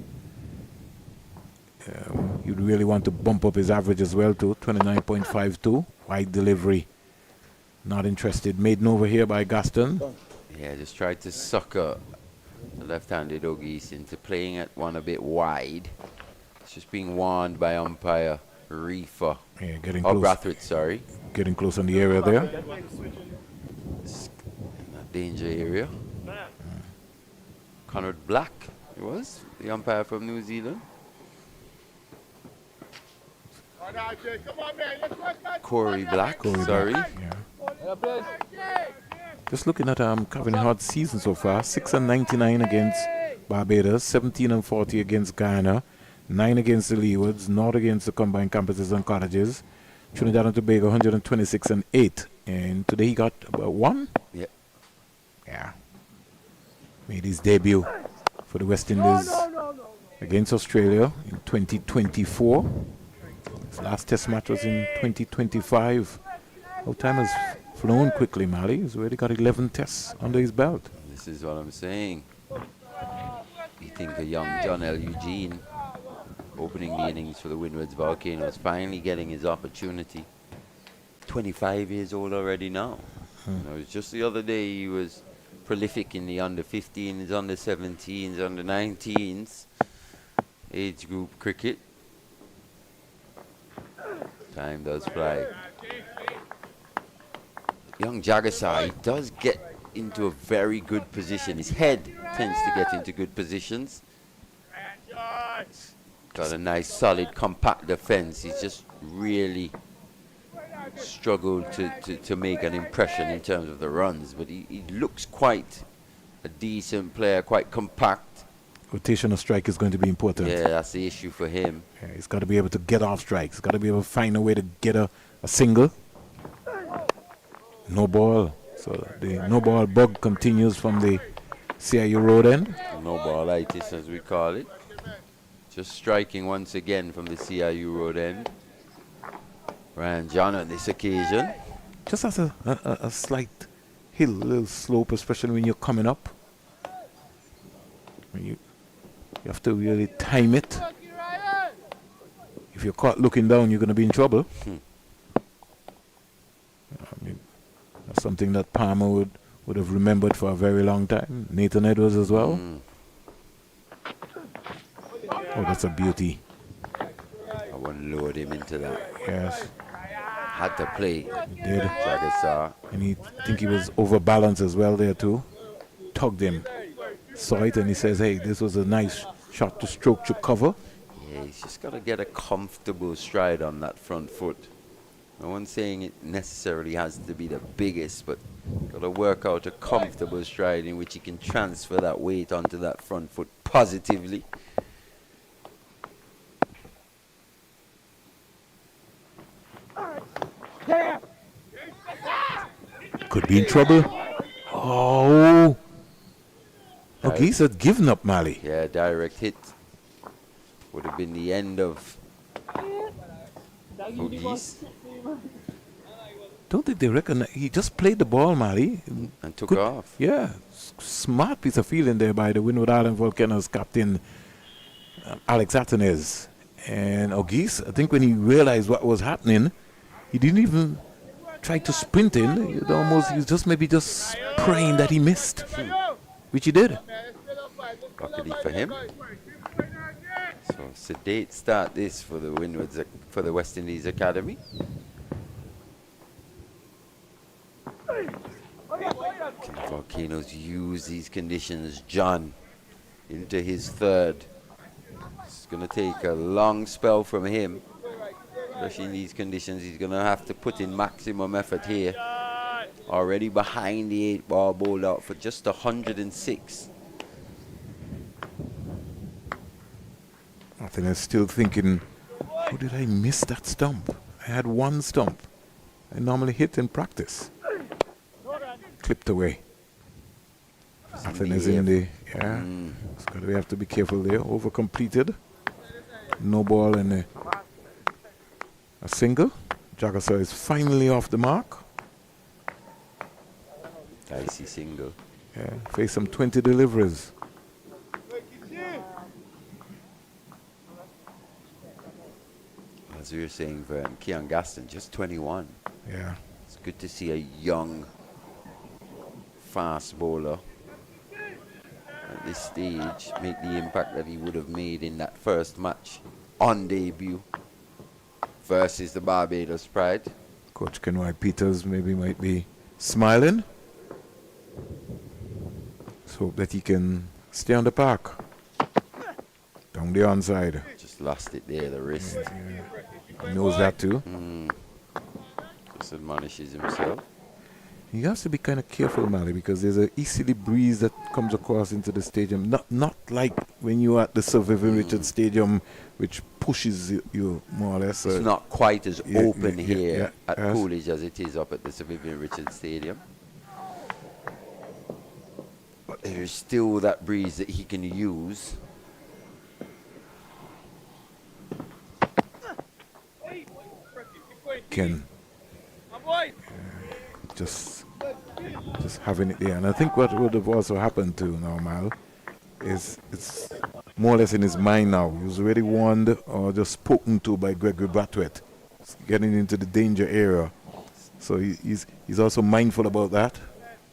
You'd really want to bump up his average as well to 29.52. Wide delivery. Not interested. Maiden over here by Gaston. Yeah, just tried to sucker the left-handed Ogies into playing at one a bit wide. It's just being warned by umpire Reefer. Yeah, getting close. Brathwaite, sorry. Getting close on the area there. It's in that danger area. Conrad Black, it was, the umpire from New Zealand. Corey Black, sorry. Yeah. Just looking at Kevin Hodge's season so far, 6-99 against Barbados, 17-40 against Guyana, 9 against the Leewards, 0 against the combined campuses and cottages, Trinidad and Tobago 126-8, and today he got about 1. Yep. Yeah. Made his debut for the West Indies against Australia in 2024. His last test match was in 2025. Our time has flown quickly, Mali. He's already got 11 tests under his belt. This is what I'm saying. You think a young John L. Eugene opening the innings for the Windward's Volcanoes, finally getting his opportunity. 25 years old already now. You know, it was just the other day he was prolific in the under-15s, under-17s, under-19s age group cricket. Time does fly. Young Jagasar, he does get into a very good position. His head tends to get into good positions. Got a nice, solid, compact defense. He's just really struggled to make an impression in terms of the runs, but he looks quite a decent player, quite compact. Rotational strike is going to be important. Yeah, that's the issue for him. Yeah, he's got to be able to get off strikes. He's got to be able to find a way to get a single. No ball. So the no ball bug continues from the CIU road end. No ballitis, as we call it. Just striking once again from the CIU road end. Ryan John on this occasion. Just has a slight hill, a little slope, especially when you're coming up. When you have to really time it. If you're caught looking down, you're going to be in trouble. I mean, that's something that Palmer would have remembered for a very long time. Nathan Edwards as well. Oh, that's a beauty. I want to load him into that. Yes. Had to play. He did. Jagasar. And I think he was overbalanced as well there too. Tugged him. Saw it and he says, hey, this was a nice shot to stroke to cover. Yeah, he's just got to get a comfortable stride on that front foot. No one's saying it necessarily has to be the biggest, but got to work out a comfortable stride in which he can transfer that weight onto that front foot positively. Could be in trouble. Oh. Ogis had given up, Mali. Yeah, direct hit. Would have been the end of Ogis. Don't think they reckon he just played the ball, Mali. And took off. Yeah. Smart piece of fielding there by the Windward Island Volcanoes captain, Alex Atenez. And Ogis, I think when he realized what was happening, he didn't even try to sprint in. He was just maybe just praying that he missed, which he did. Luckily for him. So sedate start this for the Windwards, for the West Indies Academy. Can the Volcanoes use these conditions? John into his third. It's going to take a long spell from him. Especially in these conditions, he's going to have to put in maximum effort here. Already behind the 8 ball, bowled out for just 106. I think I'm still thinking, how did I miss that stump? I had one stump. I normally hit in practice. Clipped away. Nothing is in the, yeah. We have to be careful there. Over completed. No ball and a single. Jagasaw is finally off the mark. Dicey single. Yeah, face some 20 deliveries. As we were saying, Keon Gaston, just 21. Yeah. It's good to see a young, fast bowler at this stage make the impact that he would have made in that first match on debut versus the Barbados Pride. Coach Kenway Peters maybe might be smiling. Let's hope that he can stay on the park. Down the onside. Just lost it there, the wrist. He knows that too. Just admonishes himself. He has to be kind of careful, Mali, because there's an easterly breeze that comes across into the stadium. Not like when you're at the Sir Vivian Richards Stadium, which pushes you more or less. It's not quite as open here at yes. Coolidge as it is up at the Sir Vivian Richards Stadium. But there's still that breeze that he can use. Ken. Just having it there. And I think what would have also happened to now, Mal, is it's more or less in his mind now. He was already warned or just spoken to by Gregory Brathwaite. He's getting into the danger area. So he's also mindful about that.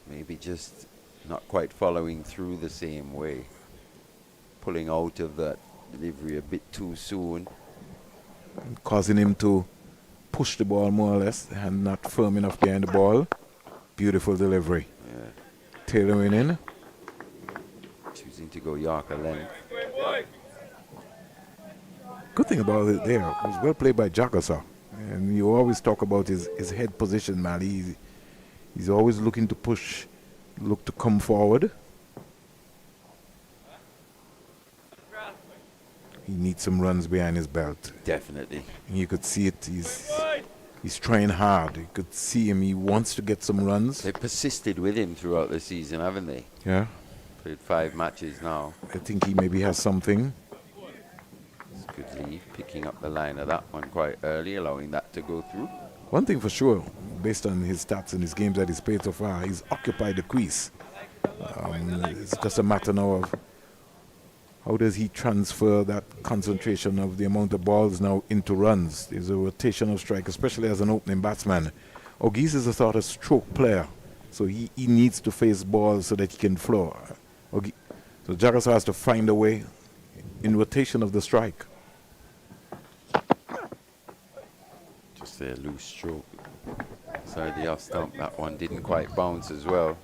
Maybe just not quite following through the same way. Pulling out of that delivery a bit too soon. Causing him to push the ball more or less and not firm enough behind the ball. Beautiful delivery. Yeah. Tailoring in. Choosing to go Yorker length. Good thing about it there, it was well played by Jagasaw. And you always talk about his head position, man. He's always looking to push, look to come forward. He needs some runs behind his belt. Definitely. And you could see it. He's trying hard. You could see him. He wants to get some runs. They persisted with him throughout the season, haven't they? Yeah. Played 5 matches now. I think he maybe has something. It's a good lead, picking up the line of that one quite early, allowing that to go through. One thing for sure, based on his stats and his games that he's played so far, he's occupied the crease. It's just a matter now of how does he transfer that concentration of the amount of balls now into runs. There's a rotation of strike, especially as an opening batsman. Ogis is a sort of stroke player, so he needs to face balls so that he can flow. So Jagasaw has to find a way in rotation of the strike. Just a loose stroke. Sorry, the off stump, that one didn't quite bounce as well.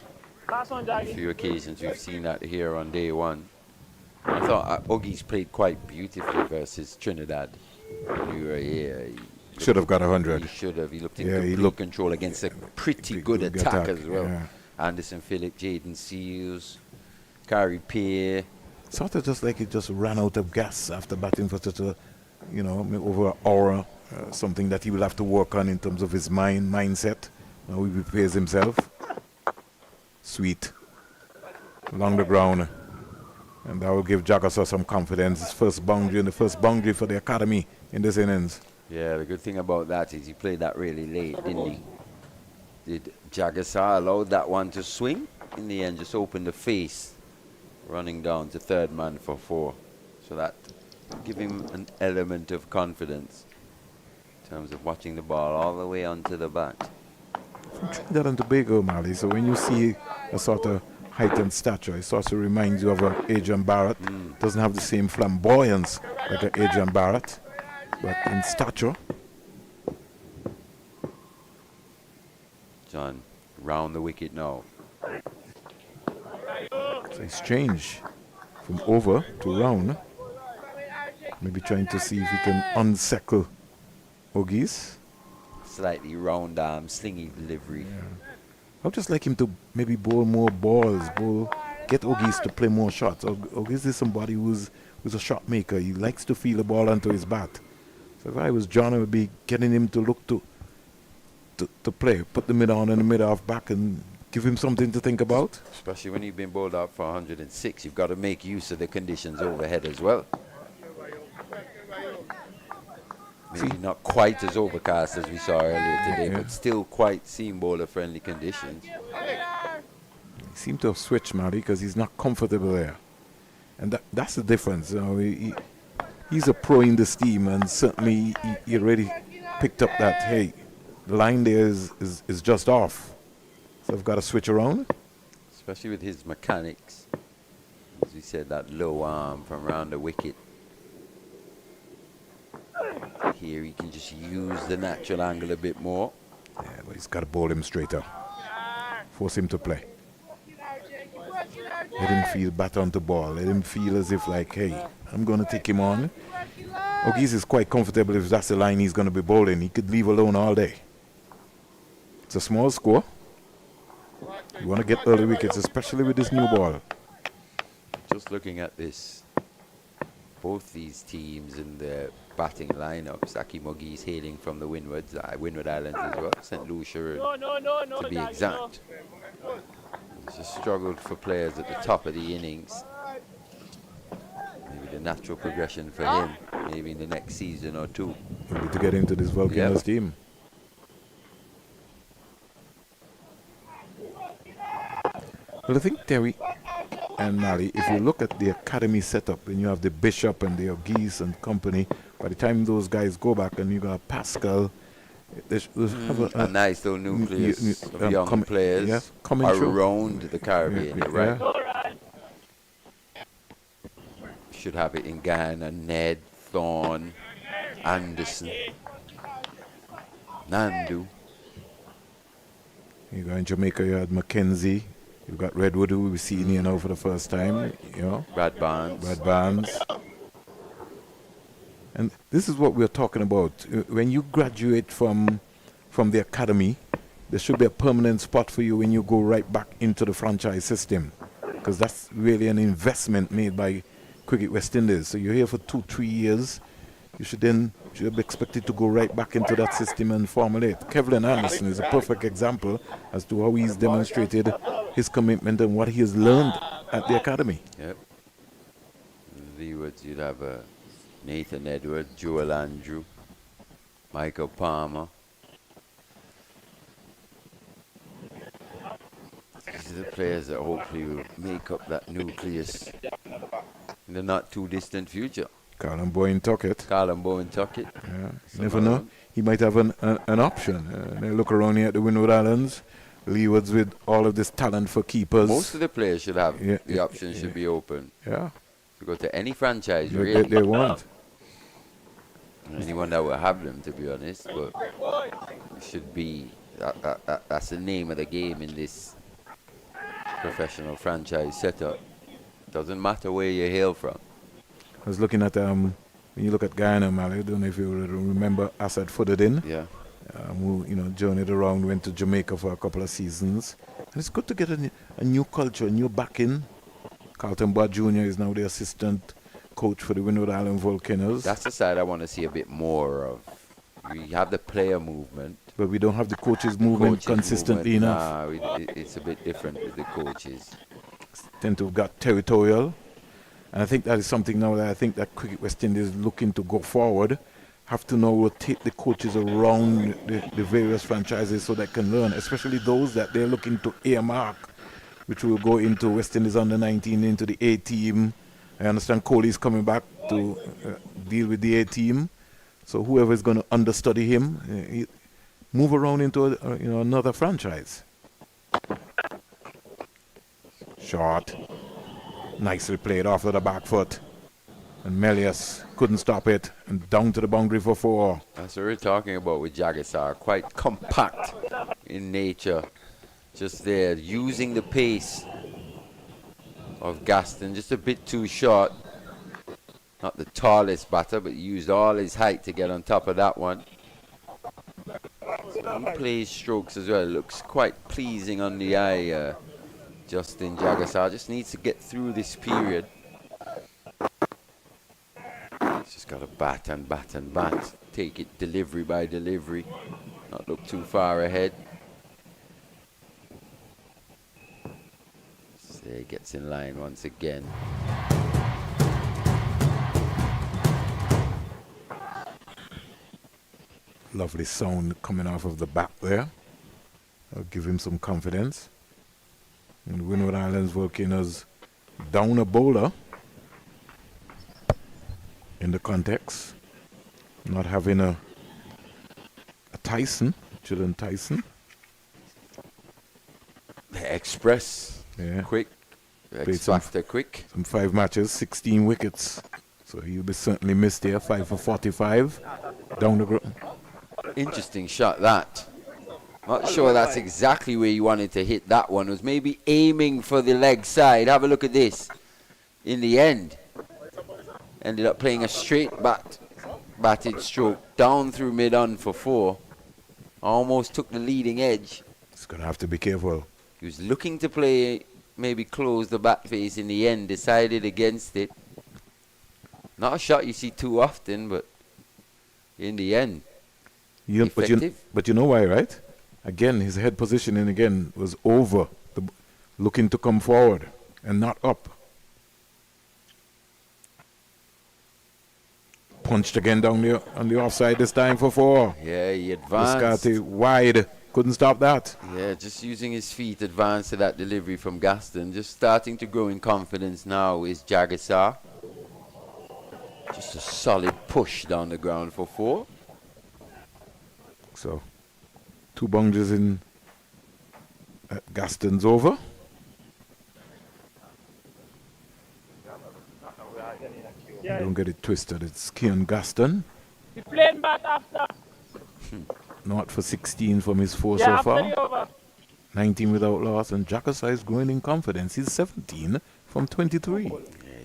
Last one, A few occasions we've seen that here on day one. I thought Ogis played quite beautifully versus Trinidad when we were here. He Should have got 100. He should have. He looked in Yeah, he complete looked control against a pretty good attack as well. Yeah. Anderson Phillip, Jaden Seals, Gary Peer. Sort of just like he just ran out of gas after batting for such a, over an hour. Something that he will have to work on in terms of his mindset. Now he prepares himself. Sweet. Along the ground. And that will give Jagasaw some confidence. His first boundary and the first boundary for the academy in this innings. Yeah, the good thing about that is he played that really late, didn't he? Did Jagasaw allow that one to swing? In the end, just opened the face, running down to third man for 4. So that give him an element of confidence in terms of watching the ball all the way onto the bat. From Trinidad and Tobago, Mali. So when you see a sort of height and stature, it sort of reminds you of Adrian Barrett. Doesn't have the same flamboyance like Adrian Barrett, but in stature. John, round the wicket now. So it's changed from over to round. Maybe trying to see if he can unsettle Ogies. Slightly round arm, slingy delivery. I'd just like him to maybe bowl more balls, get Ogies to play more shots. Ogies is somebody who's a shot maker. He likes to feel the ball onto his bat. So if I was John, I would be getting him to look to play. Put the mid on and the mid off back and give him something to think about. Especially when you've been bowled out for 106, you've got to make use of the conditions overhead as well. Maybe not quite as overcast as we saw earlier today, but still quite seam bowler-friendly conditions. He seemed to have switched, Mary, because he's not comfortable there. And that's the difference. He's a pro in this team, and certainly he already picked up that, hey, the line there is just off. So I've got to switch around. Especially with his mechanics. As we said, that low arm from around the wicket. Here he can just use the natural angle a bit more. Yeah, but he's got to bowl him straighter. Force him to play. Let him feel bat onto ball. Let him feel as if like, hey, I'm going to take him on. Ogies is quite comfortable if that's the line he's going to be bowling. He could leave alone all day. It's a small score. You want to get early wickets, especially with this new ball. Just looking at this, both these teams in their batting lineups, Akeem Ogies hailing from the Windward Islands as well, St. Lucia to be exact. He's just struggled for players at the top of the innings. Maybe the natural progression for him, maybe in the next season or two. Maybe to get into this Volcanoes team. Well, I think, Terry and Mali, if you look at the academy setup and you have the Bishop and the Ogies and company, by the time those guys go back and you got Pascal, have a nice little nucleus of young players around the Caribbean, you're right. Should have it in Ghana, Ned, Thorne, Anderson, Nandu. You go in Jamaica, you had Mackenzie. You've got Redwood, who we've seen here now for the first time. Brad Barnes. And this is what we're talking about. When you graduate from the academy, there should be a permanent spot for you when you go right back into the franchise system. Because that's really an investment made by Cricket West Indies. So you're here for 2-3 years. You should be expected to go right back into that system and formulate. Kevlin Anderson is a perfect example as to how he's demonstrated his commitment and what he has learned at the academy. Yep. Leewards, you'd have Nathan Edwards, Joel Andrew, Michael Palmer. These are the players that hopefully will make up that nucleus in the not too distant future. Callum Bowen Tuckett. Yeah. You never know. He might have an option. They look around here at the Windward Islands. Leewards with all of this talent for keepers. Most of the players should have the option should be open. Yeah. To go to any franchise, really. They want. Anyone that will have them, to be honest. But it should be, that's the name of the game in this professional franchise setup. Doesn't matter where you hail from. I was looking at when you look at Guyana, Mali, I don't know if you remember Asad Fuddedin. Yeah. Who journeyed around, went to Jamaica for a couple of seasons. And it's good to get a new culture, a new backing. Carlton Bud Jr. is now the assistant coach for the Windward Island Volcanoes. That's the side I want to see a bit more of. We have the player movement. But we don't have the coaches moving consistently enough. It's a bit different with the coaches. Tend to have got territorial. And I think that is something now that I think that Cricket West Indies is looking to go forward. Have to now rotate the coaches around the various franchises so they can learn, especially those that they're looking to earmark, which will go into West Indies under 19, into the A team. I understand Kohli's coming back to deal with the A team. So whoever is going to understudy him, move around into another franchise. Short, nicely played off of the back foot. And Melius couldn't stop it, and down to the boundary for 4. That's what we're talking about with Jagisar. Quite compact in nature. Just there, using the pace of Gaston. Just a bit too short. Not the tallest batter, but used all his height to get on top of that one. He plays strokes as well. Looks quite pleasing on the eye, Justin Jagisar. Just needs to get through this period. Just got to bat and bat and bat. Take it delivery by delivery. Not look too far ahead. So he gets in line once again. Lovely sound coming off of the bat there. I'll give him some confidence. And Windward Islands Volcanoes down a bowler. In the context, not having a Tyson, Jordan Tyson. Express, yeah. Quick, X-Factor quick. Some 5 matches, 16 wickets. So he'll be certainly missed here, 5 for 45, down the ground. Interesting shot that. Not sure that's exactly where he wanted to hit that one. It was maybe aiming for the leg side. Have a look at this. In the end. Ended up playing a straight batted stroke down through mid-on for 4. Almost took the leading edge. He's going to have to be careful. He was looking to play, maybe close the bat face in the end, decided against it. Not a shot you see too often, but in the end, effective. But you know why, right? Again, his head positioning again was over, looking to come forward and not up. Punched again down there on the offside this time for 4. Yeah, he advanced. Viscarti wide. Couldn't stop that. Yeah, just using his feet, advanced to that delivery from Gaston. Just starting to grow in confidence now is Jagisar. Just a solid push down the ground for 4. So, 2 boundaries in at Gaston's over. Don't get it twisted. It's Kean Gaston. He playing back after. Not for 16 from his 4 so far. 19 without loss, and Jagisar is growing in confidence. He's 17 from 23. Yeah,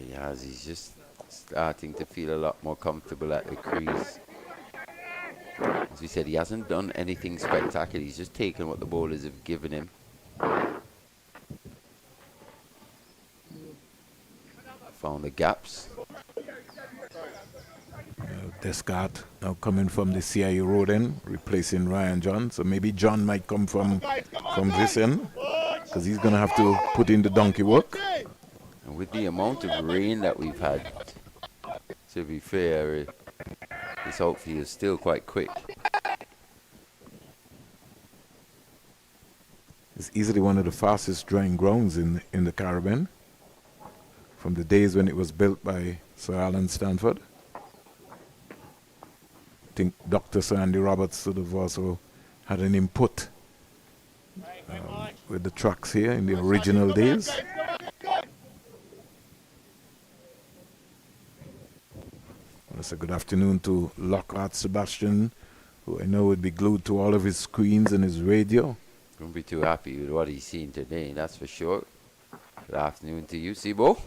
he has. He's just starting to feel a lot more comfortable at the crease. As we said, he hasn't done anything spectacular. He's just taken what the bowlers have given him. Found the gaps. Descartes now coming from the CIE road end, replacing Ryan John. So maybe John might come from this end, because he's going to have to put in the donkey work. And with the amount of rain that we've had, to be fair, this outfield is still quite quick. It's easily one of the fastest drying grounds in the Caribbean, from the days when it was built by Sir Alan Stanford. I think Dr. Sir Andy Roberts would have also had an input with the tracks here in the original days. That's a good afternoon to Lockhart Sebastian, who I know would be glued to all of his screens and his radio. Won't be too happy with what he's seen today, that's for sure. Good afternoon to you, Sibo.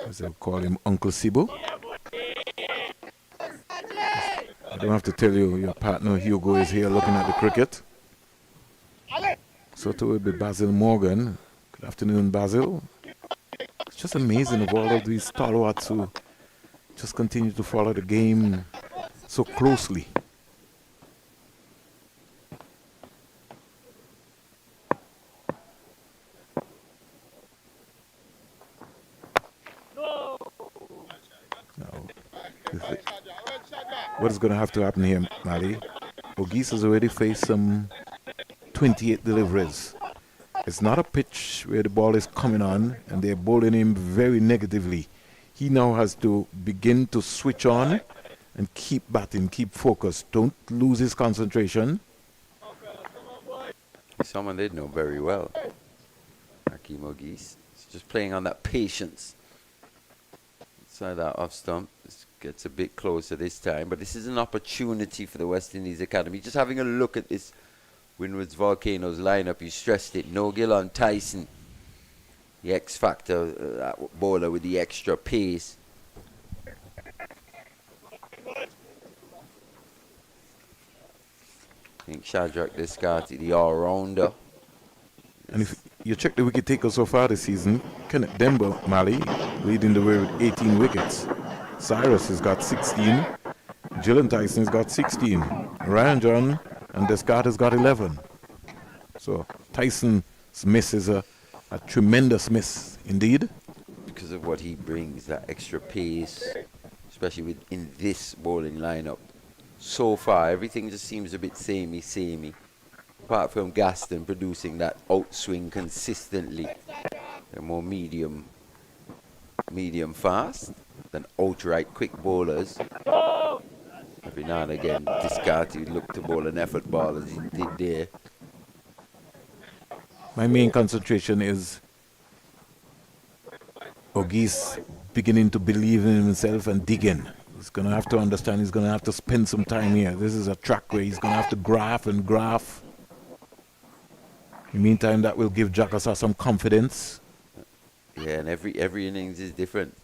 As they'll call him Uncle Sibo. don't have to tell you, your partner Hugo is here looking at the cricket. So too will be Basil Morgan. Good afternoon, Basil. It's just amazing of all of these stalwarts who just continue to follow the game so closely. What is going to have to happen here, Mali? Ogis has already faced some 28 deliveries. It's not a pitch where the ball is coming on and they're bowling him very negatively. He now has to begin to switch on and keep batting, keep focused. Don't lose his concentration. Someone they know very well. Hakeem Ogis. He's just playing on that patience. Inside that off stump. This gets a bit closer this time, but this is an opportunity for the West Indies Academy. Just having a look at this Windward's Volcanoes lineup, you stressed it. No Gillon, Tyson, the X factor, that bowler with the extra pace. I think Shadrach Descartes, the all-rounder. And if you check the wicket takers so far this season, Kenneth Demba, Mali, leading the way with 18 wickets. Cyrus has got 16. Gillen Tyson has got 16. Ryan John and Descartes has got 11. So Tyson's miss is a tremendous miss indeed. Because of what he brings, that extra pace, especially in this bowling lineup. So far, everything just seems a bit samey. Apart from Gaston producing that outswing consistently. They're more medium fast than outright quick bowlers. Every now and again, Descartes would look to bowl an effort ball as he did there. My main concentration is Ogis beginning to believe in himself and dig in. He's going to have to understand he's going to have to spend some time here. This is a track where he's going to have to graph. In the meantime, that will give Jakasa some confidence. Yeah, and every innings is different.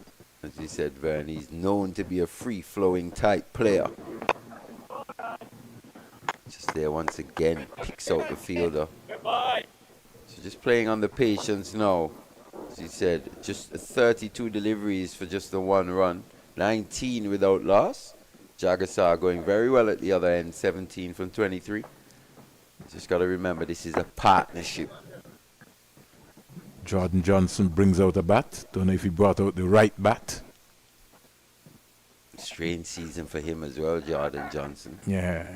As you said, Vern, he's known to be a free-flowing type player. Just there once again, picks out the fielder. So just playing on the patience now. As you said, just 32 deliveries for just the one run. 19 without loss. Jagasar going very well at the other end, 17 from 23. Just got to remember, this is a partnership. Jordan Johnson brings out a bat. Don't know if he brought out the right bat. Strange season for him as well, Jordan Johnson. Yeah.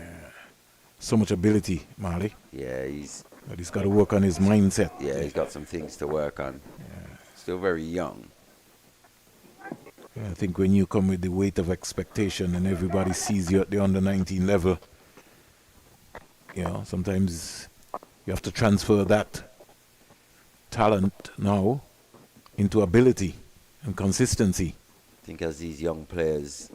So much ability, Marley. Yeah, but he's got to work on his mindset. Yeah, he's got some things to work on. Yeah. Still very young. Yeah, I think when you come with the weight of expectation and everybody sees you at the under-19 level, you know, sometimes you have to transfer that talent now into ability and consistency. I think as these young players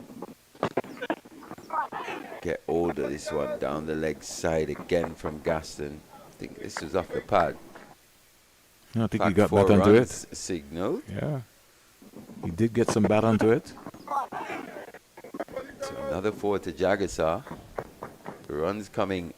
get older, this one down the leg side again from Gaston. I think this was off the pad. I think he got bat onto it. Signal. Yeah. He did get some bat onto it. So another 4 to Jagasar. The runs coming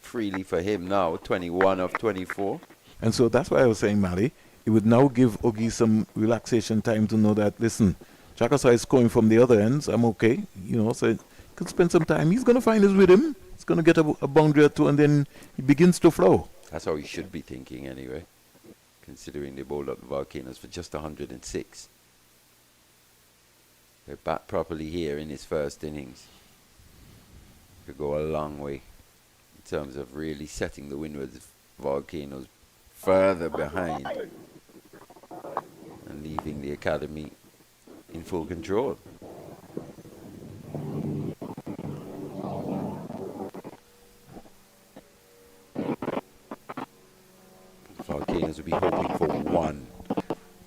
freely for him now, 21 of 24. And so that's why I was saying, Mali, it would now give Ogie some relaxation time to know that, listen, Jagasar is scoring from the other ends. I'm okay. You know, so he could spend some time. He's going to find his rhythm. He's going to get a boundary or two, and then he begins to flow. That's how he should be thinking anyway, considering they bowled up the Volcanoes for just 106. They bat properly here in his first innings. Could go a long way in terms of really setting the Windward Volcanoes further behind and leaving the academy in full control. Volcanoes will be hoping for one.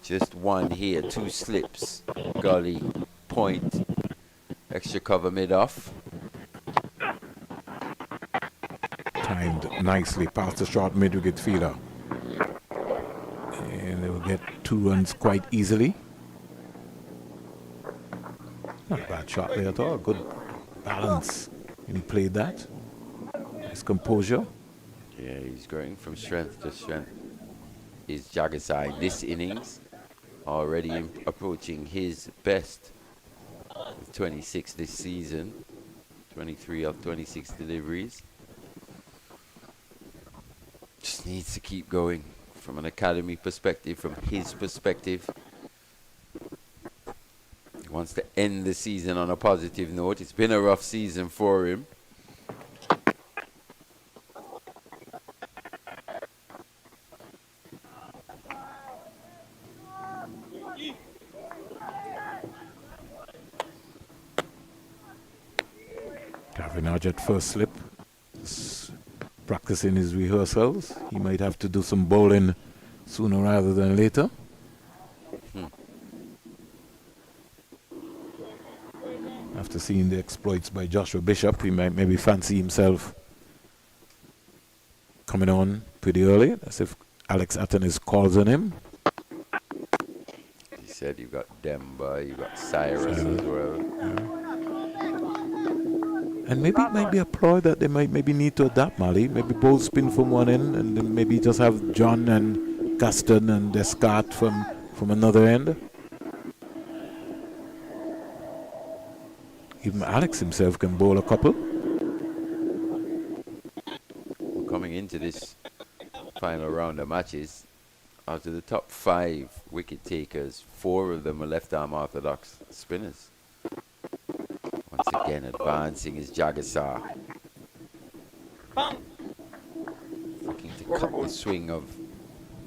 Just one here, 2 slips. Gully, point, extra cover mid-off. Timed nicely past the short mid-wicket fielder. And they will get 2 runs quite easily. Not a bad shot there at all. Good balance. He played that. His composure. Yeah, he's going from strength to strength. Is Jagasai in this innings already approaching his best? 26 this season, 23 of 26 deliveries. Just needs to keep going from an academy perspective, from his perspective. He wants to end the season on a positive note. It's been a rough season for him. At first slip, just practicing his rehearsals. He might have to do some bowling sooner rather than later. After seeing the exploits by Joshua Bishop, he might maybe fancy himself coming on pretty early. That's if Alex Attanis calls on him. He said you've got Demba, you've got Cyrus as well. And maybe it might be a ploy that they might maybe need to adapt, Mali. Maybe both spin from one end and then maybe just have John and Gaston and Descartes from another end. Even Alex himself can bowl a couple. Coming into this final round of matches, out of the top 5 wicket takers, 4 of them are left-arm orthodox spinners. Once again, advancing is Jagasar. Looking to cut the swing of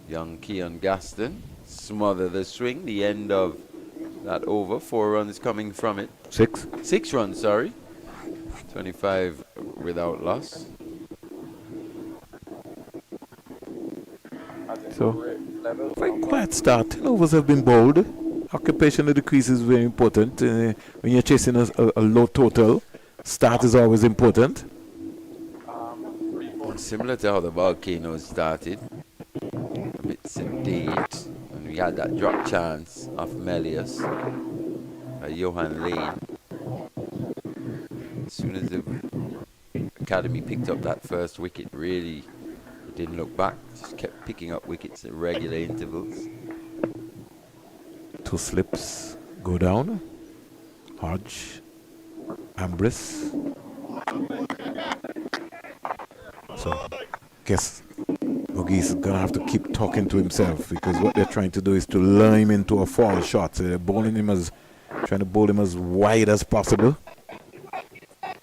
young Keon Gaston. Smother the swing. The end of that over. 4 runs coming from it. 6. 6 runs, sorry. 25 without loss. So, very quiet start. 10 overs have been bowled. Occupation of the crease is very important. When you're chasing a low total, start is always important. Similar to how the Volcanoes started. A bit sedate. And we had that drop chance of Melius by Johan Lane. As soon as the Academy picked up that first wicket, really it didn't look back. Just kept picking up wickets at regular intervals. 2 slips go down. Hodge, Ambris. So, guess Ogis is gonna have to keep talking to himself because what they're trying to do is to lure him into a foul shot. So they're trying to bowl him as wide as possible.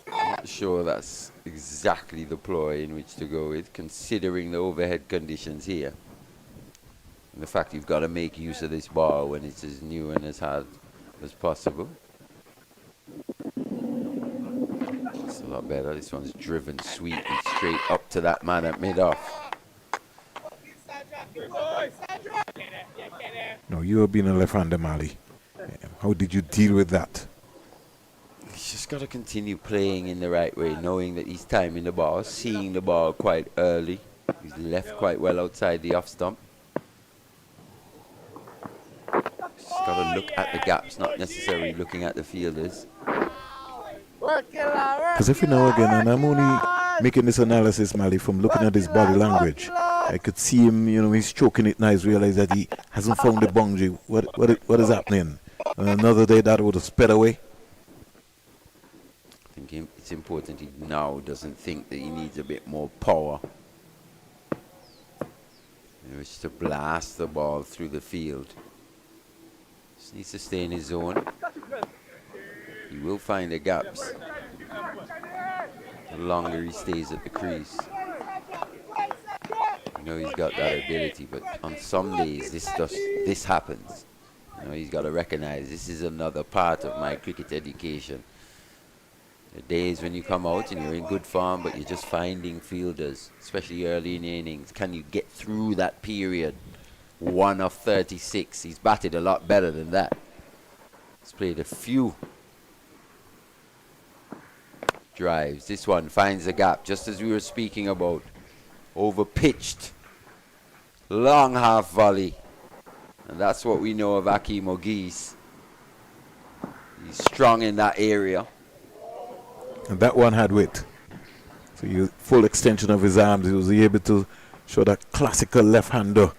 Not sure that's exactly the ploy in which to go with, considering the overhead conditions here. And the fact you've got to make use of this ball when it's as new and as hard as possible. It's a lot better. This one's driven sweet and straight up to that man at mid-off. No, you have been a left-hander, Mali. How did you deal with that? He's just got to continue playing in the right way, knowing that he's timing the ball, seeing the ball quite early. He's left quite well outside the off stump. Just got to look at the gaps, not necessarily looking at the fielders. Because every now and again, and I'm only making this analysis, Mali, from looking at his body language, I could see him, he's choking it nice, realize that he hasn't found the boundary. What is happening? And another day that would have sped away. I think it's important he now doesn't think that he needs a bit more power in which to blast the ball through the field. Just needs to stay in his zone. He will find the gaps the longer he stays at the crease. He's got that ability, but on some days this happens. He's got to recognize this is another part of my cricket education. The days when you come out and you're in good form, but you're just finding fielders, especially early in the innings. Can you get through that period? 1 of 36. He's batted a lot better than that. He's played a few drives. This one finds a gap, just as we were speaking about. Over-pitched. Long half volley. And that's what we know of Akeem Ogis. He's strong in that area. And that one had width. So you full extension of his arms. He was able to show that classical left-hander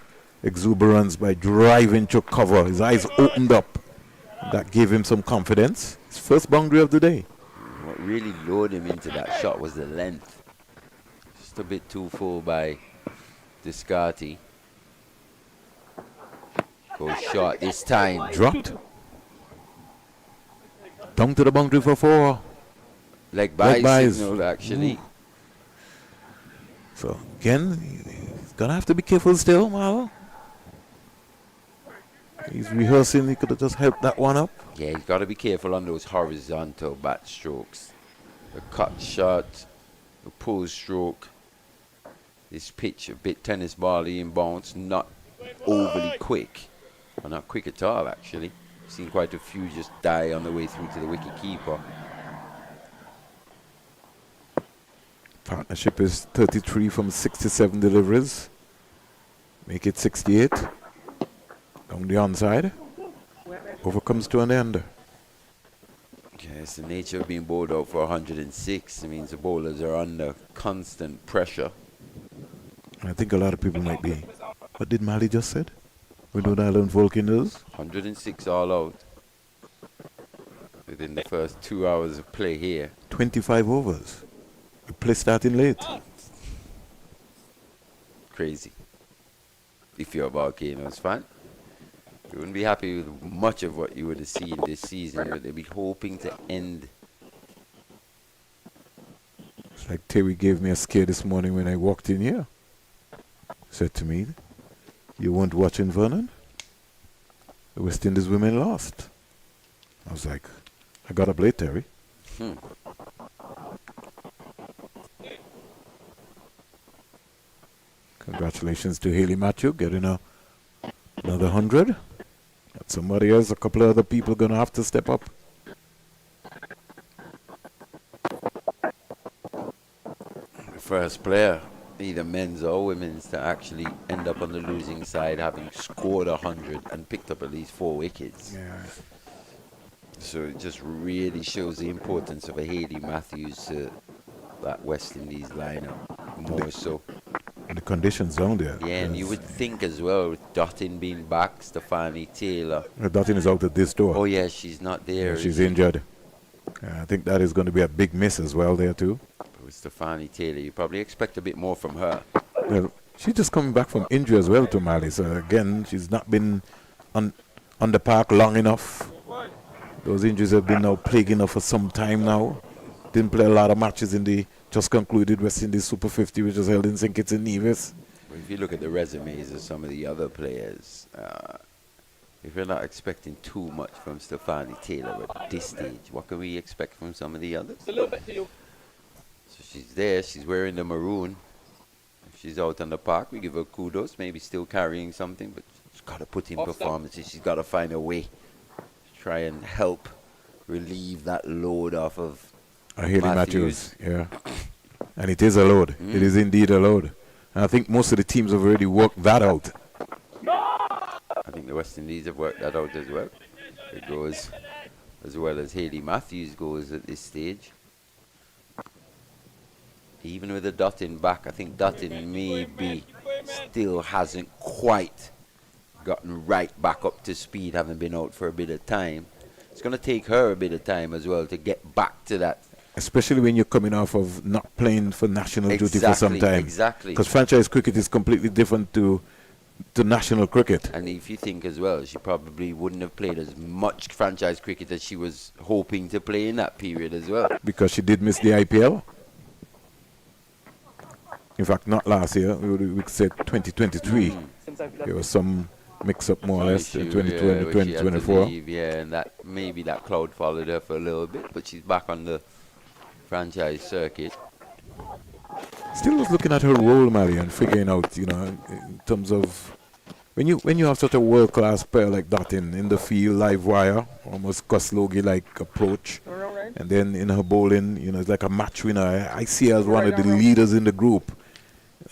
exuberance by driving to cover. His eyes opened up. That gave him some confidence. His first boundary of the day. What really lured him into that shot was the length. Just a bit too full by Descartes. Goes short this time. Dropped. Down to the boundary for 4. Leg by buys. signal, actually. Ooh. So, again, he's going to have to be careful still, Marlon. He's rehearsing. He could have just helped that one up. Yeah, he's got to be careful on those horizontal bat strokes. The cut shot, the pull stroke. This pitch, a bit tennis ball-y in bounce, not overly quick. Or not quick at all, actually. Seen quite a few just die on the way through to the wicket keeper. Partnership is 33 from 67 deliveries. Make it 68. Down the onside. Over comes to an end. Yeah, it's the nature of being bowled out for 106. It means the bowlers are under constant pressure. I think a lot of people might be. What did Mali just said? Windward Island Volcanoes? 106 all out. Within the first 2 hours of play here. 25 overs. We play starting late. Crazy. If you're a Volcanoes fan, you wouldn't be happy with much of what you would have seen this season, but they'd be hoping to end. It's like Terry gave me a scare this morning when I walked in here. Said to me, "You weren't watching Vernon? The West Indies women lost." I was like, I got up late, Terry. Congratulations to Haley Matthew getting another 100. Got somebody else, a couple of other people going to have to step up. The first player, either men's or women's, to actually end up on the losing side, having scored 100 and picked up at least 4 wickets. Yeah. So it just really shows the importance of a Haley Matthews to that West Indies lineup, more so. And the conditions down there. Yeah, and you would think as well, with Dottin being back, Stefani Taylor. Dottin is out at this door. Oh yeah, she's not there. Yeah, she's injured. I think that is going to be a big miss as well there too. With Stefani Taylor, you probably expect a bit more from her. Well, she's just coming back from injury as well to Mali. So again, she's not been on the park long enough. Those injuries have been now plaguing her for some time now. Didn't play a lot of matches in the just concluded West Indies Super 50, which was held in St. Kitts and Nevis. If you look at the resumes of some of the other players, if you're not expecting too much from Stefani Taylor at this stage, what can we expect from some of the others? Just a little bit to you. So she's there, she's wearing the maroon. If she's out on the park, we give her kudos, maybe still carrying something, but she's got to put in performances. She's got to find a way to try and help relieve that load off of Haley Matthews. Yeah. And it is a load. It is indeed a load. And I think most of the teams have already worked that out. I think the West Indies have worked that out as well. It goes as well as Haley Matthews goes at this stage. Even with the Dottin back, I think Dottin maybe still hasn't quite gotten right back up to speed, having been out for a bit of time. It's going to take her a bit of time as well to get back to that. Especially when you're coming off of not playing for national duty for some time. Exactly. Because franchise cricket is completely different to national cricket. And if you think as well, she probably wouldn't have played as much franchise cricket as she was hoping to play in that period as well. Because she did miss the IPL. In fact, not last year. We could say 2023. There was some mix-up more or less, 2020, 2024. Yeah, and that maybe that cloud followed her for a little bit, but she's back on the franchise circuit. Still was looking at her role, Mali, and figuring out, in terms of when you have such a world-class player like that in the field, live wire, almost Koslogi-like approach, and then in her bowling, it's like a match winner. I see her as one of the leaders in the group.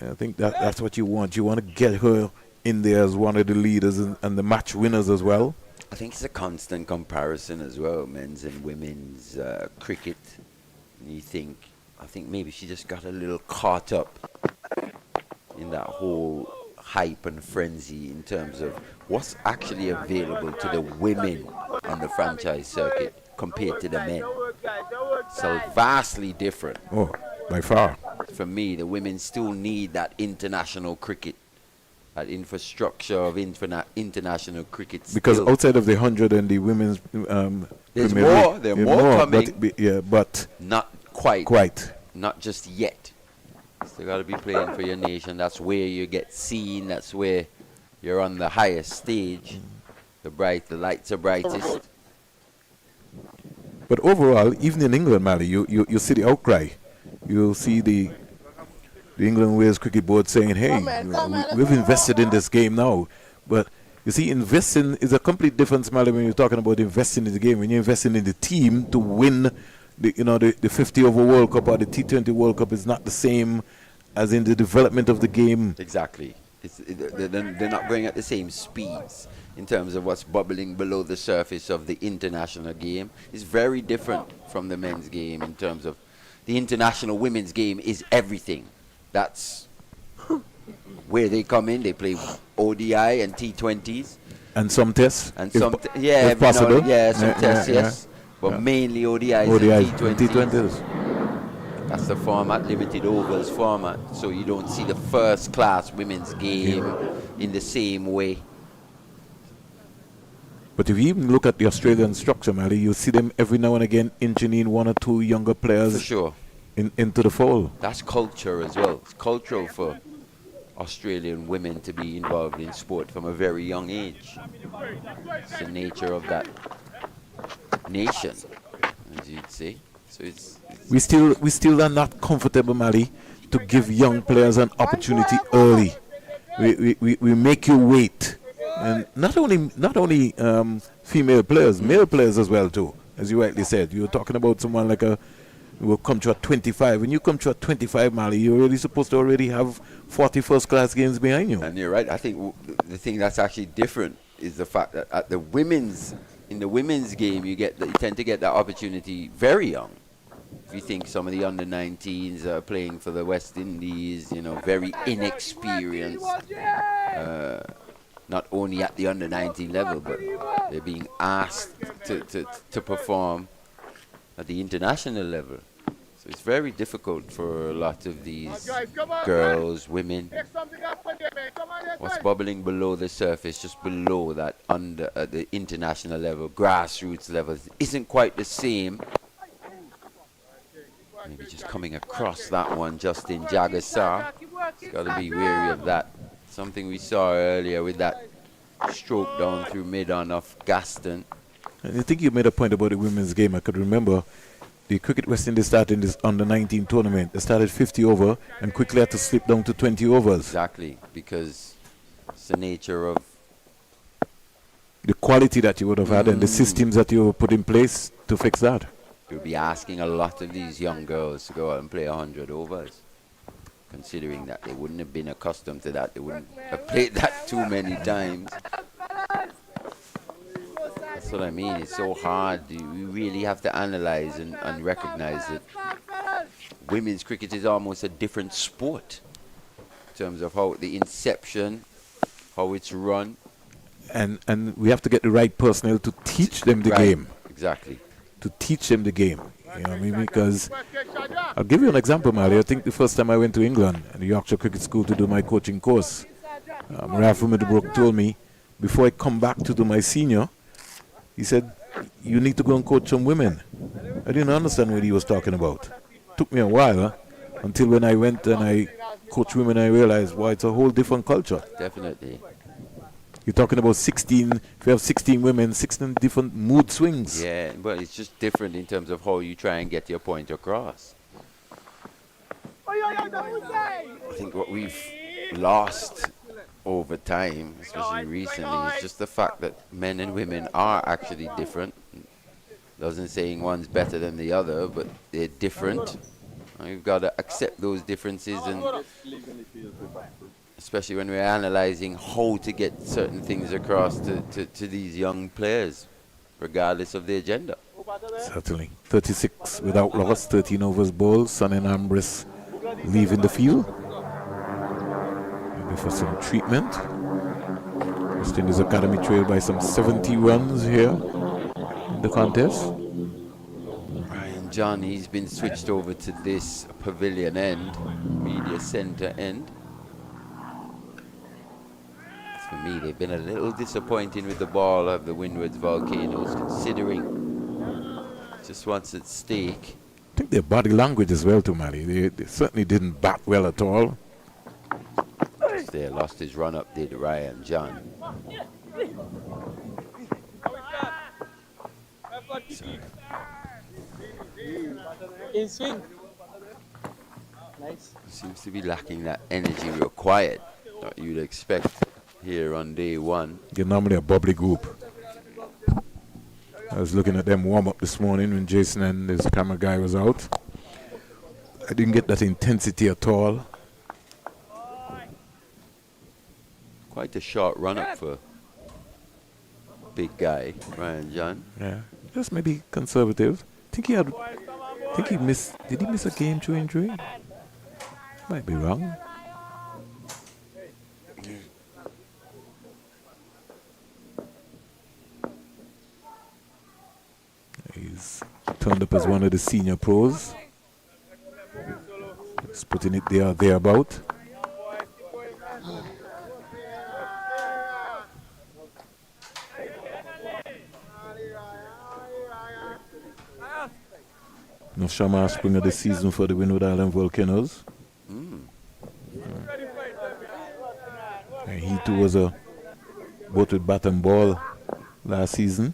I think that's what you want. You want to get her in there as one of the leaders and the match winners as well. I think it's a constant comparison as well, men's and women's cricket. You think, I think maybe she just got a little caught up in that whole hype and frenzy in terms of what's actually available to the women on the franchise circuit compared to the men. So vastly different. Oh, by far. For me, the women still need that international cricket, that infrastructure of international cricket. Because still. outside of the 100 and the women's There's Premier more. League, There are more coming. But not quite. Quite. Not just yet. Still got to be playing for your nation. That's where you get seen. That's where you're on the highest stage. The lights are brightest. But overall, even in England, Mally, you see the outcry. You see the England Wales Cricket Board saying, hey, we've invested in this game now. But you see, investing is a complete difference, Mally, when you're talking about investing in the game. When you're investing in the team to win the 50 over World Cup or the T20 World Cup is not the same as in the development of the game. Exactly. They're not going at the same speeds in terms of what's bubbling below the surface of the international game. It's very different from the men's game in terms of the international women's game is everything. That's where they come in. They play ODI and T20s. And some tests. And if some, if possible. some tests, yes. But mainly ODIs and T20s. That's the format, limited overs format. So you don't see the first class women's game in the same way. But if you even look at the Australian structure, Mally, you see them every now and again inching in one or two younger players For sure. into the fold. That's culture as well. It's cultural for Australian women to be involved in sport from a very young age. It's the nature of that nation, as you'd say. So it's we still are not comfortable, Mally, to give young players an opportunity early. We make you wait, and not only female players, male players as well too. As you rightly said, you're talking about someone like who will come to at 25. When you come to at 25, Mally, you're really supposed to already have 40 first-class games behind you. And you're right. I think the thing that's actually different is the fact that at in the women's game, you tend to get that opportunity very young. If you think some of the under-19s are playing for the West Indies, very inexperienced, not only at the under-19 level, but they're being asked to perform at the international level. So it's very difficult for a lot of these girls, women. What's bubbling below the surface, just below that under the international level, grassroots level, isn't quite the same. Maybe just coming across that one, Justin Jagassar. He's got to be wary of that. Something we saw earlier with that stroke down through mid-on of Gaston. And I think you made a point about the women's game. I could remember the Cricket West Indies started in this under-19 tournament. They started 50 over and quickly had to slip down to 20 overs. Exactly, because it's the nature of the quality that you would have had and the systems that you put in place to fix that. You'll be asking a lot of these young girls to go out and play 100 overs, considering that they wouldn't have been accustomed to that. They wouldn't have played that too many times. That's what I mean. It's so hard. We really have to analyze and recognize that women's cricket is almost a different sport in terms of how the inception, how it's run. And we have to get the right personnel to teach them the game. Exactly. To teach them the game. You know what I mean? Because I'll give you an example, Mally. I think the first time I went to England at the Yorkshire Cricket School to do my coaching course, Ralph Middlebrook told me, before I come back to do my senior, he said, you need to go and coach some women. I didn't understand what he was talking about. Took me a while, until when I went and I coached women, I realized, wow, it's a whole different culture. Definitely. You're talking about 16, if you have 16 women, 16 different mood swings. Yeah, but it's just different in terms of how you try and get your point across. I think what we've lost over time, especially recently, is just the fact that men and women are actually different. Doesn't saying one's better than the other, but they're different. And we've got to accept those differences, and especially when we're analyzing how to get certain things across to these young players, regardless of their gender. Certainly. 36 without loss, 13 overs bowled. Son and Ambrose leaving the field. Maybe for some treatment. West Indies Academy trailed by some 70 runs here in the contest. Ryan John, he's been switched over to this pavilion end, media centre end. For me, they've been a little disappointing with the ball of the Windward's Volcanoes, considering just what's at stake. I think their body language as well, too, Mally. They certainly didn't bat well at all. They lost his run-up, did Ryan John. In swing. Nice. Seems to be lacking that energy required that you'd expect here on day one. They're normally a bubbly group. I was looking at them warm up this morning when Jason and his camera guy was out. I didn't get that intensity at all. Quite a short run-up for big guy, Ryan John. Yeah, just maybe conservative. Think he missed. Did he miss a game through injury? Might be wrong. He's turned up as one of the senior pros. He's putting it there or thereabout. No Shamar Springer this season for the Windward Island Volcanoes. And he too was a both with bat and ball last season.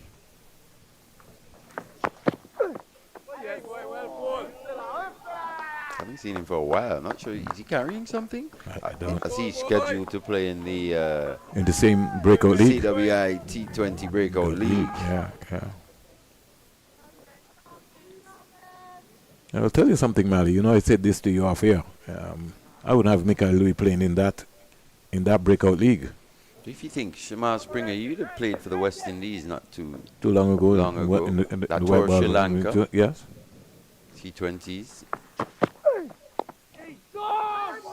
Haven't seen him for a while. Not sure. Is he carrying something? I don't. Is he scheduled to play in the same breakout league? CWI T20 breakout league. Yeah. I'll tell you something, Mally. You know, I said this to you off air. I wouldn't have Michael Louis playing in that breakout league. If you think Shamar Springer, you'd have played for the West Indies not too long ago. That tour Sri Lanka. Yes. T20s.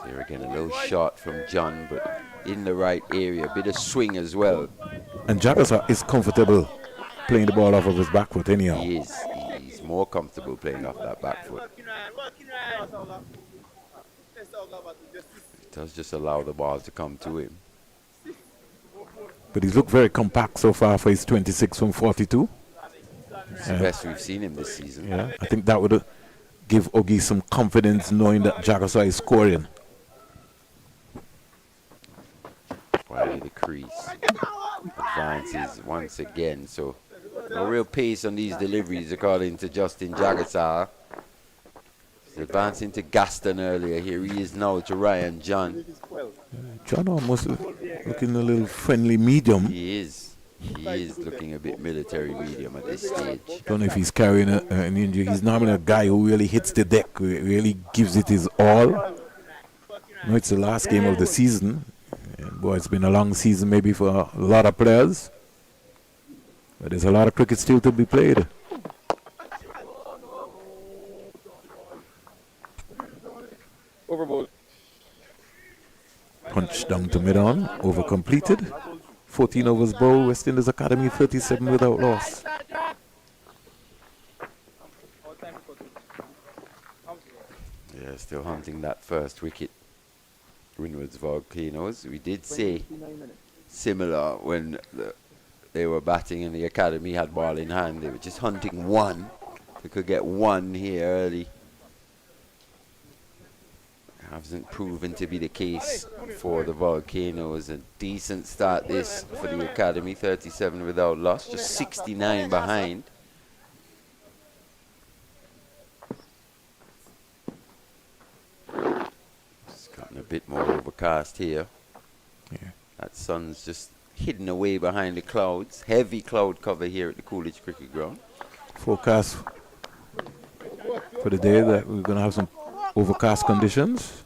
There again, a little shot from John, but in the right area. A bit of swing as well. And Jagasa is comfortable playing the ball off of his back foot anyhow. He is. He's more comfortable playing off that back foot. It does just allow the ball to come to him. But he's looked very compact so far for his 26 from 42. It's the best we've seen him this season. Yeah, I think that would give Ogie some confidence knowing that Jagasa is scoring. Wide the crease. Advances once again. So no real pace on these deliveries according to Justin Jagassar. He's advancing to Gaston earlier. Here he is now to Ryan John. John almost looking a little friendly medium. He is. He is looking a bit military medium at this stage. Don't know if he's carrying an injury. He's normally a guy who really hits the deck, who really gives it his all. You know, it's the last game of the season. And boy, it's been a long season maybe for a lot of players. But there's a lot of cricket still to be played. Overboard. Punch down to mid-on, over completed. 14 overs bowled, West Indies Academy 37 without loss. Yeah, still hunting that first wicket. Windward's Volcanoes. We did say similar when they were batting and the academy had ball in hand. They were just hunting one. They could get one here early. Hasn't proven to be the case for the Volcanoes. A decent start this for the academy. 37 without loss. Just 69 behind. It's gotten a bit more overcast here. Yeah. That sun's just hidden away behind the clouds. Heavy cloud cover here at the Coolidge Cricket Ground. Forecast for the day that we're going to have some overcast conditions.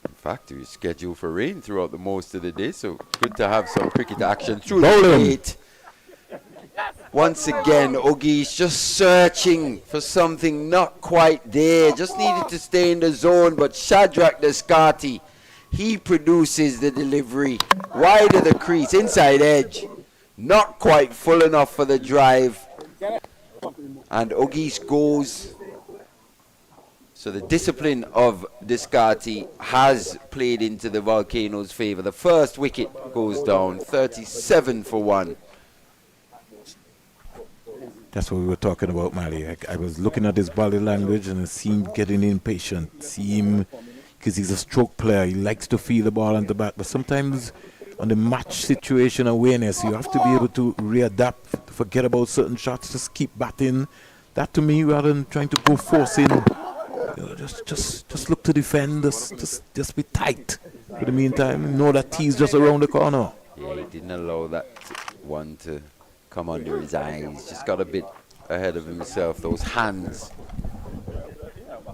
In fact, we're scheduled for rain throughout the most of the day, so good to have some cricket action through Bowling. the gate. Once again, Ogie's just searching for something not quite there. Just needed to stay in the zone, but Shadrach Descartes, he produces the delivery. Wide of the crease, inside edge. Not quite full enough for the drive. And Ogie's goes. So the discipline of Descartes has played into the Volcanoes' favor. The first wicket goes down, 37 for 1. That's what we were talking about, Mali. I was looking at his body language and it seemed getting impatient. Because he's a stroke player, he likes to feel the ball on the bat. But sometimes on the match situation awareness, you have to be able to readapt, forget about certain shots, just keep batting. That to me, rather than trying to go forcing, just look to defend, just be tight. For the meantime, know that tee's just around the corner. Yeah, he didn't allow that one to come under his eyes. Just got a bit ahead of himself. Those hands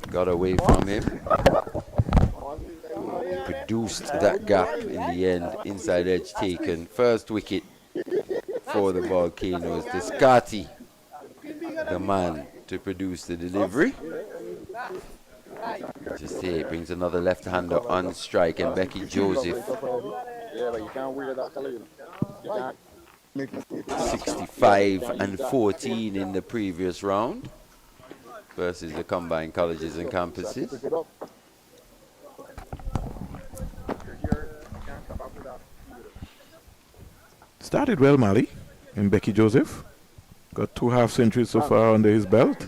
got away from him. Produced that gap in the end. Inside edge taken. First wicket for the Volcanoes. Descartes, the man to produce the delivery. Just here, brings another left-hander on strike, and Becky Joseph. 65 and 14 in the previous round versus the combined colleges and campuses. Started well, Mali, and Becky Joseph. Got 2 half-centuries so far under his belt.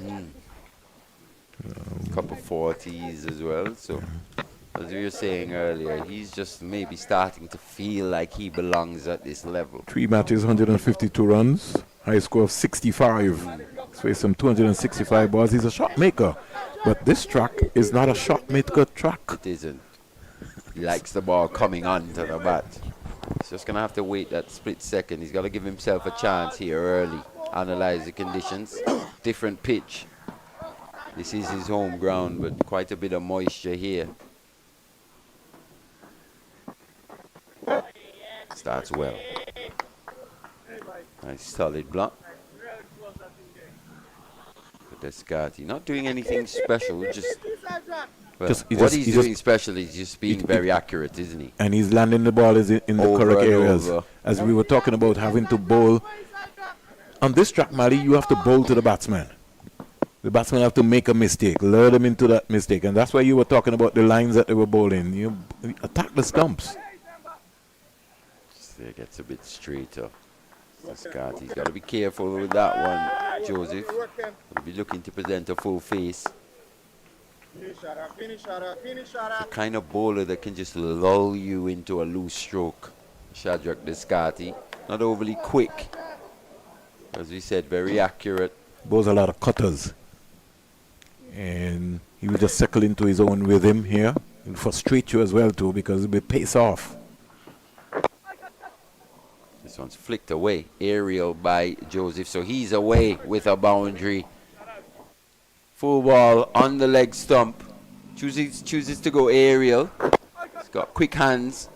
Couple 40s as well. So, as we were saying earlier, he's just maybe starting to feel like he belongs at this level. 3 matches, 152 runs, high score of 65. So he's some 265 balls. He's a shot maker, but this track is not a shot maker track. It isn't. He likes the ball coming onto the bat. He's just going to have to wait that split second. He's got to give himself a chance here early. Analyze the conditions. Different pitch. This is his home ground, but quite a bit of moisture here. Starts well. Nice solid block. Descartes not doing anything special, what he's doing special is just being very accurate, isn't he? And he's landing the ball in the correct areas. As we were talking about having to bowl. On this track, Mali, you have to bowl to the batsman. The batsmen have to make a mistake, lure them into that mistake. And that's why you were talking about the lines that they were bowling. You attack the stumps. It gets a bit straighter. Descartes, he's got to be careful with that one, Joseph. He'll be looking to present a full face. The kind of bowler that can just lull you into a loose stroke. Shadrach Descartes. Not overly quick. As we said, very accurate. Bowls a lot of cutters. And he will just settle into his own rhythm here. It'll frustrate you as well too, because it'll be pace off. This one's flicked away. Aerial by Joseph. So he's away with a boundary. Full ball on the leg stump. Chooses to go aerial. He's got quick hands.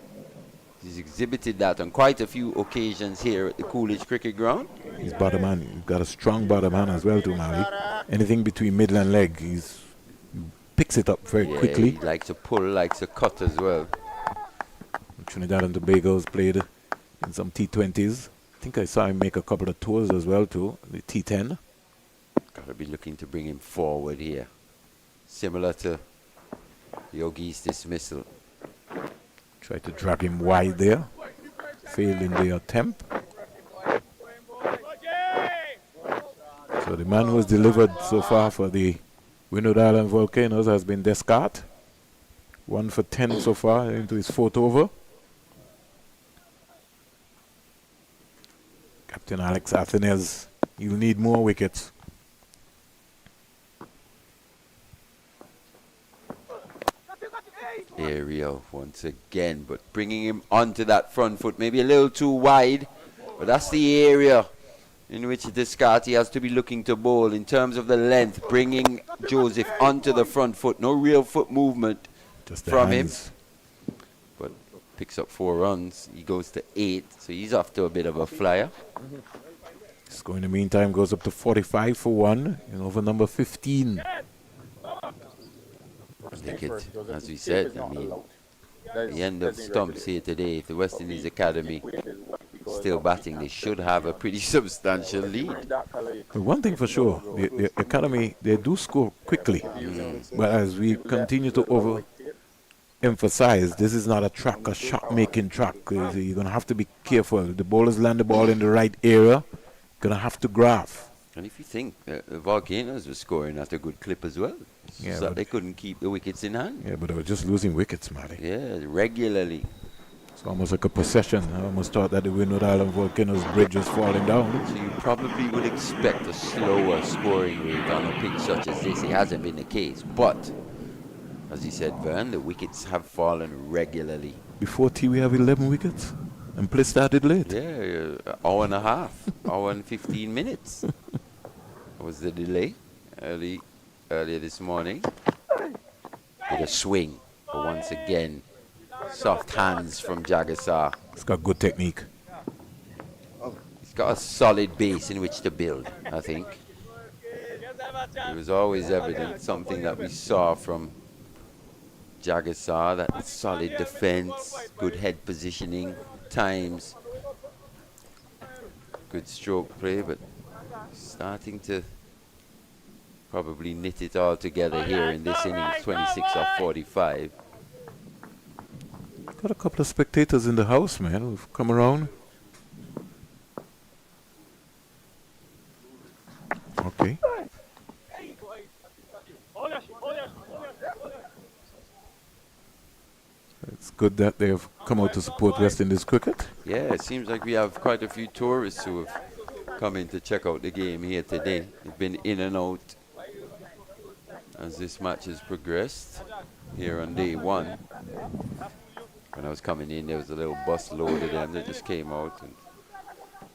He's exhibited that on quite a few occasions here at the Coolidge Cricket Ground. He's bottom hand. He's got a strong bottom hand as well too, Mali. Anything between middle and leg, he picks it up very quickly. He likes to pull, likes to cut as well. Trinidad and Tobago's played in some T20s. I think I saw him make a couple of tours as well too, the T10. Got to be looking to bring him forward here. Similar to Yogi's dismissal. Tried to drag him wide there. Failed in the attempt. So the man who has delivered so far for the Windward Island Volcanoes has been Descartes. 1 for 10 so far into his 4th over. Captain Alex Athens, he'll need more wickets. Aerial once again, but bringing him onto that front foot, maybe a little too wide, but that's the area in which Descartes has to be looking to bowl in terms of the length, bringing Joseph onto the front foot. No real foot movement from him, but picks up 4 runs. He goes to 8, so he's off to a bit of a flyer. Score in the meantime goes up to 45 for 1 in over number 15. As we said, I mean, the end of stumps here today, if the West Indies Academy still batting, they should have a pretty substantial lead. But one thing for sure, the Academy, they do score quickly. But as we continue to overemphasize, this is not a track, a shot-making track. You're going to have to be careful. The bowlers land the ball in the right area. You're going to have to graph. And if you think the Volcanoes were scoring at a good clip as well, Yeah, so but they couldn't keep the wickets in hand. Yeah, but they were just losing wickets, Matty. Yeah, regularly. It's almost like a possession. I almost thought that the Windward Island Volcanoes bridge was falling down. So you probably would expect a slower scoring rate on a pitch such as this. It hasn't been the case, but as you said, Vern, the wickets have fallen regularly. Before tea, we have 11 wickets, and play started late. Yeah, hour and a half, hour and 15 minutes. That was the delay earlier this morning. With a swing, but once again, soft hands from Jagasar. He's got good technique. He's got a solid base in which to build, I think. It was always evident, something that we saw from Jagasar, that solid defense, good head positioning, times, good stroke play, but starting to probably knit it all together here in this innings, 26 off 45. Got a couple of spectators in the house, man, who've come around. Okay. It's good that they've come out to support West Indies cricket. Yeah, it seems like we have quite a few tourists who have come in to check out the game here today. They've been in and out as this match has progressed here on day one. When I was coming in, there was a little bus load of them that just came out and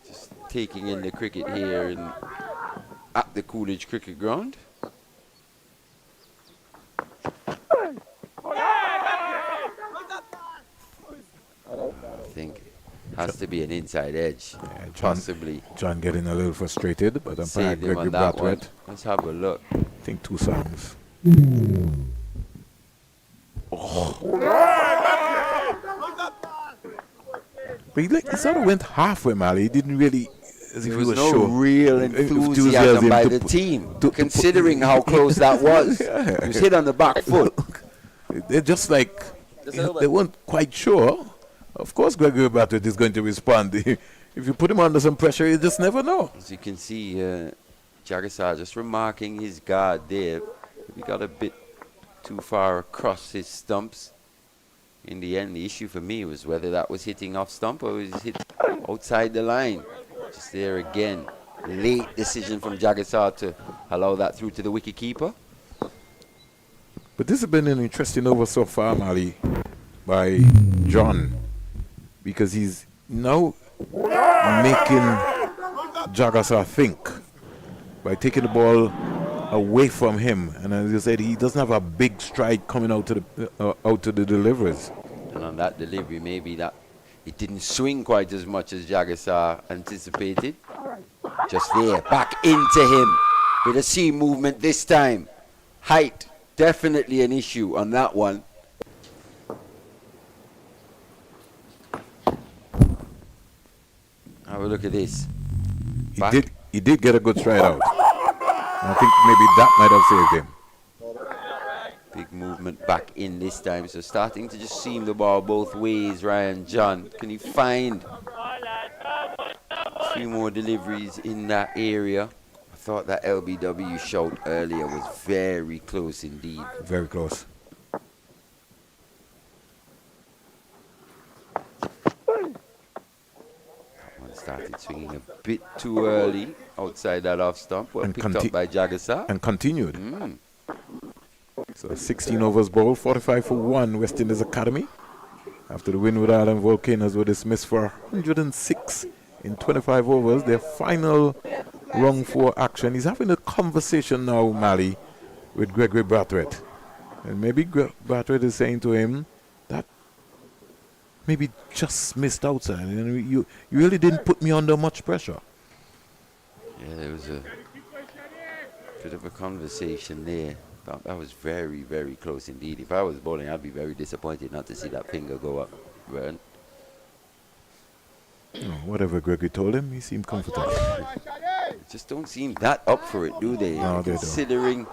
just taking in the cricket here at the Coolidge Cricket Ground. I think has to be an inside edge, Yeah, possibly. John getting a little frustrated, but I'm Saved him Gregory on that one. Brathwaite. Let's have a look. I think 2 songs. But he sort of went halfway, Mali. He didn't really, as if There he was was no sure. real enthusiasm by the team, considering how close that was. Yeah. It was hit on the back foot. They're just like, they weren't quite sure. Of course, Gregory Brathwaite is going to respond. If you put him under some pressure, you just never know. As you can see, Jagasar just remarking his guard there. He got a bit too far across his stumps. In the end, the issue for me was whether that was hitting off stump or was hit outside the line. Just there again. Late decision from Jagasar to allow that through to the wicketkeeper. But this has been an interesting over so far, Mali, by John, because he's now making Jagasar think by taking the ball away from him. And as you said, he doesn't have a big stride coming out to the deliveries. And on that delivery, maybe that it didn't swing quite as much as Jagasar anticipated. Just there, back into him with a seam movement this time. Height, definitely an issue on that one. Have a look at this. He did get a good stride out. I think maybe that might have saved him. Big movement back in this time. So starting to just seam the ball both ways, Ryan John. Can he find a few more deliveries in that area? I thought that LBW shout earlier was very close indeed. Very close. One started swinging a bit too early outside that off stump. Well, picked up by Jagasar. And continued. So 16 overs bowled, 45 for 1, West Indies Academy. After the Windward Island Volcanoes were dismissed for 106 in 25 overs, their final rung for action. He's having a conversation now, Mali, with Gregory Brathwaite. And maybe Brathwaite is saying to him that maybe just missed outside. And you really didn't put me under much pressure. Yeah, there was a bit of a conversation there. That was very, very close indeed. If I was bowling, I'd be very disappointed not to see that finger go up. Right? Whatever Gregory told him, he seemed comfortable. Just don't seem that up for it, do they? No, they don't. Considering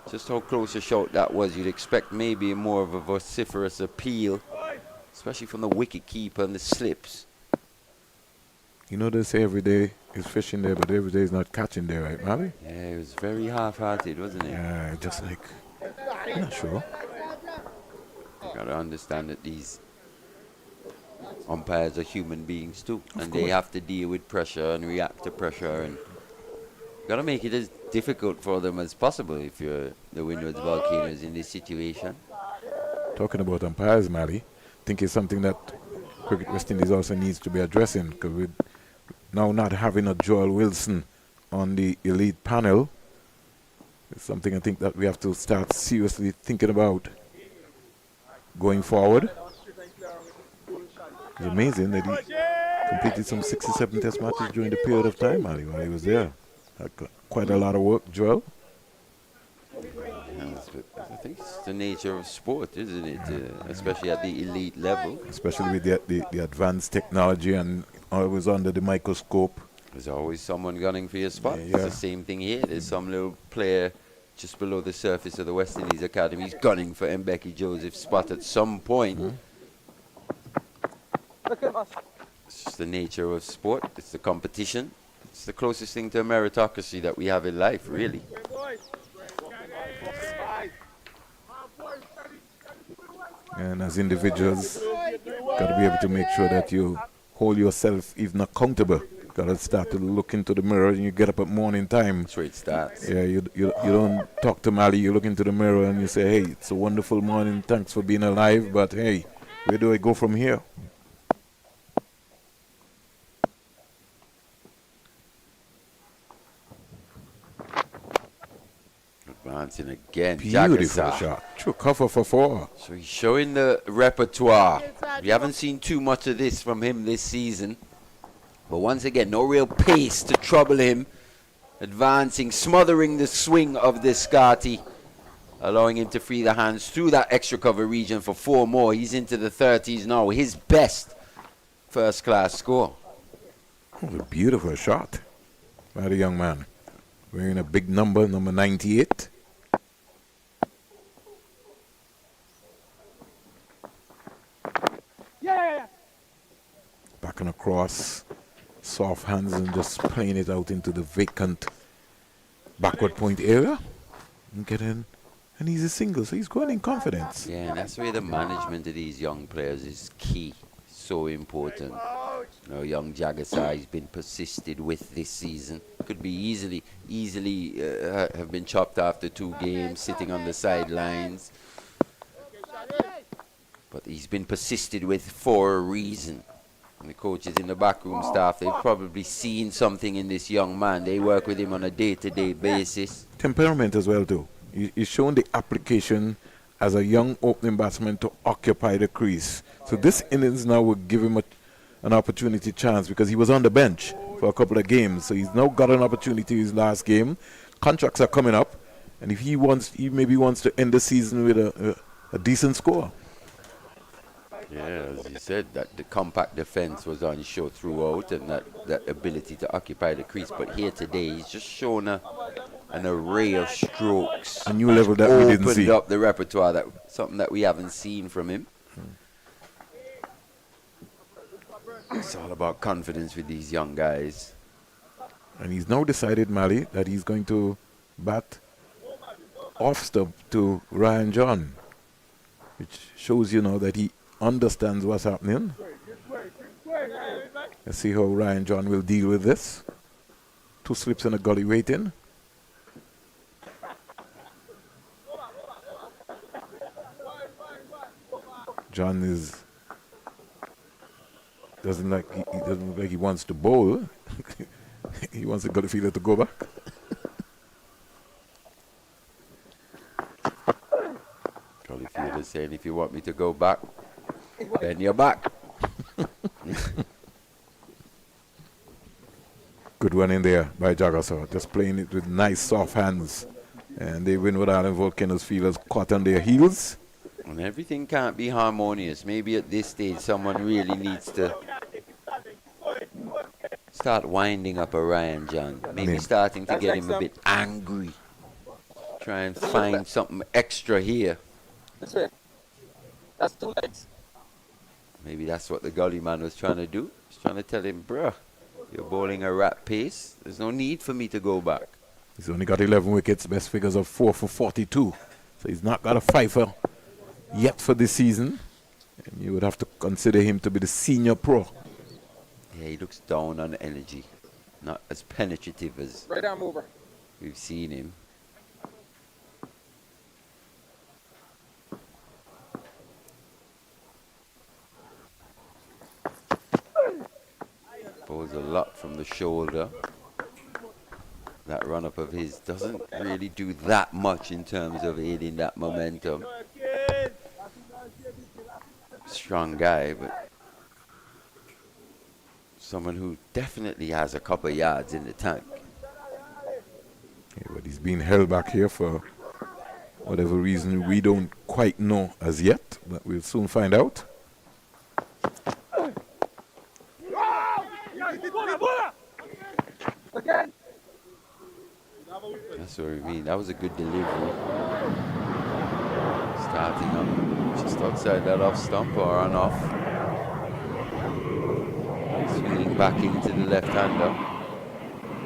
just how close a shot that was, you'd expect maybe more of a vociferous appeal, especially from the wicket keeper and the slips. You know they say every day is fishing there, but every day is not catching there, right, Mally? Yeah, it was very half-hearted, wasn't it? Yeah, just like, I'm not sure. You gotta understand that these umpires are human beings too, and course. they have to deal with pressure and react to pressure, and you gotta make it as difficult for them as possible if you're the Windward Volcanoes in this situation. Talking about umpires, Mally, I think it's something that Cricket West Indies also needs to be addressing, because with now not having a Joel Wilson on the elite panel, it's something I think that we have to start seriously thinking about going forward. It's amazing that he completed some 67 test matches during the period of time, Mally, while he was there. Quite a lot of work, Joel. I think it's the nature of sport, isn't it? Especially at the elite level. Especially with the advanced technology and always under the microscope. There's always someone gunning for your spot. Yeah. It's the same thing here. There's some little player just below the surface of the West Indies Academy. He's gunning for Mbeki Joseph's spot at some point. It's just the nature of sport. It's the competition. It's the closest thing to a meritocracy that we have in life, really. And as individuals, got to be able to make sure that you hold yourself even accountable. Got to start to look into the mirror and you get up at morning time. That's where it starts. Yeah, you don't talk to Mally, you look into the mirror and you say, hey, it's a wonderful morning, thanks for being alive, but hey, where do I go from here? Advancing again. Beautiful Jagasar. shot. True cover for 4. So he's showing the repertoire. We haven't seen too much of this from him this season. But once again, no real pace to trouble him. Advancing, smothering the swing of this Scotty, allowing him to free the hands through that extra cover region for 4 more. He's into the 30s now. His best first-class score. Oh, a beautiful shot by the young man. Wearing a big number 98. Yeah. Back and across, soft hands and just playing it out into the vacant backward point area. And get in, and he's a single, so he's going in confidence. Yeah, and that's where the management of these young players is key. So important. You know, young Jagasar has been persisted with this season. Could be easily have been chopped after 2 games, sitting on the sidelines. But he's been persisted with for a reason. And the coaches in the backroom staff, they've probably seen something in this young man. They work with him on a day-to-day basis. Temperament as well too. He's shown the application as a young opening batsman to occupy the crease. So this innings now will give him an opportunity chance, because he was on the bench for a couple of games. So he's now got an opportunity his last game. Contracts are coming up, and if he maybe wants to end the season with a decent score. Yeah, as you said, that the compact defense was on show throughout, and that ability to occupy the crease. But here today, he's just shown an array of strokes. A new level that we didn't see. Opened up the repertoire, something that we haven't seen from him. It's all about confidence with these young guys. And he's now decided, Mally, that he's going to bat off stump to Ryan John, which shows, that he understands what's happening. Let's see how Ryan John will deal with this. 2 slips and a gully waiting. John doesn't look like he wants to bowl. He wants the gully fielder to go back. Gully fielder saying, if you want me to go back, bend your back. Good one in there by Jagasaw. Just playing it with nice soft hands. And the Windward Island Volcanoes feel as caught on their heels. And everything can't be harmonious. Maybe at this stage someone really needs to start winding up Orion John. Maybe starting to get him a bit angry. Try and find something extra here. This way. That's 2 legs. Maybe that's what the gully man was trying to do. He's trying to tell him, bruh, you're bowling a rat pace. There's no need for me to go back. He's only got 11 wickets, best figures of 4 for 42. So he's not got a fifer yet for this season. And you would have to consider him to be the senior pro. Yeah, he looks down on energy. Not as penetrative as Right arm over. we've seen him. Bowls a lot from the shoulder. That run-up of his doesn't really do that much in terms of aiding that momentum. Strong guy, but someone who definitely has a couple yards in the tank. Yeah, but he's being held back here for whatever reason we don't quite know as yet, but we'll soon find out. That's what we mean. That was a good delivery. Starting up just outside that off stump or on off. Swinging back into the left-hander.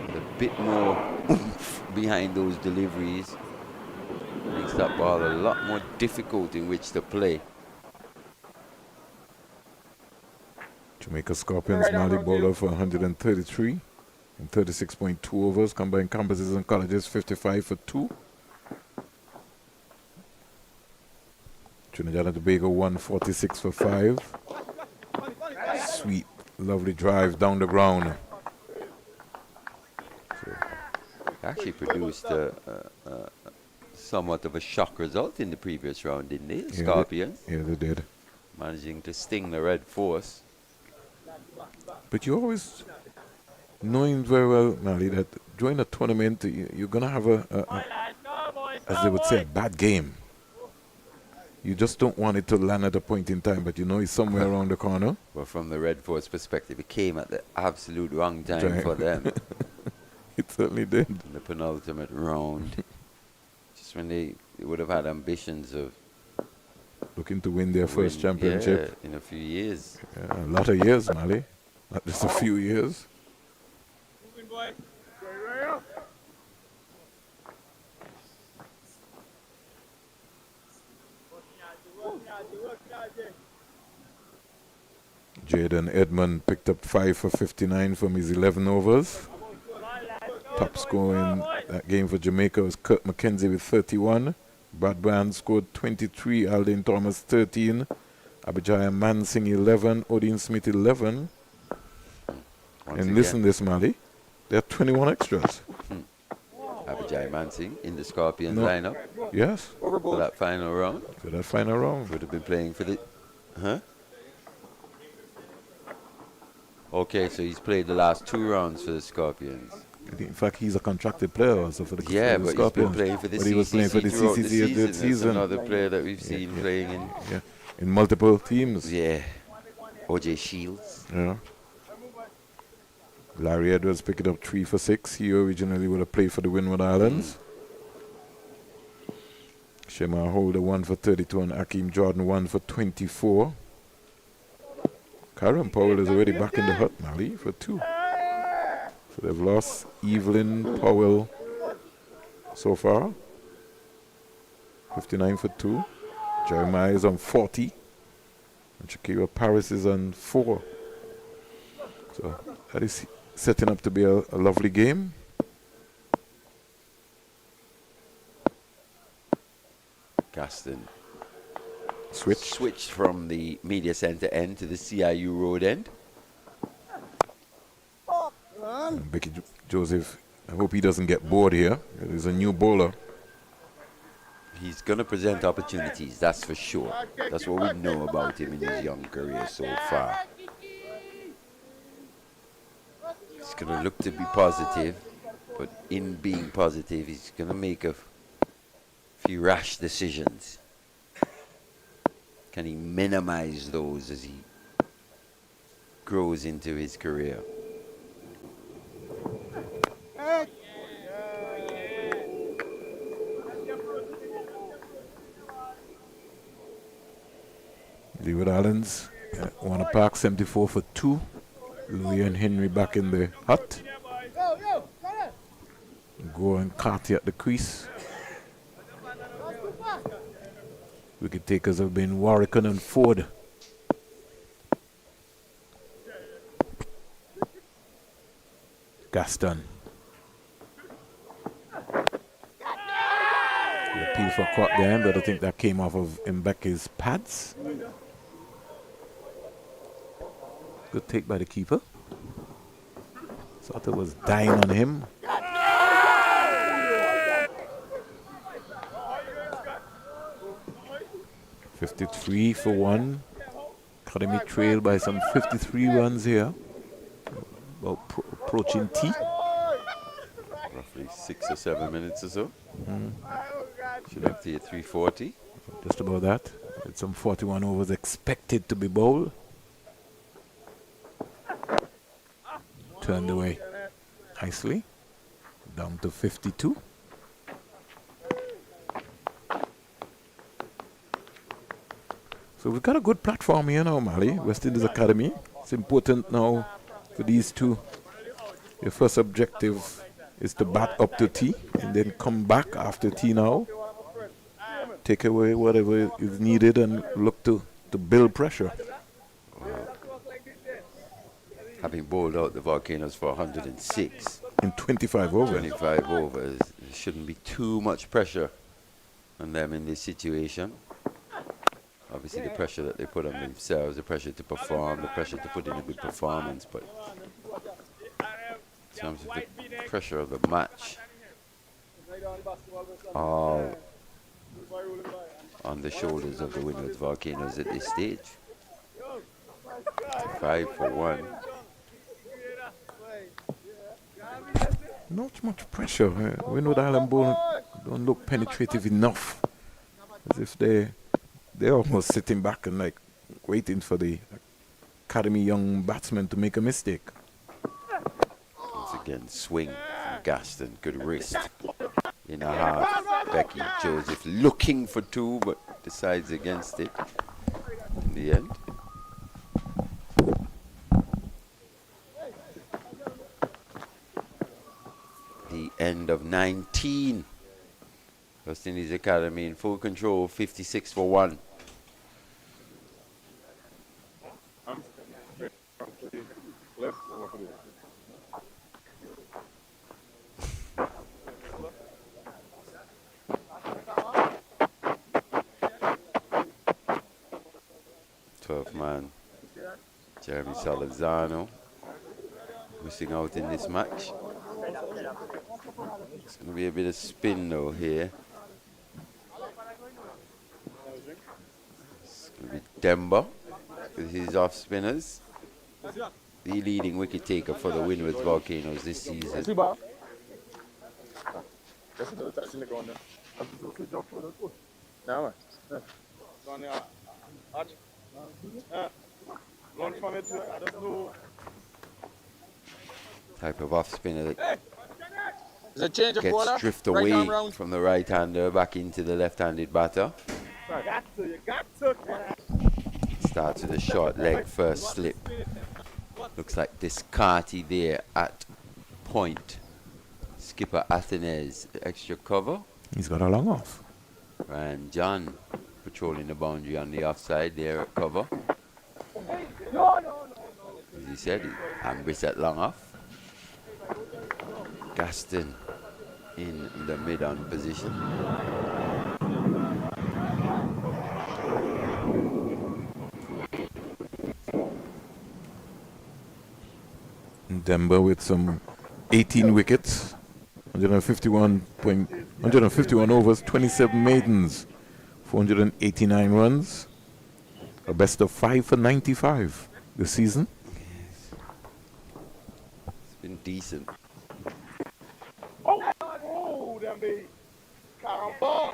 With a bit more oomph behind those deliveries. Makes that ball a lot more difficult in which to play. Jamaica Scorpions, Mali bowler for 133 and 36.2 overs. Combined campuses and colleges, 55 for 2. Trinidad and Tobago, 146 for 5. Sweet, lovely drive down the ground. Actually produced somewhat of a shock result in the previous round, didn't they? The Scorpions. Yeah, they did. Managing to sting the Red Force. But you always, knowing very well, Mali, that during a tournament, you're going to have as they would say, a bad game. You just don't want it to land at a point in time, but you know it's somewhere around the corner. But from the Red Force perspective, it came at the absolute wrong time for them. It certainly did. In the penultimate round. Just when they would have had ambitions of looking to win their first championship. Yeah, in a few years. Yeah, a lot of years, Mali. Not just a few years. Jaden Edmond picked up 5 for 59 from his 11 overs. Top scorer in that game for Jamaica was Kurt McKenzie with 31. Brad Brand scored 23, Alden Thomas 13, Abijaya Mansing 11, Odin Smith 11. And listen to this, Mali. There are 21 extras. Abijay Mansing in the Scorpions lineup. Yes. For that final round. For that final round. Would have been playing for the... Huh? Okay, so he's played the last 2 rounds for the Scorpions. In fact, he's a contracted player also for the Yeah, for the but Scorpions. he's been playing for the But he was playing for the throughout CCC the this season. That's another player that we've seen playing in multiple teams. Yeah. OJ Shields. Yeah. Larry Edwards picked up 3 for 6. He originally would have played for the Windward Islands. Shema Holder 1 for 32 and Akeem Jordan 1 for 24. Karen Powell is already back in the hut, Mali, for 2. So they've lost Evelyn Powell so far. 59 for 2. Jeremiah is on 40. And Shakira Paris is on 4. So that is setting up to be a lovely game. Gaston switched from the media center end to the CIU road end. And Becky Joseph, I hope he doesn't get bored here. He's a new bowler. He's going to present opportunities, that's for sure. That's what we know about him in his young career so far. He's going to look to be positive, but in being positive, he's going to make a few rash decisions. Can he minimize those as he grows into his career? Leeward Islands want to park 74 for 2. Louis and Henry back in the hut. Go and Carty at the crease. Wicket takers have been Warwickon and Ford. Gaston. The appeal for caught there, but I think that came off of Mbeke's pads. Good take by the keeper. Thought it was dying on him. $53 for 1. Academy trail by some 53 runs here. About approaching tea. Roughly 6 or 7 minutes or so. Should have tea at 3:40. Just about that. With some 41 overs expected to be bowled. Turned away nicely. Down to 52. So we've got a good platform here now, Mali. West Indies Academy. It's important now for these two. Your first objective is to bat up to tea and then come back after tea now. Take away whatever is needed and look to build pressure. Having bowled out the Volcanoes for 106. In 25 overs. 25 overs. There shouldn't be too much pressure on them in this situation. Obviously the pressure that they put on themselves, the pressure to perform, the pressure to put in a good performance, but in terms of the pressure of the match, all on the shoulders of the Windward Volcanoes at this stage. 5 for 1. Not much pressure. Windward Island Bowl don't look penetrative enough. As if they're almost sitting back and like waiting for the Academy young batsman to make a mistake. Once again, swing from Gaston, good wrist. In a half, Becky Joseph looking for 2 but decides against it in the end. The end of 19. West Indies Academy in full control, 56 for 1. Man, Jeremy Salazano missing out in this match. It's going to be a bit of spin though here. It's going to be Demba with his off spinners. The leading wicket taker for the Windward Volcanoes this season. Type of off spinner that gets drift away from the right-hander back into the left-handed batter. Starts with a short leg first slip. Looks like Descartes there at point. Skipper Athenes, extra cover. He's got a long off. And John patrolling the boundary on the offside there at cover. As he said, Ambris at long off. Gaston in the mid-on position. Denver with some 18 wickets, 151 overs, 27 maidens, 489 runs, a best of 5 for 95 this season. been decent. Oh, damn big. Caramba.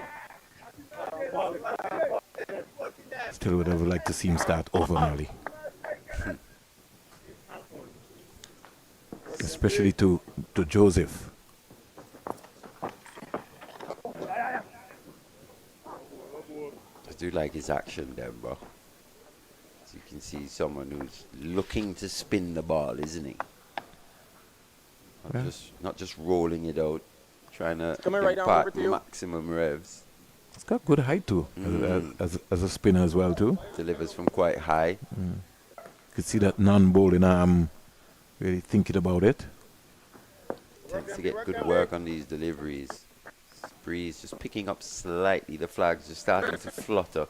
Still would have liked to see him start over, Mali. Especially to Joseph. I do like his action, Denver. As you can see, someone who's looking to spin the ball, isn't he? Not just rolling it out, trying to impart maximum revs. It's got good height too, as a spinner as well too. Delivers from quite high. You could see that non-bowling arm really thinking about it. Tends to get good work on these deliveries. Breeze just picking up slightly. The flag's just starting to flutter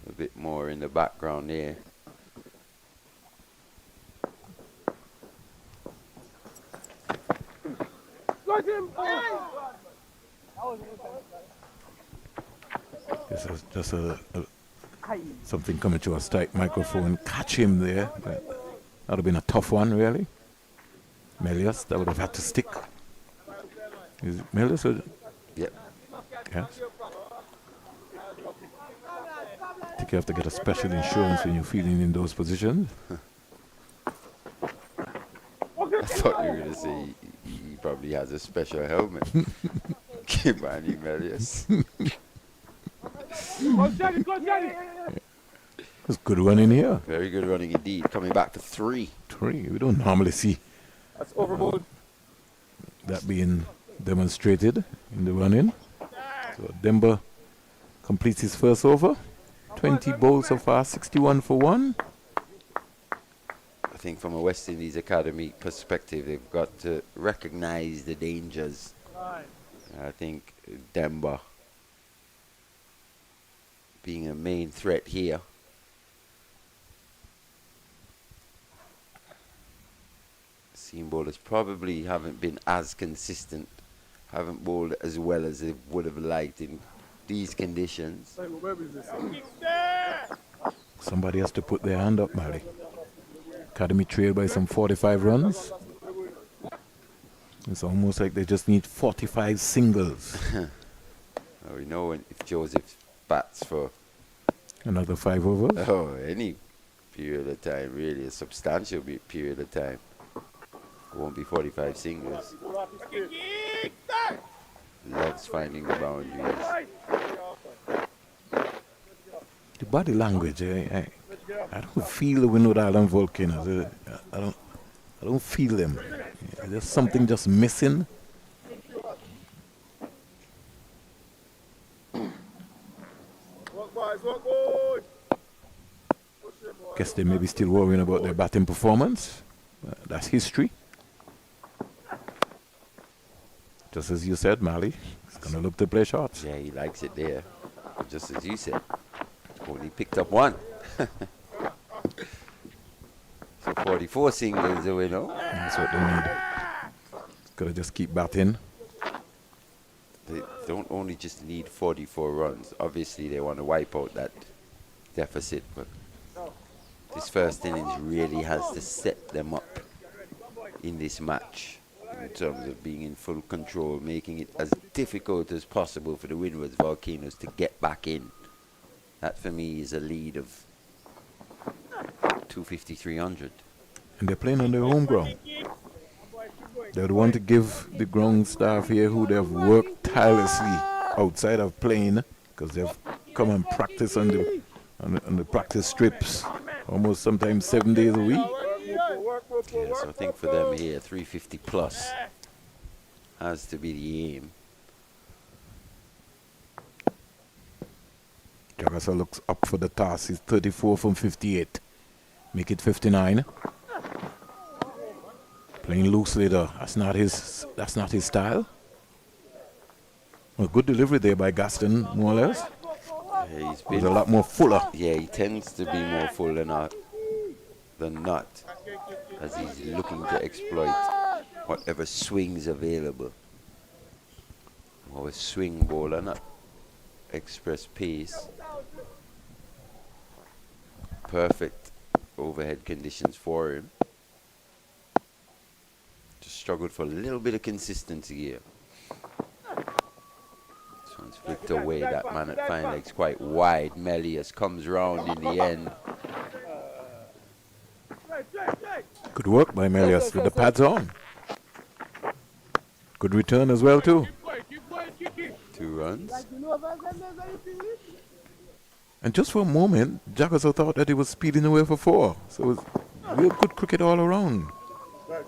a bit more in the background here. This is just something coming to a tight microphone. Catch him there. That would have been a tough one, really. Melius, that would have had to stick. Is it Melius? Yep. Yes. I think you have to get a special insurance when you're feeling in those positions. I thought you were going to say he probably has a special helmet. Kimani Melius. It's good running here. Very good running indeed. Coming back for 3. 3. We don't normally see That's overboard. that being demonstrated in the running. So Demba completes his first over. 20 bowls so far, 61 for 1. I think from a West Indies Academy perspective, they've got to recognize the dangers. I think Demba being a main threat here. Seam bowlers probably haven't been as consistent, haven't bowled as well as they would have liked in these conditions. Somebody has to put their hand up, Mali. Academy trailed by some 45 runs. It's almost like they just need 45 singles. Well, we know if Joseph bats for another 5 overs. Oh, any period of time, really, a substantial period of time. It won't be 45 singles. Loves finding the boundaries. The body language, I don't feel the Windward Island Volcanoes. I don't feel them. There's something just missing. Guess they may be still worrying about their batting performance. That's history. Just as you said, Mali, he's going to look to play shots. Yeah, he likes it there. Just as you said. Only picked up 1. So 44 singles away now. That's what they need. Got to just keep batting. They don't only just need 44 runs. Obviously, they want to wipe out that deficit. But this first innings really has to set them up in this match in terms of being in full control, making it as difficult as possible for the Windward Volcanoes to get back in. That for me is a lead of 250, 300. And they're playing on their home ground. They would want to give the ground staff here who they've worked tirelessly outside of playing, because they've come and practice on the practice strips almost sometimes 7 days a week. Yeah, so I think for them here, 350 plus has to be the aim. Jagasa looks up for the task. He's 34 from 58. Make it 59. Playing loosely though. That's not his style. A good delivery there by Gaston, more or less. Yeah, he's a lot more fuller. Yeah, he tends to be more full than not, as he's looking to exploit whatever swings available. Or a swing bowler, not express pace. Perfect overhead conditions for him. struggled for a little bit of consistency here. This one's flicked away. That man at fine leg's quite wide. Melius comes round in the end. Good work by Melius with the pads on. Good return as well too. 2 runs. And just for a moment, Jagaso thought that he was speeding away for 4. So it was real good cricket all around.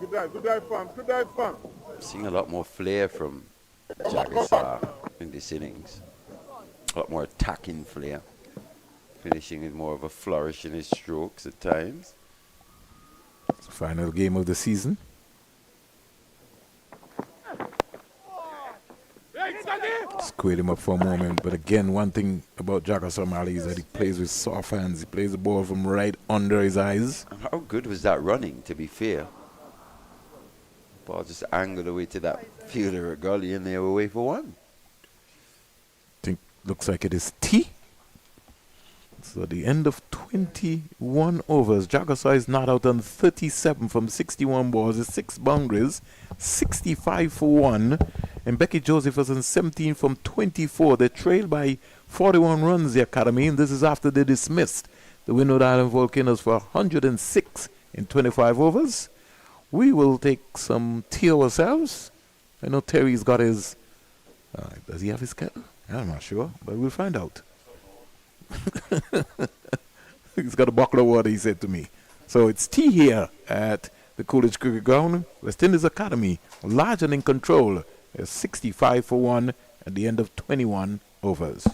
Good dive, fam. Good dive, fam. I'm seeing a lot more flair from Jagaso in this innings. A lot more attacking flair. Finishing with more of a flourish in his strokes at times. It's the final game of the season. Squared him up for a moment, but again, one thing about Jagaso Mali is that he plays with soft hands. He plays the ball from right under his eyes. And how good was that running, to be fair? Ball just angled away to that fielder at gully and they were away for 1. Looks like it is T. So at the end of 21 overs, Jagaso is not out on 37 from 61 balls, 6 boundaries, 65 for 1. And Becky Joseph was on 17 from 24. They trailed by 41 runs, the Academy, and this is after they dismissed the Windward Island Volcanoes for 106 in 25 overs. We will take some tea ourselves. I know Terry's got his... does he have his kettle? I'm not sure, but we'll find out. He's got a bottle of water, he said to me. So it's tea here at the Coolidge Cricket Ground. West Indies Academy, large and in control. 65 for 1 at the end of 21 overs.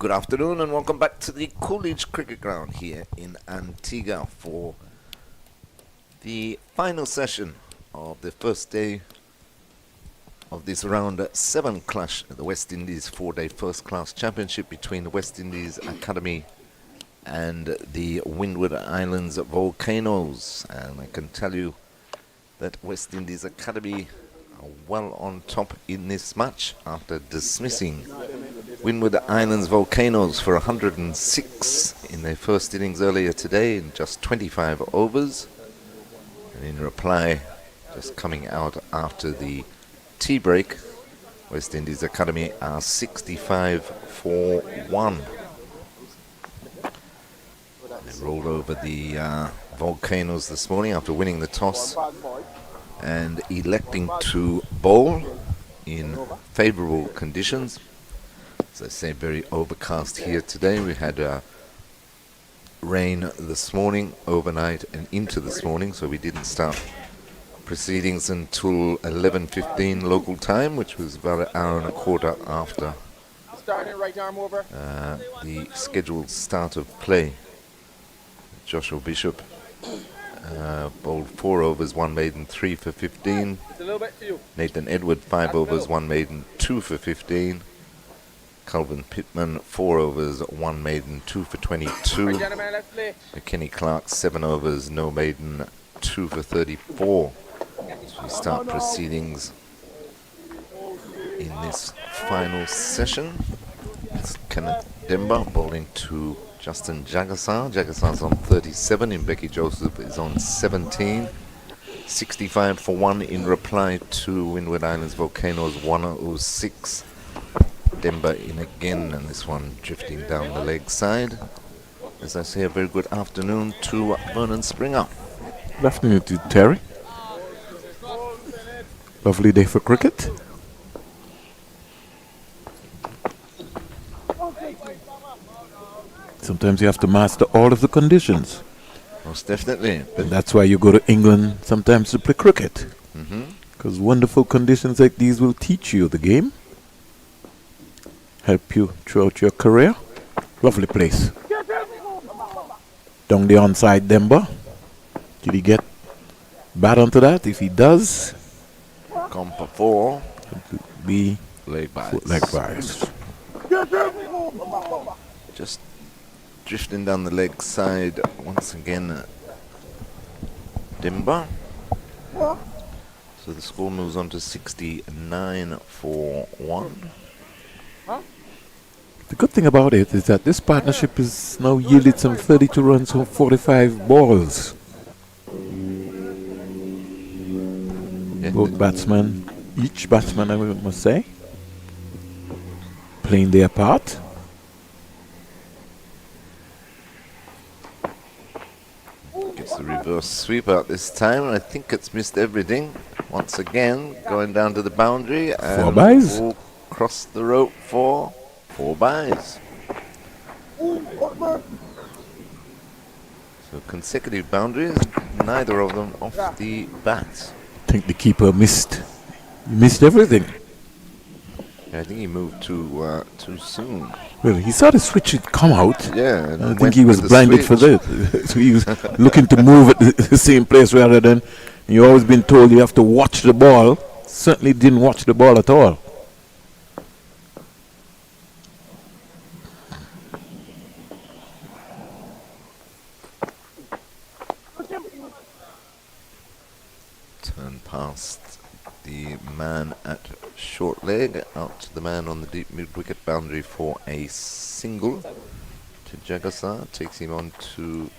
Good afternoon and welcome back to the Coolidge Cricket Ground here in Antigua for the final session of the first day of this round 7 clash at the West Indies 4-day first class championship between the West Indies Academy and the Windward Islands Volcanoes. And I can tell you that West Indies Academy are well on top in this match after dismissing Windward Islands Volcanoes for 106 in their first innings earlier today in just 25 overs. And in reply, just coming out after the tea break, West Indies Academy are 65 for 1. They rolled over the Volcanoes this morning after winning the toss and electing to bowl in favourable conditions. As I say, very overcast here today. We had rain this morning, overnight and into this morning, so we didn't start proceedings until 11:15 local time, which was about an hour and a quarter after the scheduled start of play. Joshua Bishop bowled 4 overs, 1 maiden, 3 for 15. Nathan Edward 5 overs, 1 maiden, 2 for 15. Calvin Pittman 4 overs, 1 maiden, 2 for 22. McKinney Clark 7 overs, no maiden, 2 for 34. So we start proceedings in this final session. It's Kenneth Demba bowling to Justin Jagassar. Jagassar's on 37 and Becky Joseph is on 17. 65 for 1 in reply to Windward Islands Volcanoes 106. Demba in again, and this one drifting down the leg side. As I say, a very good afternoon to Vernon Springer. Good afternoon to Terry. Lovely day for cricket. Sometimes you have to master all of the conditions. Most definitely. And that's why you go to England sometimes to play cricket. Because wonderful conditions like these will teach you the game. Help you throughout your career. Lovely place. Down the onside Demba. Did he get bad onto that? If he does, come for 4. Be leg bias. Leg bias. Just drifting down the leg side once again. Demba. So the score moves on to 69 for 1. The good thing about it is that this partnership has now yielded some 32 runs from 45 balls. Both batsmen, each batsman I must say, playing their part. Gets the reverse sweep out this time, and I think it's missed everything. Once again, going down to the boundary. And 4 byes. Will cross the rope for 4 byes. So consecutive boundaries, neither of them off the bat. I think the keeper missed everything. Yeah, I think he moved too soon. Well, he saw the switch come out. Yeah, and I think went he was with the blinded for switch. that. So he was looking to move at the same place rather than. You've always been told you have to watch the ball. Certainly didn't watch the ball at all. Turn past the man at short leg, out to the man on the deep mid-wicket boundary for a single. To Jagassar, takes him on to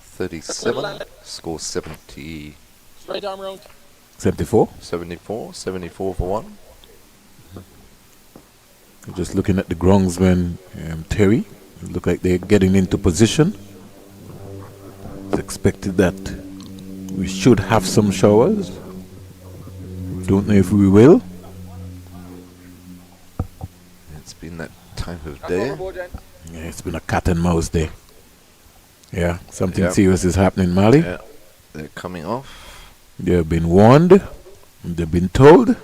37, scores 70. Straight arm round. 74? 74 for 1. Just looking at the groundsman, Terry, it look like they're getting into position. It's expected that we should have some showers. Don't know if we will. It's been that time of day. Yeah, it's been a cat and mouse day. Yeah, something serious is happening, Mali. Yeah, they're coming off. They have been warned. They've been told.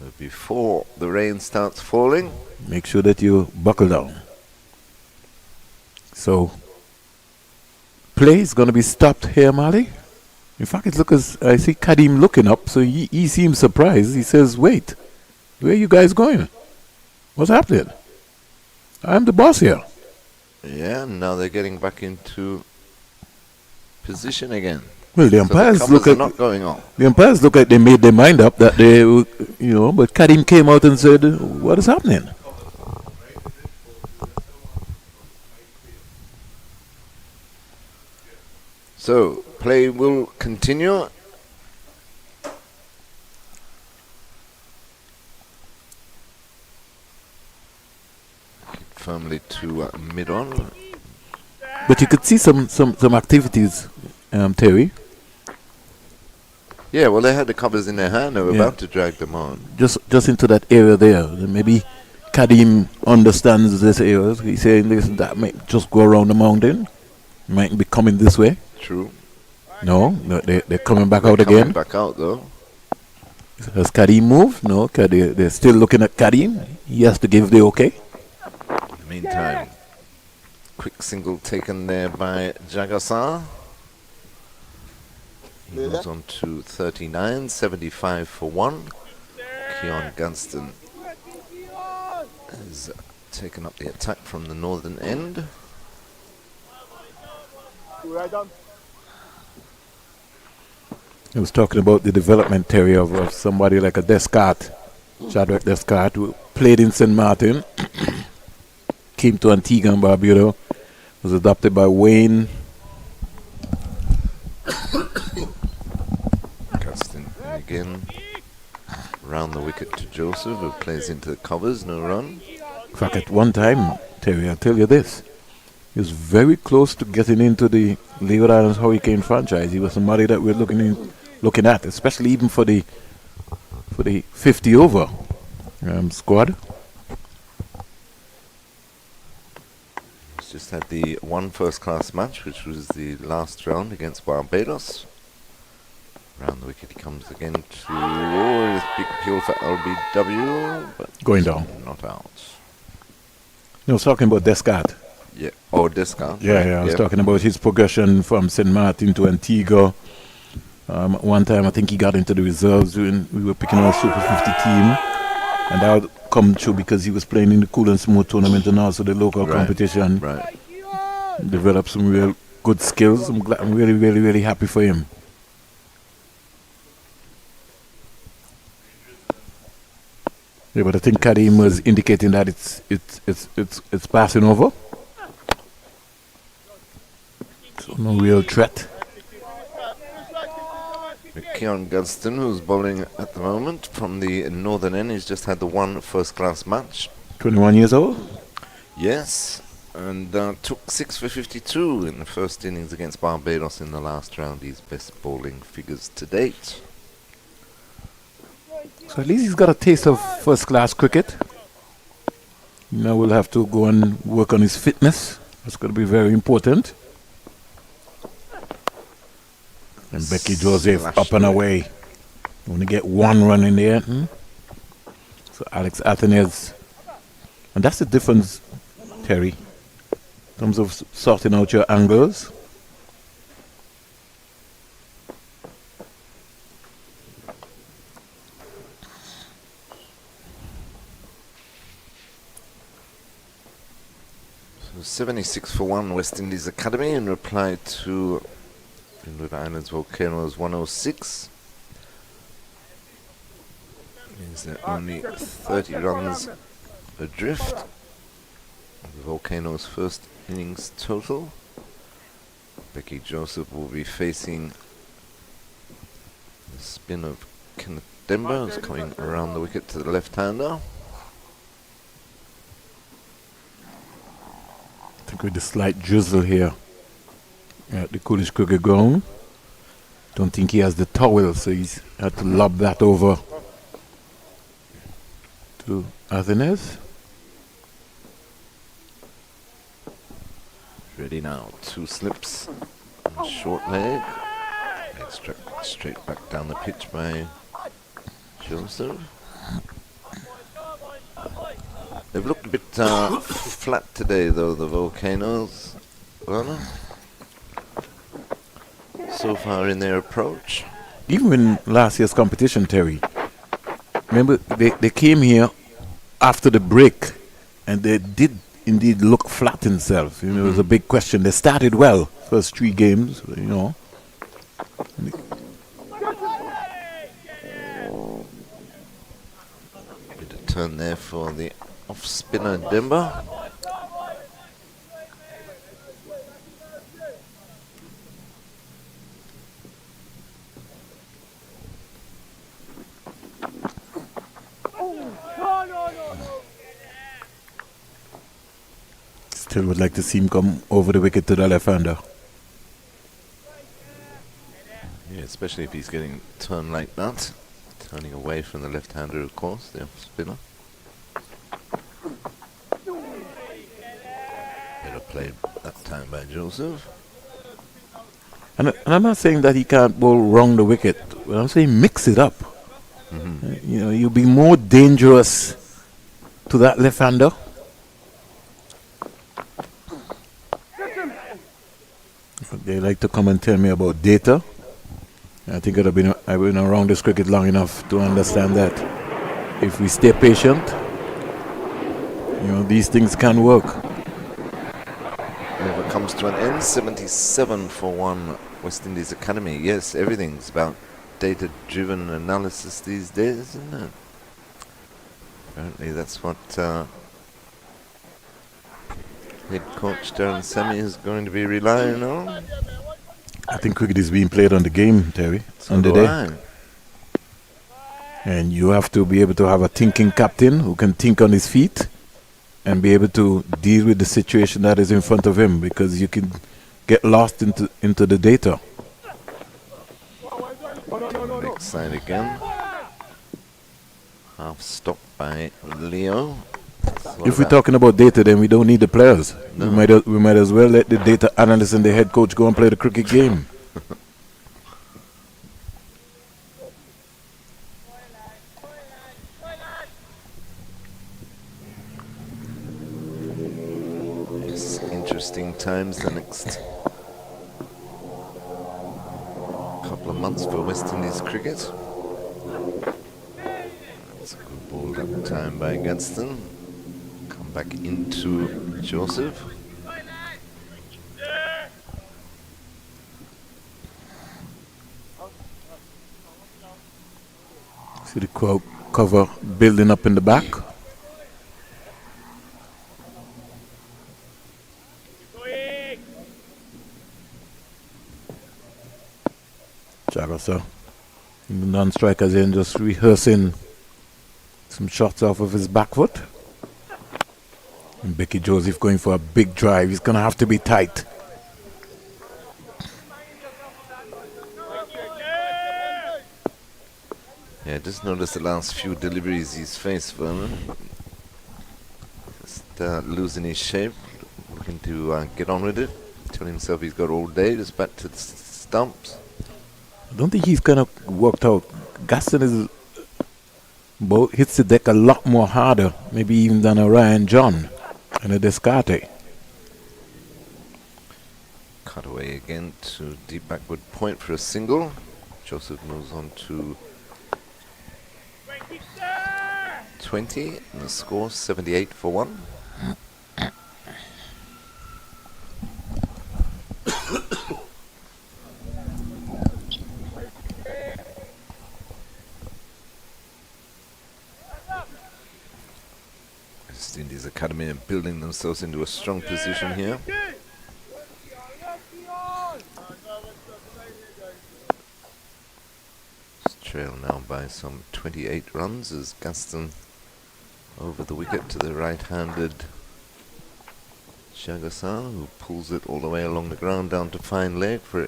So before the rain starts falling, make sure that you buckle down. So, play is going to be stopped here, Mali. In fact, it looks, I see Kadim looking up, so he seems surprised. He says, wait, where are you guys going? What's happening? I'm the boss here. yeah, now they're getting back into position again. Well, the So umpires covers look are at not going on. the umpires look like they made their mind up that they, but Kadim came out and said, "What is happening?" So play will continue. Firmly to mid-on. But you could see some activities, Terry. Yeah, well, they had the covers in their hand. They were Yeah. about to drag them on. Just into that area there. Maybe Kadim understands this area. He's saying this that might just go around the mountain. Might be coming this way. True. No, they're coming back They're out coming again. back out though. Has Kadim moved? No, they're still looking at Kadim. He has to give the okay. In the meantime, quick single taken there by Jagasar. He moves on to 39, 75 for one. Keon Gunston has taken up the attack from the northern end. I was talking about the development theory of somebody like a Descartes, Shadrach Descartes, who played in St. Martin, came to Antigua and Barbuda, was adopted by Wayne. Gunston again round the wicket to Joseph, who plays into the covers, no run. In fact, at one time, Terry, I'll tell you this, he was very close to getting into the Leeward Islands Hurricane franchise. He was somebody that we're looking at, especially even for the 50 over squad. He's just had the one first-class match, which was the last round against Barbados. Round the wicket he comes again to big appeal for LBW, but Going down. not out. I was talking about Descartes. Yeah. Oh, Descartes. Yeah, I was talking about his progression from St. Martin to Antigua. One time, I think he got into the reserves when we were picking our Super 50 team. And that would come true because he was playing in the Cool and Smooth tournament and also the local competition. Right. Developed some real good skills. I'm really, really, really happy for him. Yeah, but I think Karim was indicating that it's passing over. So no real threat. Keon Gunston, who's bowling at the moment from the northern end, he's just had the one first-class match. 21 years old? Yes, and took 6 for 52 in the first innings against Barbados in the last round. His best bowling figures to date. So at least he's got a taste of first-class cricket. Now we'll have to go and work on his fitness. That's going to be very important. And Becky Joseph up and away. Only get one run in there. So Alex Athenes. And that's the difference, Terry, in terms of sorting out your angles. So 76 for 1 West Indies Academy in reply to Windward Islands Volcanoes 106. Means they're only 30 runs adrift. The Volcanoes' first innings total. Becky Joseph will be facing the spin of Kenneth Demba, who's coming around the wicket to the left-hander. I think with the slight drizzle here at the Coolish Cricket Ground. Don't think he has the towel, so he's had to lob that over to Athenes. Ready now, 2 slips, and short leg. Leg straight back down the pitch by Joseph. They've looked a bit flat today, though, the Volcanoes. Werner? So far in their approach. Even in last year's competition, Terry, remember they came here after the break and they did indeed look flat themselves. You know, it was a big question. They started well, first 3 games, you know. Bit of turn there for the off spinner Demba. Still would like to see him come over the wicket to the left-hander. Yeah, especially if he's getting turned like that. Turning away from the left-hander, of course, the off spinner. Better played that time by Joseph. And I'm not saying that he can't bowl wrong the wicket, but I'm saying mix it up. You know, you'll be more dangerous to that left-hander. They like to come and tell me about data. I think I've been around this cricket long enough to understand that if we stay patient, you know, these things can work. Never comes to an end. 77 for 1 West Indies Academy. Yes, everything's about data-driven analysis these days, isn't it? Apparently that's what head coach Darren Sammy is going to be relying on. I think cricket is being played on the game, Terry, So on the do day. I. And you have to be able to have a thinking captain who can think on his feet and be able to deal with the situation that is in front of him, because you can get lost into the data. Next side again. Half stop by Leo. If we're talking about data, then we don't need the players. No. We might as well let the data analyst and the head coach go and play the cricket game. Yes, interesting times the next couple of months for West Indies cricket. That's a good ball that time by Gadsden. Come back into Joseph. See the cover building up in the back. Jagger, the non-strikers in just rehearsing some shots off of his back foot. And Becky Joseph going for a big drive. He's going to have to be tight. Yeah, just notice the last few deliveries he's faced, Vernon. Just losing his shape, looking to get on with it. Telling himself he's got all day, just back to the stumps. I don't think he's kind of worked out. Gaston hits the deck a lot more harder, maybe even than a Ryan John and a Descarte. Cut away again to deep backward point for a single. Joseph moves on to 20, and the score 78 for 1. West Indies Academy are building themselves into a strong position here. Trail now by some 28 runs as Gaston over the wicket to the right-handed Chagasan, who pulls it all the way along the ground down to fine leg for a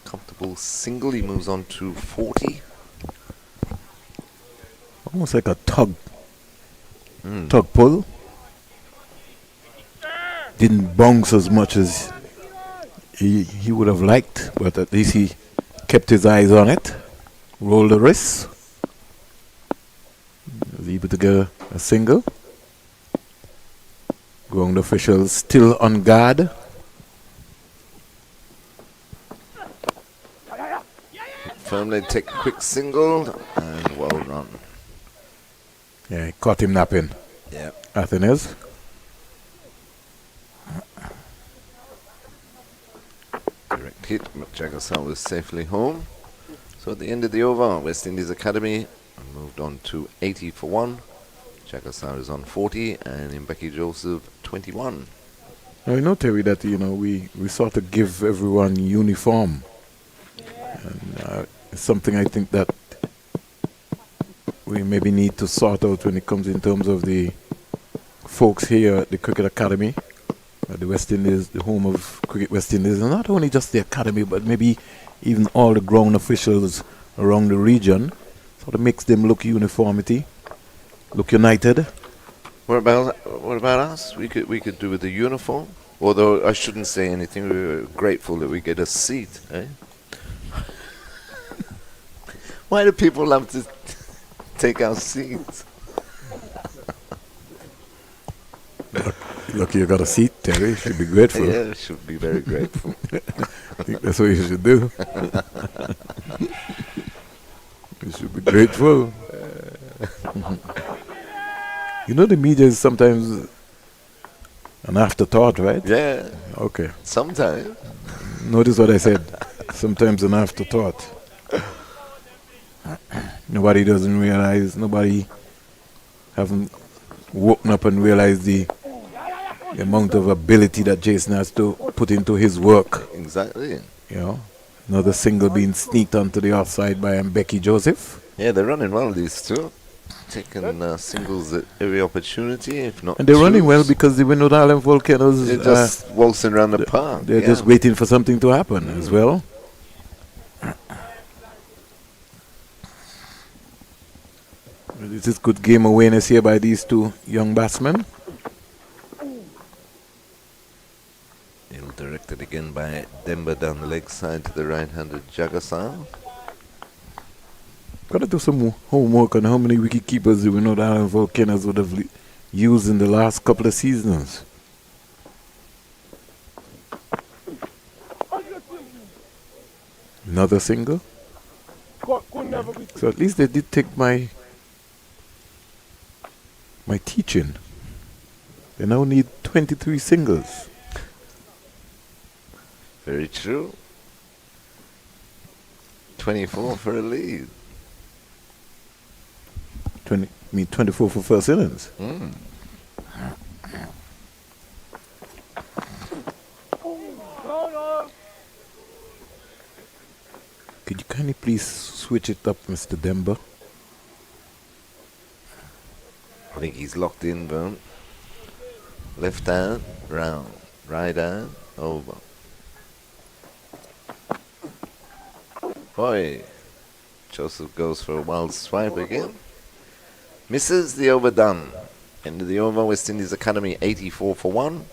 comfortable single. He moves on to 40. Almost like a tug pull. Didn't bounce as much as he would have liked, but at least he kept his eyes on it. Roll the wrist. Was able to get a single. Ground officials still on guard. Firmly take a quick single and well run. Yeah, he caught him napping. Yeah. Athenes. Direct hit, but Jagasaw was safely home. So at the end of the over, West Indies Academy moved on to 80 for 1. Jagasaw is on 40 and Mbeki Joseph 21. Now, you know, Terry, that, you know, we sort of give everyone uniform. And it's something I think that we maybe need to sort out when it comes in terms of the folks here at the Cricket Academy. The West Indies, the home of Cricket West Indies, and not only just the academy, but maybe even all the ground officials around the region. Sort of makes them look uniformity, look united. What about us? We could do with the uniform. Although I shouldn't say anything, we're grateful that we get a seat, eh? Why do people love to take our seats? Look, you got a seat, Terry. You should be grateful. Yeah, should be very grateful. I think that's what you should do. You should be grateful. You know, the media is sometimes an afterthought, right? Yeah. Okay. Sometimes. Notice what I said. Sometimes an afterthought. Nobody doesn't realize, nobody haven't woken up and realized the amount of ability that Jason has to put into his work. Exactly. You know, another single being sneaked onto the offside by Mbeki Joseph. Yeah, they're running well, these two. Taking singles at every opportunity, if not. And they're running well because the Windward Island Volcanoes. They're just waltzing around the park. They're just waiting for something to happen as well. This is good game awareness here by these two young batsmen. Ill directed again by Demba down the leg side to the right-handed Jagasaw. Got to do some more homework on how many wicket keepers the Windward Island Volcanoes would have used in the last couple of seasons. Another single. So at least they did take my teaching. They now need 23 singles. Very true. 24 for a lead. 24 for first innings. Mm. Could you kindly please switch it up, Mr. Demba? I think he's locked in, Vern. Left hand, round. Right hand, over. Boy. Joseph goes for a wild swipe again. Misses the overdone. End of the over, West Indies Academy 84 for 1.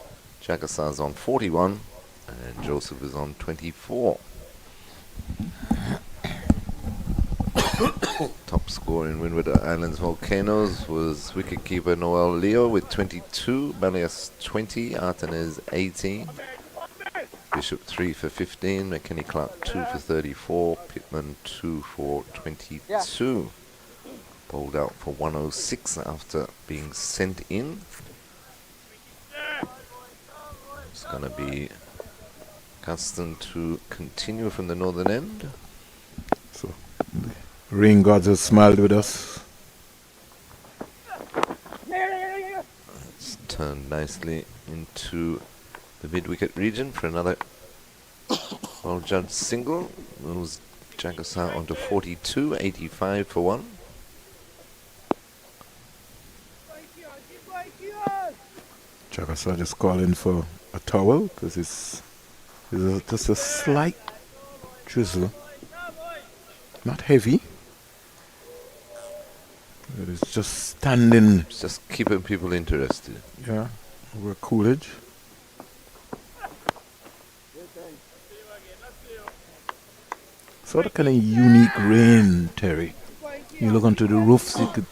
Jagasa's on 41. And Joseph is on 24. Top scorer in Windward Islands Volcanoes was wicketkeeper Noel Leo with 22, Balias 20, Artenes 18, Bishop 3 for 15, McKenny Clark 2 for 34, Pittman 2 for 22. Bowled out for 106 after being sent in. It's going to be Custon to continue from the northern end. So, Rain Gods has smiled with us. It's turned nicely into the mid-wicket region for another well-judged single. Moves Jagasaw onto 42, 85 for 1. Jagasaw just calling for a towel because it's just a slight drizzle. Not heavy. But it's just standing. It's just keeping people interested. Yeah, over Coolidge. Sort of kind of unique rain, Terry. You look onto the roofs, you could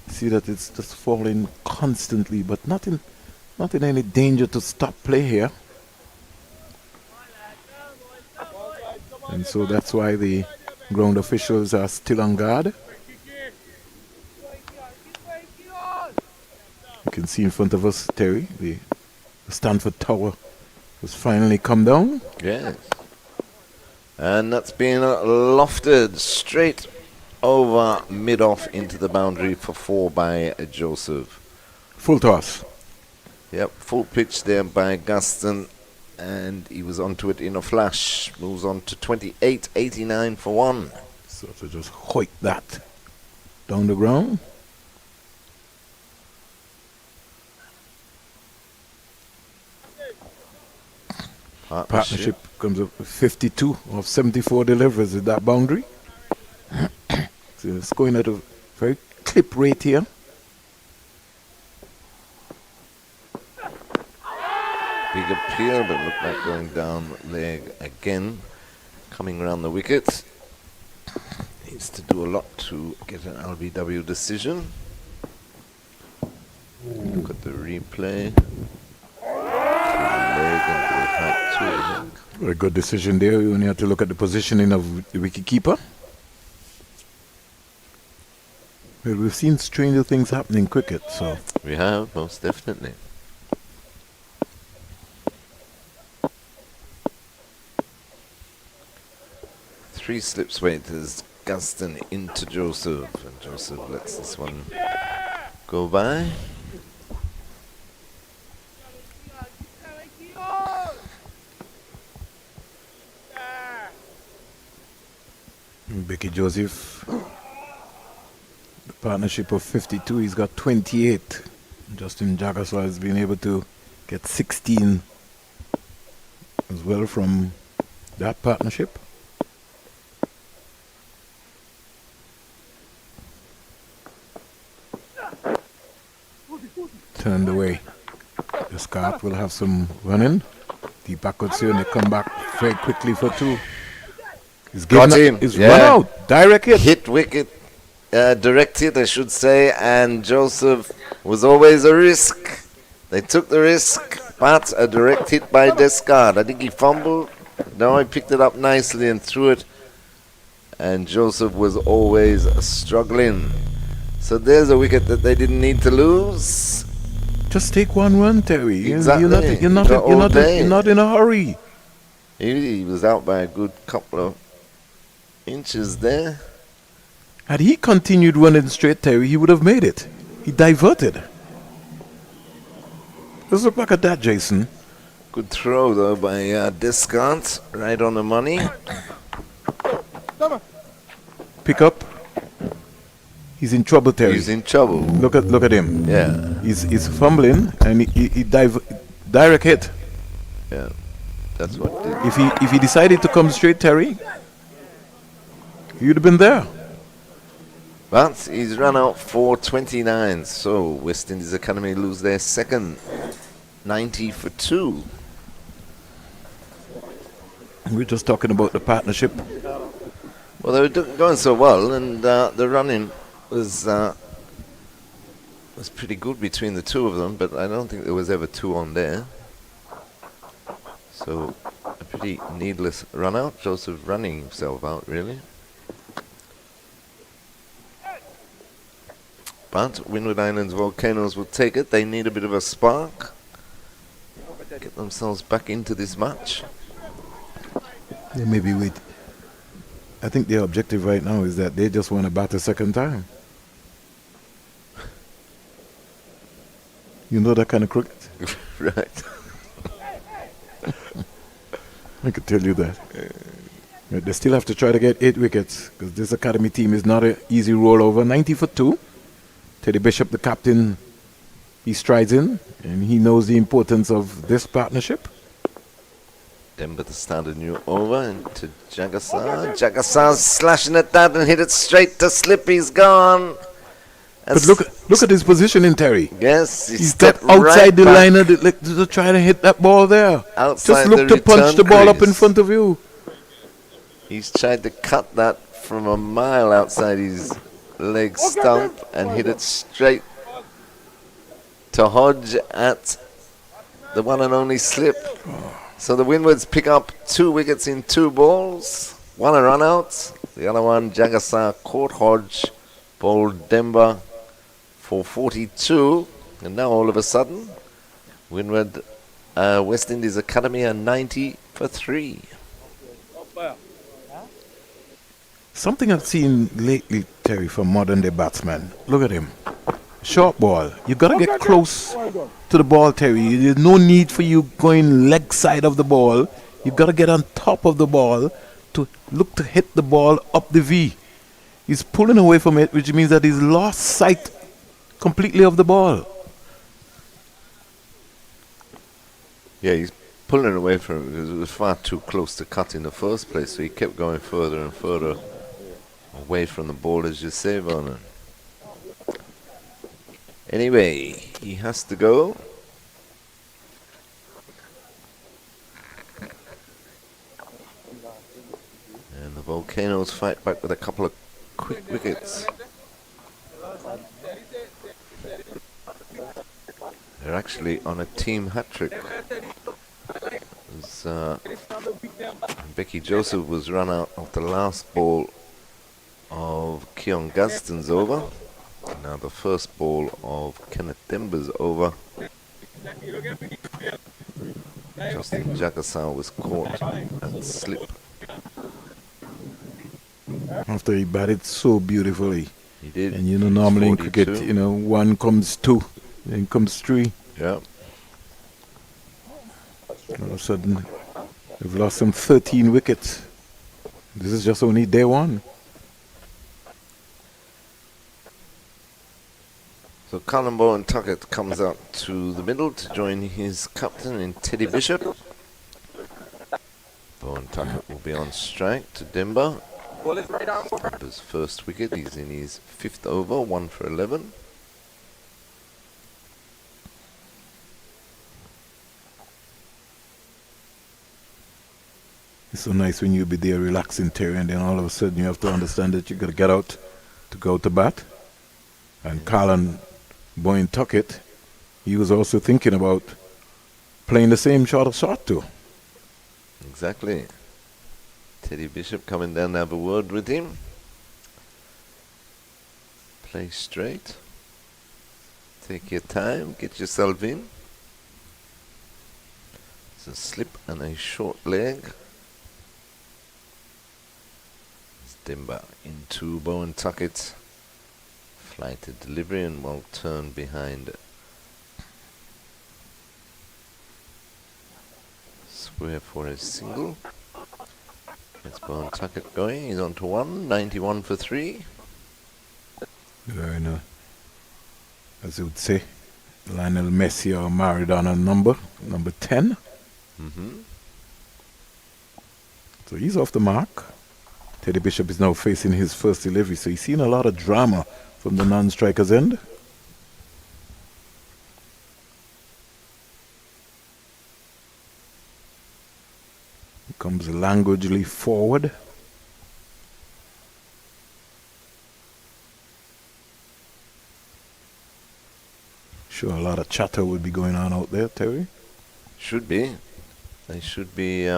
see that it's just falling constantly, but not in Not in any danger to stop play here. And so that's why the ground officials are still on guard. You can see in front of us, Terry, the Stanford Tower has finally come down. Yes. And that's been lofted straight over mid-off into the boundary for 4 by Joseph. Full toss. Yep, full pitch there by Gaston, and he was onto it in a flash. Moves on to 28.89 for 1. So to just hoik that down the ground. Partnership comes up with 52 of 74 deliveries at that boundary. So it's going at a very clip rate here. Big appeal, but looked like going down leg again. Coming around the wicket. Needs to do a lot to get an LBW decision. Look at the replay. Very good decision there. You only have to look at the positioning of the wicketkeeper. Well, we've seen stranger things happen in cricket, so. We have, most definitely. Three slips weight as Gaston into Joseph, and Joseph lets this one go by. Becky Joseph, the partnership of 52, he's got 28. Justin Jagasaw has been able to get 16 as well from that partnership. Turned away. The Scarp will have some running. Deep backwards here, and they come back very quickly for 2. He's got him. He's run out. Direct hit. Hit wicket. Direct hit, I should say. And Joseph was always a risk. They took the risk, but a direct hit by Descard. I think he fumbled. No, he picked it up nicely and threw it. And Joseph was always struggling. So there's a wicket that they didn't need to lose. Just take 1 run, Terry. Exactly. You're not in a hurry. He was out by a good couple of inches there. Had he continued running straight, Terry, he would have made it. He diverted. Let's look back at that, Jason. Good throw, though, by Descant. Right on the money. Pick up. He's in trouble, Terry. He's in trouble. Look at him. Yeah. He's fumbling, and he direct hit. Yeah. That's what did. If he decided to come straight, Terry, you'd have been there. But he's run out for 29. So West Indies Academy lose their second. 90 for 2. We're just talking about the partnership. Well, they were going so well, and the running was pretty good between the two of them. But I don't think there was ever 2 on there. So a pretty needless run out. Joseph running himself out, really. But Windward Islands Volcanoes will take it. They need a bit of a spark. Get themselves back into this match. They maybe wait. I think their objective right now is that they just want to bat a second time. You know that kind of cricket? Right. I could tell you that. They still have to try to get 8 wickets because this academy team is not an easy rollover. 90 for 2. Teddy Bishop, the captain, he strides in and he knows the importance of this partnership. Denver to start a new over into Jagasaw. Jagasaw slashing at that and hit it straight to slip. He's gone. But look at his positioning, Terry. Yes, he's stepped outside right the back. liner to try to hit that ball there. Outside just look the to punch the ball up in crease. front of you. He's tried to cut that from a mile outside his leg stump and hit it straight to Hodge at the one and only slip. So the Windwards pick up 2 wickets in 2 balls. One a run out. The other one, Jagassar caught Hodge, bowled Demba for 42. And now all of a sudden, Windward, West Indies Academy are 90 for 3. Something I've seen lately, Terry, from modern day batsmen. Look at him. Short ball. You got to get close to the ball, Terry. There's no need for you going leg side of the ball. You've got to get on top of the ball to look to hit the ball up the V. He's pulling away from it, which means that he's lost sight completely of the ball. Yeah, he's pulling it away from it because it was far too close to cut in the first place, so he kept going further and further away from the ball, as you say, Vernon. Anyway, he has to go. And the Volcanoes fight back with a couple of quick wickets. They're actually on a team hat-trick. Becky Joseph was run out of the last ball of Keon Gaston's over. Now the first ball of Kenneth Demba's over. Justin Jagassar was caught and slip. After he batted so beautifully. He did. And you know, normally in cricket, you know, 1 comes 2, then comes 3. Yeah. All of a sudden, they've lost some 13 wickets. This is just only day 1. So Colin Bowen Tuckett comes out to the middle to join his captain in Teddy Bishop. Bowen Tuckett will be on strike to Demba. Demba's first wicket, he's in his 5th over, 1 for 11. It's so nice when you be there relaxing, Terry, and then all of a sudden you have to understand that you got to get out to go to bat. And Colin Bowen Tuckett, he was also thinking about playing the same shot too. Exactly. Teddy Bishop coming down to have a word with him. Play straight. Take your time, get yourself in. It's a slip and a short leg. Demba into Bowen Tuckett. Flighted delivery and well turned behind. Square for a single. Gets Bowen Tuckett going. He's on to 1. 91 for 3. Very nice. As you would say, Lionel Messi or Maradona number 10. So he's off the mark. Teddy Bishop is now facing his first delivery, so he's seen a lot of drama from the non-striker's end. He comes languidly forward. Sure, a lot of chatter will be going on out there, Terry. Should be. They should be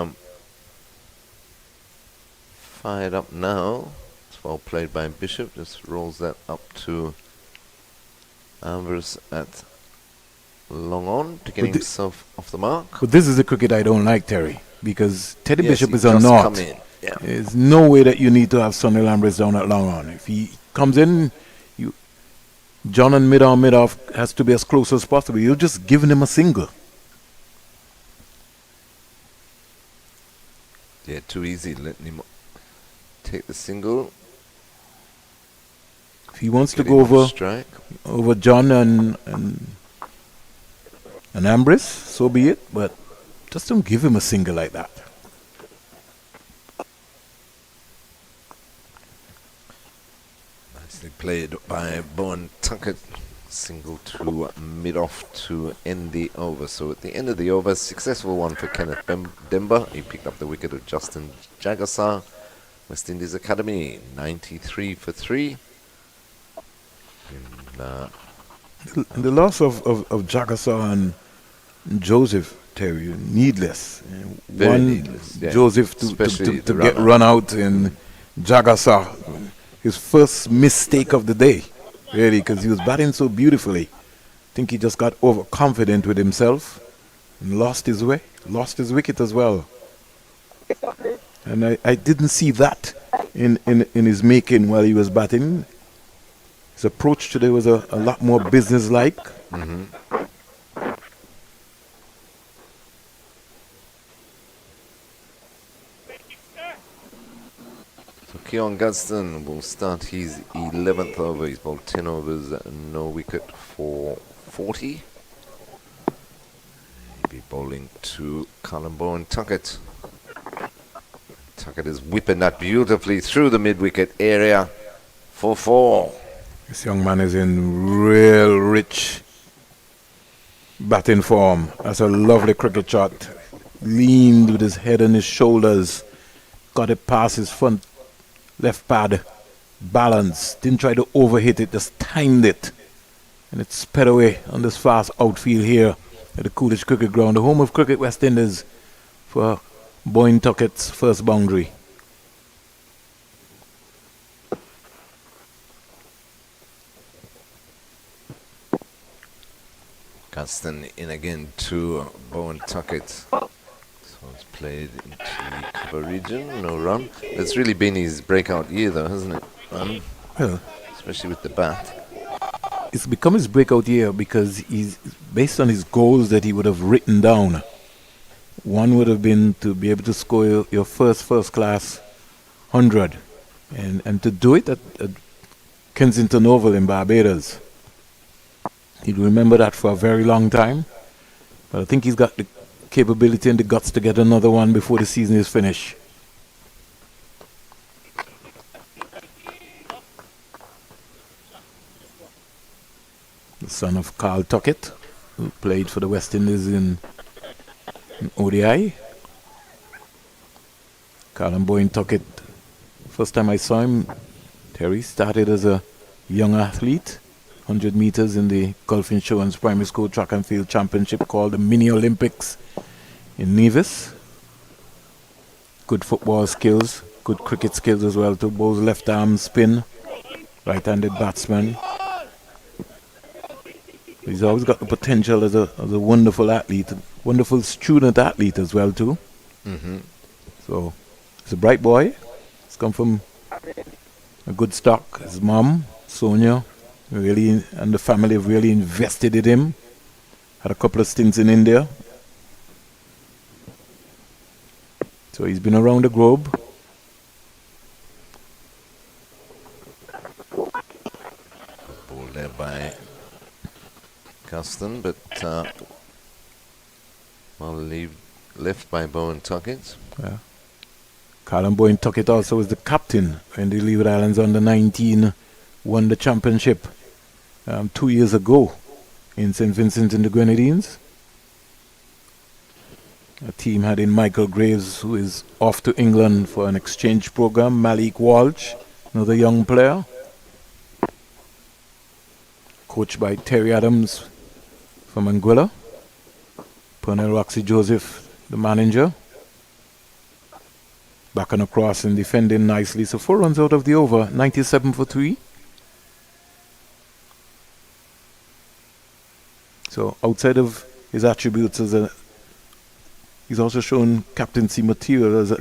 fired up now. It's well played by Bishop. Just rolls that up to Alvarez at long on to get himself off the mark. But this is the cricket I don't like, Terry, because Teddy Yes, Bishop he is a just knot. come in. Yeah. There's no way that you need to have Sonny Alvarez down at long on. If he comes in, John and mid-off has to be as close as possible. You're just giving him a single. Yeah, too easy letting him take the single. If he wants to Get go him on over strike. over John and Ambrose, so be it. But just don't give him a single like that. Nicely played by Bowen Tuckett. Single to mid-off to end the over. So at the end of the over, successful one for Kenneth Demba. He picked up the wicket of Justin Jagassar. West Indies Academy, 93 for 3. And the loss of Jagassar and Joseph, Terry, needless. Very One needless, yeah. Joseph Especially to the get run out in Jagasa, his first mistake of the day, really, because he was batting so beautifully. I think he just got overconfident with himself and lost his way, lost his wicket as well. And I didn't see that in his making while he was batting. His approach today was a lot more businesslike. Mm-hmm. So Keon Gadsden will start his 11th over. He's bowled 10 overs, no wicket for 40. He'll be bowling to Colombo and Tuckett. Tuckett is whipping that beautifully through the mid-wicket area for 4. This young man is in real rich batting form. That's a lovely cricket shot. Leaned with his head on his shoulders. Got it past his front left pad. Balanced. Didn't try to overhit it. Just timed it. And it sped away on this fast outfield here at the Coolidge Cricket Ground. The home of Cricket West Indies for Boyne Tuckett's first boundary. Gaston in again to Bowen Tuckett. So it's played into the cover region, no run. It's really been his breakout year though, hasn't it? Well, especially with the bat. It's become his breakout year because he's based on his goals that he would have written down. One would have been to be able to score your first class 100 and to do it at Kensington Oval in Barbados. He'd remember that for a very long time. But I think he's got the capability and the guts to get another one before the season is finished. The son of Carl Tuckett, who played for the West Indies in ODI. Carl and Boyne Tuckett, first time I saw him, Terry, started as a young athlete. 100 meters in the Gulf Insurance Primary School Track and Field Championship called the Mini Olympics in Nevis. Good football skills, good cricket skills as well too. Bowls left arm spin, right-handed batsman. He's always got the potential as a wonderful athlete, wonderful student athlete as well too. Mm-hmm. So he's a bright boy. He's come from a good stock. His mom, Sonia, really, and the family have really invested in him. Had a couple of stints in India. So he's been around the globe. Ball there by Gaston, but left by Bowen Tuckett. Yeah. Colin Boyne Tuckett also was the captain when the Leeward Islands under-19 won the championship 2 years ago in St. Vincent and the Grenadines. A team had in Michael Graves, who is off to England for an exchange program. Malik Walsh, another young player. Coached by Terry Adams from Anguilla. Pernell Roxy Joseph, the manager. Back and across and defending nicely. So 4 runs out of the over, 97 for 3. So outside of his attributes he's also shown captaincy material as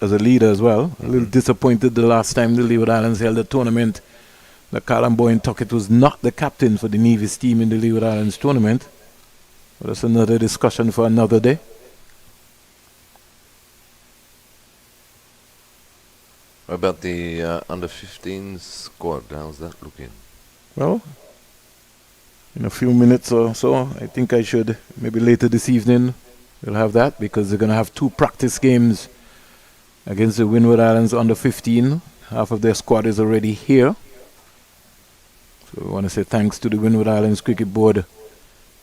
a leader as well. A little disappointed the last time the Leeward Islands held a tournament that Colin Boyne Tuckett was not the captain for the Nevis team in the Leeward Islands tournament. But that's another discussion for another day. What about the under-15 squad? How's that looking? Well, in a few minutes or so, I think I should, maybe later this evening, we'll have that because they're going to have 2 practice games against the Windward Islands under-15. Half of their squad is already here. So we want to say thanks to the Windward Islands Cricket Board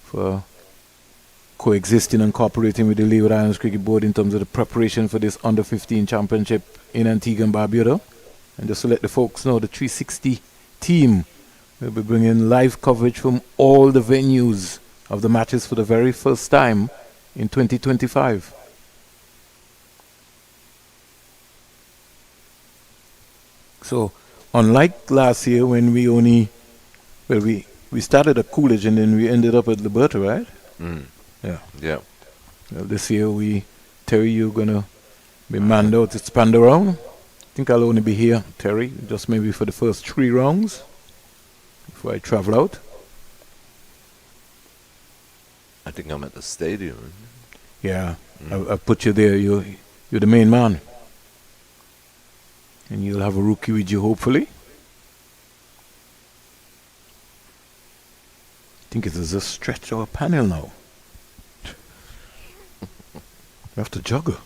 for coexisting and cooperating with the Leeward Islands Cricket Board in terms of the preparation for this under-15 championship in Antigua and Barbuda. And just to let the folks know, the 360 team will be bringing live coverage from all the venues of the matches for the very first time in 2025. So, unlike last year when we only, well, we started at Coolidge and then we ended up at Liberta, right? Mm. Yeah. Yeah. Well, this year Terry, you're gonna be manned out to span around. I think I'll only be here, Terry, just maybe for the first 3 rounds before I travel out. I think I'm at the stadium. Yeah, I put you there. You're the main man. And you'll have a rookie with you, hopefully. I think it is a stretch or a panel now. You have to juggle.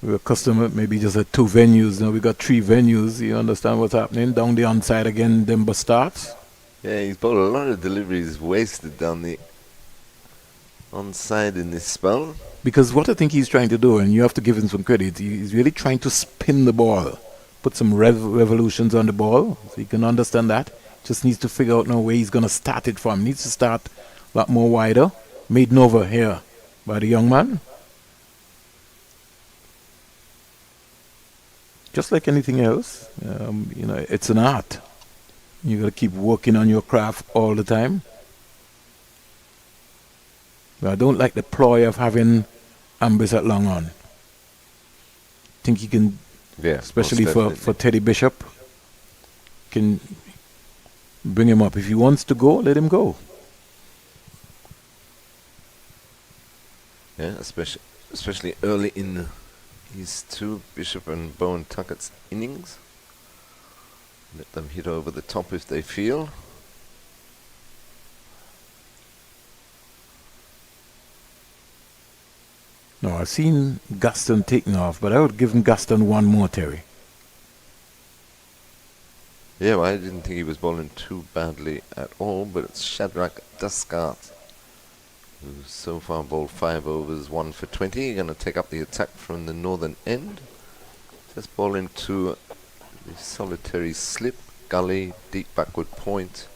We're accustomed maybe just at 2 venues. Now we got 3 venues. You understand what's happening? Down the onside again, Denver starts. Yeah, he's bought a lot of deliveries wasted down the onside in this spell. Because what I think he's trying to do, and you have to give him some credit, he's really trying to spin the ball, put some revolutions on the ball, so you can understand that. Just needs to figure out now where he's going to start it from. Needs to start a lot more wider. Made over here by the young man. Just like anything else, it's an art. You got to keep working on your craft all the time. But I don't like the ploy of having Ambis at long on. I think he can, especially for Teddy Bishop, can bring him up. If he wants to go, let him go. Yeah, especially early in these 2, Bishop and Bowen Tuckett's innings. Let them hit over the top if they feel. No, I've seen Gaston taking off, but I would give him Gaston 1 more, Terry. Yeah, well, I didn't think he was bowling too badly at all, but it's Shadrach Duskart, who's so far bowled 5 overs, 1 for 20. Going to take up the attack from the northern end. Just bowling to the solitary slip, gully, deep backward point,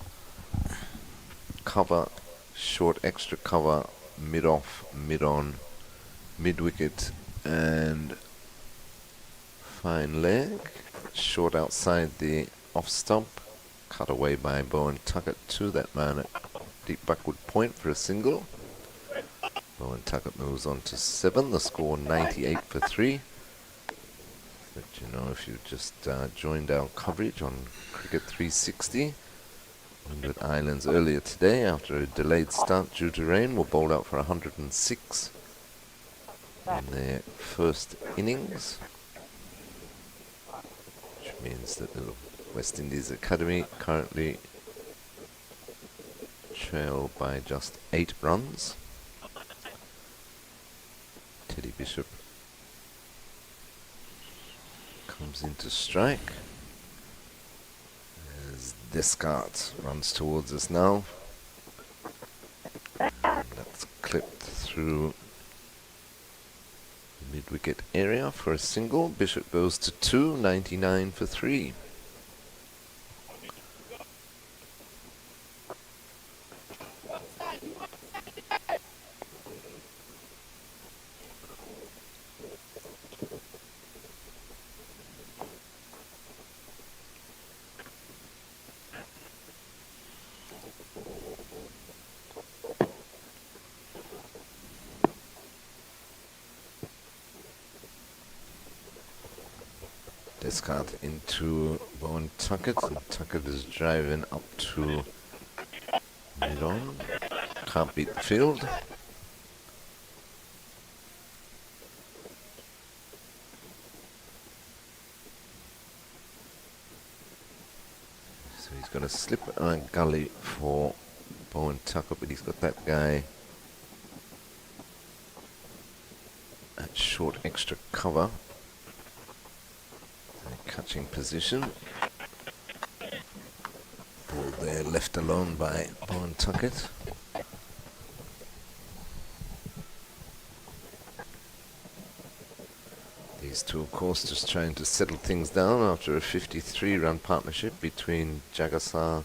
cover, short extra cover, mid-off, mid-on, mid-wicket and fine leg. Short outside the off-stump, cut away by Bowen Tuckett to that man at deep backward point for a single. Bowen Tuckett moves on to 7, the score 98 for 3. Let you know if you just joined our coverage on Cricket 360. Windward Islands earlier today, after a delayed start due to rain, were bowled out for 106 in their first innings, which means that the West Indies Academy currently trail by just 8 runs. Teddy Bishop comes into strike as Descartes runs towards us now. And that's clipped through the mid-wicket area for a single. Bishop goes to 2, 99 for 3. Descartes into Bowen Tuckett, and Tuckett is driving up to mid-on. Can't beat the field. So he's got a slip and a gully for Bowen Tuckett, but he's got that guy at short extra cover. Catching position. Ball there left alone by Bowen Tuckett. The These two, of course, just trying to settle things down after a 53-run partnership between Jagasaw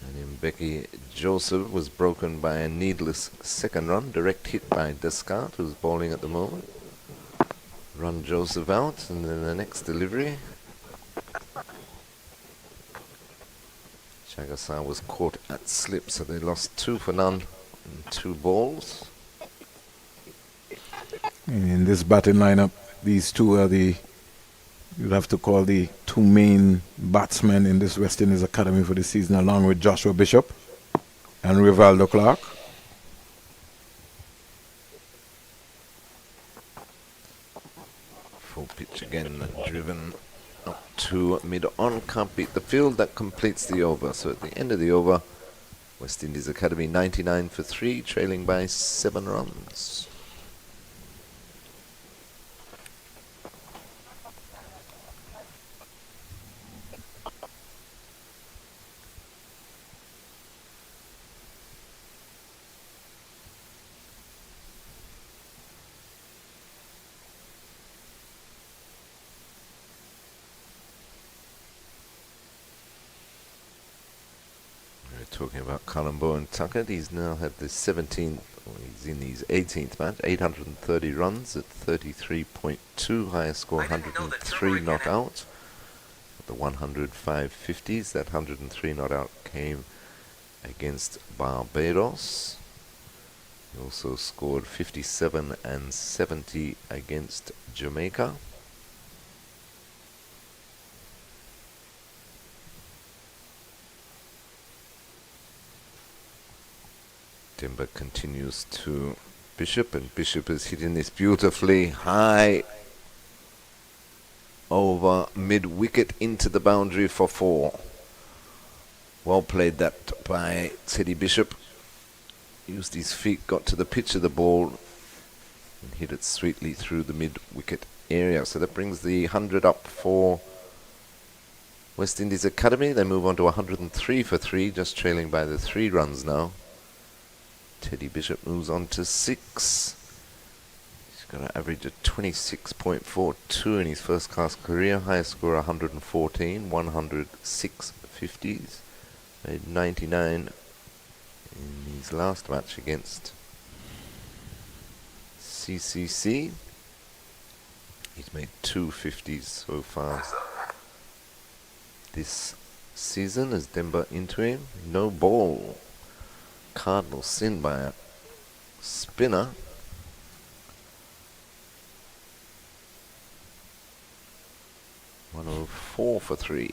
and Mbeki. Joseph was broken by a needless second run, direct hit by Descartes, who's bowling at the moment. Run Joseph out, and then the next delivery. Jagasaw was caught at slip, so they lost 2 for none and 2 balls. And in this batting lineup, these two are you'd have to call the 2 main batsmen in this West Indies Academy for the season, along with Joshua Bishop and Rivaldo Clark. Full pitch again, driven up to mid-on, can't beat the field. That completes the over. So at the end of the over, West Indies Academy 99 for 3, trailing by 7 runs. Talking about Colombo and Tucker, he's now had the 17th, or he's in his 18th match, 830 runs at 33.2, highest score 103 not out. The 105 50s, that 103 not out came against Barbados. He also scored 57 and 70 against Jamaica. Timber continues to Bishop, and Bishop is hitting this beautifully high over mid-wicket into the boundary for 4. Well played that by Teddy Bishop. Used his feet, got to the pitch of the ball and hit it sweetly through the mid-wicket area. So that brings the 100 up for West Indies Academy. They move on to 103 for 3, just trailing by the 3 runs now. Teddy Bishop moves on to 6. He's got an average of 26.42 in his first class career. Highest score 114, 106 50s. Made 99 in his last match against CCC. He's made 2 50s so far this season as Demba into him. No ball. Cardinal sin by a spinner. $104 for 3.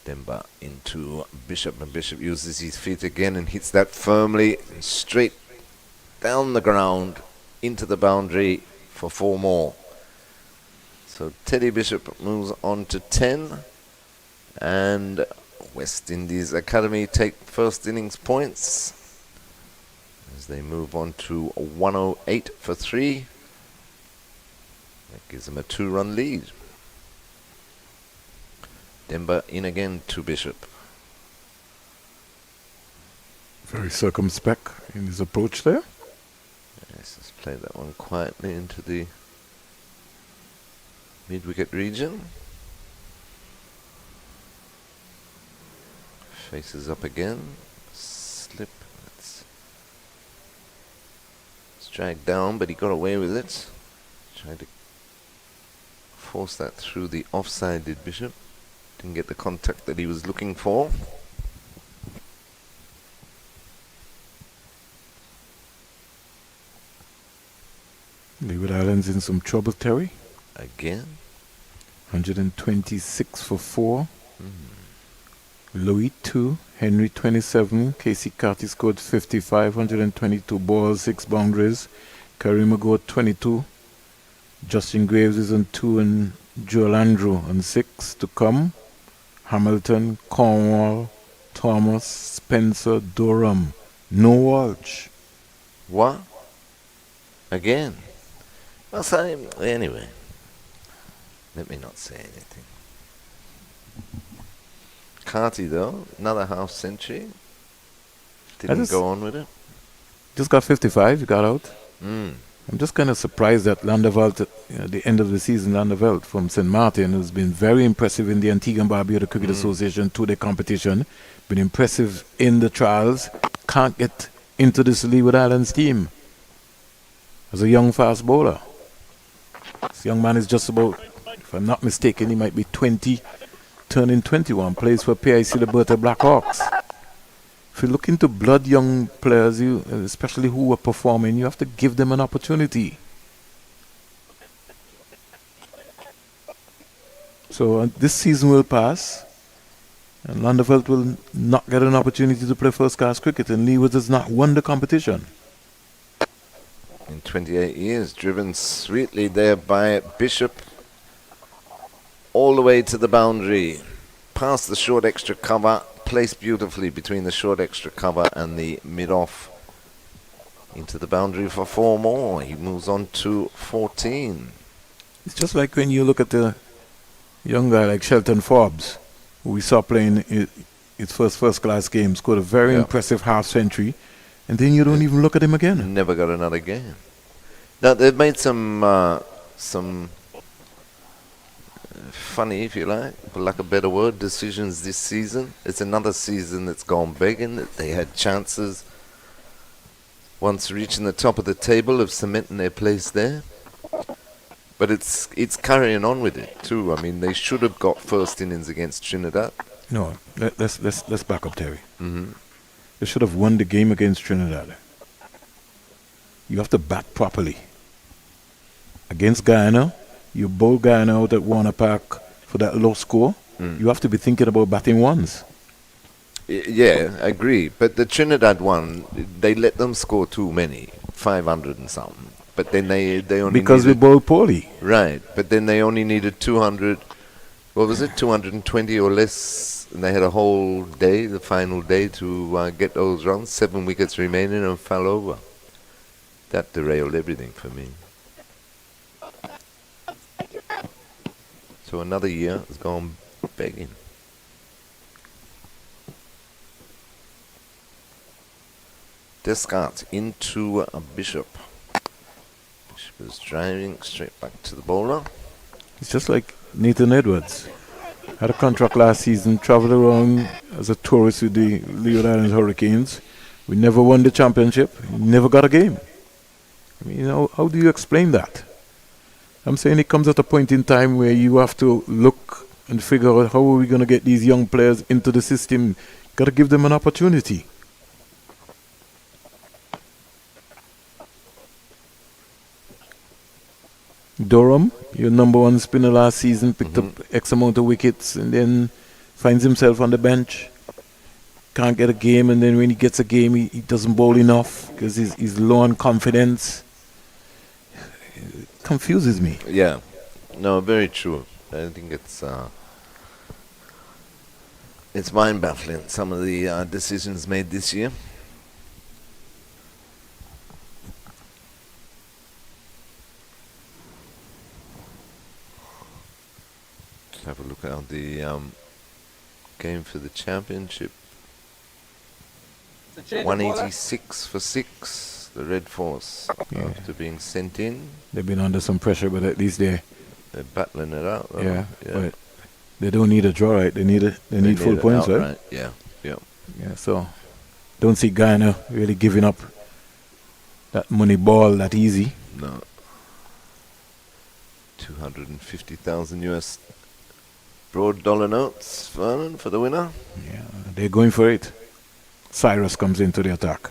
Demba into Bishop, and Bishop uses his feet again and hits that firmly straight down the ground into the boundary for 4 more. So Teddy Bishop moves on to 10, and West Indies Academy take first innings points as they move on to 108 for 3. That gives them a 2-run lead. Demba in again to Bishop. Very circumspect in his approach there. Yes, let's play that one quietly into the mid-wicket region. Faces up again. Slip. It's dragged down, but he got away with it. Tried to force that through the offside, did Bishop. Didn't get the contact that he was looking for. Leeward Islands in some trouble, Terry. Again. 126 for 4. Louis 2, Henry 27, Casey Carty scored 55, 122 balls, 6 boundaries. Karim Ago 22. Justin Graves is on 2 and Joel Andrew on 6 to come. Hamilton, Cornwall, Thomas, Spencer, Durham. No Walsh. What? Again? Well, so anyway. Let me not say anything. Carty, though, another half century. Didn't go on with it? Just got 55, got out. Mm. I'm just kind of surprised that Landeveld, at the end of the season, Landeveld from St. Martin, who's been very impressive in the Antigua and Barbuda Cricket Association to the competition, been impressive in the trials, can't get into this Leeward Islands team as a young fast bowler. This young man is just about, if I'm not mistaken, he might be 20, turning 21, plays for PIC Liberta Blackhawks. If you look into blood young players, especially who are performing, you have to give them an opportunity. So this season will pass, and Landeveld will not get an opportunity to play first-class cricket, and Leeward has not won the competition. In 28 years, driven sweetly there by Bishop, all the way to the boundary, past the short extra cover, placed beautifully between the short extra cover and the mid-off, into the boundary for 4 more. He moves on to 14. It's just like when you look at a young guy like Shelton Forbes, who we saw playing his first-class game, scored a very impressive half-century, and then you don't even look at him again. Never got another game. Now, they've made some funny, if you like, for lack of a better word, decisions this season. It's another season that's gone begging. They had chances once reaching the top of the table of cementing their place there. But it's carrying on with it too. I mean, they should have got first innings against Trinidad. No, let's back up, Terry. Mm-hmm. They should have won the game against Trinidad. You have to bat properly. Against Guyana, you bowl Guyana out at Warner Park for that low score. You have to be thinking about batting ones. Yeah, I agree. But the Trinidad one, they let them score too many, 500 and something. But then they only because needed, we bowled poorly. Right, but then they only needed 200, what was it, 220 or less, and they had a whole day, the final day, to get those runs, 7 wickets remaining, and fell over. That derailed everything for me. So another year has gone begging. Descartes into a Bishop. Bishop is driving straight back to the bowler. It's just like Nathan Edwards. Had a contract last season, traveled around as a tourist with the Leeward Islands Hurricanes. We never won the championship, never got a game. I mean, how do you explain that? I'm saying it comes at a point in time where you have to look and figure out how are we going to get these young players into the system. Got to give them an opportunity. Durham, your number 1 spinner last season, picked up X amount of wickets and then finds himself on the bench. Can't get a game, and then when he gets a game, he doesn't bowl enough because he's low on confidence. It confuses me. Yeah, no, very true. I think it's mind-baffling, some of the decisions made this year. Have a look at the game for the championship. 186 for 6, the Red Force, after being sent in. They've been under some pressure, but at least they're battling it out. Though. Yeah, but they don't need a draw, right? They need full points, right? Yeah. So don't see Guyana really giving up that money ball that easy. No. 250,000 US broad dollar notes, Vernon, for the winner. Yeah, they're going for it. Cyrus comes into the attack.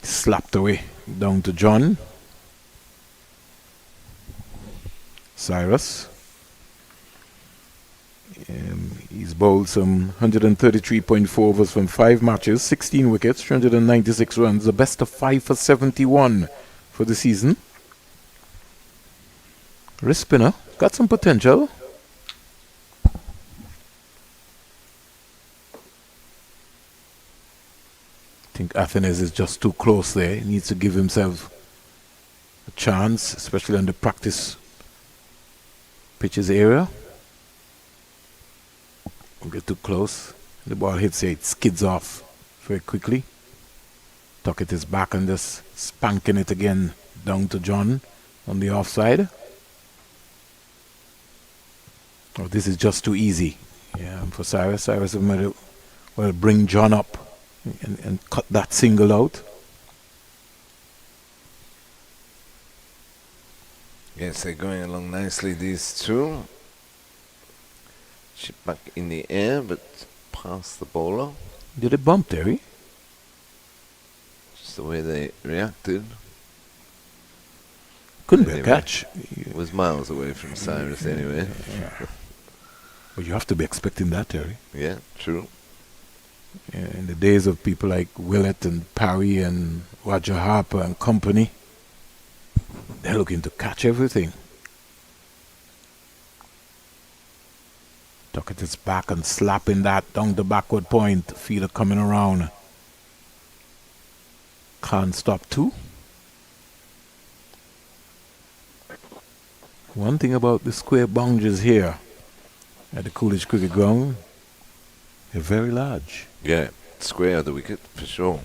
Slapped away down to John. Cyrus. He's bowled some 133.4 overs from 5 matches, 16 wickets, 396 runs, the best of 5 for 71 for the season. Wrist spinner, got some potential. I think Athenes is just too close there. He needs to give himself a chance, especially on the practice pitches area. Don't get too close. The ball hits it, it skids off very quickly. Tuckett is back and just spanking it again down to John on the offside. Oh, this is just too easy. Yeah, and for Cyrus will bring John up and cut that single out. Yes, they're going along nicely, these two. Chip back in the air, but past the bowler. Did it bump, Terry? Just the way they reacted. Couldn't be a catch. It was miles away from Cyrus anyway. Yeah. Well, you have to be expecting that, Terry. Yeah, true. Yeah, in the days of people like Willett and Parry and Roger Harper and company, they're looking to catch everything. Tuckett is back and slapping that down the backward point. Fielder coming around. Can't stop two. One thing about the square boundaries here at the Coolidge Cricket Ground, they're very large. Yeah, square the wicket for sure.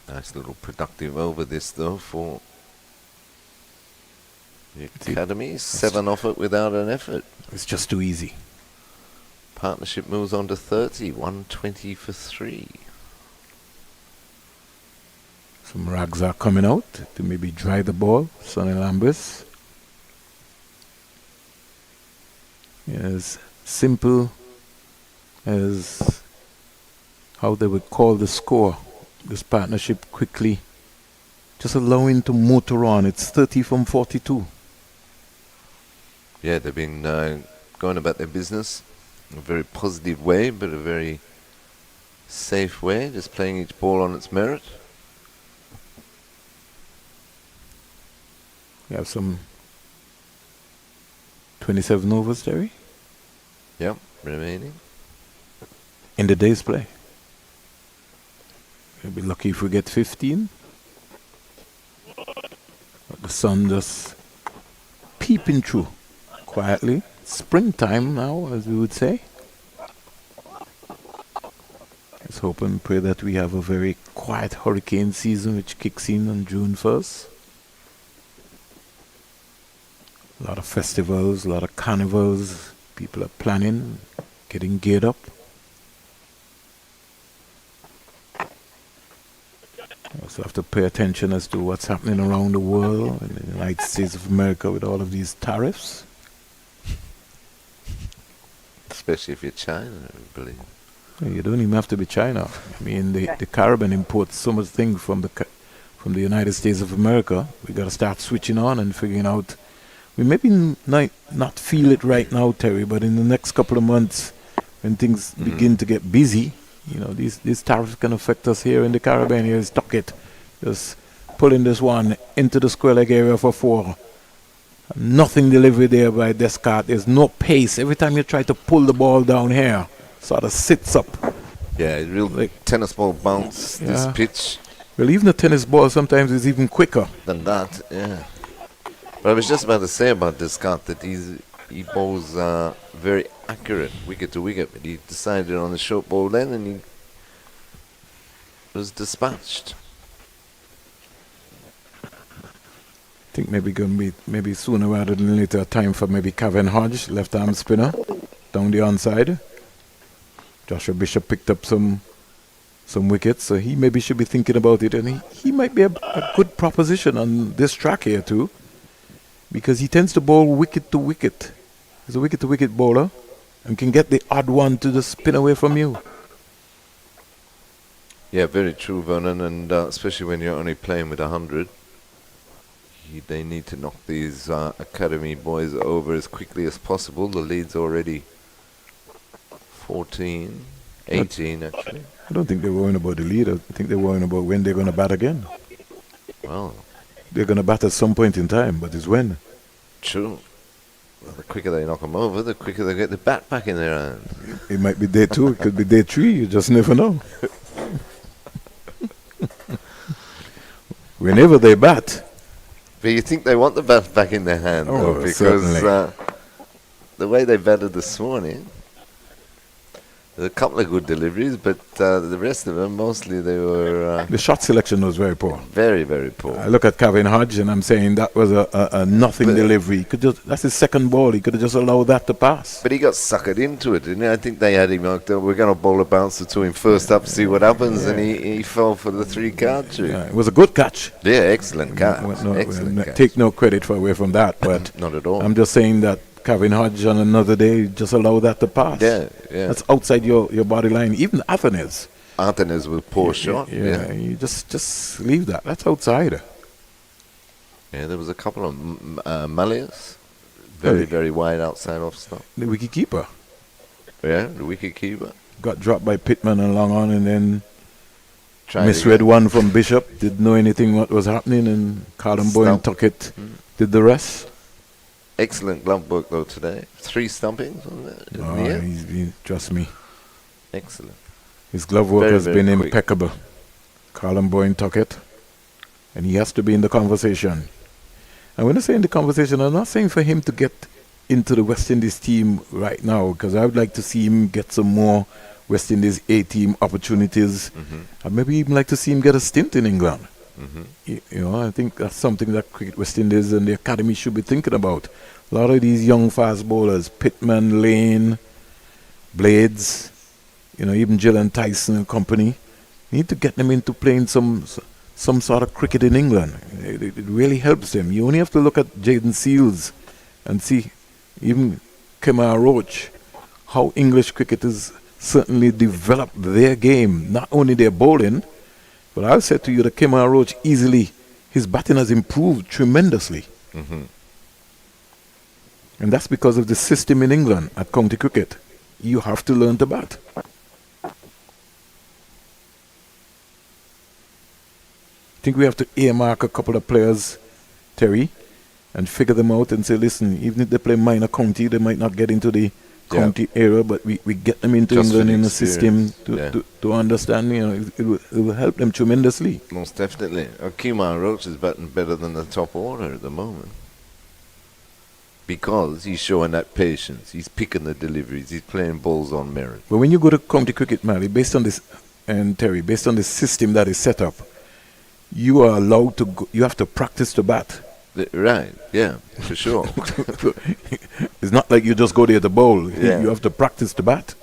Nice little productive over this though for the Academy. 7 off it without an effort. It's just too easy. Partnership moves on to 30, 120 for 3. Some rags are coming out to maybe dry the ball. Sonny Lambis. As simple as how they would call the score. This partnership quickly just allowing to motor on. It's 30 from 42. Yeah, they've been going about their business in a very positive way, but a very safe way, just playing each ball on its merit. We have some 27 overs, Terry? Yep, remaining. In the day's play. We'll be lucky if we get 15. But the sun just peeping through quietly. Springtime now, as we would say. Let's hope and pray that we have a very quiet hurricane season which kicks in on June 1st. A lot of festivals, a lot of carnivals. People are planning, getting geared up. Also have to pay attention as to what's happening around the world, in the United States of America with all of these tariffs. Especially if you're China, I believe. Well, you don't even have to be China. I mean, the Caribbean imports so much things from the United States of America. We got to start switching on and figuring out. We maybe not feel it right now, Terry, but in the next couple of months, when things begin to get busy, you know, these tariffs can affect us here in the Caribbean. Here's Tuckett, just pulling this one into the square leg area for 4. Nothing delivered there by Descartes. There's no pace. Every time you try to pull the ball down here, sort of sits up. Yeah, real like tennis ball bounce, this pitch. Well, even a tennis ball sometimes is even quicker than that, yeah. But I was just about to say about Descartes that he bowls very accurate, wicket to wicket, but he decided on the short ball then and he was dispatched. I think maybe going to be maybe sooner rather than later time for maybe Kevin Hodge, left arm spinner, down the onside. Joshua Bishop picked up some wickets, so he maybe should be thinking about it, and he might be a good proposition on this track here too, because he tends to bowl wicket to wicket. He's a wicket to wicket bowler and can get the odd one to just spin away from you. Yeah, very true, Vernon, and especially when you're only playing with 100. They need to knock these academy boys over as quickly as possible. The lead's already 14, 18 actually. I don't think they're worrying about the lead. I think they're worrying about when they're going to bat again. Well, they're going to bat at some point in time, but it's when. True. Well, the quicker they knock them over, the quicker they get the bat back in their hands. It might be day 2, it could be day 3, you just never know. Whenever they bat, But you think they want the bat back in their hand, though, because the way they batted this morning, there's a couple of good deliveries, but the rest of them, mostly they were... the shot selection was very poor. Very, very poor. I look at Kevin Hodge and I'm saying that was a nothing delivery. That's his second ball. He could have just allowed that to pass. But he got suckered into it, didn't he? I think they had him marked up. We're going to bowl a bouncer to him first up, see what happens, and he fell for the 3-card trick. Yeah, it was a good catch. Yeah, excellent catch. Excellent catch. Take no credit away from that, but not at all. I'm just saying that Kevin Hodge on another day just allow that to pass. Yeah. That's outside your body line. Even Athanes. Athanes with poor shot. Yeah, you just leave that. That's outside. Yeah, there was a couple of Malleus. Very wide outside off stop. The wicket keeper. Yeah, the wicket keeper. Got dropped by Pittman and long on, and then misread again. one from Bishop. Didn't know anything what was happening, and Callum Boyne took it. Did the rest. Excellent glove work though today. 3 stumpings on it. He's been, trust me. Excellent. His glove work has been quick. impeccable. Callum Boyne took it, and he has to be in the conversation. And when I say in the conversation, I'm not saying for him to get into the West Indies team right now, because I would like to see him get some more West Indies A-team opportunities. I'd maybe even like to see him get a stint in England. You know, I think that's something that Cricket West Indies and the academy should be thinking about. A lot of these young fast bowlers, Pittman, Lane, Blades, you know, even Gillen Tyson and company, need to get them into playing some sort of cricket in England. It really helps them. You only have to look at Jaden Seals and see, even Kemar Roach, how English cricketers certainly developed their game, not only their bowling, but I'll say to you that Kemar Roach easily, his batting has improved tremendously. And that's because of the system in England at county cricket. You have to learn to bat. I think we have to earmark a couple of players, Terry, and figure them out and say, listen, even if they play minor county, they might not get into the county area, but we get them into Just England for in the the system to understand, you know, it will help them tremendously. Most definitely. Kemar Roach is batting better than the top order at the moment. Because he's showing that patience. He's picking the deliveries. He's playing balls on merit. But when you go to county cricket, Mally, based on this, and Terry, based on the system that is set up, you are allowed to go, you have to practice to bat. Right, yeah, for sure. It's not like you just go there to bowl. Yeah. You have to practice to bat.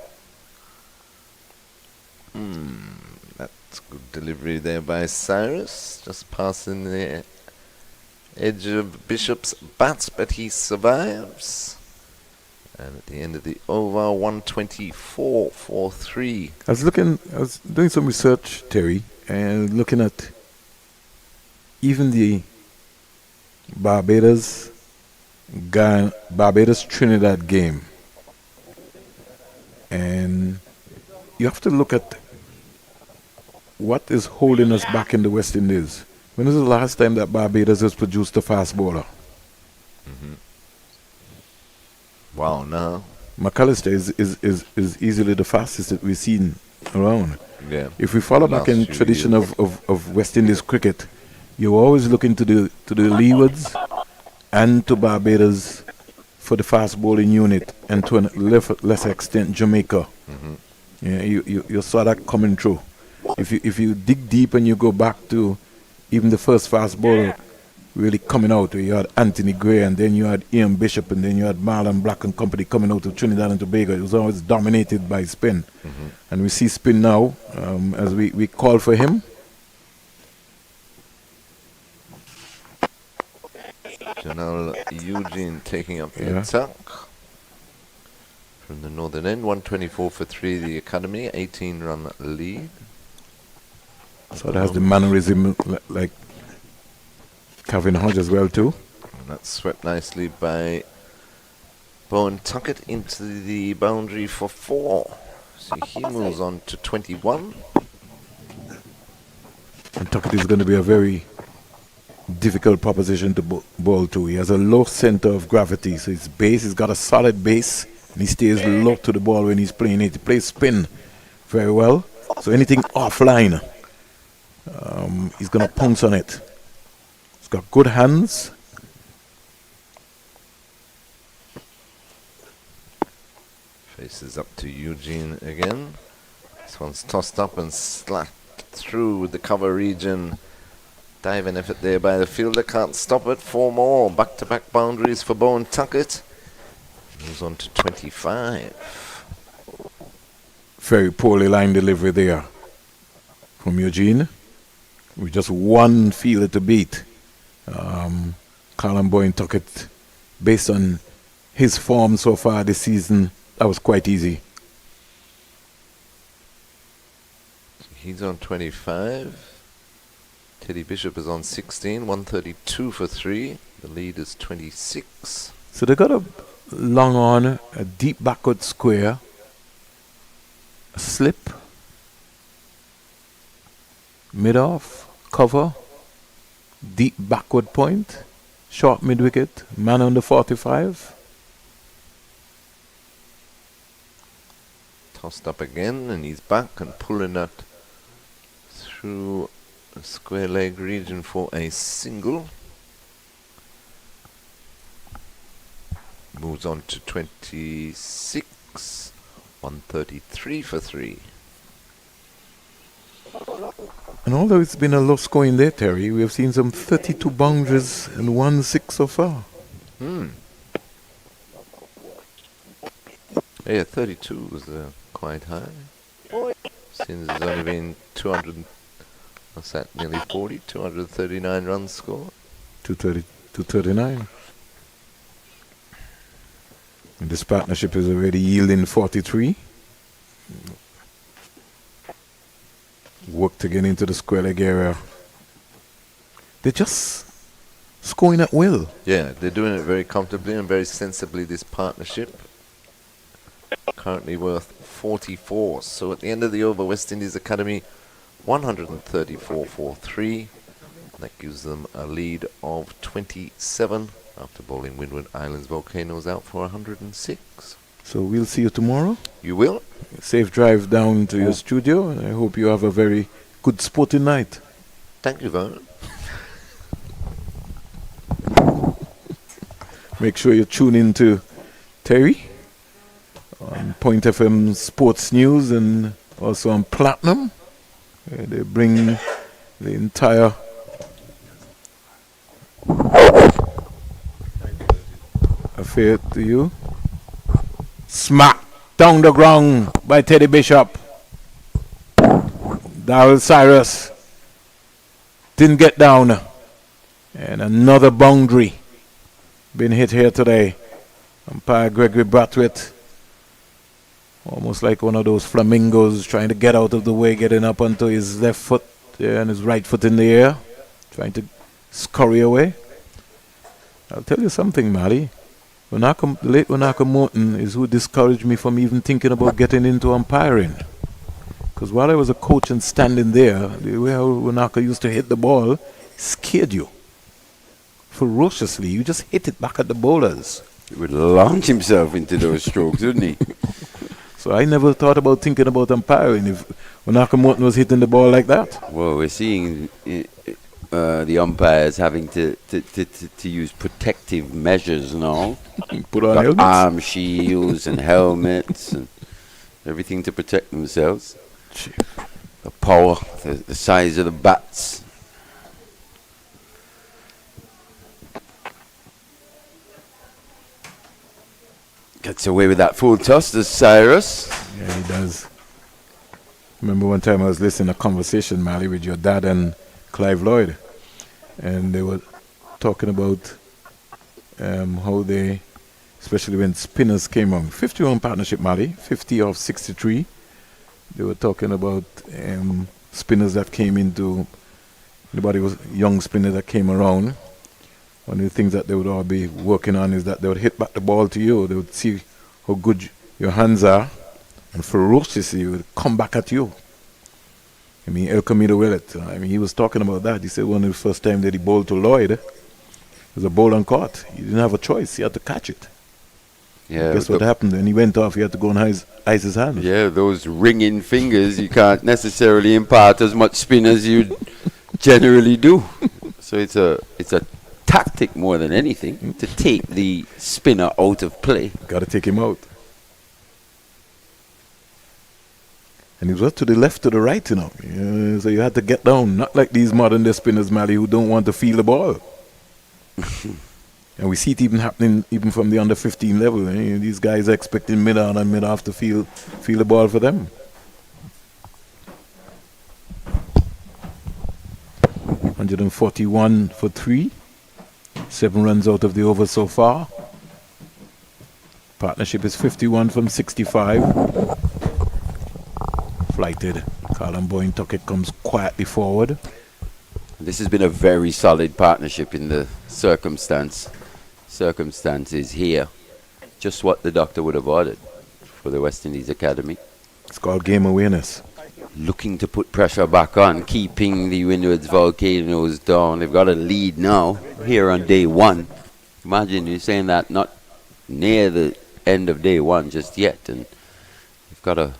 That's good delivery there by Cyrus. Just passing the edge of Bishop's bat, but he survives. And at the end of the over, 124 for 3. I was doing some research, Terry, and looking at even the Barbados Trinidad game. And you have to look at what is holding us back in the West Indies. When was the last time that Barbados has produced a fast bowler? Wow, no. McAllister is easily the fastest that we've seen around. Yeah. If we follow back in tradition of West Indies cricket, you're always looking to the leewards and to Barbados for the fast bowling unit, and to a lesser extent Jamaica. Yeah, you saw that coming through. If you dig deep and you go back to even the first fast bowler really coming out, where you had Anthony Gray, and then you had Ian Bishop, and then you had Marlon Black and company coming out of Trinidad and Tobago, it was always dominated by spin. And we see spin now, as we call for him. Janelle Eugene taking up the attack from the northern end. 124 for 3, the academy, 18-run lead. So that has the mannerism like Kevin Hodge as well too. And that's swept nicely by Bowen Tuckett into the boundary for 4. So he moves on to 21. And Tuckett is going to be a very difficult proposition to bowl to. He has a low center of gravity, so his base, he's got a solid base, and he stays low to the ball when he's playing it. He plays spin very well, so anything offline, he's going to pounce on it. He's got good hands. Faces up to Eugene again. This one's tossed up and slapped through the cover region. Diving effort there by the fielder, can't stop it. 4 more back-to-back boundaries for Bowen Tuckett. Moves on to 25. Very poorly line delivery there from Eugene. With just one fielder to beat. Colin Bowen Tuckett, based on his form so far this season, that was quite easy. He's on 25. Teddy Bishop is on 16, 132 for 3. The lead is 26. So they got a long on, a deep backward square, a slip, mid-off, cover, deep backward point, short mid-wicket, man on the 45. Tossed up again, and he's back and pulling that through the square leg region for a single. Moves on to 26, 133 for 3. And although it's been a low scoring there, Terry, we have seen some 32 boundaries and 1 6 so far. Yeah, 32 was quite high. Since there's only been 200, what's that, nearly 40, 239 runs scored. 239. And this partnership is already yielding 43. Work to get into the square leg area. They're just scoring at will. Yeah, they're doing it very comfortably and very sensibly, this partnership. Currently worth 44. So at the end of the over, West Indies Academy 134 for 3. That gives them a lead of 27 after bowling Windward Islands Volcanoes out for 106. So we'll see you tomorrow. You will. Safe drive down to your studio, and I hope you have a very good sporting night. Thank you, Vernon. Make sure you tune in to Terry on Point FM Sports News and also on Platinum. They bring the entire affair to you. Smack down the ground by Teddy Bishop. Darryl Cyrus didn't get down. And another boundary been hit here today. Umpire Gregory Brathwaite, almost like one of those flamingos trying to get out of the way, getting up onto his left foot and his right foot in the air, trying to scurry away. I'll tell you something, Mali. Late Wanaka Morton is who discouraged me from even thinking about getting into umpiring. Because while I was a coach and standing there, the way how Wanaka used to hit the ball scared you. Ferociously, you just hit it back at the bowlers. He would launch himself into those strokes, wouldn't he? So I never thought about thinking about umpiring if Wanaka Morton was hitting the ball like that. Well, we're seeing the umpires having to use protective measures now. Put on Got helmets. arm shields and helmets and everything to protect themselves. The power, the size of the bats. Gets away with that full toss, does Cyrus? Yeah, he does. Remember one time I was listening to a conversation, Mally, with your dad and Clive Lloyd. And they were talking about how they, especially when spinners came on, 50-run partnership, Mally, 50 of 63. They were talking about spinners that came into, anybody was young spinner that came around. One of the things that they would all be working on is that they would hit back the ball to you. They would see how good your hands are, and ferociously would come back at you. I mean, El Camino Willett, I mean, he was talking about that. He said one of the first time that he bowled to Lloyd, it was a bowl on court. He didn't have a choice. He had to catch it. Yeah. Guess what happened? When he went off, he had to go and ice his hand. Yeah, those ringing fingers, you can't necessarily impart as much spin as you generally do. So So it's a tactic more than anything to take the spinner out of play. Got to take him out. And he was to the left, to the right, you know. So you had to get down. Not like these modern day spinners, Mally, who don't want to feel the ball. And we see it even happening even from the under 15 level. These guys are expecting mid-on and mid-off to feel the ball for them. 141 for 3. 7 runs out of the over so far. Partnership is 51 from 65. Flighted. Colin Boyne Tuckett comes quietly forward. This has been a very solid partnership in the circumstances here. Just what the doctor would have ordered for the West Indies Academy. It's called game awareness. Looking to put pressure back on, keeping the Windward's Volcanoes down. They've got a lead now here on day 1. Imagine you're saying that not near the end of day 1 just yet, and they've got a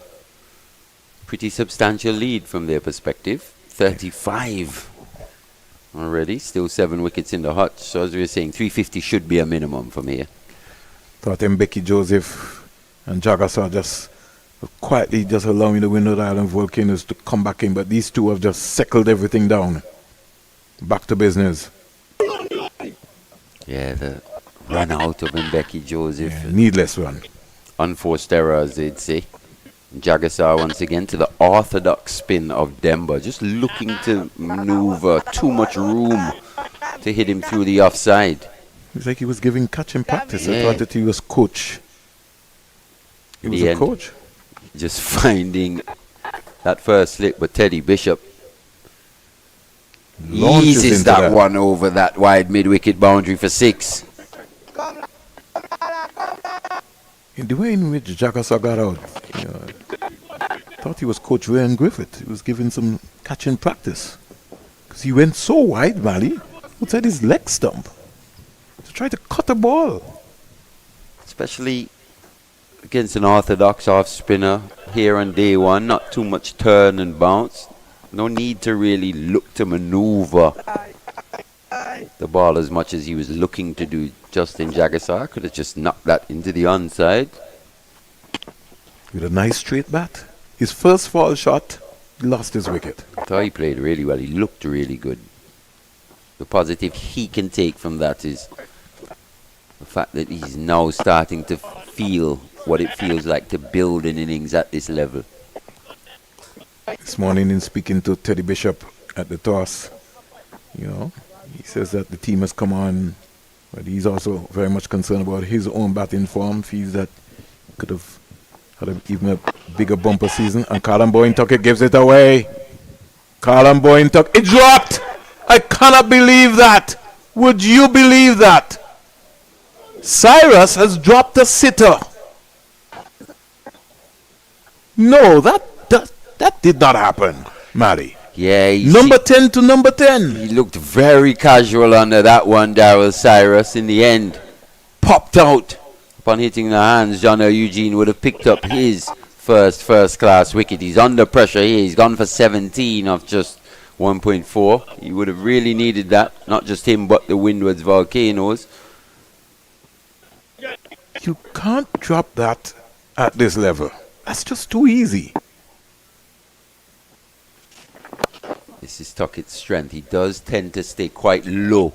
pretty substantial lead from their perspective. 35 already, still 7 wickets in the hutch. So as we were saying, 350 should be a minimum from here. Thought Becky Joseph and Jagasar just quietly just allowing the Windward Island Volcanoes to come back in, but these two have just settled everything down. Back to business. Yeah, the run out of Becky Joseph. Yeah, needless run. Unforced error, as they'd say. Jagasar once again to the orthodox spin of Demba, just looking to maneuver, too much room to hit him through the offside. It was like he was giving catching practice. I thought that he was coach. He was a coach. Just finding that first slip, but Teddy Bishop eases that one over that wide mid-wicket boundary for 6. In the way in which Jagasar got out, I thought he was Coach Ryan Griffith. He was giving some catching practice. Because he went so wide, Mally, outside his leg stump, to try to cut a ball. Especially against an orthodox off spinner here on day 1. Not too much turn and bounce. No need to really look to maneuver the ball as much as he was looking to do. Justin Jagasar could have just knocked that into the onside. With a nice straight bat. His first fall shot, he lost his wicket. I thought he played really well. He looked really good. The positive he can take from that is the fact that he's now starting to feel what it feels like to build an innings at this level. This morning in speaking to Teddy Bishop at the toss, he says that the team has come on, but he's also very much concerned about his own batting form. Feels that could have had even a bigger bumper season. And Colin Boyne Tuckett gives it away. Colin Boyne Tuckett, it dropped! I cannot believe that! Would you believe that? Cyrus has dropped a sitter. No, that did not happen, Mary. Yeah, number 10 to number 10. He looked very casual under that one, Daryl Cyrus. In the end, popped out. Upon hitting the hands, John Eugene would have picked up his first-class wicket. He's under pressure here. He's gone for 17 off just 1.4. He would have really needed that. Not just him, but the Windward's Volcanoes. You can't drop that at this level. That's just too easy. This is Tuckett's strength. He does tend to stay quite low.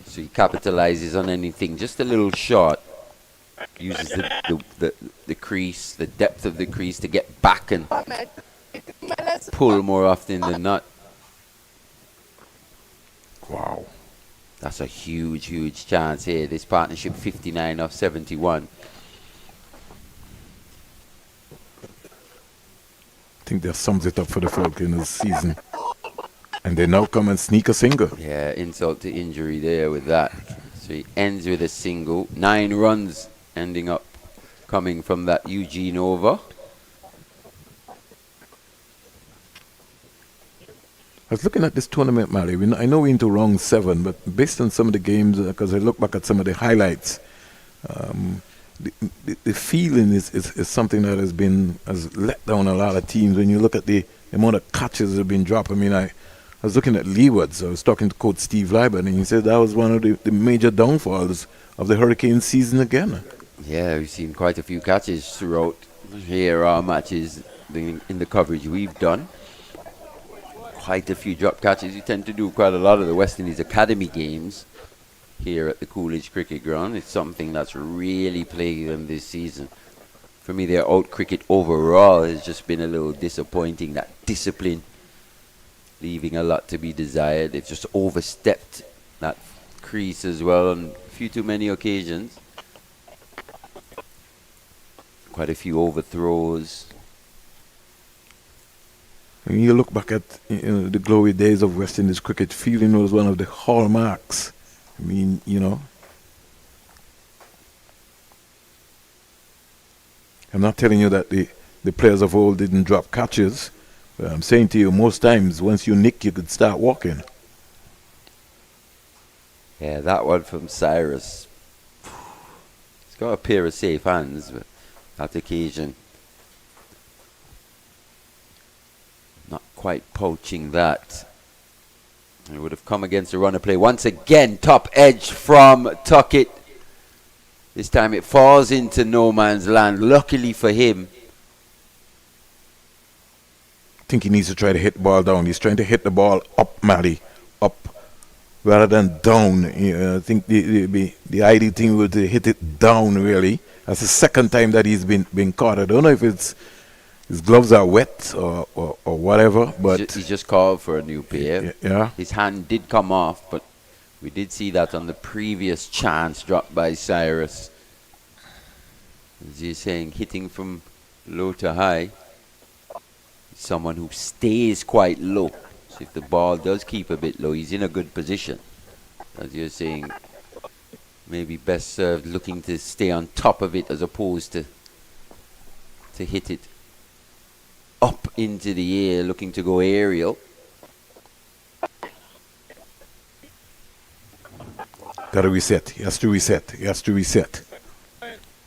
So he capitalizes on anything just a little short. Uses the crease, the depth of the crease to get back and pull more often than not. Wow. That's a huge, huge chance here. This partnership 59 off 71. I think that sums it up for the Volcanoes season. And they now come and sneak a single. Yeah, insult to injury there with that. So he ends with a single. 9 runs ending up coming from that Eugene over. I was looking at this tournament, Mary. I know we're into round 7, but based on some of the games, because I look back at some of the highlights, the feeling is something that has let down a lot of teams. When you look at the amount of catches that have been dropped, I was looking at Leewards. I was talking to Coach Steve Leiber, and he said that was one of the major downfalls of the Hurricane season again. Yeah, we've seen quite a few catches throughout here, our matches in the coverage we've done. Quite a few drop catches. We tend to do quite a lot of the West Indies Academy games here at the Coolidge Cricket Ground. It's something that's really plagued them this season. For me, their out cricket overall has just been a little disappointing. That discipline, leaving a lot to be desired. They've just overstepped that crease as well on a few too many occasions. Quite a few overthrows. When you look back at the glory days of West Indies cricket, fielding was one of the hallmarks. I mean, I'm not telling you that the players of old didn't drop catches, but I'm saying to you, most times, once you nick, you could start walking. Yeah, that one from Cyrus. He's got a pair of safe hands, but that occasion, not quite poaching that. It would have come against a runner play. Once again, top edge from Tuckett. This time it falls into no man's land. Luckily for him. I think he needs to try to hit the ball down. He's trying to hit the ball up, Matty. Up rather than down. I think the ideal thing would be to hit it down, really. That's the second time that he's been caught. I don't know if it's his gloves are wet or whatever, but he just called for a new pair. Yeah. His hand did come off, but we did see that on the previous chance dropped by Cyrus. As you're saying, hitting from low to high. Someone who stays quite low. So if the ball does keep a bit low, he's in a good position. As you're saying, maybe best served looking to stay on top of it as opposed to hit it up into the air, looking to go aerial. Gotta reset. He has to reset.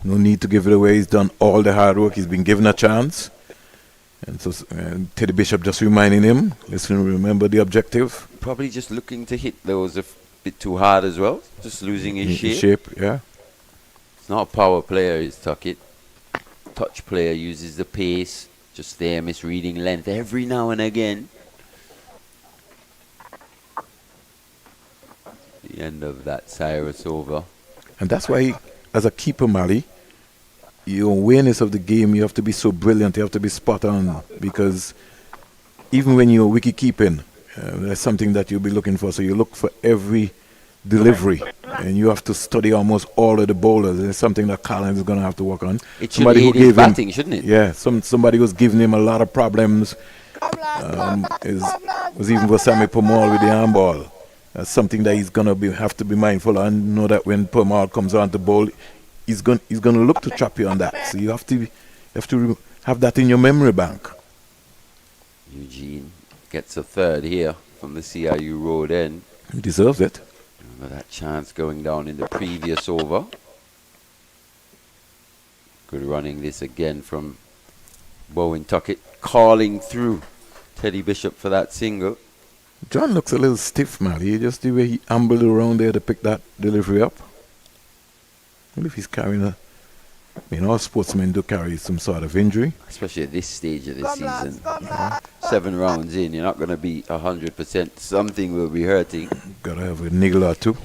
No need to give it away. He's done all the hard work. He's been given a chance. And so Teddy Bishop just reminding him, listen, remember the objective. Probably just looking to hit those a bit too hard as well. Just losing his shape. Yeah. It's not a power player, he's Tuckett. Touch player, uses the pace. Just there, misreading length every now and again. The end of that Cyrus over. And that's why, as a keeper, Mali, your awareness of the game, you have to be so brilliant, you have to be spot on. Because even when you're wicket keeping, that's something that you'll be looking for. So you look for every delivery, and you have to study almost all of the bowlers. It's something that Collins is going to have to work on. It should aid his batting, shouldn't it? Yeah, somebody was giving him a lot of problems. Was even for Sammy Pamal with the arm ball. That's something that he's going to have to be mindful of, and know that when Pamal comes on to bowl, he's going to look to trap you on that. So you have to have that in your memory bank. Eugene gets a third here from the CIU road end. He deserves it. That chance going down in the previous over. Good running this again from Bowen Tuckett, calling through Teddy Bishop for that single. John looks a little stiff, man. Just the way he ambled around there to pick that delivery up. What if he's carrying all sportsmen do carry some sort of injury. Especially at this stage of the season. 7 rounds in, you're not going to be 100%. Something will be hurting. Gotta have a niggle or two.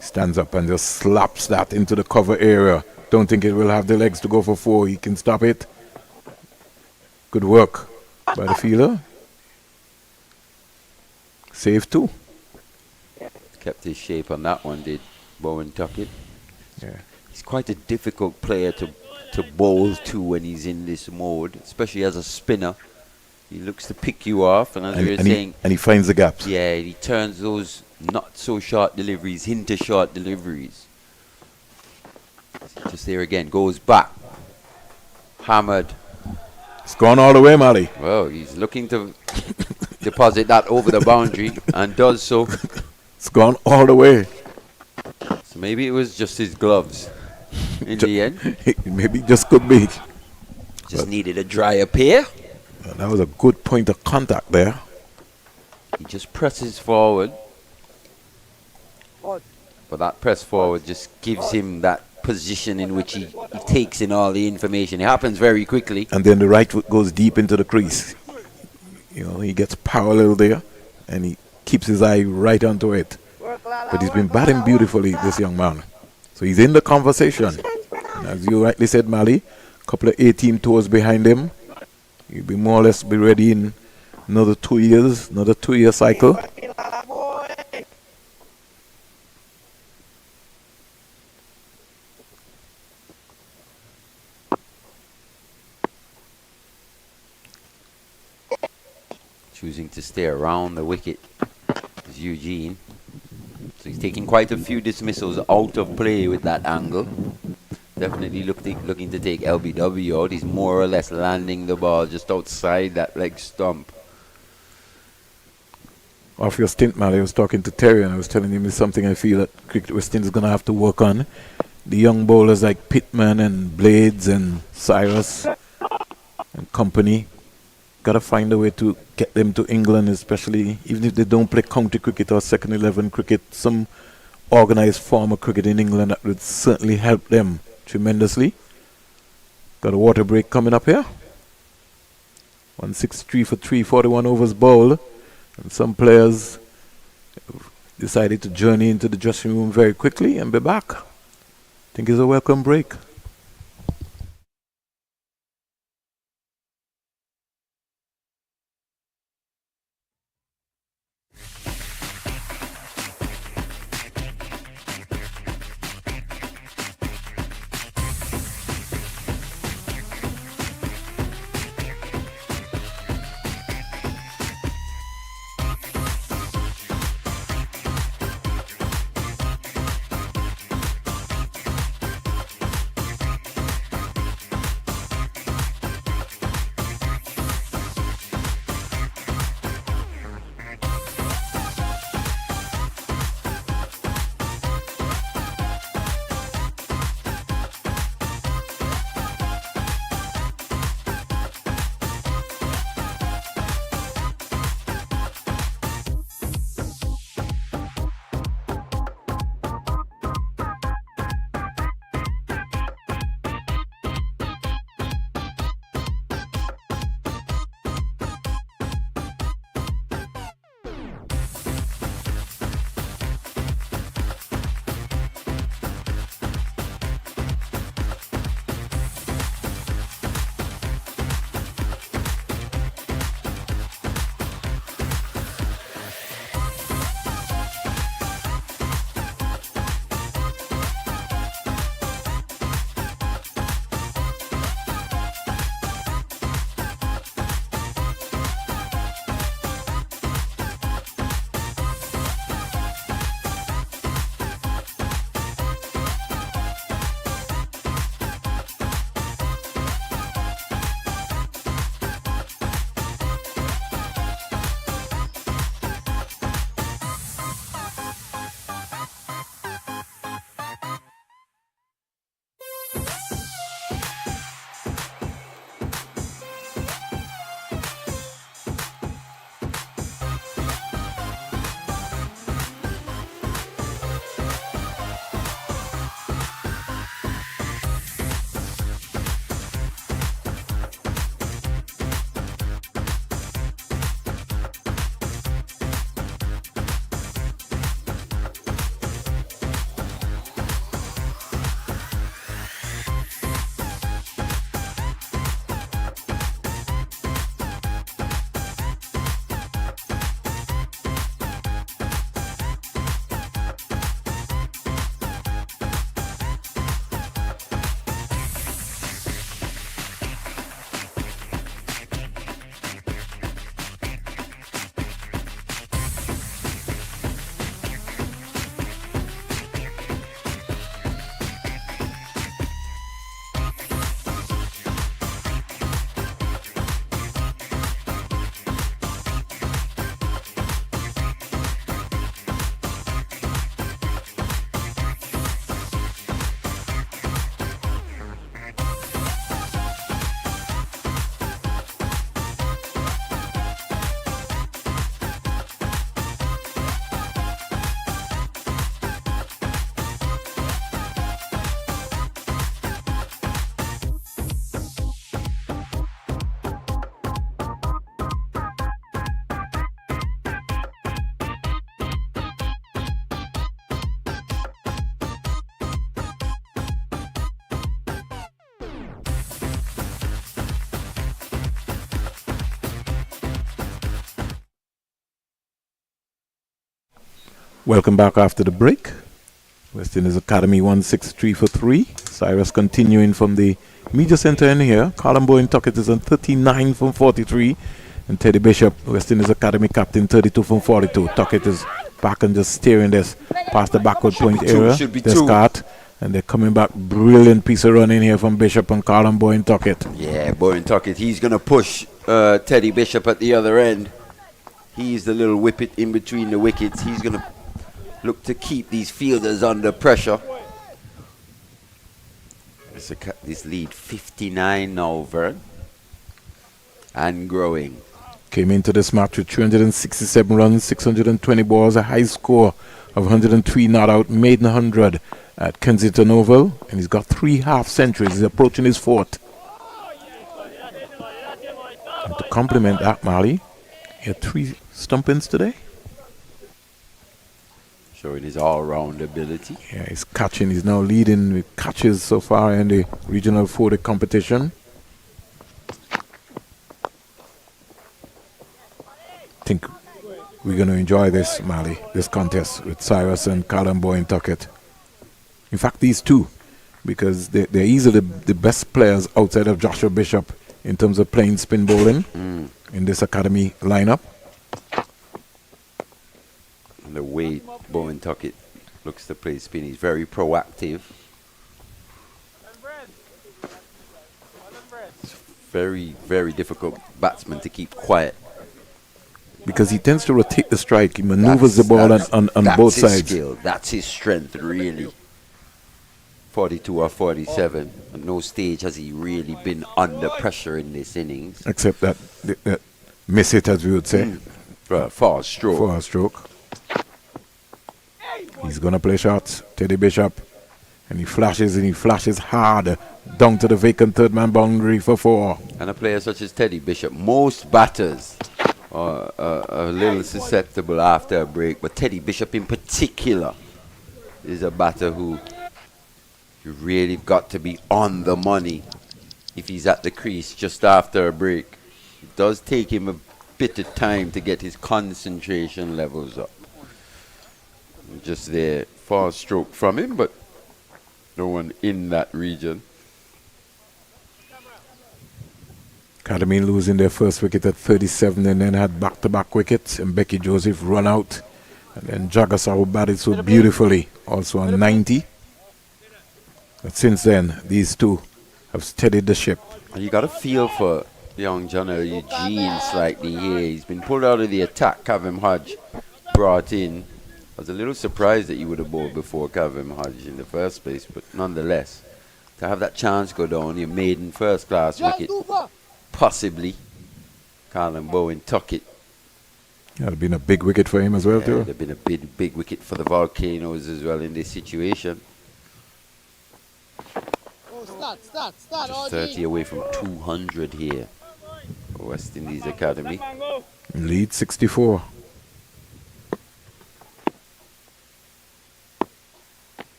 Stands up and just slaps that into the cover area. Don't think it will have the legs to go for 4. He can stop it. Good work by the fielder. Save 2. Kept his shape on that one, did Bowen Tuckett. Yeah. He's quite a difficult player to bowl to when he's in this mode, especially as a spinner. He looks to pick you off, and as we were saying... And he finds the gaps. Yeah, he turns those not-so-short deliveries into short deliveries. Just there again, goes back. Hammered. It's gone all the way, Mali. Well, he's looking to deposit that over the boundary, and does so. It's gone all the way. So maybe it was just his gloves in the end. Maybe it just could be. Just needed a drier pair. That was a good point of contact there. He just presses forward. But that press forward just gives him that position in which he takes in all the information. It happens very quickly. And then the right foot goes deep into the crease. You know, he gets parallel there, and he keeps his eye right onto it. But he's been batting beautifully, this young man. So he's in the conversation. And as you rightly said, Mali, a couple of 18 tours behind him. He'll be more or less be ready in another 2 years, another 2-year cycle. Choosing to stay around the wicket is Eugene. So he's taking quite a few dismissals out of play with that angle. Definitely looking to take LBW out. He's more or less landing the ball just outside that leg stump. Off your stint, Mali, I was talking to Terry and I was telling him it's something I feel that Cricket West Indies is going to have to work on. The young bowlers like Pittman and Blades and Cyrus and company, got to find a way to get them to England, especially even if they don't play county cricket or second 11 cricket, some organized form of cricket in England that would certainly help them tremendously. Got a water break coming up here. 163 for 341 overs bowled. And some players decided to journey into the dressing room very quickly and be back. I think it's a welcome break. Welcome back after the break. West Indies Academy 163 for 3. Cyrus continuing from the media center in here. Colin Bowen Tuckett is on 39 from 43. And Teddy Bishop, West Indies Academy captain, 32 from 42. Tuckett is back and just steering this past the backward point area. Descartes. And they're coming back. Brilliant piece of running here from Bishop and Colin Bowen Tuckett. Yeah, Bowen Tuckett. He's going to push Teddy Bishop at the other end. He's the little whippet in between the wickets. He's going to look to keep these fielders under pressure. This lead 59 now, Vern. And growing. Came into this match with 367 runs, 620 balls, a high score of 103 not out, maiden 100 at Kensington Oval, and he's got 3 half centuries. He's approaching his 4th. And to complement that, Mali, he had 3 stumpings today. Showing his all-round ability. Yeah, he's catching. He's now leading with catches so far in the regional 40 competition. I think we're going to enjoy this, Mali, this contest with Cyrus and Colin Bowen Tuckett. In fact, these two, because they're easily the best players outside of Joshua Bishop in terms of playing spin bowling in this academy lineup. And the way Bowen Tuckett looks to play spin, he's very proactive. It's very, very difficult batsman to keep quiet. Because he tends to rotate the strike. He maneuvers the ball on both sides. That's his skill. That's his strength, really. 42 or 47. At no stage has he really been under pressure in this innings. Except that miss it, as we would say. Far stroke. Far stroke. He's going to play shots. Teddy Bishop. And he flashes hard down to the vacant third man boundary for 4. And a player such as Teddy Bishop, most batters are a little susceptible after a break, but Teddy Bishop in particular is a batter who you really got to be on the money if he's at the crease just after a break. It does take him a bit of time to get his concentration levels up. Just there, far stroke from him, but no one in that region. Academy losing their first wicket at 37 and then had back-to-back wickets, and Becky Joseph run out. And then Jagasaw batted so beautifully, also on 90. But since then, these two have steadied the ship. You got a feel for young John Eugene slightly here. He's been pulled out of the attack. Kavem Hodge brought in. I was a little surprised that you would have bowled before Kavem Hodge in the first place, but nonetheless, to have that chance go down, your maiden first-class wicket, possibly Colin Bowen Tuckett. That would have been a big wicket for him as well, too. It would have been a big wicket for the Volcanoes as well in this situation. Just 30 away from 200 here for West Indies Academy. Lead 64.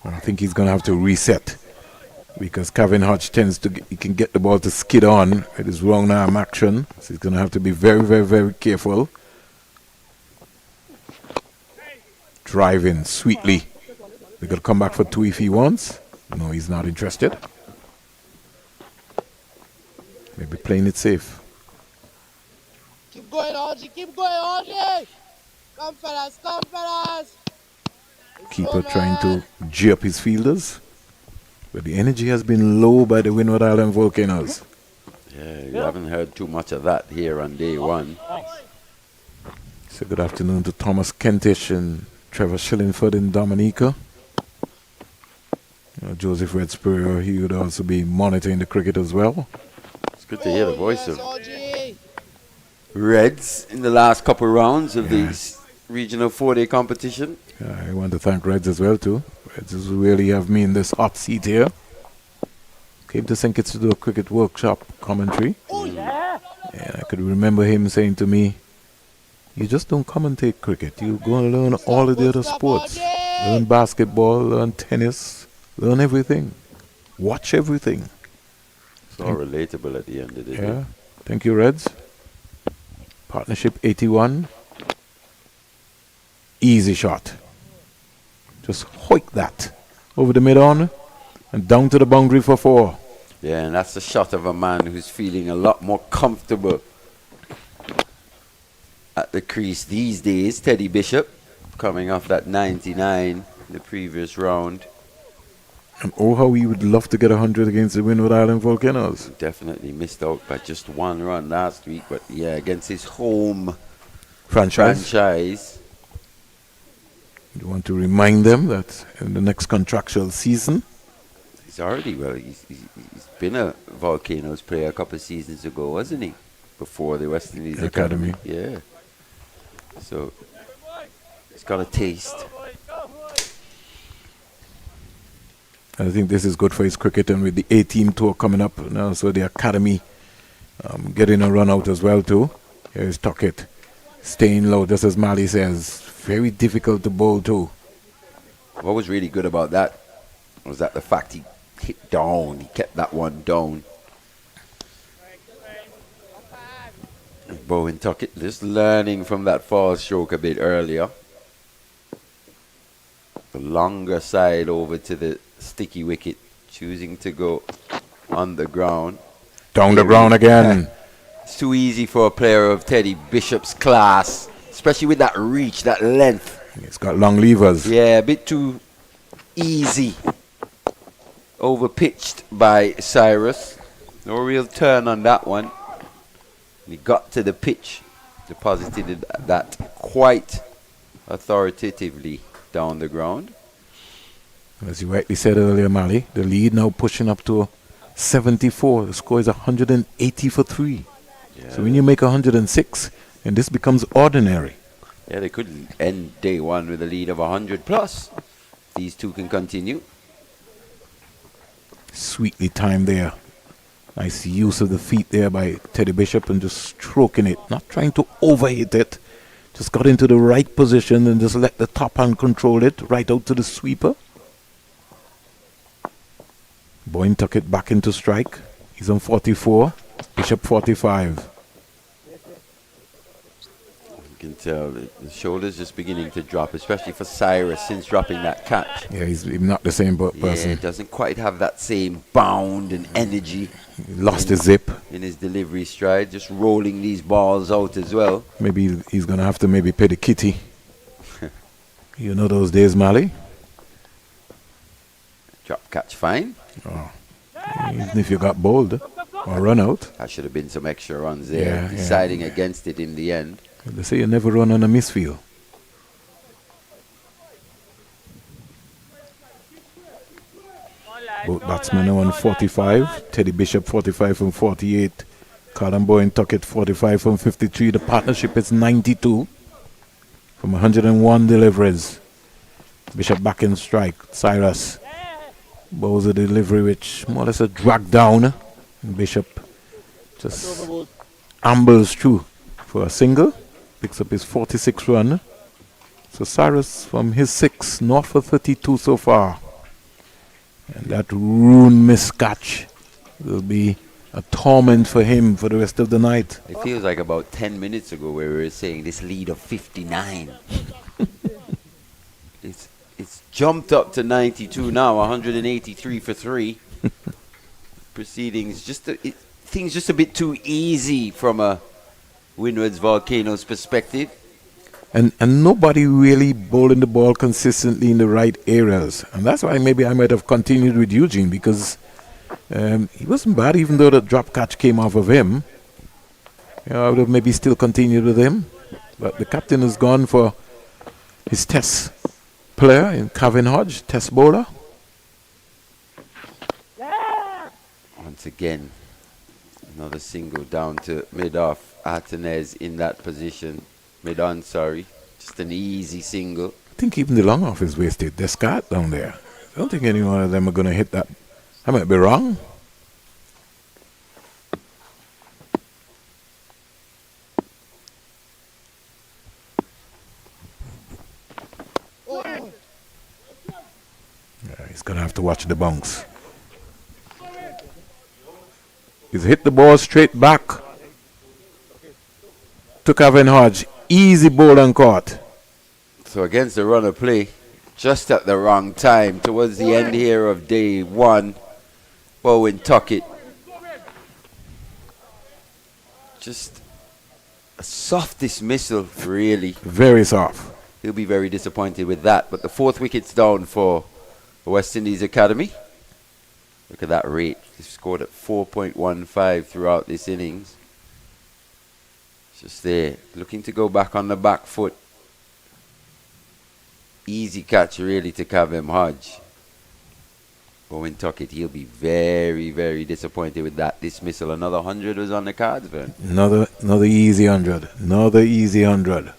I think he's going to have to reset, because Kevin Hodge tends to he can get the ball to skid on with his wrong arm action. So he's going to have to be very, very, very careful. Driving sweetly. They're going to come back for 2 if he wants. No, he's not interested. Maybe playing it safe. Keep going, Audrey. Keep going, Audrey. Come, fellas. Come, fellas. Keeper trying to G up his fielders, but the energy has been low by the Windward Island Volcanoes. Yeah, you haven't heard too much of that here on day one. So good afternoon to Thomas Kentish and Trevor Shillingford in Dominica. Joseph Red Spurrier, he would also be monitoring the cricket as well. It's good to hear the voice of Reds in the last couple of rounds of these regional 4-day competition. I want to thank Reds as well too. Reds really have me in this hot seat here. Came to St. Kitts to do a cricket workshop commentary. And I could remember him saying to me, you just don't commentate cricket. You go and learn all of the other sports. Learn basketball, learn tennis, learn everything. Watch everything. It's all relatable at the end of the day. Yeah. Thank you, Reds. Partnership 81. Easy shot. Just hoik that over the mid-on and down to the boundary for 4. Yeah, and that's the shot of a man who's feeling a lot more comfortable at the crease these days. Teddy Bishop, coming off that 99 the previous round. And oh, how we would love to get 100 against the Windward Island Volcanoes. Definitely missed out by just 1 run last week, but yeah, against his home franchise. You want to remind them that in the next contractual season, he's already, well, he's been a Volcanoes player a couple of seasons ago, wasn't he? Before the West Indies Academy. Yeah. So, he's got a taste. I think this is good for his cricket, and with the A-team tour coming up now, so the academy getting a run out as well too. Here's Tuckett staying low, just as Mali says. Very difficult to bowl too. What was really good about that was that the fact he hit down, he kept that one down. Bowen Tuckett just learning from that fall stroke a bit earlier. The longer side over to the sticky wicket, choosing to go on the ground. Down the ground again. It's too easy for a player of Teddy Bishop's class, especially with that reach, that length. It's got long levers. Yeah, a bit too easy. Overpitched by Cyrus. No real turn on that one. He got to the pitch, deposited that quite authoritatively down the ground. As you rightly said earlier, Mali, the lead now pushing up to 74. The score is 180 for 3. Yeah. So when you make 106, and this becomes ordinary. Yeah, they could end day 1 with a lead of 100 plus. These two can continue. Sweetly timed there. Nice use of the feet there by Teddy Bishop and just stroking it. Not trying to overhit it. Just got into the right position and just let the top hand control it right out to the sweeper. Boyne tuck it back into strike. He's on 44. Bishop 45. You can tell the shoulders just beginning to drop, especially for Cyrus since dropping that catch. Yeah, he's not the same person. Yeah, doesn't quite have that same bound and energy. He lost his zip in his delivery stride, just rolling these balls out as well. Maybe he's going to have to maybe pay the kitty. You know those days, Mali? Drop catch fine. Oh. Even if you got bowled or run out. That should have been some extra runs there, deciding against it in the end. They say you never run on a misfield. Both batsmen are on 45. Teddy Bishop 45 from 48. Callum Boyne Tuckett 45 from 53. The partnership is 92 from 101 deliveries. Bishop back in strike. Cyrus bowls a delivery which more or less a drag down. And Bishop just ambles through for a single. Picks up his 46th run. So Cyrus from his 6, north for 32 so far. And that ruined miscatch will be a torment for him for the rest of the night. It feels like about 10 minutes ago where we were saying this lead of 59. It's jumped up to 92 now, 183 for 3. Proceedings, things just a bit too easy from a Windward's Volcanoes perspective. And nobody really bowling the ball consistently in the right areas. And that's why maybe I might have continued with Eugene, because he wasn't bad, even though the drop catch came off of him. I would have maybe still continued with him. But the captain has gone for his test player in Kevin Hodge, test bowler. Once again, another single down to mid-off. Artenez in that position. Mid-on, sorry. Just an easy single. I think even the long off is wasted. They're scarred down there. I don't think any one of them are going to hit that. I might be wrong. Yeah, he's going to have to watch the bounce. He's hit the ball straight back. to Kevin Hodge. Easy ball and caught. So against the run of play, just at the wrong time, towards the end here of day one, Bowen Tuckett. Just a soft dismissal, really. Very soft. He'll be very disappointed with that. But the 4th wicket's down for the West Indies Academy. Look at that rate. He's scored at 4.15 throughout this innings. Just there, looking to go back on the back foot. Easy catch, really, to Kavem Hodge. Bowen Tuckett, he'll be very, very disappointed with that dismissal. Another 100 was on the cards, Vern. Another easy 100. Another easy 100.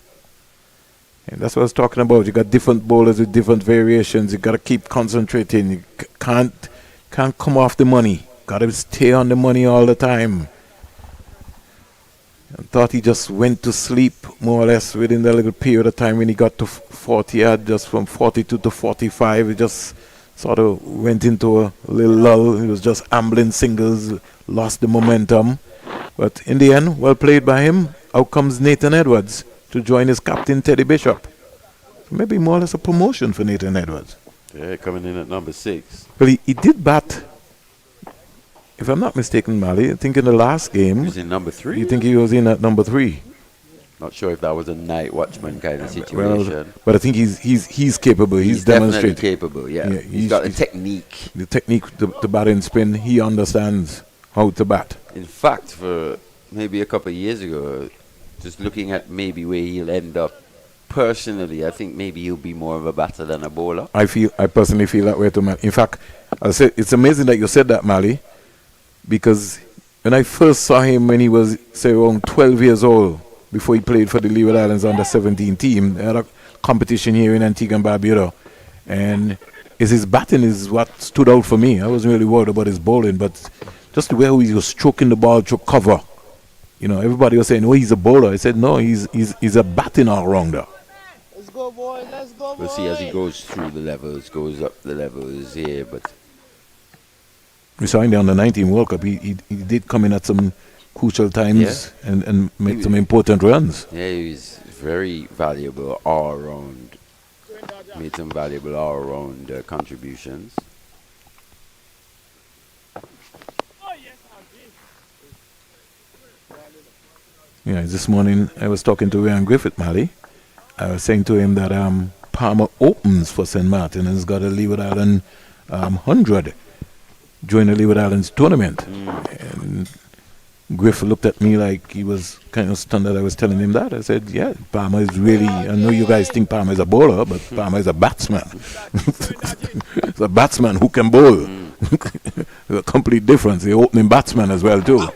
And that's what I was talking about. You got different bowlers with different variations. You got to keep concentrating. You can't come off the money. Got to stay on the money all the time. I thought he just went to sleep more or less within the little period of time when he got to 40 yard, just from 42 to 45. He just sort of went into a little lull. He was just ambling singles, lost the momentum. But in the end, well played by him. Out comes Nathan Edwards to join his captain, Teddy Bishop. Maybe more or less a promotion for Nathan Edwards. Yeah, coming in at number 6. Well, he did bat, if I'm not mistaken, Mali, I think in the last game. He was in number 3? You think he was in at number 3? Not sure if that was a night watchman kind of situation. Well, but I think he's capable. He's demonstrated. Definitely capable, yeah. He's got a technique. The technique to bat and spin, he understands how to bat. In fact, for maybe a couple of years ago, just looking at maybe where he'll end up, personally, I think maybe he'll be more of a batter than a bowler. I personally feel that way too, man. In fact, I said it's amazing that you said that, Mali, because when I first saw him when he was, say, around 12 years old, before he played for the Leeward Islands under 17 team, they had a competition here in Antigua and Barbuda, and his batting is what stood out for me. I wasn't really worried about his bowling, but just the way he was stroking the ball through cover. You know, everybody was saying, "Oh, he's a bowler." I said, "No, he's a batting all-rounder." Let's go, boy. Let's go, boy. We'll see as he goes through the levels, goes up the levels here, but we saw him there on the 19 World Cup. He did come in at some crucial times and make some important runs. Yeah, he was very valuable all-around. Made some valuable all-around contributions. Yeah, this morning I was talking to Ryan Griffith, Mali. I was saying to him that Palmer opens for St. Martin and has got a Leeward Island 100 during the Leeward Islands tournament. And Griff looked at me like he was kind of stunned that I was telling him that. I said, yeah, Palmer is really, I know you guys think Palmer is a bowler, but Palmer is a batsman. He's a batsman who can bowl. There's a complete difference. The opening batsman as well, too.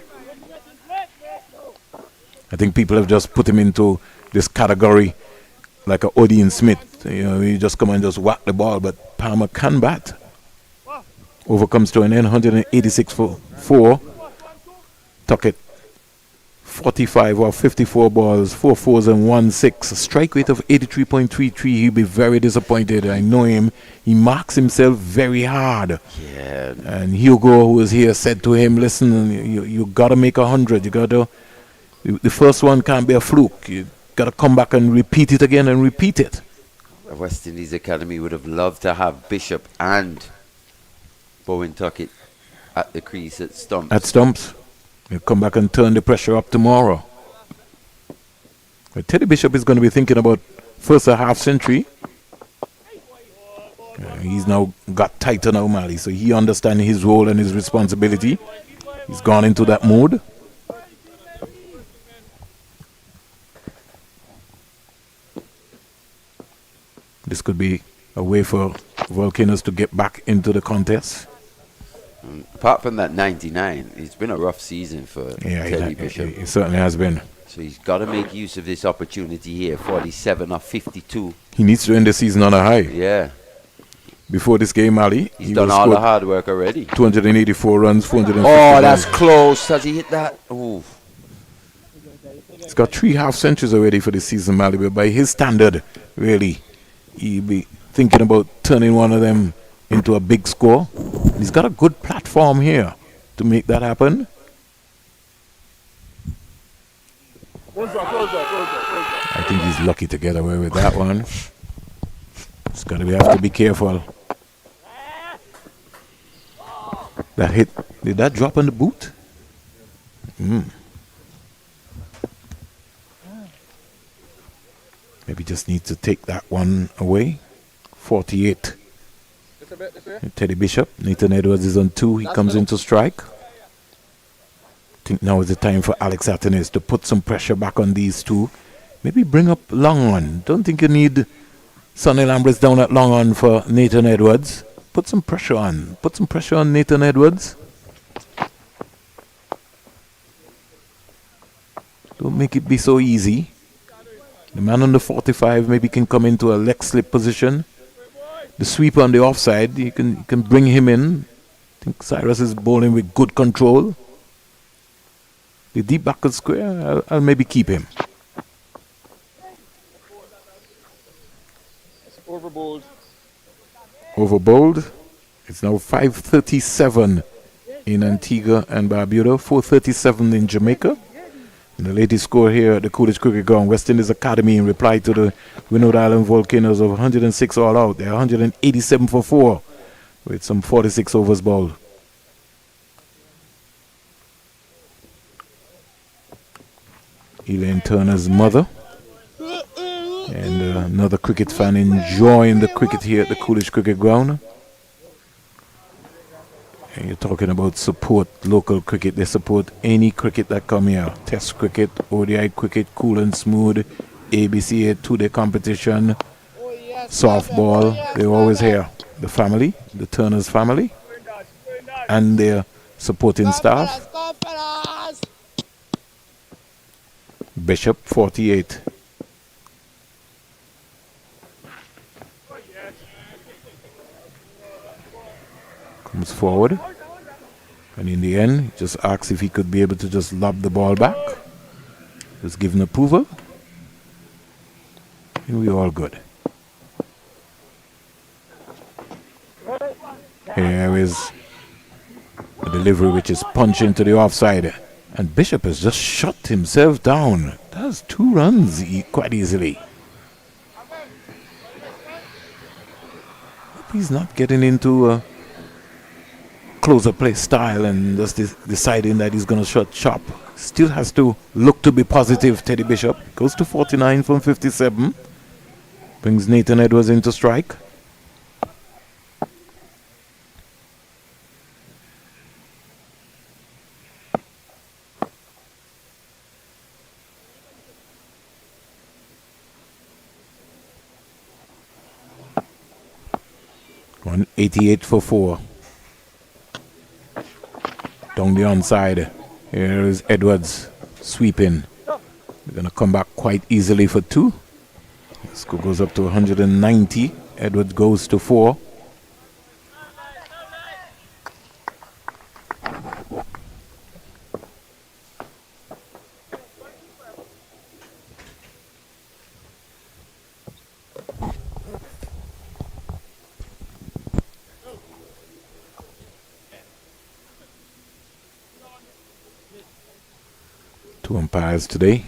I think people have just put him into this category like a Odean Smith. You know, he just come and just whack the ball, but Palmer can bat. Overcomes to an end, 186 for 4. Tuckett, 45 or 54 balls, 4 fours and 1 6. A strike rate of 83.33. He'll be very disappointed. I know him. He marks himself very hard. Yeah. And Hugo, who was here, said to him, listen, you got to make 100. You got to... The first one can't be a fluke. You got to come back and repeat it again and repeat it. The West Indies Academy would have loved to have Bishop and Bowen Tuckett at the crease at stumps. At stumps. You come back and turn the pressure up tomorrow. But Teddy Bishop is going to be thinking about first a half century. He's now got tighter now, Mali, so he understands his role and his responsibility. He's gone into that mode. This could be a way for Volcanoes to get back into the contest. Apart from that 99, it's been a rough season for Teddy Bishop. It certainly has been. So he's got to make use of this opportunity here. 47 off 52. He needs to end the season on a high. Yeah. Before this game, Ali, he's done all the hard work already. 284 runs, 450 Oh, that's close. Has he hit that? Oh. He's got 3 half centuries already for this season, Mali. But by his standard, really, he'll be thinking about turning one of them into a big score. He's got a good platform here to make that happen. I think he's lucky to get away with that one. It's got to be, have to be careful. That hit, did that drop on the boot? Maybe just need to take that one away. 48. Teddy Bishop. Nathan Edwards is on 2. He comes into strike. I think now is the time for Alex Atenes to put some pressure back on these two. Maybe bring up long on. Don't think you need Sonny Lambrets down at long on for Nathan Edwards. Put some pressure on. Put some pressure on Nathan Edwards. Don't make it be so easy. The man on the 45 maybe can come into a leg slip position. The sweeper on the offside, you can bring him in. I think Cyrus is bowling with good control. The deep backward square, I'll maybe keep him. Overbowled. Overbowled. It's now 5:37 in Antigua and Barbuda, 4:37 in Jamaica. And the latest score here at the Coolidge Cricket Ground, West Indies Academy, in reply to the Windward Island Volcanoes of 106 all out. They're 187 for 4 with some 46 overs bowled. Elaine Turner's mother and another cricket fan enjoying the cricket here at the Coolidge Cricket Ground. And you're talking about support local cricket. They support any cricket that come here. Test cricket, ODI cricket, cool and smooth, ABCA 2-day competition, softball. They're always here. The family, the Turner's family, and their supporting staff. Bishop, 48. Comes forward, and in the end, just asks if he could be able to just lob the ball back. Just give an approval, and we're all good. Here is a delivery which is punched into the offside, and Bishop has just shut himself down. That's 2 runs quite easily. Hope he's not getting into a closer play style and just deciding that he's going to shut shop. Still has to look to be positive. Teddy Bishop goes to 49 from 57. Brings Nathan Edwards into strike. One 88 for 4. Down the onside. Here is Edwards sweeping. They're going to come back quite easily for 2. The score goes up to 190. Edwards goes to 4. Two umpires today.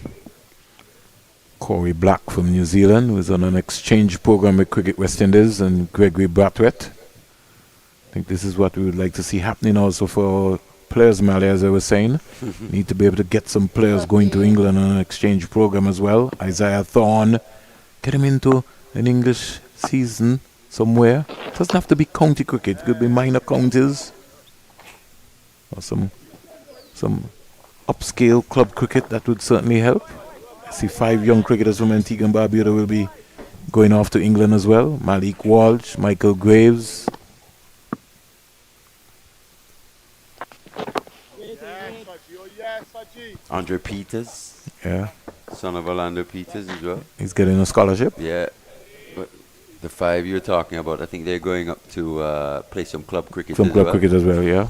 Corey Black from New Zealand, who is on an exchange program with Cricket West Indies, and Gregory Brathwaite. I think this is what we would like to see happening also for players, Mali, as I was saying. Need to be able to get some players going to England on an exchange program as well. Isaiah Thorne, get him into an English season somewhere. Doesn't have to be county cricket, it could be minor counties. Or some upscale club cricket, that would certainly help. I see 5 young cricketers from Antigua and Barbuda will be going off to England as well. Malik Walsh, Michael Graves. Andre Peters. Yeah. Son of Orlando Peters as well. He's getting a scholarship. Yeah. But the 5 you're talking about, I think they're going up to play some club cricket Some as club well. cricket as well, yeah.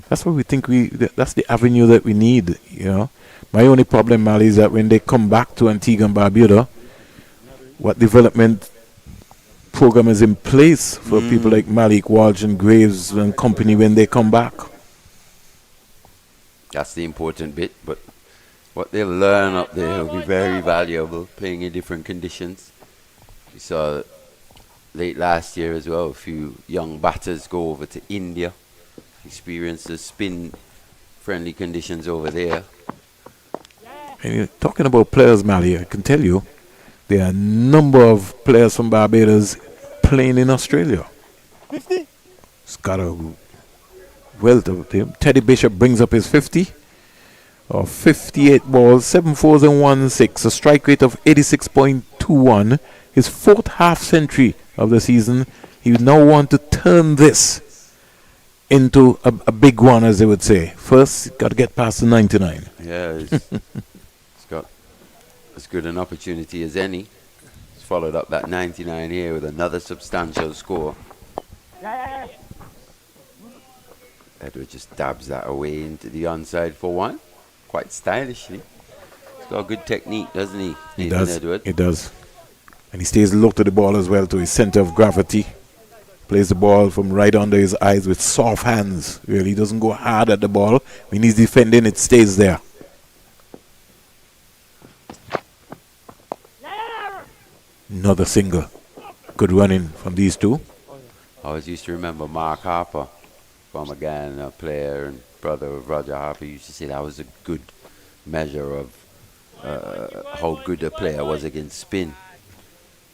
That's what we think that's the avenue that we need, you know. My only problem, Mali, is that when they come back to Antigua and Barbuda, what development program is in place for people like Malik Walsh and Graves and company when they come back? That's the important bit, but What they'll learn up there will be very valuable, playing in different conditions. We saw late last year as well, a few young batters go over to India, experience the spin-friendly conditions over there. And you're talking about players, Mally, I can tell you, there are a number of players from Barbados playing in Australia. 50? It's got a wealth of them. Teddy Bishop brings up his 50. 58 balls, 7 fours and 1 6. A strike rate of 86.21. His fourth half century of the season. He now want to turn this into a big one, as they would say. First, got to get past the 99. Yeah, it's got as good an opportunity as any. He's followed up that 99 here with another substantial score. Edward just dabs that away into the onside for one, quite stylishly. He's got a good technique, doesn't he? He Nathan does. Edward. He does. And he stays low to the ball as well, to his center of gravity. Plays the ball from right under his eyes with soft hands. Really doesn't go hard at the ball. When he's defending, it stays there. Another single. Good running from these two. I always used to remember Mark Harper, from again a player and brother of Roger Harper, used to say that was a good measure of how good a player was against spin.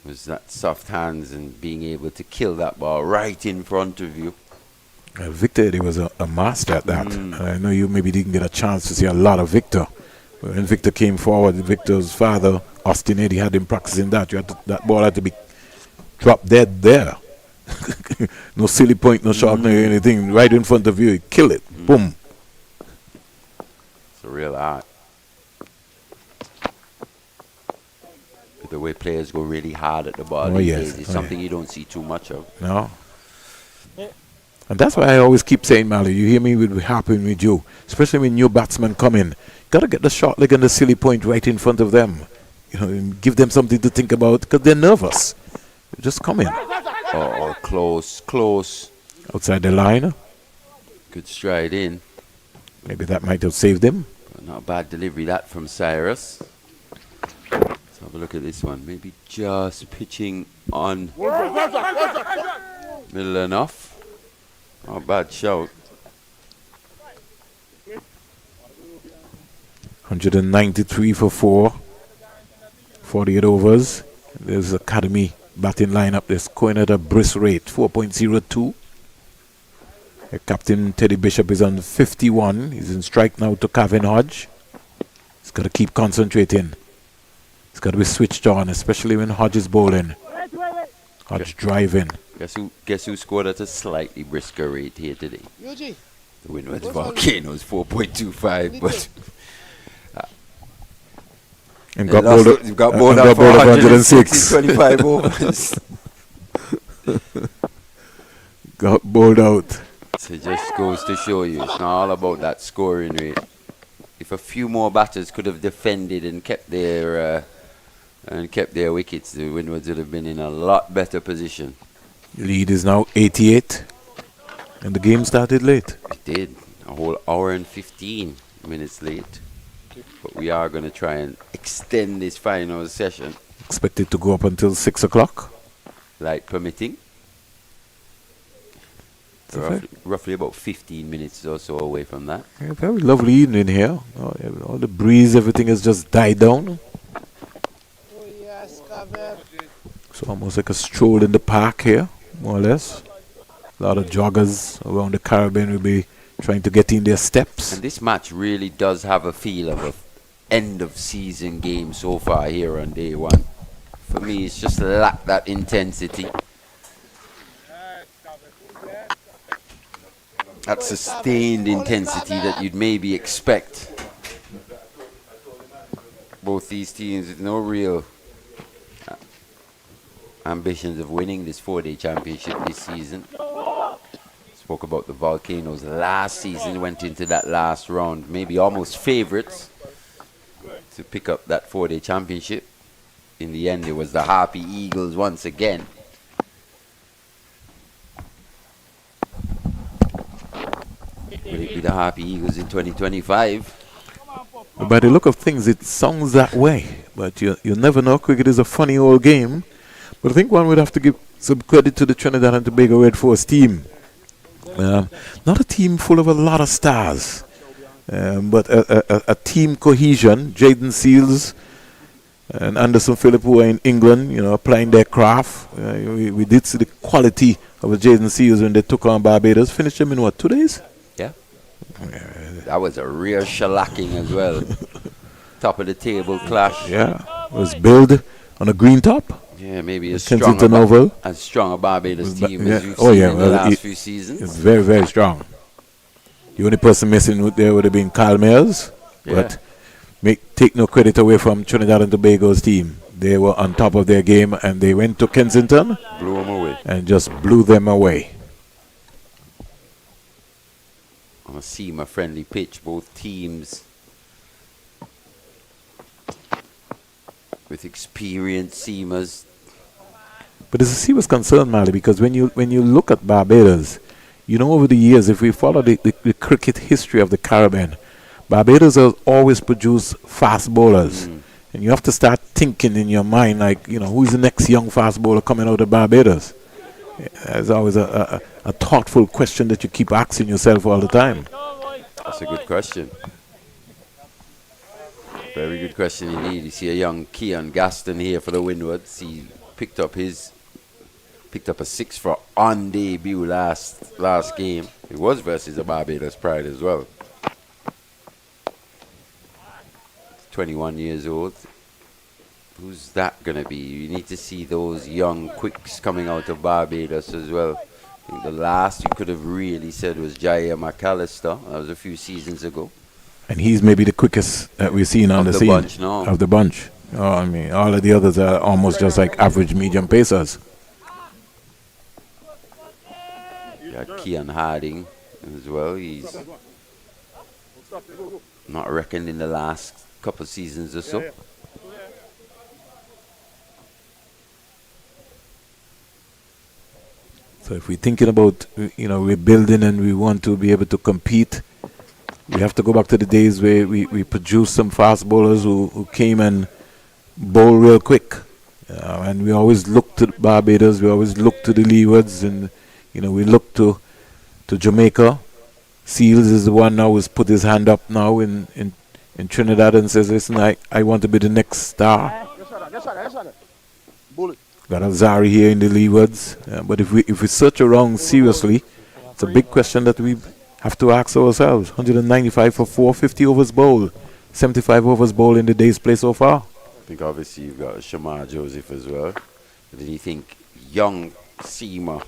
It was that soft hands and being able to kill that ball right in front of you. Victor Eddie was a master at that. I know you maybe didn't get a chance to see a lot of Victor. But when Victor came forward, Victor's father, Austin Eddie, had him practicing that. That ball had to be dropped dead there. No silly point, no shark, no anything. Right in front of you, you kill it. Boom. It's a real art. But the way players go really hard at the ball these days is something you don't see too much of. No. And that's why I always keep saying, Mally, you hear me, we'll be happy with you. Especially when new batsmen come in. Got to get the short leg and the silly point right in front of them. You know, and give them something to think about because they're nervous. They just come in. Oh, close. Outside the line. Good stride in. Maybe that might have saved them. Not a bad delivery that from Cyrus. Let's have a look at this one. Maybe just pitching on middle enough. Not a bad shout. 193 for 4. 48 overs. There's Academy batting lineup. They're scoring at a brisk rate, 4.02. Captain Teddy Bishop is on 51. He's in strike now to Kevin Hodge. He's got to keep concentrating. He's got to be switched on, especially when Hodge is bowling. Hodge driving. Guess who scored at a slightly brisker rate here today? Yuji. The Windward Volcanoes, 4.25, but and got bowled out for 106. 25 overs. Got bowled out. So it just goes to show you, it's not all about that scoring rate. If a few more batters could have defended and kept their wickets, the Windwards would have been in a lot better position. Lead is now 88, and the game started late. It did, a whole hour and 15 minutes late. But we are going to try and extend this final session. Expected to go up until 6 o'clock. Light permitting. Roughly about 15 minutes or so away from that. Yeah, very lovely evening here. All the breeze, everything has just died down. It's almost like a stroll in the park here, more or less. A lot of joggers around the Caribbean will be trying to get in their steps. And this match really does have a feel of an end of season game so far here on day one. For me, it's just lacked that intensity. That sustained intensity that you'd maybe expect. Both these teams with no real ambitions of winning this 4-day championship this season. Spoke about the Volcanoes last season, went into that last round, maybe almost favourites to pick up that 4-day championship. In the end, it was the Harpy Eagles once again. Will it be the Harpy Eagles in 2025? By the look of things, it sounds that way. But you never know. Cricket is a funny old game. But I think one would have to give some credit to the Trinidad and Tobago Red Force team. Not a team full of a lot of stars, but a team cohesion. Jaden Seals and Anderson Phillip, who are in England, applying their craft. We did see the quality of a Jaden Seals when they took on Barbados. Finished them in what, 2 days? Yeah. That was a real shellacking as well. Top of the table clash. Yeah. It was billed on a green top. Yeah, maybe as Kensington strong Oval. as strong a Barbados team as you've Oh, seen yeah, in the last few seasons. It's very, very strong. The only person missing there would have been Kyle Mayers, but take no credit away from Trinidad and Tobago's team. They were on top of their game, and they went to Kensington, blew them away, and just blew them away. On a seamer-friendly pitch, both teams with experienced seamers. But as a serious concern, Mali, because when you look at Barbados, over the years, if we follow the cricket history of the Caribbean, Barbados has always produced fast bowlers. And you have to start thinking in your mind, like, who's the next young fast bowler coming out of Barbados? There's always a thoughtful question that you keep asking yourself all the time. That's a good question. Very good question indeed. You see a young Keon Gaston here for the Windwards. He picked up a 6 for on debut last game. It was versus the Barbados Pride as well. 21 years old. Who's that going to be? You need to see those young quicks coming out of Barbados as well. I think the last you could have really said was Jair McAllister. That was a few seasons ago. And he's maybe the quickest that we've seen on the scene. Bunch, no. Of the bunch. Oh, I mean, all of the others are almost just like average medium pacers. Got Keon Harding as well. He's not reckoned in the last couple of seasons or so. So if we're thinking about, we're building and we want to be able to compete, we have to go back to the days where we produced some fast bowlers who came and bowl real quick. And we always looked to Barbados, we always looked to the Leewards, and, we looked to Jamaica. Seals is the one now who's put his hand up now in Trinidad and says, listen, I want to be the next star. Got Azari here in the Leewards. But if we search around seriously, it's a big question that we have to ask ourselves. 195 for 450 overs bowled, 75 overs bowled in the day's play so far. I think obviously you've got Shamar Joseph as well. But then you think young seamer,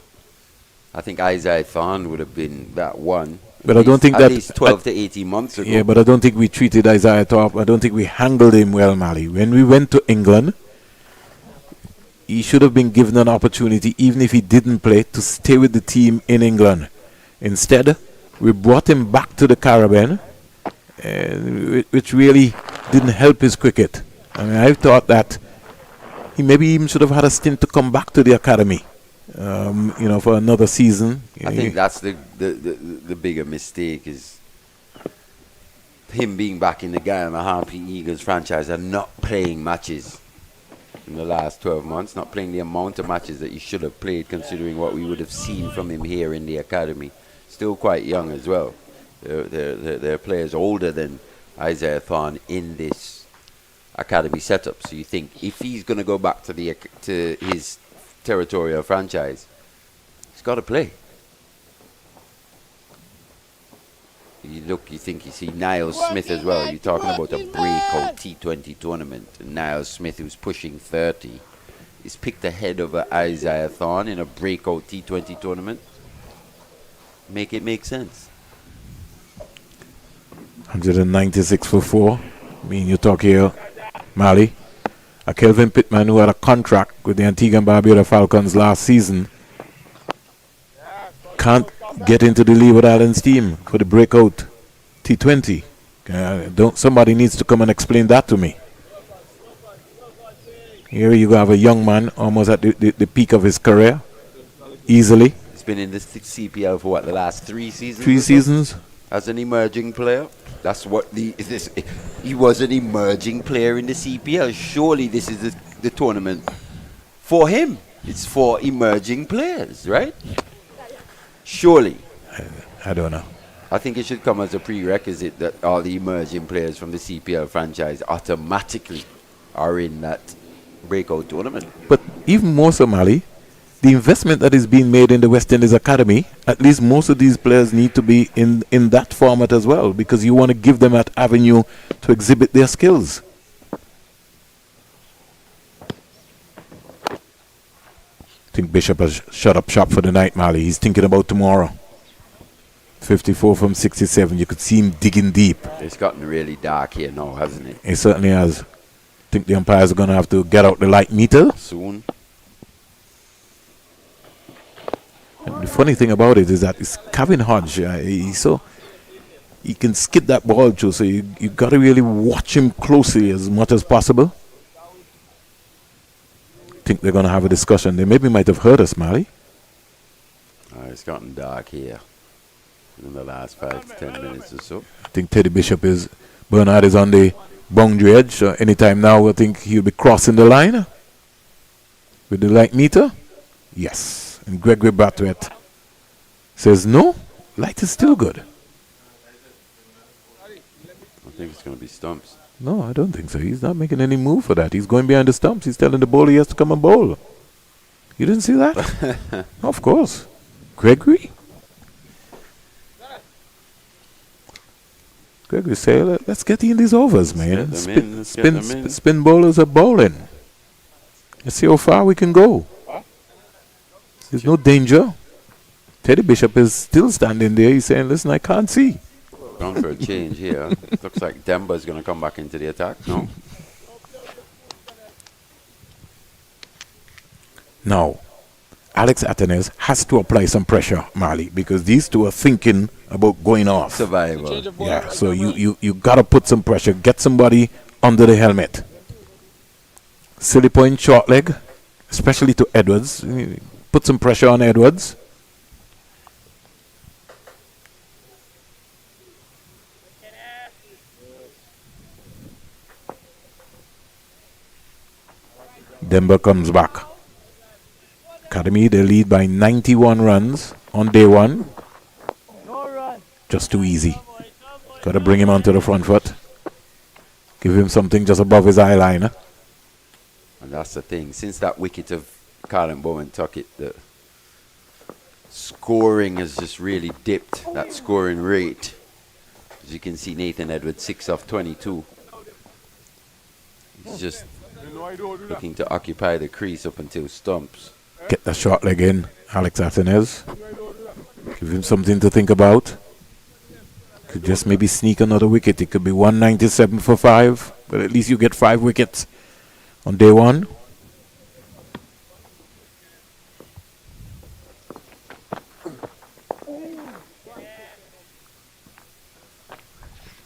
I think Isaiah Thorn would have been that one. But I don't think at that least 12 to 18 months ago. Yeah, but I don't think we treated Isaiah Thorpe. I don't think we handled him well, Mali. When we went to England, he should have been given an opportunity, even if he didn't play, to stay with the team in England. Instead, we brought him back to the Caribbean, which really didn't help his cricket. I mean, I thought that he maybe even should have had a stint to come back to the academy, for another season. I think that's the bigger mistake is him being back in the Guyana Harpy Eagles franchise and not playing matches in the last 12 months, not playing the amount of matches that he should have played considering what we would have seen from him here in the academy. Still quite young as well. They're players older than Isaiah Thorn in this academy setup. So you think if he's going to go back to his territorial franchise, he's got to play. You think you see Niles Smith as well. You're talking about a breakout T20 tournament. And Niles Smith, who's pushing 30, is picked ahead of Isaiah Thorn in a breakout T20 tournament. Make it make sense. 196 for 4. I mean, you talk here, Mali. A Kelvin Pittman who had a contract with the Antigua and Barbuda Falcons last season can't get into the Leeward Islands team for the breakout T20. Somebody needs to come and explain that to me. Here you have a young man almost at the peak of his career, easily. He's been in the CPL for what, the last 3 seasons? 3 seasons. as an emerging player. That's what he was an emerging player in the CPL. Surely this is the tournament for him. It's for emerging players, right? Surely. I don't know. I think it should come as a prerequisite that all the emerging players from the CPL franchise automatically are in that breakout tournament. But even more so, Mali, the investment that is being made in the West Indies Academy, at least most of these players need to be in that format as well, because you want to give them that avenue to exhibit their skills. I think Bishop has shut up shop for the night, Mali. He's thinking about tomorrow. 54 from 67. You could see him digging deep. It's gotten really dark here now, hasn't it? It certainly has. I think the umpires are going to have to get out the light meter soon. And the funny thing about it is that it's Kevin Hodge. He can skid that ball through, so you got to really watch him closely as much as possible. I think they're going to have a discussion. They maybe might have heard us, Mali. It's gotten dark here in the last 5 to 10 minutes or so. I think Bernard is on the boundary edge, so anytime now I think he'll be crossing the line with the light meter. Yes, and Gregory Batwet says no, light is still good. I think it's going to be stumps. No, I don't think so. He's not making any move for that. He's going behind the stumps. He's telling the bowler he has to come and bowl. You didn't see that? Of course. Gregory say, let's get in these overs, man. Spin bowlers are bowling. Let's see how far we can go. There's no danger. Teddy Bishop is still standing there. He's saying, listen, I can't see. Gone for a change here. Looks like Demba's going to come back into the attack. No? Now, Alex Atenes has to apply some pressure, Mali, because these two are thinking about going off. Survival. Yeah, so you got to put some pressure. Get somebody under the helmet. Silly point, short leg, especially to Edwards. Put some pressure on Edwards. Denver comes back. Academy, they lead by 91 runs on day one. Just too easy. Got to bring him onto the front foot. Give him something just above his eye line. And that's the thing. Since that wicket of Colin Bowen took it, the scoring has just really dipped, that scoring rate. As you can see, Nathan Edwards, 6 off 22. He's just looking to occupy the crease up until stumps. Get the short leg in, Alex Atenes. Give him something to think about. Could just maybe sneak another wicket. It could be 197 for 5, but at least you get 5 wickets on day one.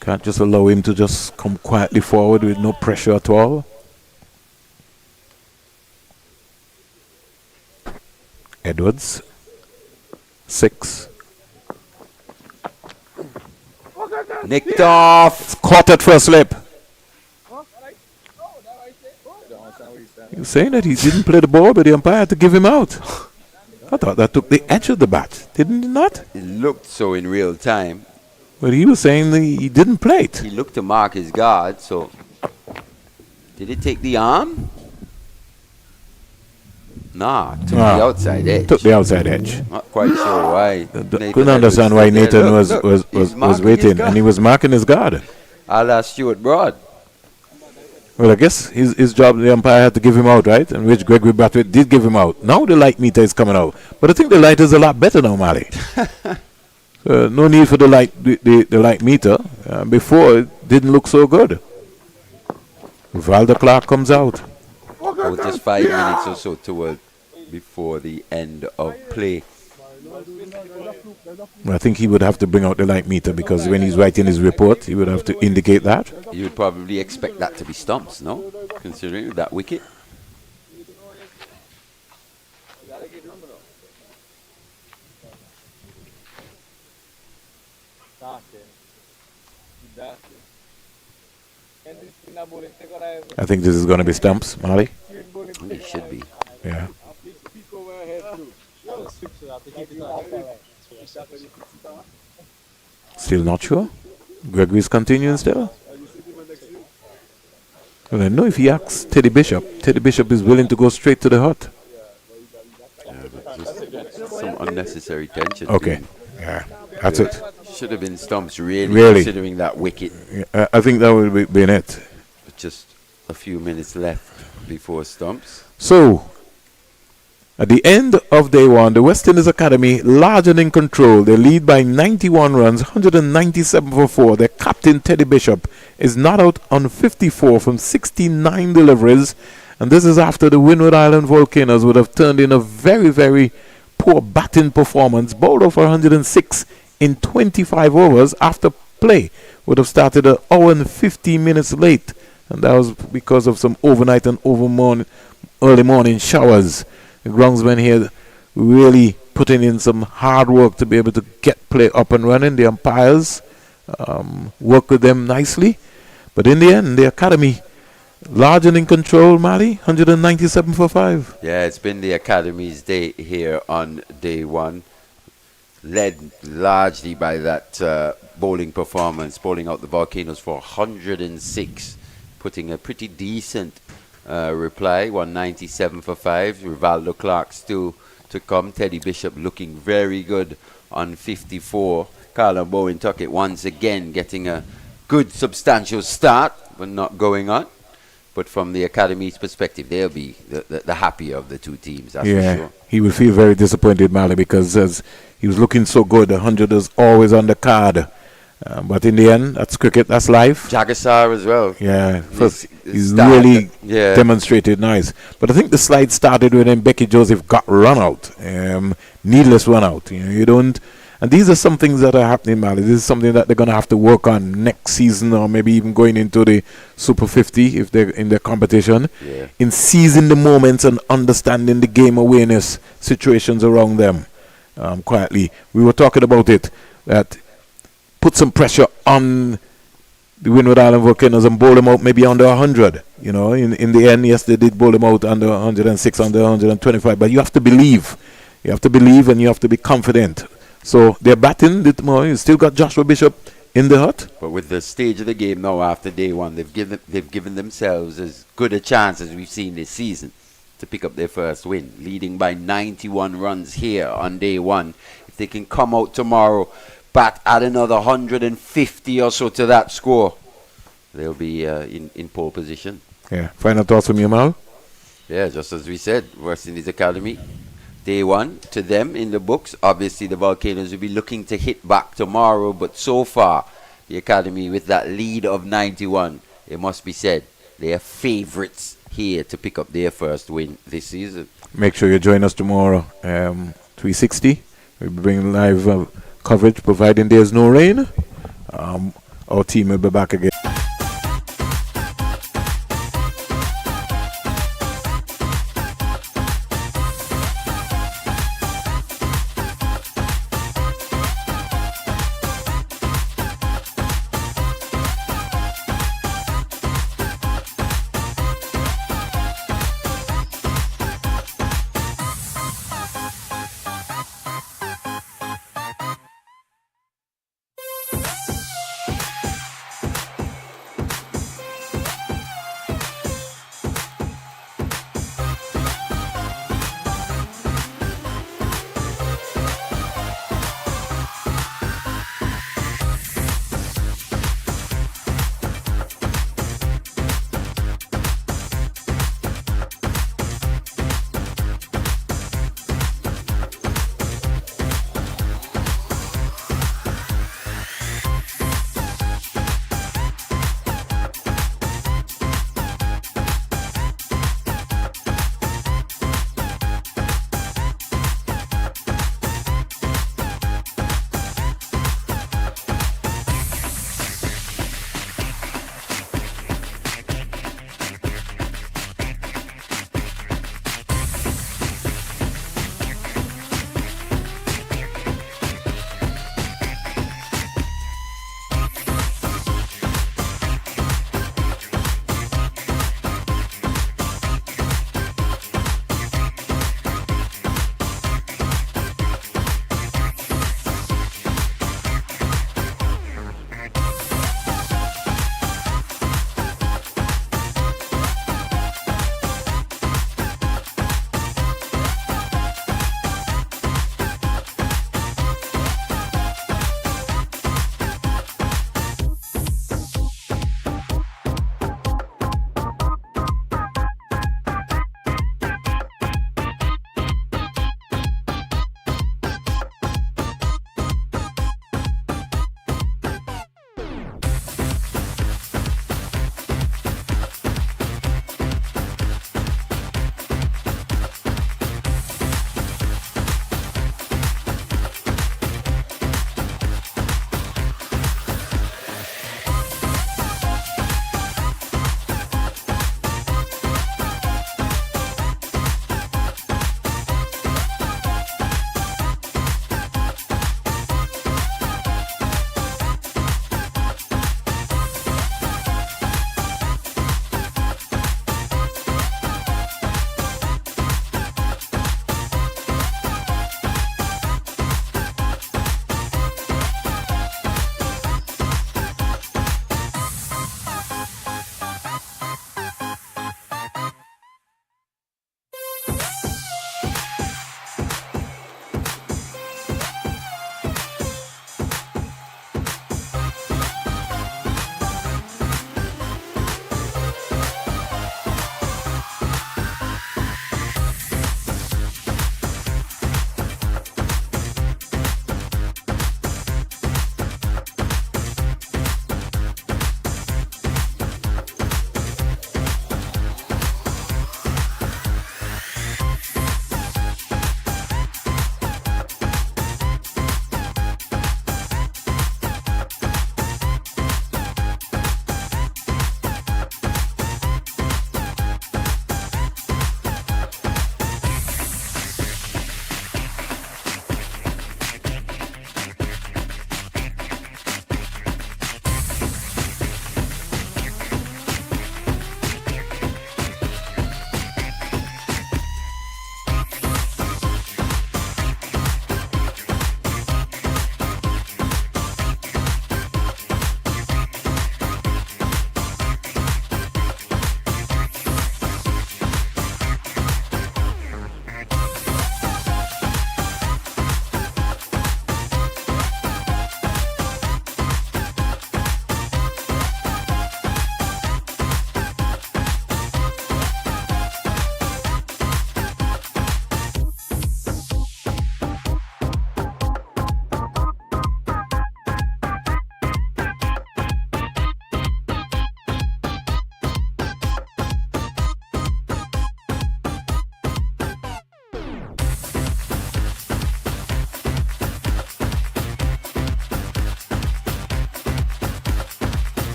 Can't just allow him to just come quietly forward with no pressure at all. Edwards, 6. Nicked off. It's caught at first slip. He was saying that he didn't play the ball, but the umpire had to give him out. I thought that took the edge of the bat, didn't it not? It looked so in real time. But he was saying that he didn't play it. He looked to mark his guard, so did it take the arm? Nah, took the outside edge. Took the outside edge. Not quite sure why. Couldn't understand why Nathan was waiting, and he was marking his guard. I'll ask Stuart Broad. Well, I guess his job, the umpire had to give him out, right? And which Gregory Batwit did give him out. Now the light meter is coming out. But I think the light is a lot better now, Mali. No need for the light meter. Before, it didn't look so good. Valder Clark comes out. Oh, just 5 minutes or so before the end of play. I think he would have to bring out the light meter, because when he's writing his report, he would have to indicate that. You would probably expect that to be stumps, no? Considering that wicket. I think this is going to be stumps, Molly. It should be. Yeah. Still not sure? Gregory's continuing still? Well, I know if he asks Teddy Bishop is willing to go straight to the hut. Just some unnecessary tension. Okay. Yeah, that's it. Should have been stumps, really, considering that wicket. Yeah, I think that would have been it. Just a few minutes left before stumps. So, at the end of day one, the West Indies Academy large and in control. They lead by 91 runs, 197 for 4. Their captain, Teddy Bishop, is not out on 54 from 69 deliveries. And this is after the Windward Island Volcanoes would have turned in a very, very poor batting performance. Bowled over 106 in 25 overs after play would have started an hour and 15 minutes late. And that was because of some overnight and early morning showers. The groundsmen here really putting in some hard work to be able to get play up and running. The umpires work with them nicely. But in the end, the academy large and in control, Mali, 197 for 5. Yeah, it's been the academy's day here on day one. Led largely by that bowling performance, bowling out the Volcanoes for 106. Putting a pretty decent reply, 197 for 5. Rivaldo Clark still to come. Teddy Bishop looking very good on 54. Carlon Bowen Tuckett once again getting a good substantial start, but not going on. But from the academy's perspective, they'll be the happier of the two teams, that's for sure. He will feel very disappointed, Mali, because as he was looking so good, 100 is always on the card. But in the end, that's cricket, that's life. Jagassar as well. Yeah, first he's really demonstrated nice. But I think the slide started when Becky Joseph got run out, needless run out. You don't, and these are some things that are happening, Mali. This is something that they're going to have to work on next season, or maybe even going into the Super 50 if they're in the competition. Yeah. In seizing the moments and understanding the game awareness situations around them quietly. We were talking about it, that put some pressure on the Windward Island Volcanoes and bowl them out maybe under 100. You know, in the end, yes, they did bowl them out under 106, under 125. But you have to believe. You have to believe and you have to be confident. So they're batting. You still got Joshua Bishop in the hut. But with the stage of the game now after day one, they've given themselves as good a chance as we've seen this season to pick up their first win, leading by 91 runs here on day one. If they can come out tomorrow, bat add another 150 or so to that score, they'll be in pole position. Yeah. Final thoughts from you, Mal? Yeah, just as we said, West Indies Academy, day one to them in the books. Obviously, the Volcanoes will be looking to hit back tomorrow, but so far, the Academy with that lead of 91, it must be said, they are favourites here to pick up their first win this season. Make sure you join us tomorrow, 360. We'll be bringing live coverage, providing there's no rain. Our team will be back again.